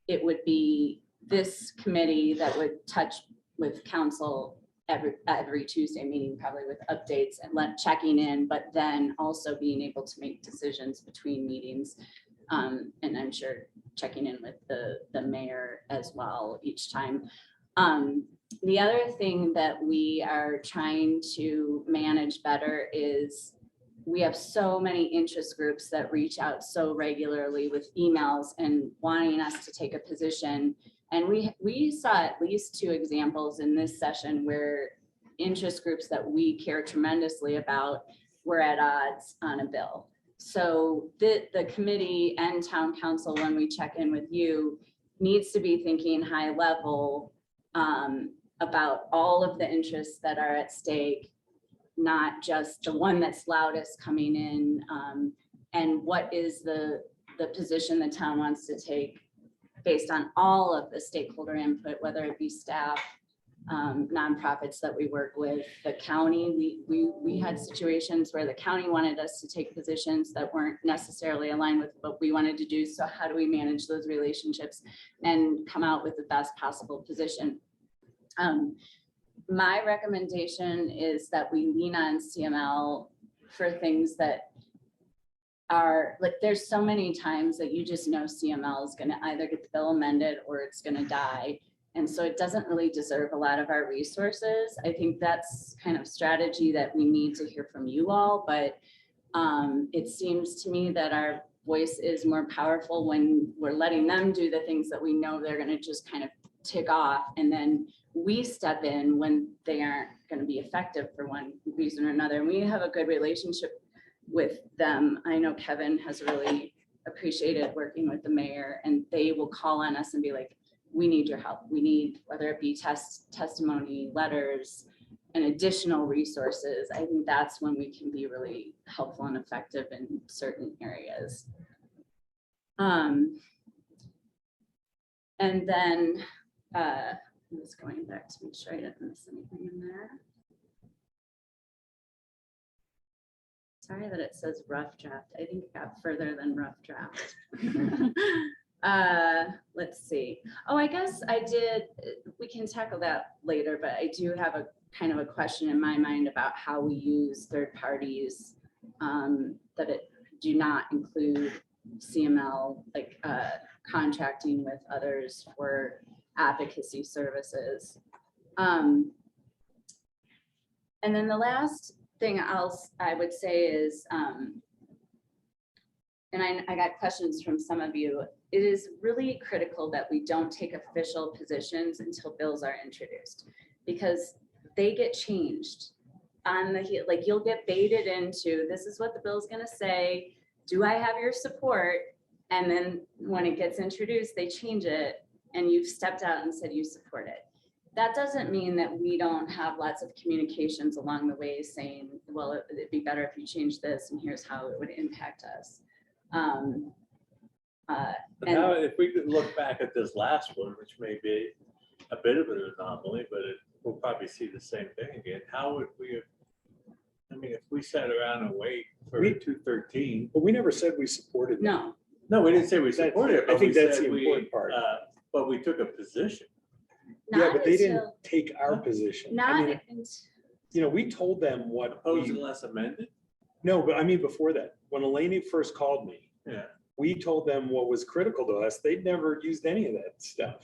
it would be this committee that would touch with council every Tuesday meeting, probably with updates and checking in, but then also being able to make decisions between meetings. And I'm sure checking in with the mayor as well each time. The other thing that we are trying to manage better is we have so many interest groups that reach out so regularly with emails and wanting us to take a position. And we saw at least 2 examples in this session where interest groups that we care tremendously about were at odds on a bill. So the committee and town council, when we check in with you, needs to be thinking high level about all of the interests that are at stake, not just the one that's loudest coming in, and what is the position the town wants to take based on all of the stakeholder input, whether it be staff, nonprofits that we work with, the county. We had situations where the county wanted us to take positions that weren't necessarily aligned with what we wanted to do. So how do we manage those relationships and come out with the best possible position? My recommendation is that we lean on CML for things that are like, there's so many times that you just know CML is going to either get the bill amended or it's going to die. And so it doesn't really deserve a lot of our resources. I think that's kind of strategy that we need to hear from you all, but it seems to me that our voice is more powerful when we're letting them do the things that we know they're going to just kind of tick off, and then we step in when they aren't going to be effective for one reason or another. And we have a good relationship with them. I know Kevin has really appreciated working with the mayor, and they will call on us and be like, we need your help. We need, whether it be testimony, letters, and additional resources. I think that's when we can be really helpful and effective in certain areas. And then I'm just going back to make sure I didn't miss anything in there. Sorry that it says rough draft. I think it got further than rough draft. Let's see. Oh, I guess I did, we can tackle that later, but I do have a kind of a question in my mind about how we use third parties that it do not include CML, like contracting with others for advocacy services. And then the last thing I would say is, and I got questions from some of you, it is really critical that we don't take official positions until bills are introduced, because they get changed on the heel. Like, you'll get baited into, this is what the bill is going to say. Do I have your support? And then when it gets introduced, they change it, and you've stepped out and said you support it. That doesn't mean that we don't have lots of communications along the way saying, well, it'd be better if you change this, and here's how it would impact us. But now, if we could look back at this last one, which may be a bit of an anomaly, but we'll probably see the same thing again. How would we have, I mean, if we sat around and wait for 213. But we never said we supported that. No, we didn't say we supported it. I but think we that's said the important part. But we took a position. Yeah, but they didn't take our position. I mean, Not we told them what. Opposed unless amended? No, but I mean, before that, when Eleni first called me, Yeah. we told them what was critical to us. They'd never used any of that stuff.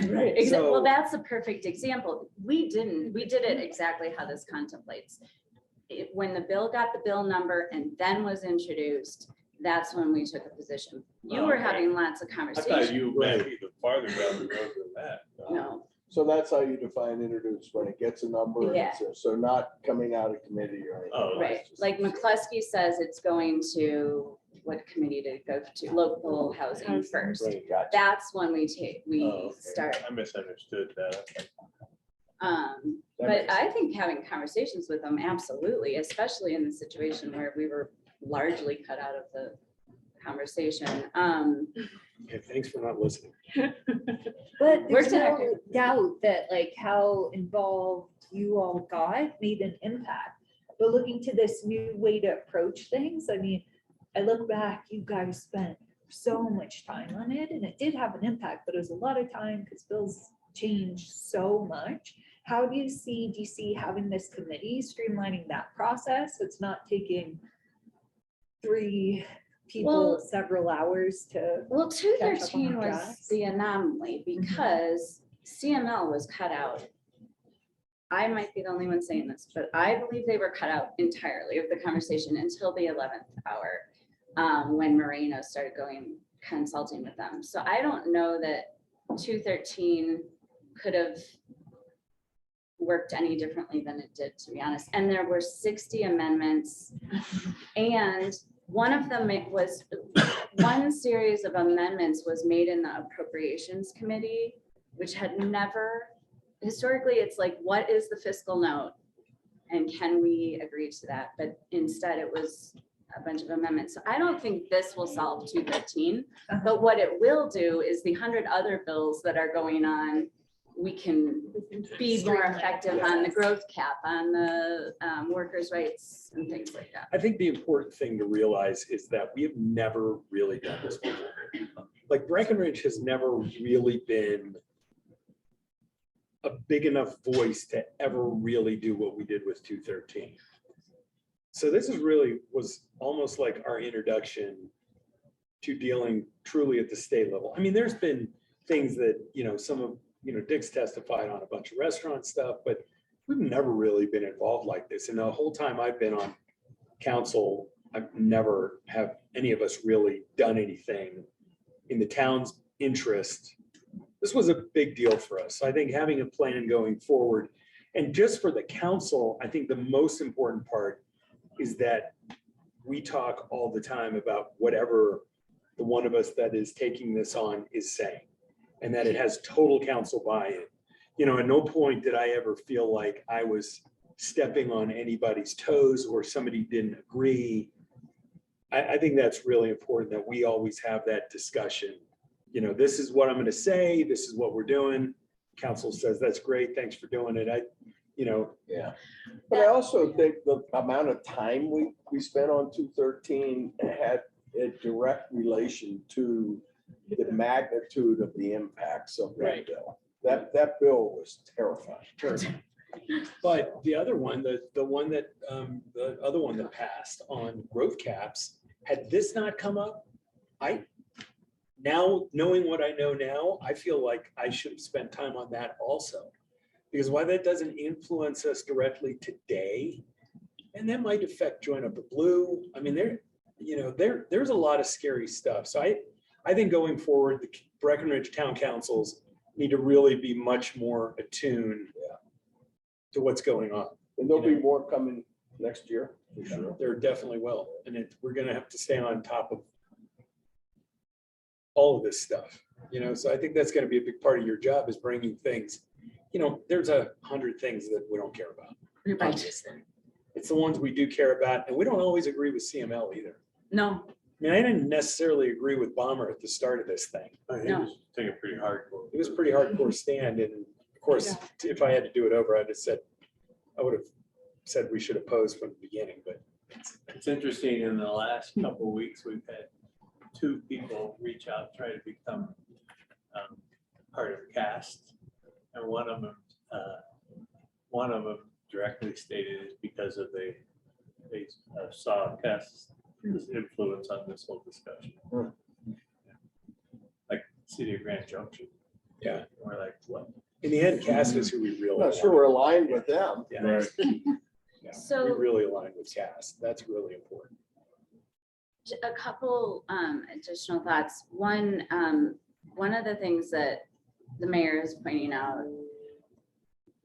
Right. So- Well, that's a perfect example. We did it exactly how this contemplates. When the bill got the bill number and then was introduced, that's when we took a position. You were having lots of I conversations. thought you went even farther down the road than that. No. So that's how you define introduce, when it gets a number. and Yeah. So not coming out of committee or anything. Oh, Right, like McCluskey says, it's going to, what committee did it go to? Local housing first. Right, gotcha. That's when we Oh, okay. start. I misunderstood that. That But makes I think having conversations with them, absolutely, especially in the situation where we were largely cut out of the conversation. Okay, thanks for not listening. But We're there's no talking- doubt that like how involved you all got made an impact. But looking to this new way to approach things, I mean, I look back, you guys spent so much time on it, and it did have an impact, but it was a lot of time because bills change so much. How do you see DC having this committee streamlining that process? It's not taking 3 people Well- several hours to. Well, catch up on 213 the was drafts. the anomaly because CML was cut out I might be the only one saying this, but I believe they were cut out entirely of the conversation until the 11th hour, when Moreno started going consulting with them. So I don't know that 213 could have worked any differently than it did, to be honest. And there were 60 amendments, and one of them was, one series of amendments was made in the Appropriations Committee, which had never, historically, it's like, what is the fiscal note? And can we agree to that? But instead it was a bunch of amendments. So I don't think this will solve 213, but what it will do is the 100 other bills that are going on, we can be more effective on the growth cap, on the workers' rights and things like that. I think the important thing to realize is that we have never really done this before. Like Breckenridge has never really been a big enough voice to ever really do what we did with 213. So this is really was almost like our introduction to dealing truly at the state level. I mean, there's been things that, some of, Dick's testified on a bunch of restaurant stuff, but we've never really been involved like this. And the whole time I've been on council, I've never have any of us really done anything in the town's interest. This was a big deal for us. I think having a plan going forward, and just for the council, I think the most important part is that we talk all the time about whatever the one of us that is taking this on is saying, and that it has total council buy-in. At no point did I ever feel like I was stepping on anybody's toes or somebody didn't agree. I think that's really important that we always have that discussion. This is what I'm going to say. This is what we're doing. Council says, that's great. Thanks for doing it. Yeah. But I also think the amount of time we spent on 213 had a direct relation to the magnitude of the impacts of that bill. That bill was terrifying. But the other one, the other one that passed on growth caps, had this not come up, now knowing what I know now, I feel like I should have spent time on that also. Because while that doesn't influence us directly today, and that might affect Join Up the Blue. I mean, there's a lot of scary stuff. So I think going forward, the Breckenridge Town Councils need to really be much more attuned to what's going on. And there'll be more coming next year, for sure. There definitely will. And we're gonna have to stay on top of all of this stuff, so I think that's gonna be a big part of your job, is bringing things, there's 100 things that we don't care about. Obviously. It's the ones we do care about, and we don't always agree with CML either. No. I mean, I didn't necessarily agree with Bomber at the start of this thing. No. Taking pretty hardcore. It was a pretty hardcore stand, and of course, if I had to do it over, I would have said we should oppose from the beginning, but. It's interesting, in the last couple of weeks, we've had 2 people reach out, try to become part of the cast. And one of them directly stated it's because of they saw cast's influence on this whole discussion. Like City of Grand Junction. Yeah. We're like, what? In the end, Cass is who we really. I'm not sure we're aligned with them. Yeah. Right. Yeah, So- we really align with Cass. That's really important. A couple additional thoughts. One of the things that the mayor is pointing out,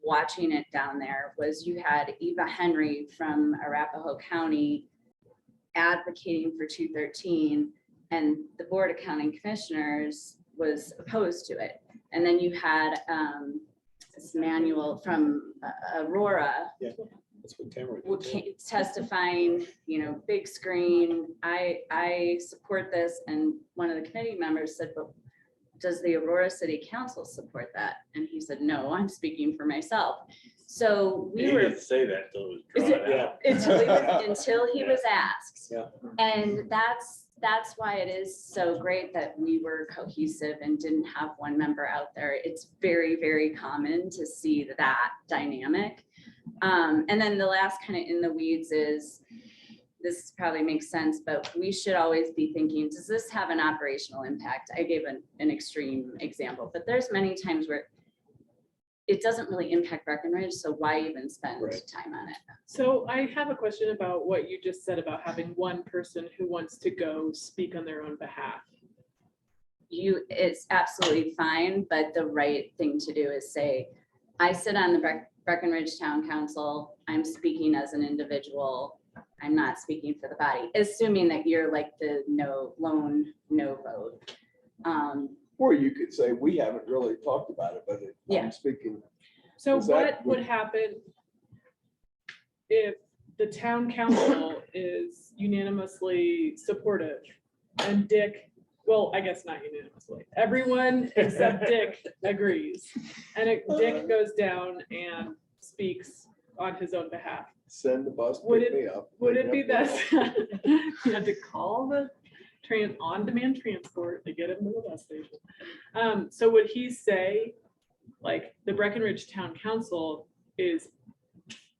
watching it down there, was you had Eva Henry from Arapahoe County advocating for 213, and the Board of County Commissioners was opposed to it. And then you had this Manuel from Aurora. Yeah. That's what Tamara did. Testifying, big screen, I support this. And one of the committee members said, but does the Aurora City Council support that? And he said, no, I'm speaking for myself. So we were. Didn't say that until it was drawn out. Until he was asked. Yeah. And that's why it is so great that we were cohesive and didn't have one member out there. It's very, very common to see that dynamic. And then the last kind of in the weeds is, this probably makes sense, but we should always be thinking, does this have an operational impact? I gave an extreme example, but there's many times where it doesn't really impact Breckenridge, so why even spend Right. time on it? So I have a question about what you just said about having one person who wants to go speak on their own behalf. It's absolutely fine, but the right thing to do is say, I sit on the Breckenridge Town Council, I'm speaking as an individual, I'm not speaking for the body, assuming that you're like the lone no vote. Or you could say, we haven't really talked about it, but Yeah. I'm speaking. So Is that what would happen if the town council is unanimously supportive and Dick, well, I guess not unanimously, everyone except Dick agrees. And Dick goes down and speaks on his own behalf. Send the bus, Would pick it- me up. Would pick it me be up, this? You had to call the on-demand transport to get him to the bus station. So would he say, like, the Breckenridge Town Council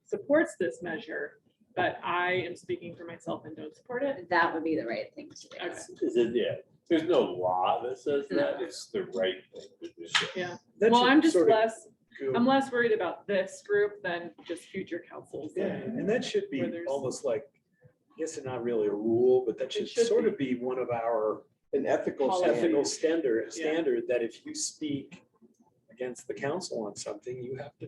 supports this measure, but I am speaking for myself and don't support it? That would be the right thing to do. Okay. Is it, yeah, there's no law that says that, it's the right thing to do. Yeah, That well, should I'm just sort of less, go- I'm less worried about this group than just future councils. Yeah, and that should be Where there's- almost like, I guess it's not really a rule, but that should should sort of be one of our An ethical Policy. standard. standard that if you speak against the council on something, you have to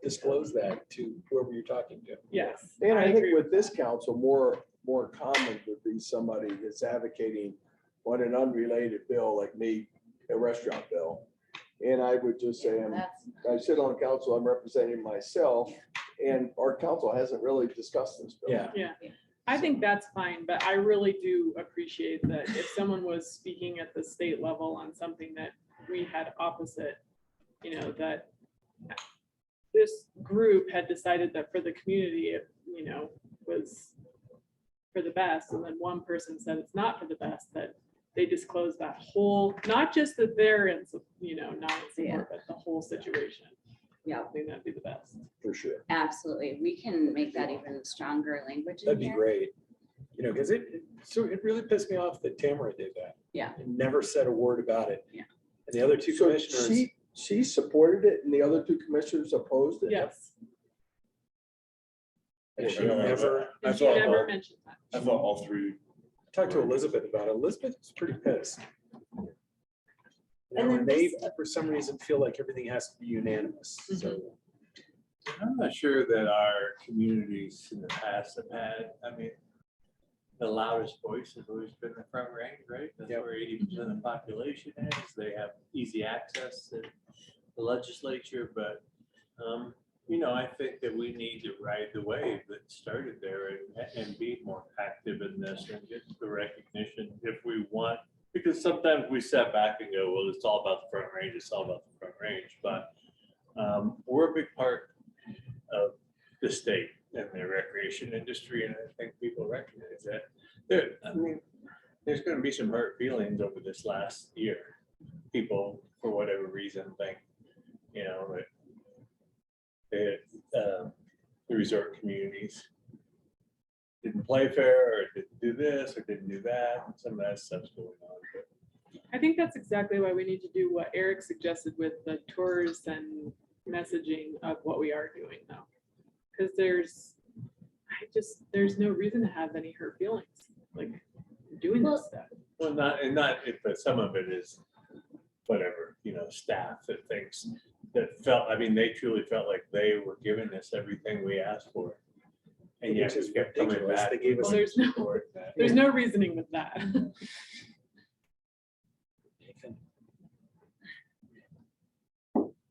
disclose that to whoever you're talking to. Yes. And I think agree. with this council, more common would be somebody that's advocating on an unrelated bill, like me, a restaurant bill. And I would just say, I sit on council, I'm representing myself, and our council hasn't really discussed this bill. Yeah. Yeah, I think that's fine, but I really do appreciate that if someone was speaking at the state level on something that we had opposite, that this group had decided that for the community, it, was for the best, and then one person said it's not for the best, that they disclose that whole, not just that they're in, not in support, but the whole situation. Yeah. I think that'd be the best. For sure. Absolutely. We can make that even stronger language in That'd be here. great. Because it really pissed me off that Tamara did that. Yeah. And never said a word about it. Yeah. And the other two So commissioners. she supported it and the other two commissioners opposed it? Yes. And she Yeah. never, And she never mentioned that. I thought all three. talked to Elizabeth about it. Elizabeth was pretty pissed. And then And they, this- for some reason, feel like everything has to be unanimous. So I'm not sure that our communities in the past have had, the loudest voice has always been the Front Range, right? That's Yep. where 80% of the population is. They have easy access to the legislature, but, I think that we need to ride the wave that started there and be more active in this and get the recognition if we want. Because sometimes we step back and go, well, it's all about the Front Range, it's all about the Front Range, but we're a big part of the state and the recreation industry, and I think people recognize that. There's gonna be some hurt feelings over this last year. People, for whatever reason, think, that the resort communities didn't play fair, or didn't do this, or didn't do that, and some of that stuff's going on. But I think that's exactly why we need to do what Eric suggested with the tours and messaging of what we are doing now. Because there's no reason to have any hurt feelings, like doing this stuff. Well, but some of it is whatever, staff that thinks, they truly felt like they were giving us everything we asked for. And yet Which is we kept coming ridiculous. back. They gave us- Well, there's no reasoning with that.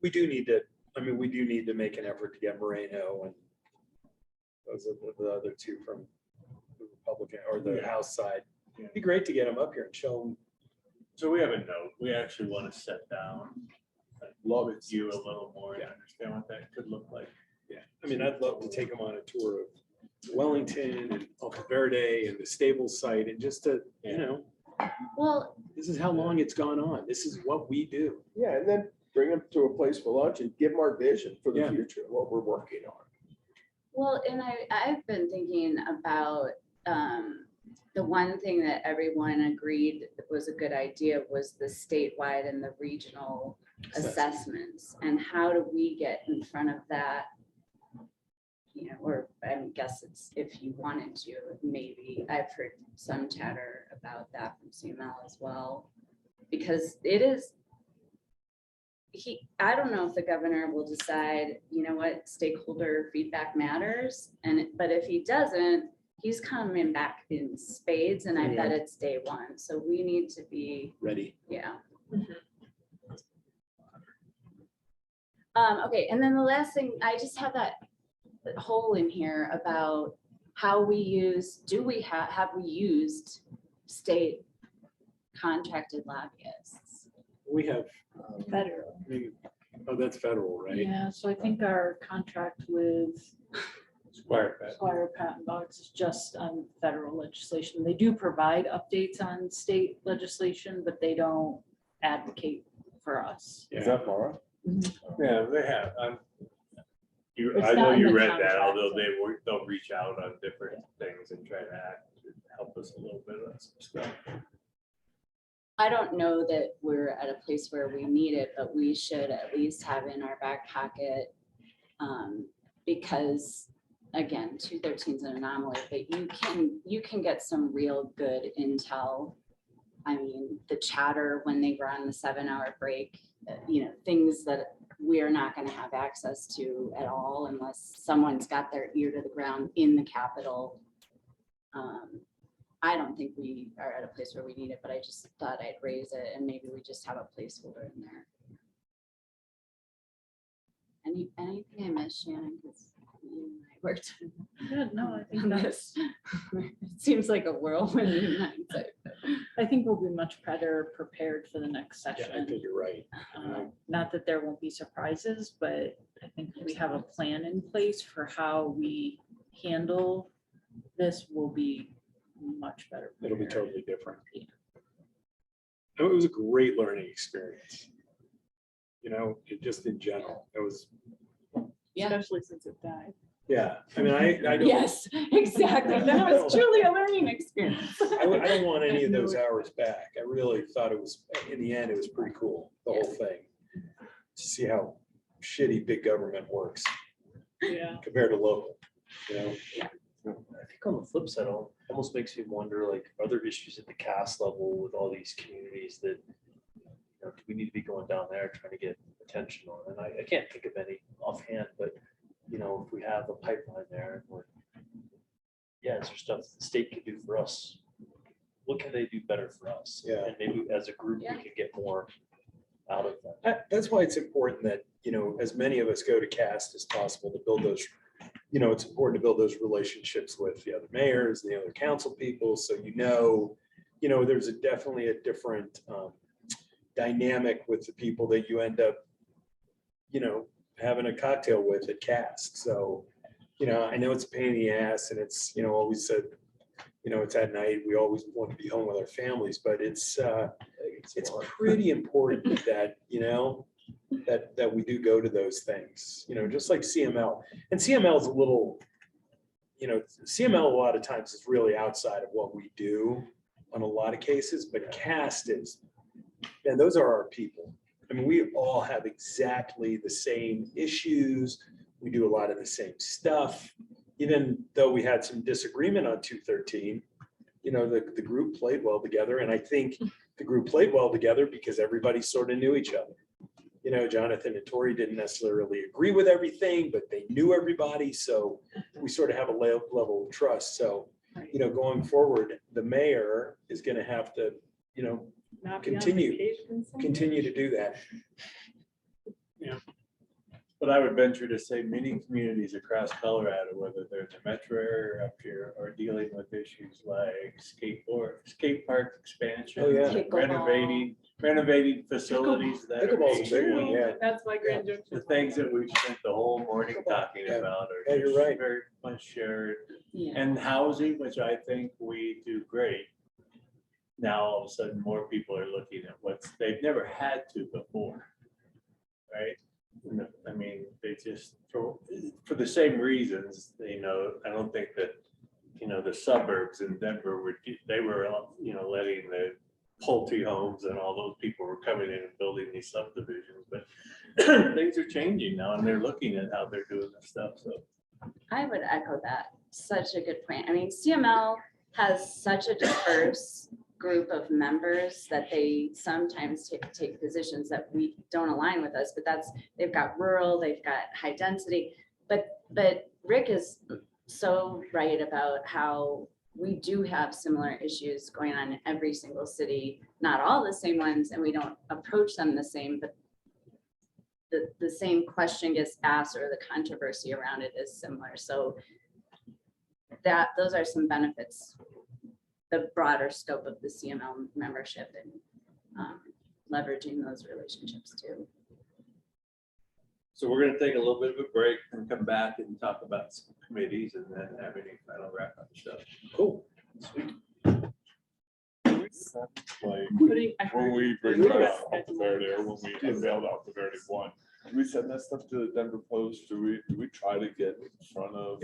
we do need to make an effort to get Moreno and those are the other two from the Republican or the House side. It'd be great to get them up here and show them. So we have a note, we actually want to sit down, love with you a little more and understand what that could look like. Yeah, I'd love to take them on a tour of Wellington and Alpha Verde and the stable site and just to, Well, this is how long it's gone on. This is what we do. Yeah, and then bring them to a place for lunch and give them our vision for the Yeah. future, what we're working on. well, and I've been thinking about, the one thing that everyone agreed was a good idea was the statewide and the regional assessments, and how do we get in front of that? You know, or I guess it's, if you wanted to, maybe, I've heard some chatter about that from CML as well, because it is, I don't know if the governor will decide, you know what, stakeholder feedback matters, but if he doesn't, he's coming back in spades, and I bet it's day one, so we need to be Ready. yeah. Okay, and then the last thing, I just have that hole in here about how we use, have we used state contracted lobbyists? We have, Federal. oh, that's federal, right? Yeah, so I think our contract with Squire Pat. Squire Patton Box is just on federal legislation. They do provide updates on state legislation, but they don't advocate for us. Yeah. that Laura? Yeah, they have. It's I know not in you the read contract, that, although so- they'll reach out on different things and try to help us a little bit on some stuff. I don't know that we're at a place where we need it, but we should at least have in our back pocket. Because again, 213 is an anomaly, but you can get some real good intel. I mean, the chatter when they were on the 7-hour break, you know, things that we're not going to have access to at all unless someone's got their ear to the ground in the Capitol. I don't think we are at a place where we need it, but I just thought I'd raise it, and maybe we just have a placeholder in there. Anything I missed, Shannon? 'Cause you and I worked Yeah, no, I think on that's, this. It seems like a whirlwind in hindsight. I think we'll be much better prepared for the next Yeah, I session. think you're right. Not that there won't be surprises, but I think we have a plan in place for how we handle this will be much better. It'll be prepared. totally different. Yeah. It was a great learning experience. You know, just in general, it was, Yeah. Especially since it died. yeah, I mean, I don't. Yes, exactly. That was truly a learning experience. I don't want any of those hours back. I really thought it was, in the end, it was pretty cool, the whole thing. To see how shitty big government works Yeah. compared to local, you know? I think on the flip side, it almost makes me wonder, like, are there issues at the cast level with all these communities that, you know, do we need to be going down there trying to get attention on? And I can't think of any offhand, but, you know, if we have a pipeline there, we're, yeah, is there stuff the state can do for us? What can they do better for us? Yeah. And maybe as a group, we Yeah. can get more out of that. That's why it's important that, you know, as many of us go to cast as possible to build those, you know, it's important to build those relationships with the other mayors, the other council people, so you know, there's definitely a different dynamic with the people that you end up, you know, having a cocktail with at cast. So, you know, I know it's a pain in the ass, and it's, you know, always said, you know, it's at night, we always want to be home with our families, but it's pretty important that, you know, that we do go to those things, you know, just like CML. And CML is a little, you know, CML a lot of times is really outside of what we do on a lot of cases, but CAST is, and those are our people. I mean, we all have exactly the same issues. We do a lot of the same stuff. Even though we had some disagreement on 213, you know, the group played well together. And I think the group played well together because everybody sort of knew each other. You know, Jonathan and Tori didn't necessarily agree with everything, but they knew everybody. So we sort of have a level of trust. So, you know, going forward, the mayor is going to have to, you know, Not be on continue vacation somewhere. to do that. But I would venture to say many communities across Colorado, whether they're in the metro area or up here, are dealing with issues like skate park expansion. Oh, yeah. Pickleball. Renovating facilities that are Pickleball's a big one, aging. yeah. That's my grand joke. The things that we've spent the whole morning talking Yeah. about Yeah, are you're just right. very much shared. Yeah. And housing, which I think we do great. Now, all of a sudden, more people are looking at what they've never had to before, right? I mean, they just, for the same reasons, you know, I don't think that, you know, the suburbs in Denver they were, you know, letting the Pulte homes and all those people were coming in and building these subdivisions, but but things are changing now and they're looking at how they're doing this stuff, so. I would echo that. Such a good point. I mean, CML has such a diverse group of members that they sometimes take positions that we don't align with us, but they've got rural, they've got high density. But Rick is so right about how we do have similar issues going on in every single city, not all the same ones, and we don't approach them the same, but the same question gets asked or the controversy around it is similar. So those are some benefits, the broader scope of the CML membership and leveraging those relationships too. So we're gonna take a little bit of a break and come back and talk about some committees and then have any final wrap up stuff. Cool. Sweet. Like, Putting- I when heard we bring there's that a out, Alpha Verde, or when we unveiled Alpha Verde one, do we send that stuff to the Denver Post? Do we try to get in front of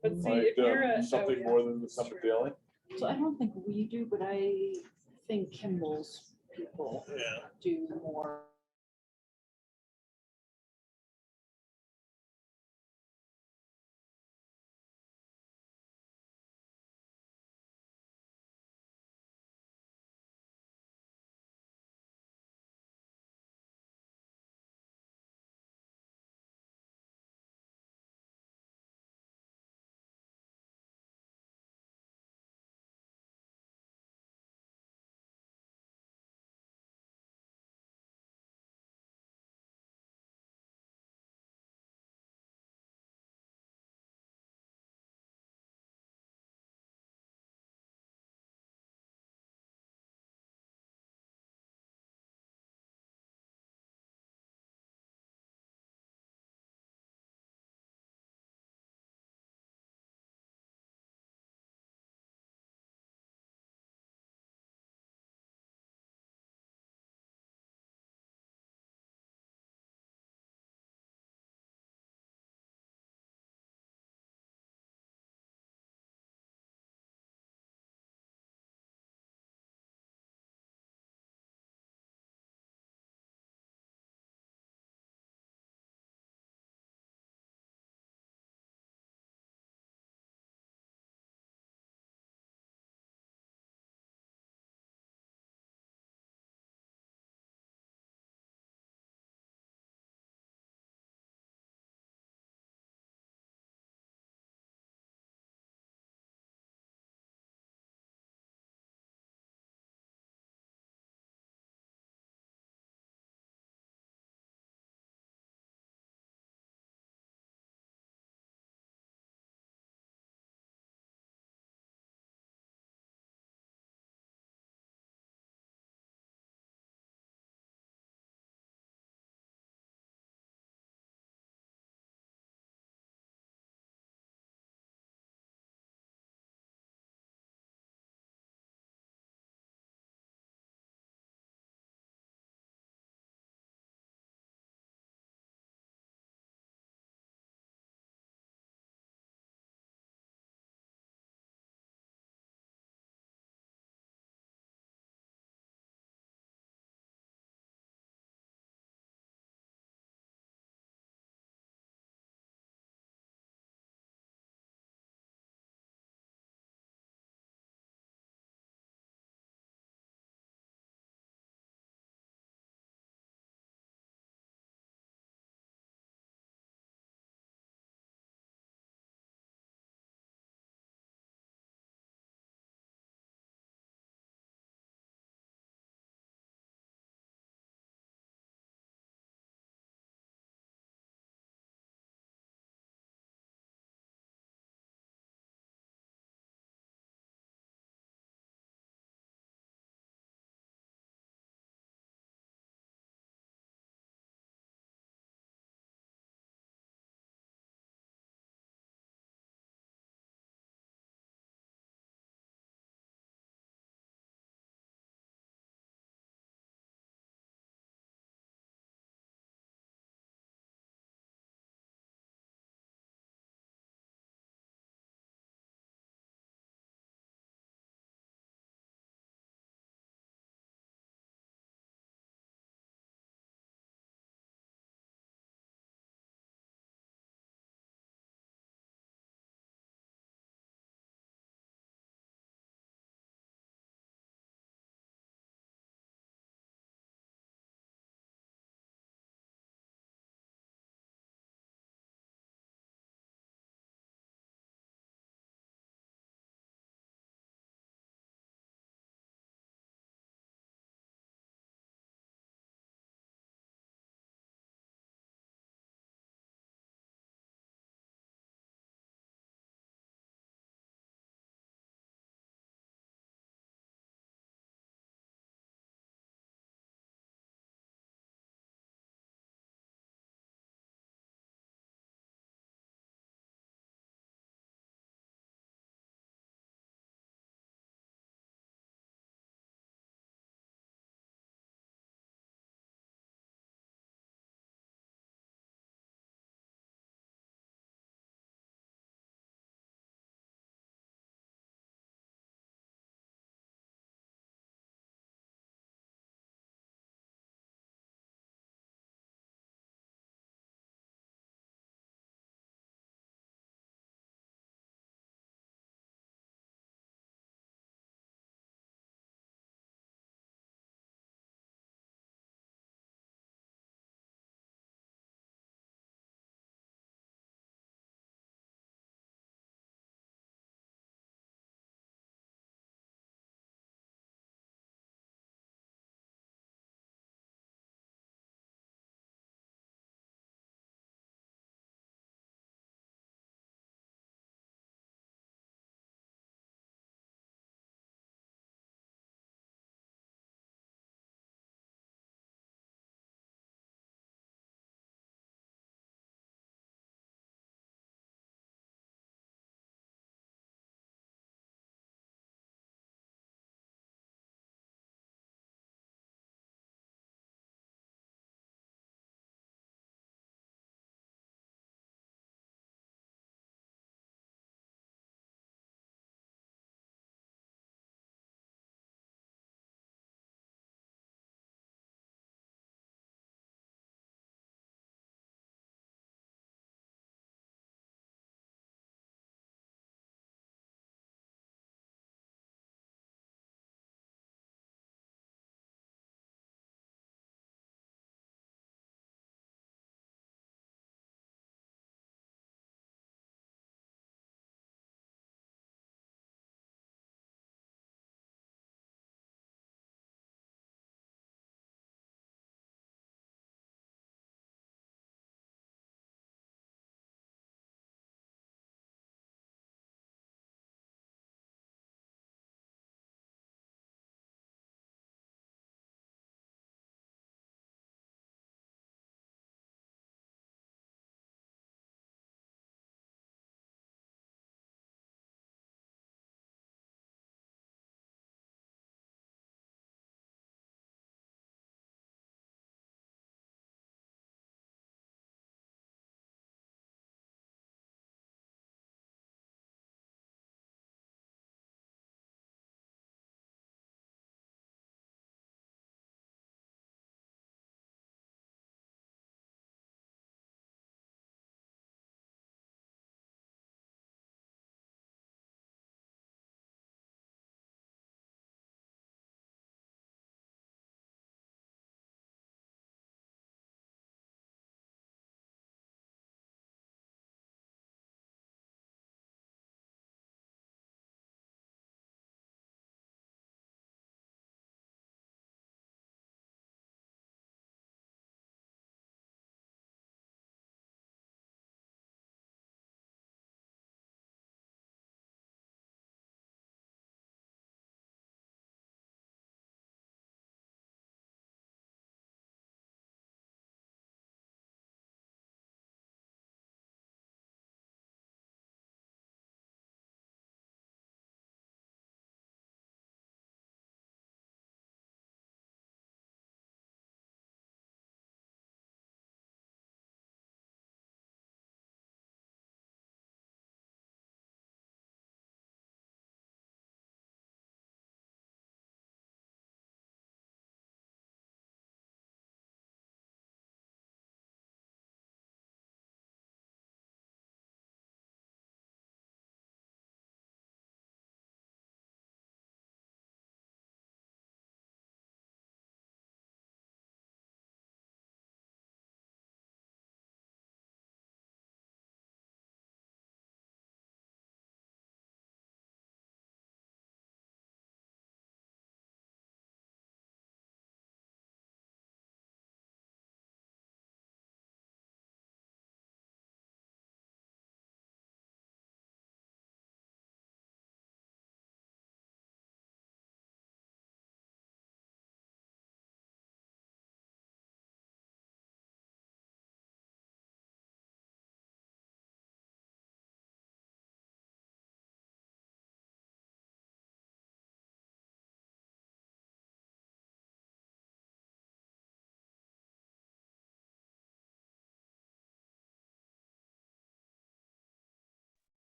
But see, like if you're a. something more than the Summit Daily? So I don't think we do, but I think Kimball's people do more.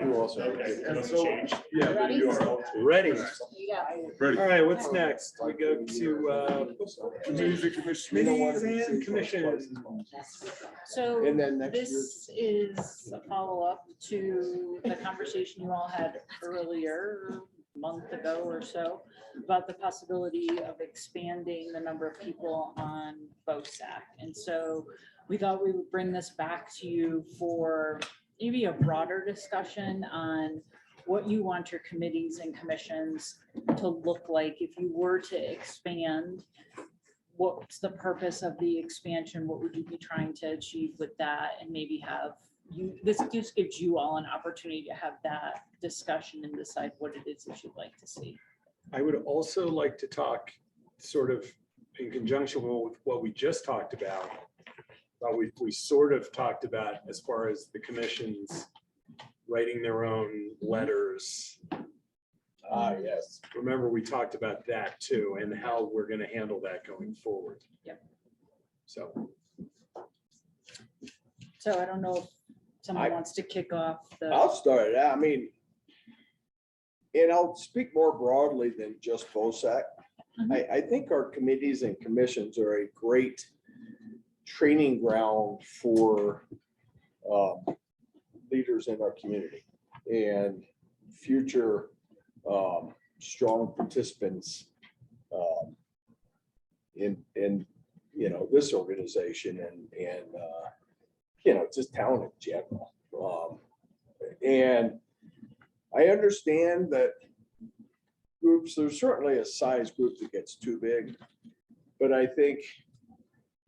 You also. Yeah. Ready? Ready. Ready. All right, what's next? We go to Music commission. committees and commissions. So And then next this is a follow-up to the conversation you all had earlier, a month ago or so, about the possibility of expanding the number of people on BOSAC. And so we thought we would bring this back to you for maybe a broader discussion on what you want your committees and commissions to look like if you were to expand. What's the purpose of the expansion? What would you be trying to achieve with that? And maybe have you, this just gives you all an opportunity to have that discussion and decide what it is that you'd like to see. I would also like to talk sort of in conjunction with what we just talked about. We sort of talked about as far as the commissions writing their own letters. Yes. Remember, we talked about that too, and how we're going to handle that going forward. Yep. So I don't know if someone wants to kick off the. I'll start it out. I mean, and I'll speak more broadly than just BOSAC. I think our committees and commissions are a great training ground for leaders in our community and future strong participants in this organization and just town in general. And I understand that groups, there's certainly a size group that gets too big, but I think,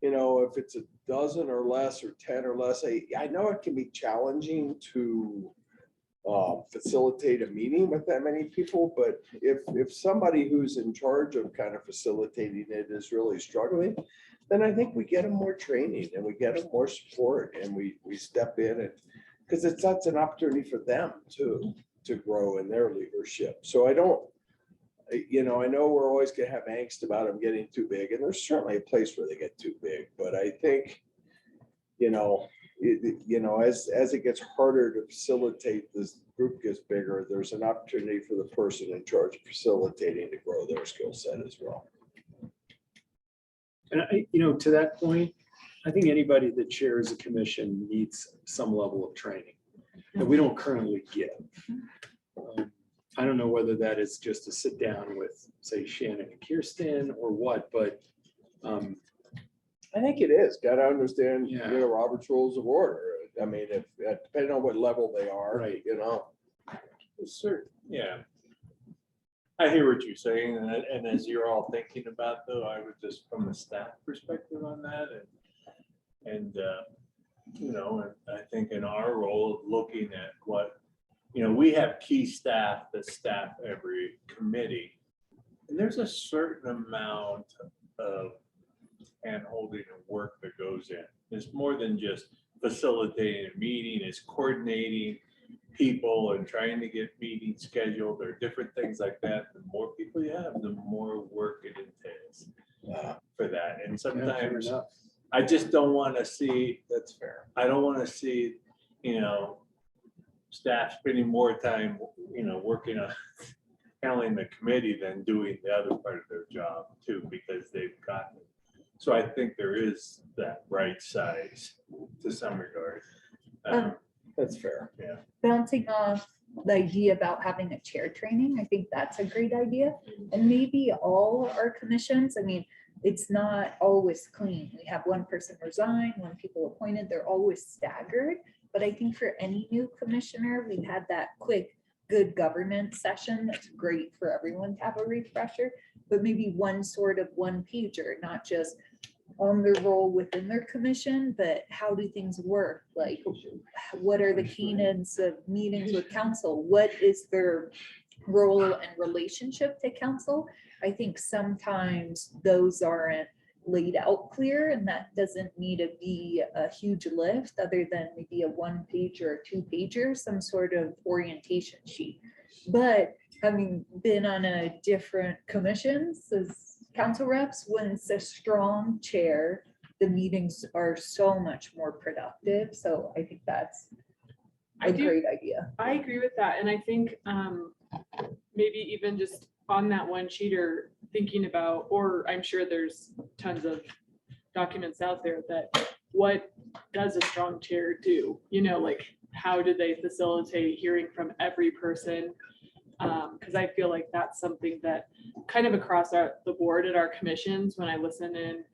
if it's a dozen or less or 10 or less, I know it can be challenging to facilitate a meeting with that many people, but if somebody who's in charge of kind of facilitating it is really struggling, then I think we get them more training and we get them more support and we step in and because that's an opportunity for them too to grow in their leadership. So I don't, I know we're always gonna have angst about them getting too big, and there's certainly a place where they get too big, but I think, as it gets harder to facilitate, this group gets bigger, there's an opportunity for the person in charge of facilitating to grow their skill set as well. And to that point, I think anybody that chairs a commission needs some level of training that we don't currently give. I don't know whether that is just to sit down with, say, Shannon and Kirsten or what, but I think it is. Got to understand, Yeah. Robert's rules of order. I mean, if depending on what level they are, Right. Certain, yeah. I hear what you're saying, and as you're all thinking about though, I would just from a staff perspective on that and I think in our role of looking at what, we have key staff that staff every committee. And there's a certain amount of hand-holding and work that goes in. It's more than just facilitating a meeting, it's coordinating people and trying to get meetings scheduled or different things like that. The more people you have, the more work it entails for that. And sometimes I just don't want to see. That's fair. I don't want to see, staff spending more time, working on handling the committee than doing the other part of their job too, because they've gotten it. So I think there is that right size to some regard. That's fair. Yeah. Bouncing off the idea about having a chair training, I think that's a great idea. And maybe all our commissions, I mean, it's not always clean. We have one person resign, one people appointed, they're always staggered. But I think for any new commissioner, we've had that quick, good governance session. That's great for everyone to have a refresher, but maybe one pager, not just on their role within their commission, but how do things work? Like, what are the cadence of meetings with council? What is their role and relationship to council? I think sometimes those aren't laid out clear, and that doesn't need to be a huge lift other than maybe a 1-page or a 2-pager, some sort of orientation sheet. But having been on a different commissions as council reps, when it's a strong chair, the meetings are so much more productive. So I think that's a do- great idea. I agree with that. And I think maybe even just on that one cheater, thinking about, or I'm sure there's tons of documents out there that what does a strong chair do? You know, like how do they facilitate hearing from every person? Because I feel like that's something that kind of across the board at our commissions, when I listen in,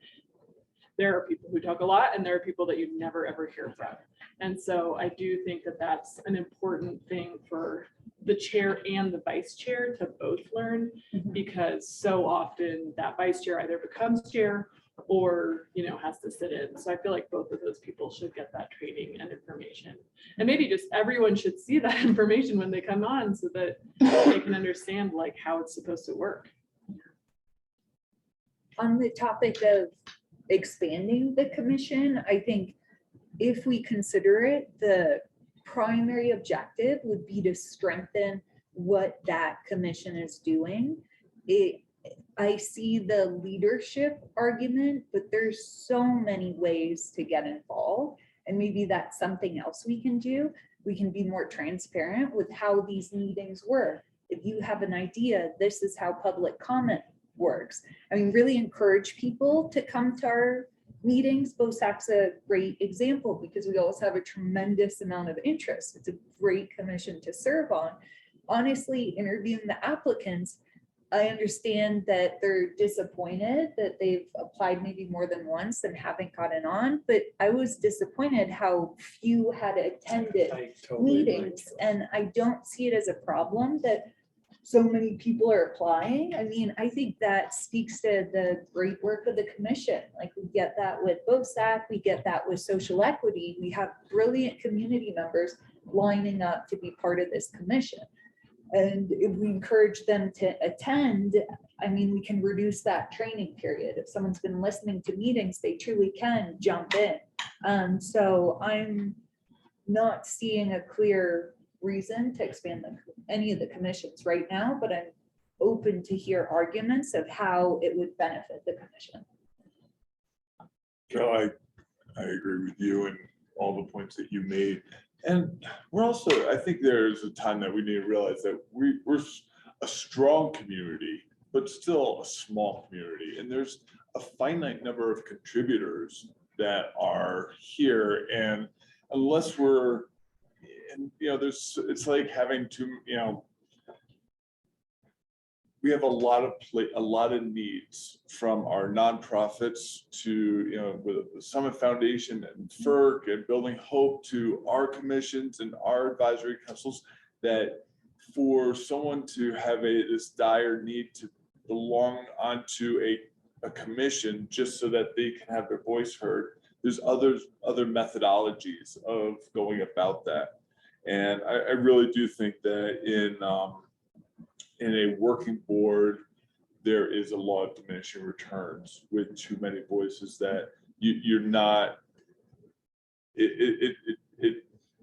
there are people who talk a lot and there are people that you never ever hear from. And so I do think that that's an important thing for the chair and the vice chair to both learn, because so often that vice chair either becomes chair or, you know, has to sit in. So I feel like both of those people should get that training and information. And maybe just everyone should see that information when they come on so that they can understand like how it's supposed to work. On the topic of expanding the commission, I think if we consider it, the primary objective would be to strengthen what that commission is doing. I see the leadership argument, but there's so many ways to get involved. And maybe that's something else we can do. We can be more transparent with how these meetings work. If you have an idea, this is how public comment works. I mean, really encourage people to come to our meetings. BOSAC's a great example because we always have a tremendous amount of interest. It's a great commission to serve on. Honestly, interviewing the applicants, I understand that they're disappointed that they've applied maybe more than once and haven't gotten on, but I was disappointed how few had attended meetings. And I don't see it as a problem that so many people are applying. I mean, I think that speaks to the great work of the commission. Like we get that with BOSAC, we get that with social equity. We have brilliant community members lining up to be part of this commission. And if we encourage them to attend, I mean, we can reduce that training period. If someone's been listening to meetings, they truly can jump in. So I'm not seeing a clear reason to expand any of the commissions right now, but I'm open to hear arguments of how it would benefit the commission. Joe, I agree with you and all the points that you made. And we're also, I think there's a time that we need to realize that we're a strong community, but still a small community. And there's a finite number of contributors that are here. And unless we're, and you know, it's like having to, you know, we have a lot of needs from our nonprofits to, you know, with the Summit Foundation and FERC and Building Hope to our commissions and our advisory councils, that for someone to have this dire need to belong onto a commission just so that they can have their voice heard, there's other methodologies of going about that. And I really do think that in a working board, there is a law of diminishing returns with too many voices that you're not, it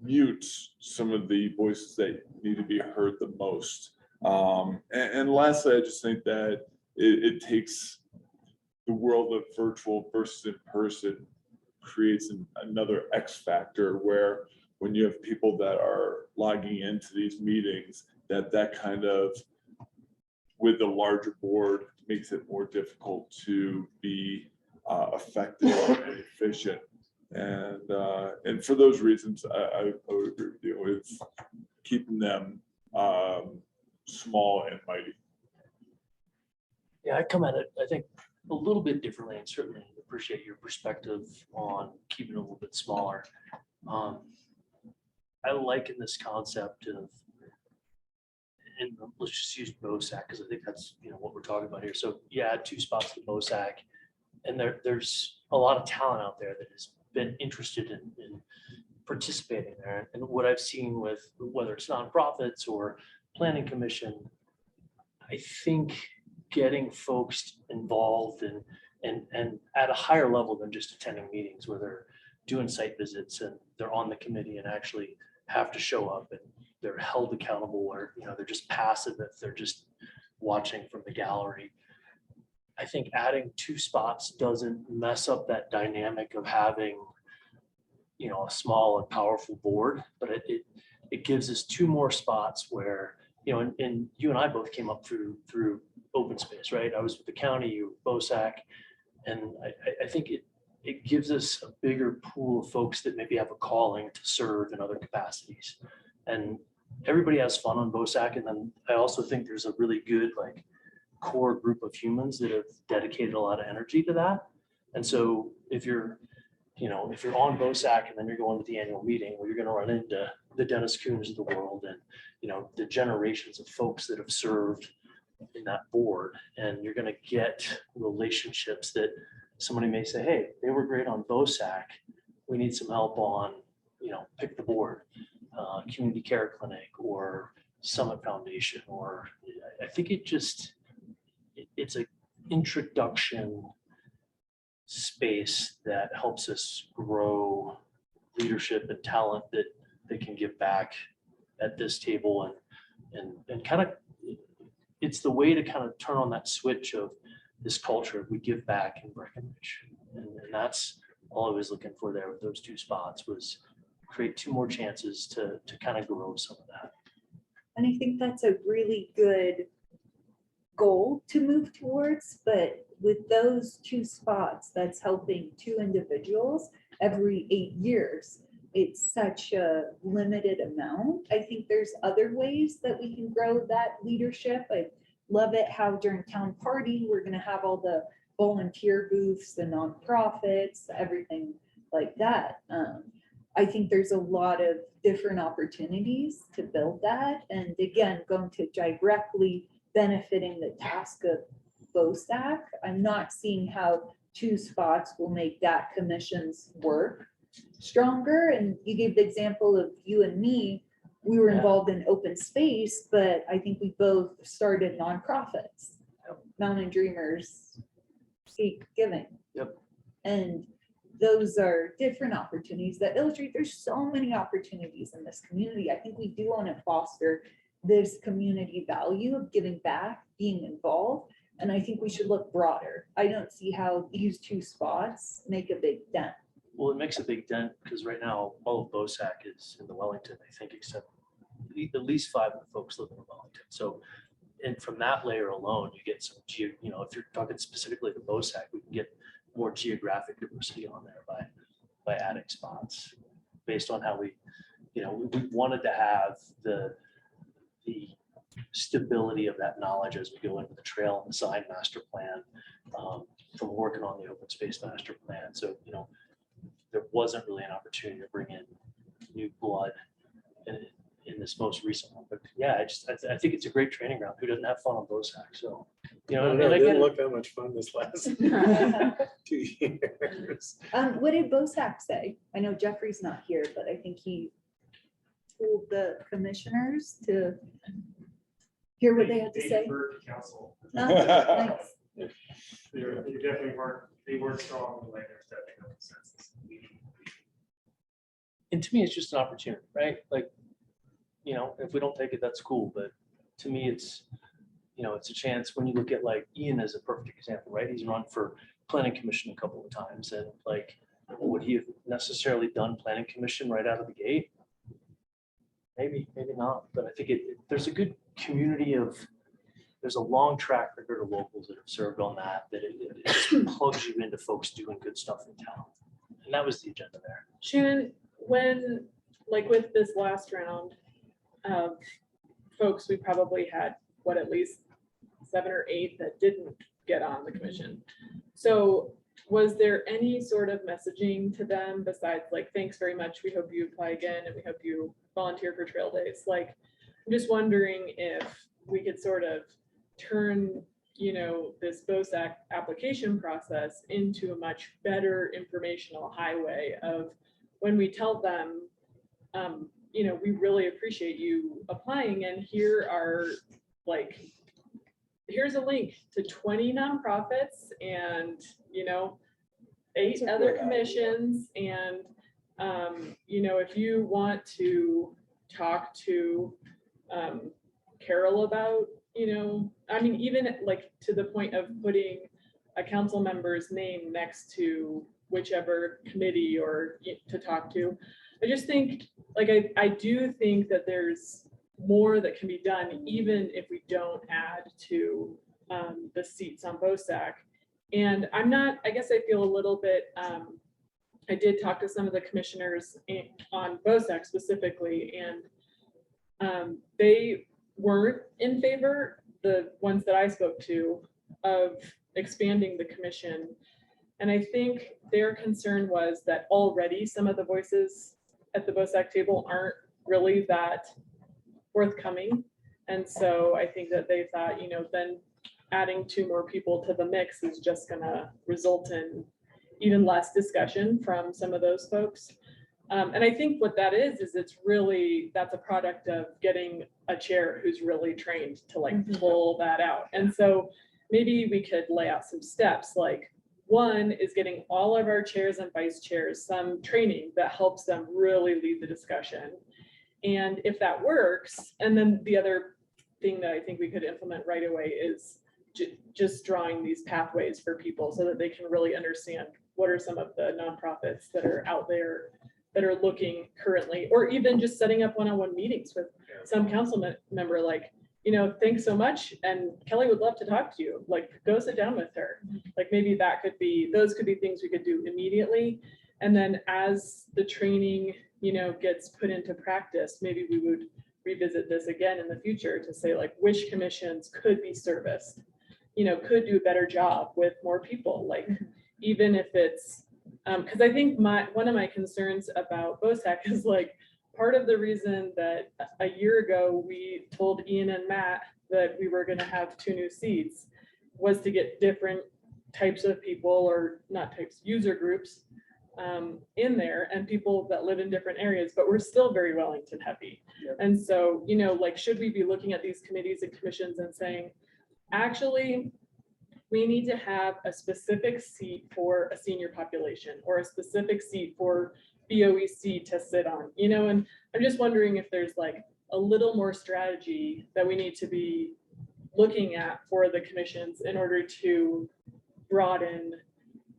mutes some of the voices that need to be heard the most. And lastly, I just think that it takes the world of virtual versus in person creates another X factor where when you have people that are logging into these meetings, that kind of, with the larger board, makes it more difficult to be effective and efficient. And for those reasons, I would agree with you with keeping them small and mighty. Yeah, I come at it, I think, a little bit differently, and certainly appreciate your perspective on keeping it a little bit smaller. I liken this concept of, and let's just use BOSAC because I think that's, you know, what we're talking about here. So you add 2 spots to BOSAC, and there's a lot of talent out there that has been interested in participating there. And what I've seen with whether it's nonprofits or planning commission, I think getting folks involved and at a higher level than just attending meetings where they're doing site visits and they're on the committee and actually have to show up and they're held accountable, or, you know, they're just passive if they're just watching from the gallery. I think adding 2 spots doesn't mess up that dynamic of having, you know, a small and powerful board, but it gives us 2 more spots where, you know, and you and I both came up through open space, right? I was with the county, you were BOSAC, and I think it gives us a bigger pool of folks that maybe have a calling to serve in other capacities. And everybody has fun on BOSAC. And then I also think there's a really good like core group of humans that have dedicated a lot of energy to that. And so if you're on BOSAC and then you're going to the annual meeting, where you're going to run into the Dennis Coons of the world and, you know, the generations of folks that have served in that board, and you're going to get relationships that somebody may say, hey, they were great on BOSAC. We need some help on, you know, pick the board, community care clinic or Summit Foundation, or I think it's an introduction space that helps us grow leadership and talent that they can give back at this table, and kind of, it's the way to kind of turn on that switch of this culture. We give back in Breckenridge, and that's all I was looking for there with those 2 spots, was create 2 more chances to kind of grow some of that. And I think that's a really good goal to move towards, but with those 2 spots, that's helping 2 individuals every 8 years. It's such a limited amount. I think there's other ways that we can grow that leadership. I love it how during town party, we're gonna have all the volunteer booths, the nonprofits, everything like that. I think there's a lot of different opportunities to build that. And again, going to directly benefiting the task of BOSAC. I'm not seeing how 2 spots will make that commission's work stronger. And you gave the example of you and me. We were involved in open space, but I think we both started nonprofits. Mountain Dreamers, Seek Giving. Yep. And those are different opportunities that illustrate there's so many opportunities in this community. I think we do want to foster this community value of giving back, being involved. And I think we should look broader. I don't see how these 2 spots make a big dent. Well, it makes a big dent because right now all of BOSAC is in the Wellington, I think, except at least 5 of the folks live in Wellington. So, and from that layer alone, you get some, you know, if you're talking specifically to BOSAC, we can get more geographic diversity on there by adding spots based on how we, you know, we wanted to have the stability of that knowledge as we go into the trail and the sign master plan, from working on the open space master plan. So, you know, there wasn't really an opportunity to bring in new blood in this most recent one. But yeah, I think it's a great training ground. Who doesn't have fun on BOSAC? So, you know, It didn't look that much fun this last 2 years. What did BOSAC say? I know Jeffrey's not here, but I think he told the commissioners to hear what they had to say. Council. Thanks. They definitely weren't strong in the way they're stepping up consensus. and to me, it's just an opportunity, right? Like, you know, if we don't take it, that's cool. But to me, it's, you know, it's a chance. When you look at like Ian as a perfect example, right? He's run for planning commission a couple of times, and like, would he have necessarily done planning commission right out of the gate? Maybe, maybe not. But I think there's a good community of, there's a long track record of locals that have served on that, that it just plugs you into folks doing good stuff in town. And that was the agenda there. Shannon, when, like with this last round of folks, we probably had, what, at least 7 or 8 that didn't get on the commission. So was there any sort of messaging to them besides like, thanks very much, we hope you apply again, and we hope you volunteer for trail days? Like, I'm just wondering if we could sort of turn, you know, this BOSAC application process into a much better informational highway of when we tell them, you know, we really appreciate you applying, and here are like, here's a link to 20 nonprofits and, you know, 8 other commissions. And, you know, if you want to talk to Carol about, you know, I mean, even like to the point of putting a council member's name next to whichever committee or to talk to, I just think, like, I do think that there's more that can be done, even if we don't add to the seats on BOSAC. And I'm not, I guess I feel a little bit, I did talk to some of the commissioners on BOSAC specifically, and they weren't in favor, the ones that I spoke to, of expanding the commission. And I think their concern was that already some of the voices at the BOSAC table aren't really that forthcoming. And so I think that they thought, you know, then adding 2 more people to the mix is just gonna result in even less discussion from some of those folks. And I think what that is it's really, that's a product of getting a chair who's really trained to like pull that out. And so maybe we could lay out some steps, like one is getting all of our chairs and vice chairs some training that helps them really lead the discussion. And if that works, and then the other thing that I think we could implement right away is just drawing these pathways for people so that they can really understand what are some of the nonprofits that are out there that are looking currently, or even just setting up one-on-one meetings with some council member, like, you know, thanks so much, and Kelly would love to talk to you, like, go sit down with her. Like, maybe that could be, those could be things we could do immediately. And then as the training, you know, gets put into practice, maybe we would revisit this again in the future to say, like, which commissions could be serviced, you know, could do a better job with more people, like, even if it's, because I think one of my concerns about BOSAC is, like, part of the reason that a year ago we told Ian and Matt that we were going to have 2 new seats was to get different types of people, or not types, user groups in there, and people that live in different areas, but we're still very Wellington heavy. And so, you know, like, should we be looking at these committees and commissions and saying, actually, we need to have a specific seat for a senior population, or a specific seat for BOEC to sit on, you know? And I'm just wondering if there's like a little more strategy that we need to be looking at for the commissions in order to broaden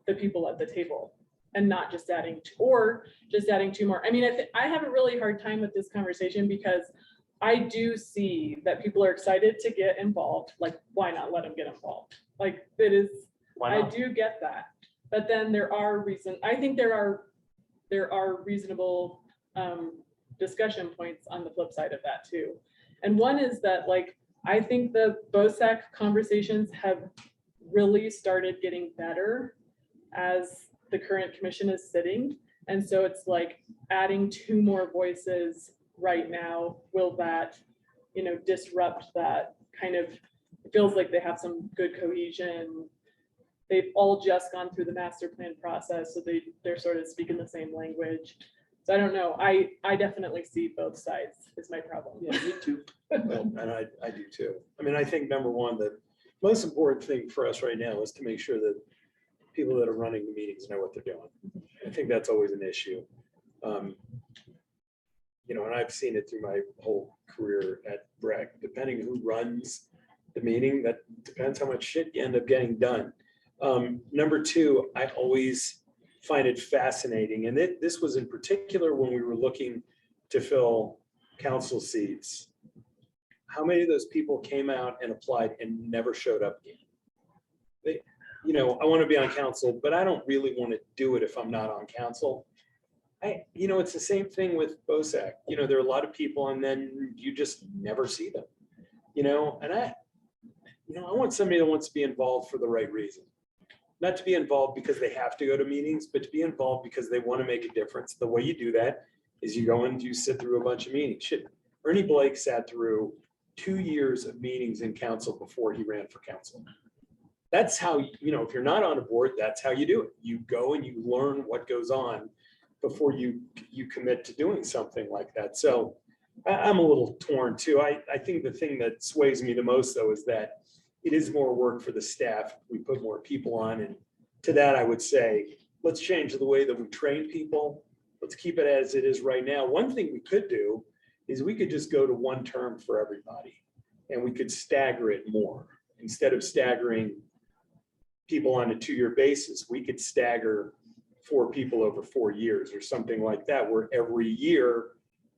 the people at the table, and not just adding, or just adding 2 more. I mean, I have a really hard time with this conversation because I do see that people are excited to get involved. Like, why not let them get involved? Like, it is, I do get that. But then there are I think there are reasonable discussion points on the flip side of that too. And one is that, like, I think the BOSAC conversations have really started getting better as the current commission is sitting. And so it's like adding 2 more voices right now, will that, you know, disrupt that kind of, it feels like they have some good cohesion. They've all just gone through the master plan process, so they're sort of speaking the same language. So I don't know. I definitely see both sides is my problem. Yeah, me too. Well, and I do too. I mean, I think number one, the most important thing for us right now is to make sure that people that are running the meetings know what they're doing. I think that's always an issue. You know, and I've seen it through my whole career at BREC, depending who runs the meeting, that depends how much shit you end up getting done. Number 2, I always find it fascinating, and this was in particular when we were looking to fill council seats. How many of those people came out and applied and never showed up again? You know, I want to be on council, but I don't really want to do it if I'm not on council. You know, it's the same thing with BOSAC. You know, there are a lot of people and then you just never see them, you know, and I want somebody that wants to be involved for the right reason. Not to be involved because they have to go to meetings, but to be involved because they want to make a difference. The way you do that is you go and you sit through a bunch of meetings. Shit, Ernie Blake sat through 2 years of meetings in council before he ran for council. That's how, you know, if you're not on a board, that's how you do it. You go and you learn what goes on before you commit to doing something like that. So I'm a little torn too. I think the thing that sways me the most though is that it is more work for the staff. We put more people on, and to that I would say, let's change the way that we train people. Let's keep it as it is right now. One thing we could do is we could just go to 1 term for everybody, and we could stagger it more. Instead of staggering people on a 2-year basis, we could stagger 4 people over 4 years or something like that, where every year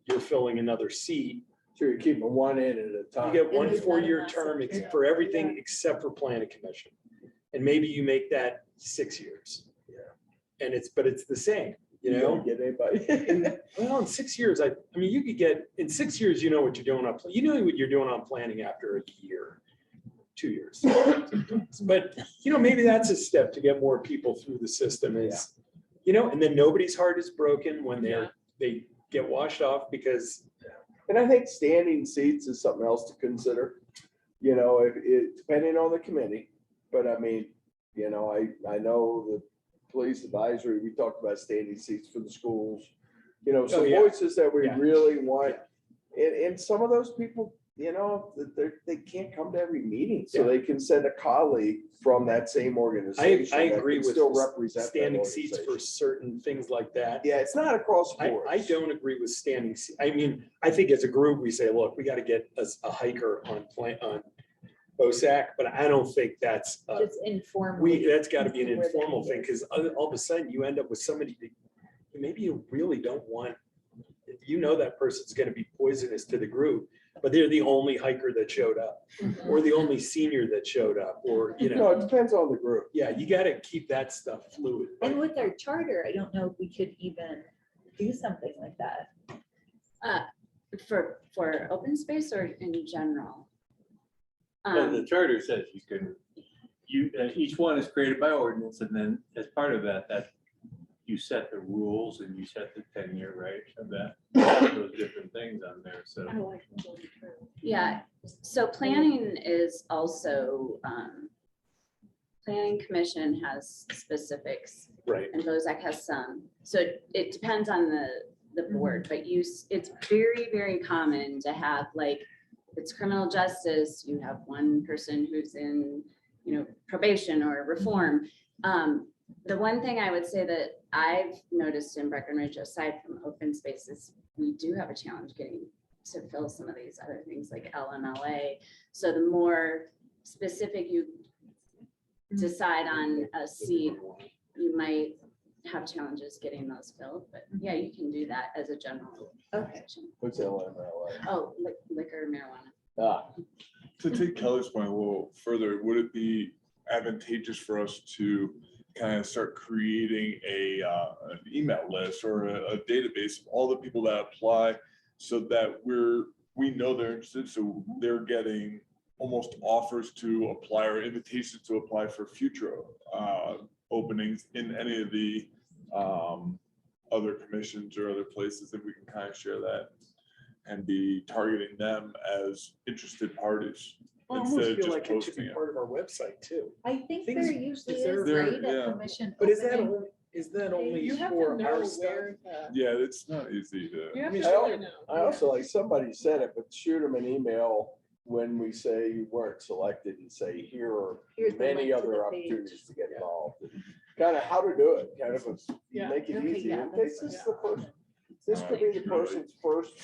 you're filling another seat. So you're keeping one in at a You time. get one And there's 4-year not enough term support. for everything except for planning commission. And maybe you make that 6 years. Yeah. And but it's the same, you You know? don't get anybody. Well, in 6 years, I mean, you could get, in 6 years, you know what you're doing on, you know what you're doing on planning after a year, 2 years. But, you know, maybe that's a step to get more people through the system is, you know, and then nobody's heart is broken when they get washed off because. And I think standing seats is something else to consider, you know, if it, depending on the committee. But I mean, you know, I know the police advisory, we talked about standing seats for the schools. You know, some voices that we really want. And some of those people, you know, they can't come to every meeting, so they can send a colleague from that same organization. I that agree can with still represent that standing seats for organization. certain things like that. Yeah, it's not across the board. I don't agree with standing. I mean, I think as a group, we say, look, we got to get a hiker on BOSAC, but I don't think that's, Just informal. that's got to be an informal thing, because all of a sudden you end up with somebody that maybe you really don't want, you know, that person's going to be poisonous to the group, but they're the only hiker that showed up, or the only senior that showed up, or, you No, know. it depends on the group. Yeah, you got to keep that stuff fluid. And with our charter, I don't know if we could even do something like that. For open space or in general? Well, the charter says you can, each one is created by ordinance, and then as part of that you set the rules and you set the tenure, right, of that, those different things on there, so. Yeah, so planning is also, planning commission has specifics. Right. And BOSAC has some, so it depends on the board, but it's very, very common to have, like, it's criminal justice, you have one person who's in, you know, probation or reform. The one thing I would say that I've noticed in Breckenridge, aside from open spaces, we do have a challenge getting to fill some of these other things like LMLA. So the more specific you decide on a seat, you might have challenges getting those filled, but yeah, you can do that as a general. Okay. What's LMLA? Oh, liquor, marijuana. To take Kelly's point a little further, would it be advantageous for us to kind of start creating an email list or a database of all the people that apply, so that we know they're interested, so they're getting almost offers to apply or invitations to apply for future openings in any of the other commissions or other places, that we can kind of share that and be targeting them as interested parties. I instead almost of feel just like it should be posting it. part of our website too. I think Things- there usually is there- is, There- right, yeah. a commission. But is that opening. only, is that only You have to for know our stuff? where the. Yeah, it's not easy to. You have I mean, to really know. I also, like somebody said it, but shoot them an email when we say you weren't selected and say, here are Here's the many link to other the page. opportunities to get involved. Kind of how to do it, kind of Yeah. make it Okay, easy. yeah, In case this is the first, this could be the person's first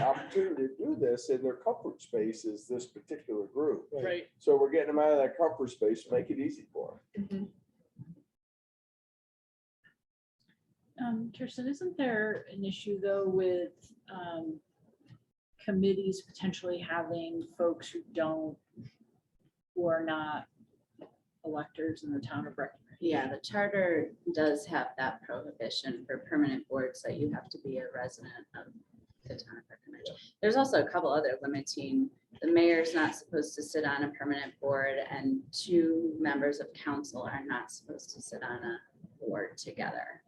opportunity to do this in their comfort space is this particular group. Right. So we're getting them out of that comfort space, make it easy for them. Kirsten, isn't there an issue though with committees potentially having folks who are not electors in the town of Breckenridge? Yeah, the charter does have that prohibition for permanent boards that you have to be a resident of the town of Breckenridge. There's also a couple other limiting. The mayor's not supposed to sit on a permanent board, and 2 members of council are not supposed to sit on a board together.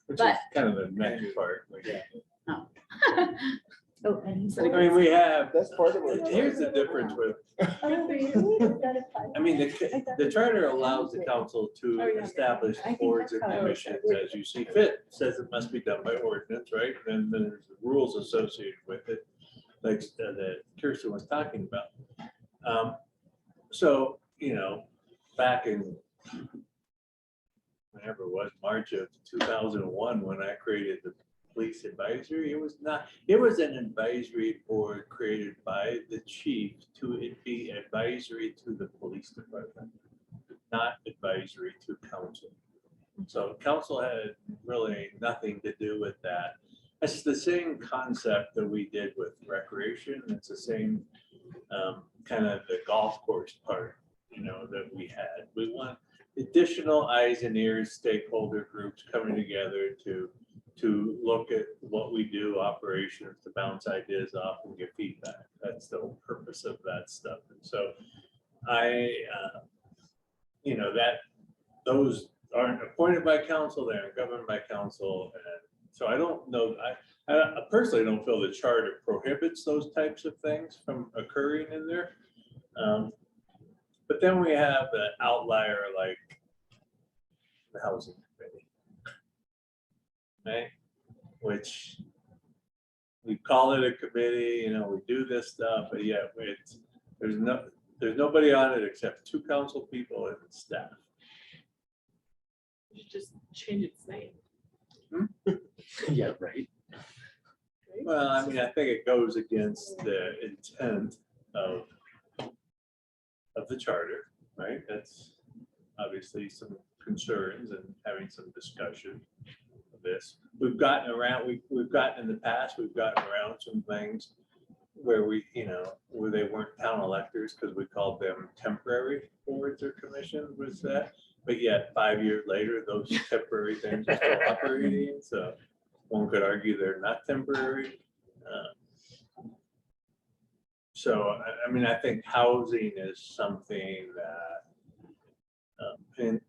Which is But- kind of the next part. Oh. Oh, and I mean, we have, That's part of it. here's the difference with, Oh, really? Is that a five? I mean, the charter allows the council to Oh, yeah. establish I think boards and that's how it was. commissions as you see fit. Says it must be done by ordinance, right? Then there's the rules associated with it, like that Kirsten was talking about. So, you know, back in whenever it was, March of 2001, when I created the police advisory, it was an advisory board created by the chief to be advisory to the police department, not advisory to council. So council had really nothing to do with that. It's the same concept that we did with recreation. It's the same kind of the golf course part, that we had. We want additional eyes and ears, stakeholder groups coming together to look at what we do, operations, to bounce ideas off and get feedback. That's the whole purpose of that stuff. And so those aren't appointed by council, they aren't governed by council. And so I don't know, I personally don't feel the charter prohibits those types of things from occurring in there. But then we have an outlier like the housing committee, right? Which we call it a committee, we do this stuff, but yet there's nobody on it except 2 council people and staff. You should just change its name. Yeah, right. Well, I mean, I think it goes against the intent of the charter, right? That's obviously some concerns and having some discussion of this. We've gotten around in the past, we've gotten around some things where where they weren't town electors because we called them temporary boards or commissions was that. But yet 5 years later, those temporary things are still operating. So one could argue they're not temporary. So, I mean, I think housing is something that, and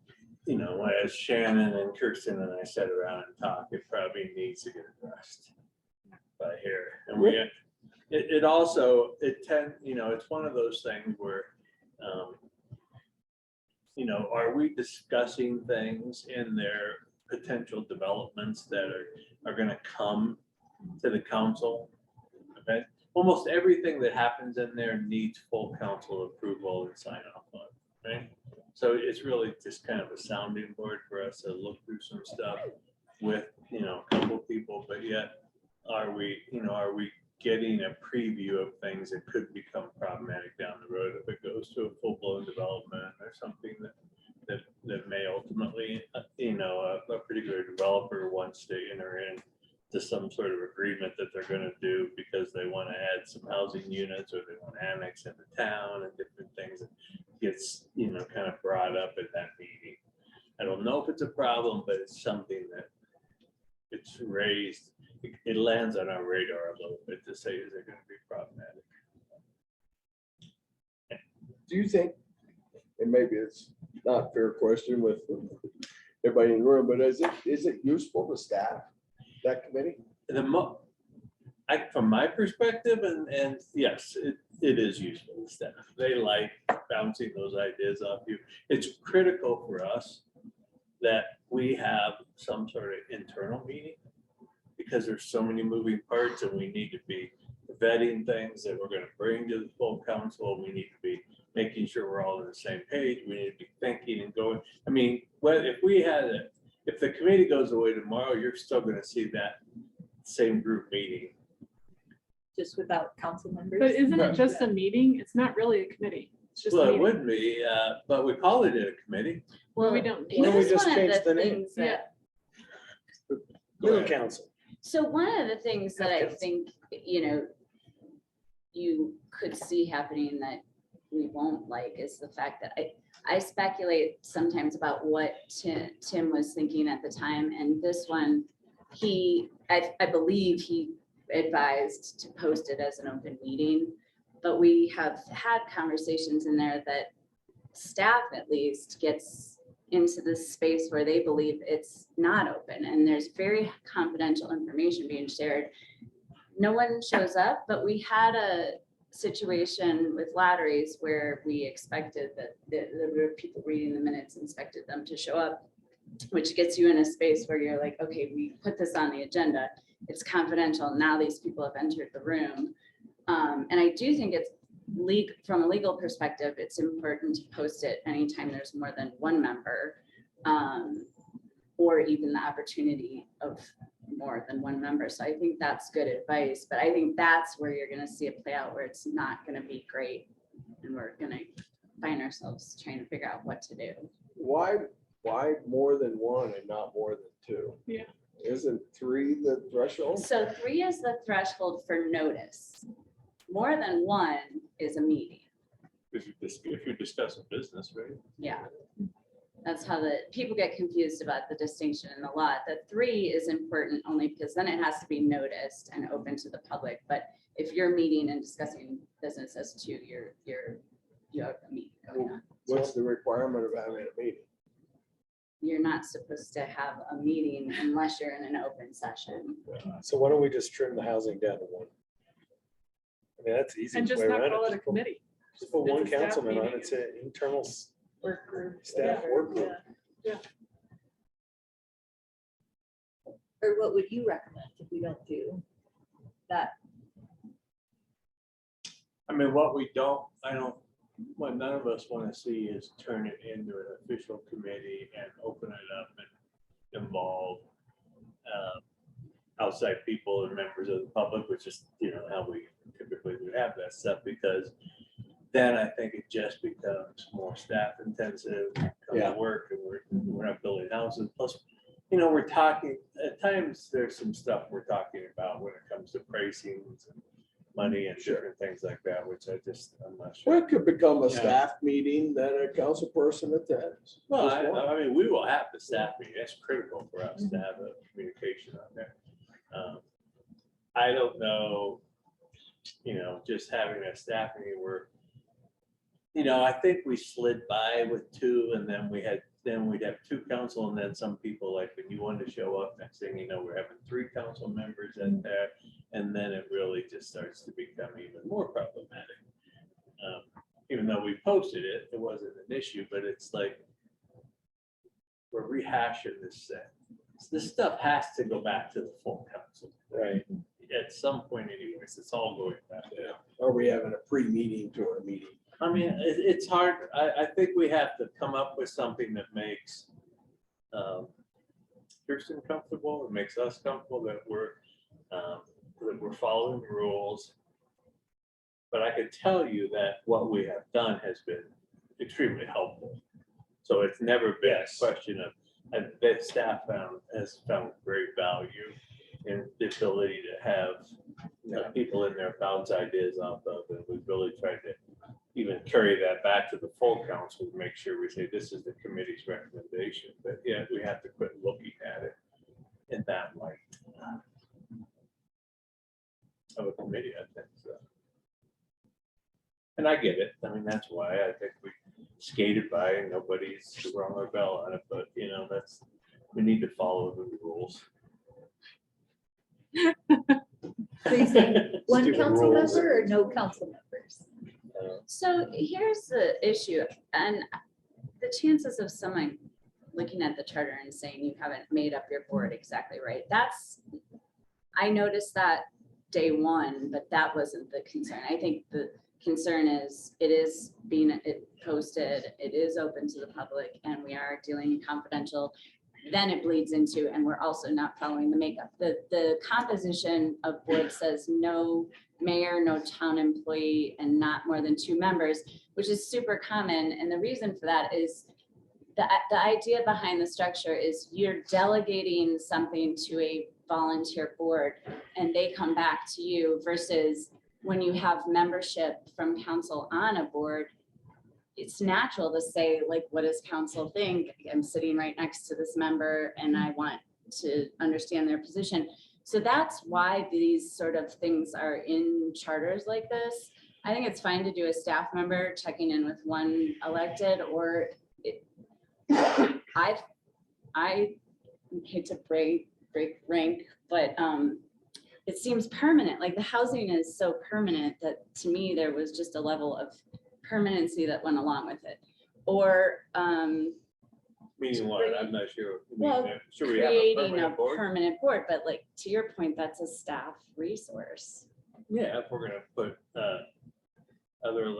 as Shannon and Kirsten and I sat around and talked, it probably needs to get addressed by here. And it's one of those things where, are we discussing things in their potential developments that are going to come to the council? Okay. Almost everything that happens in there needs full council approval and sign off on, right? So it's really just kind of a sounding board for us to look through some stuff with, a couple people, but yet are we getting a preview of things that could become problematic down the road if it goes to a full-blown development or something that may ultimately, a particular developer wants to enter in to some sort of agreement that they're going to do because they want to add some housing units or they want to annex into town and different things that gets, kind of brought up at that meeting. I don't know if it's a problem, but it's something that it's raised. It lands on our radar a little bit to say, is it going to be problematic? Do you think, and maybe it's not a fair question with everybody in the room, but is it useful to staff that committee? From my perspective, and yes, it is useful to staff. They like bouncing those ideas off you. It's critical for us that we have some sort of internal meeting because there's so many moving parts and we need to be vetting things that we're going to bring to the full council. We need to be making sure we're all on the same page. We need to be thinking and going. I mean, if the committee goes away tomorrow, you're still going to see that same group meeting. Just without council members. But isn't it just a meeting? It's not really a committee. It's just a Well, it meeting. would be, but we call it a committee. Well, We don't. Why don't we this is just one of change the the name? things that, Little council. so one of the things that I think, you could see happening that we won't like is the fact that I speculate sometimes about what Tim was thinking at the time. And this one, I believe he advised to post it as an open meeting, but we have had conversations in there that staff at least gets into this space where they believe it's not open and there's very confidential information being shared. No one shows up, but we had a situation with lotteries where we expected that the people reading the minutes expected them to show up, which gets you in a space where you're like, okay, we put this on the agenda. It's confidential. Now these people have entered the room. And I do think it's from a legal perspective, it's important to post it anytime there's more than one member, or even the opportunity of more than one member. So I think that's good advice, but I think that's where you're going to see it play out, where it's not going to be great. And we're going to find ourselves trying to figure out what to do. Why, why more than one and not more than two? Yeah. Isn't 3 the threshold? So 3 is the threshold for notice. More than 1 is a meeting. If you're discussing business, right? Yeah. That's how the people get confused about the distinction in the law. The 3 is important only because then it has to be noticed and open to the public. But if you're meeting and discussing business as 2, you have a meeting going on. What's the requirement of having a meeting? You're not supposed to have a meeting unless you're in an open session. So why don't we just trim the housing down to 1? I mean, that's easy. And just way not around call it a Just put- committee. Just put It's a 1 staff councilman on meeting. it, it's an internal Work group. staff whatever, work group. yeah. Or what would you recommend if we don't do that? I mean, what none of us want to see is turn it into an official committee and open it up and involve outside people and members of the public, which is, how we typically would have that stuff, because then I think it just becomes more staff intensive, come Yeah. to work, and we're not building houses. Plus, we're talking, at times, there's some stuff we're talking about when it comes to pricings and money and different things like that, which I'm not sure. Well, it could become a Yeah. staff meeting that a council person attends. Well, Just one. I mean, we will have the staff meeting. That's critical for us to have a communication on there. I don't know, just having a staff meeting where, I think we slid by with 2, and then we'd have 2 council, and then some people, like, when you wanted to show up, next thing you know, we're having 3 council members in there, and then it really just starts to become even more problematic. Even though we posted it, it wasn't an issue, but it's like, we're rehashing this set. This stuff has to go back to the full council. Right. At some point anyways, it's all going back. Yeah. Are we having a pre-meeting to our meeting? I mean, it's hard. I think we have to come up with something that makes Kirsten comfortable, it makes us comfortable, that we're following the rules. But I can tell you that what we have done has been extremely helpful. So it's never been a question of, that staff has found great value in the ability to have people in there bounce ideas off of, and we've really tried to even carry that back to the full council to make sure we say this is the committee's recommendation. But yeah, we have to quit looking at it in that light of a committee, I think so. And I get it. I mean, that's why I think we skated by and nobody's rung our bell on it, but we need to follow the rules. So you say one Stupid council rules. member or no council members? So here's the issue, and the chances of someone looking at the charter and saying you haven't made up your board exactly right, I noticed that day 1, but that wasn't the concern. I think the concern is it is being posted, it is open to the public, and we are dealing confidential. Then it bleeds into, and we're also not following the makeup. The composition of board says no mayor, no town employee, and not more than 2 members, which is super common. And the reason for that is the idea behind the structure is you're delegating something to a volunteer board and they come back to you, versus when you have membership from council on a board, it's natural to say, like, what does council think? I'm sitting right next to this member and I want to understand their position. So that's why these sort of things are in charters like this. I think it's fine to do a staff member checking in with one elected, or I hate to break rank, but it seems permanent. Like, the housing is so permanent that to me, there was just a level of permanency that went along with it. Or Meaning what? I'm not sure. well, Should we have a creating a permanent board? permanent board, but like, to your point, that's a staff resource. Yeah, if we're gonna put other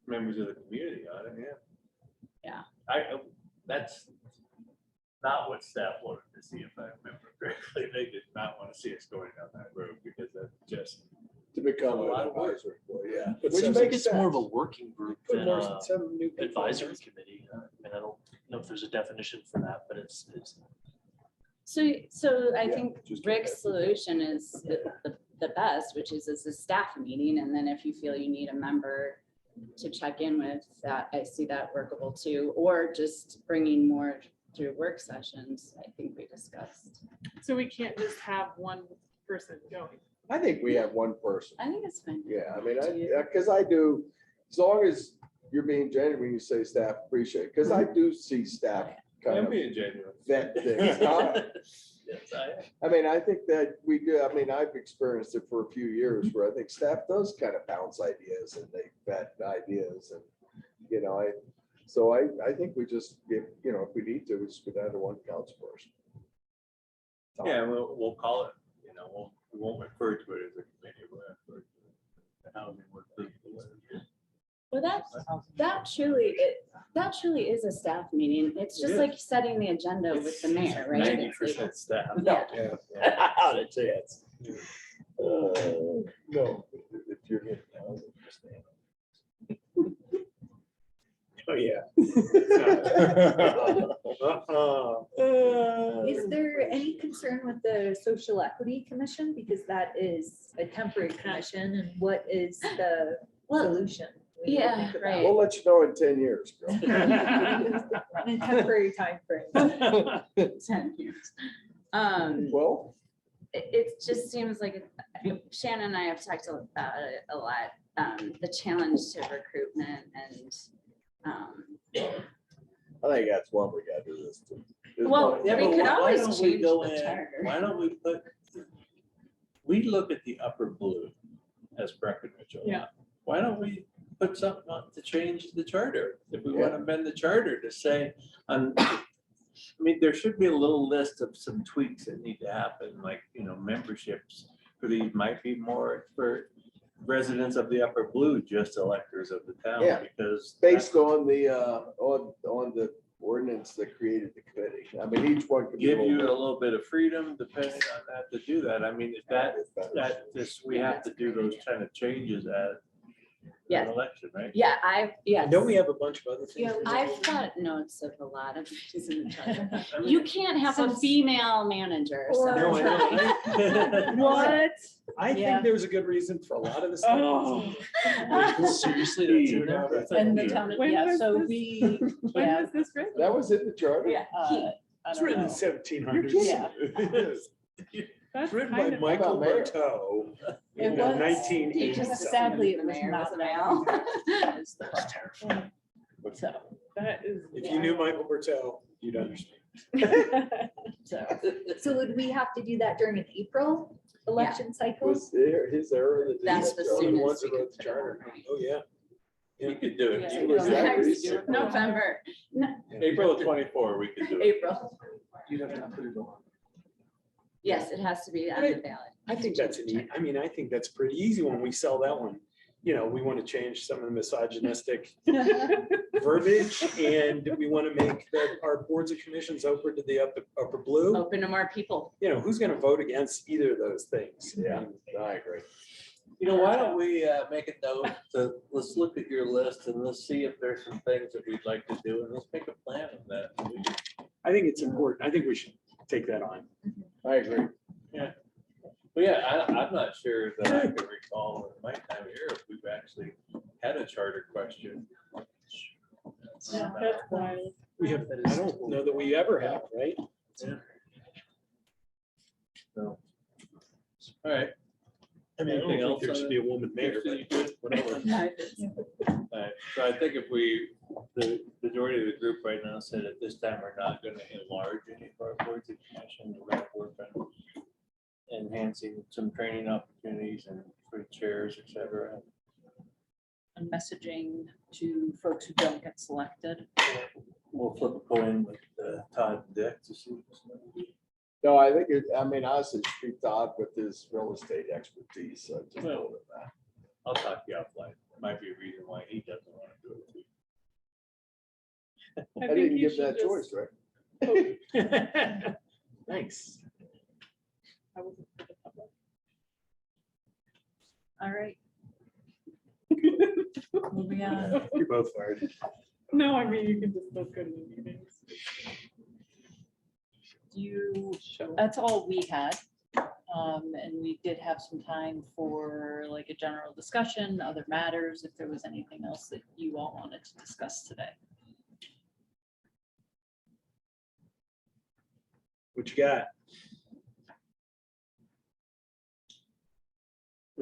members of the community on it, yeah. Yeah. That's not what staff wanted to see, if I remember correctly. They did not want to see us going down that road, because that's just To become a an lot of work. advisory board, yeah. But Which sounds like makes it's more of a sense. working group Put than more a some new people. advisory committee. And I don't know if there's a definition for that, but it's, So I Yeah, think just- Rick's solution is the best, which is a staff meeting. And then if you feel you need a member to check in with that, I see that workable too, or just bringing more through work sessions, I think we discussed. So we can't just have one person going. I think we have one person. I think it's fine. Yeah, I mean, because I do, as long as you're being genuine when you say staff appreciate, because I do see staff kind I'm of being genuine. vet things. Huh? Yes, I. I mean, I think that we do, I mean, I've experienced it for a few years where I think staff does kind of bounce ideas and they vet ideas and, you know, I think we just, if we need to, we just go down to one council person. Yeah, we'll call it, we won't refer to it as a committee, we'll refer to it as the housing work group. Well, that truly is a staff meeting. It's just like setting the agenda with the mayor, right? 90% staff. Yeah. That's it. No, if you're getting, I understand. Oh, yeah. Is there any concern with the Social Equity Commission? Because that is a temporary commission, and what is the solution? We need to yeah, think about right. We'll let you know in 10 years, girl. In a temporary timeframe. 10 years. Well, It just seems like, Shannon and I have talked about it a lot, the challenge to recruitment and, I think that's one we gotta do this too. well, Yeah, we but could why always don't we change go the in- charter. Why don't we we look at the upper blue as Breckenridge. Yeah. Why don't we put something on to change the charter? If we want to amend the charter to say, I mean, there should be a little list of some tweaks that need to happen, like, memberships for these might be more for residents of the upper blue, just electors of the town, Yeah. because. Based on the, on the ordinance that created the committee. I mean, each one could be. Give you a bit- little bit of freedom depending on that to do that. I mean, if we have to do those kind of changes at Yeah. an election, right? Yeah, yes. Don't we have a bunch of other things? Yeah, we're I've doing? got notes of a lot of things in the charter. I mean, You can't have a female manager, so. No, I know. What? I Yeah. think there's a good reason for a lot of the stuff. Oh. seriously, that's in there? And the town, When yeah, was so this? we, When yeah. was this written? That was in the charter? Yeah. I It's don't written in know. 1700s. Yeah. That's It's written kind by of- Michael About mayor. Berteau in It was, 1980. it just something. sadly, it was Mayor not was male. That's terrifying. So, That is. If you knew Michael Berteau, you'd understand. so. So would we have to do that during an April election cycle? Was there his error that? did That's that the charter? One of the soonest ones we that wrote could the put it on, charter. right? Oh, yeah. We could do it. Yeah, was that next recent? November, no, April 24, we could do it. April. You'd have to put it on. Yes, it has to be on the ballot. I think that's I think that's pretty easy when we sell that one. We want to change some of the misogynistic verbiage and we want to make our boards and commissions open to the upper blue. Open to more people. Who's going to vote against either of those things? Yeah, I agree. Why don't we make a note to, let's look at your list and let's see if there's some things that we'd like to do and let's make a plan of that. I think it's important. I think we should take that on. I agree. But yeah, I'm not sure that I can recall in my time here if we've actually had a charter question. That's wild. I don't know that we ever have, right? So, all right. I mean, I Anything don't else think there on should it? be a woman mayor, but whatever. All right, so I think if the majority of the group right now said at this time, we're not gonna enlarge any of our boards and commissions, we're gonna work on enhancing some training opportunities and for chairs, et cetera. And messaging to folks who don't get selected. We'll flip a coin with Todd and Dick to see. No, I think honestly, treat Todd with his real estate expertise, so just Well, hold it back. I'll talk to you offline. Might be a reason why he doesn't want to do it. I think didn't you give that should choice, just- right? Thanks. I wasn't for the public. All right. Moving on. You're both fired. No, I mean, you can just both go to the meetings. You, Show. that's all we had. And we did have some time for like a general discussion, other matters, if there was anything else that you all wanted to discuss today. What you got?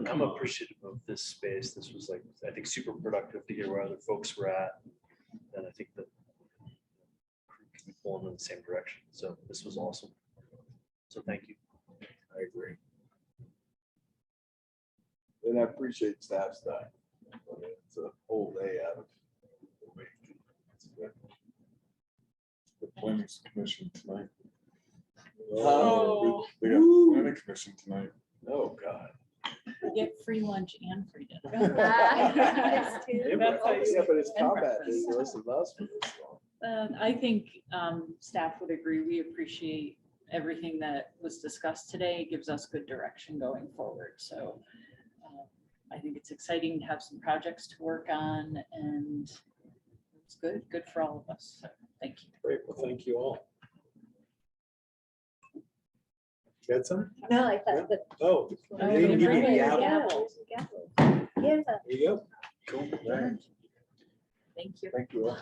I'm appreciative of this space. This was like, I think, super productive to hear where other folks were at. And I think that crew can be pulling in the same direction. So this was awesome. So thank you. I agree. And I appreciate staff's time. I mean, it's a whole day out of the week. It's good. The planning commission tonight. Oh. They got the planning commission tonight. Oh, God. You get free lunch and free dinner. That's how you- Yeah, but it's And combat. breakfast. They listen to us for this long. I think staff would agree. We appreciate everything that was discussed today. It gives us good direction going forward. So I think it's exciting to have some projects to work on, and it's good for all of us. So thank you. Great, well, thank you all. Got some? No, I thought that. Oh, Oh, they didn't give you the yeah. gavel. Yeah. There you go. Cool. All right. Thank you. Thank you all.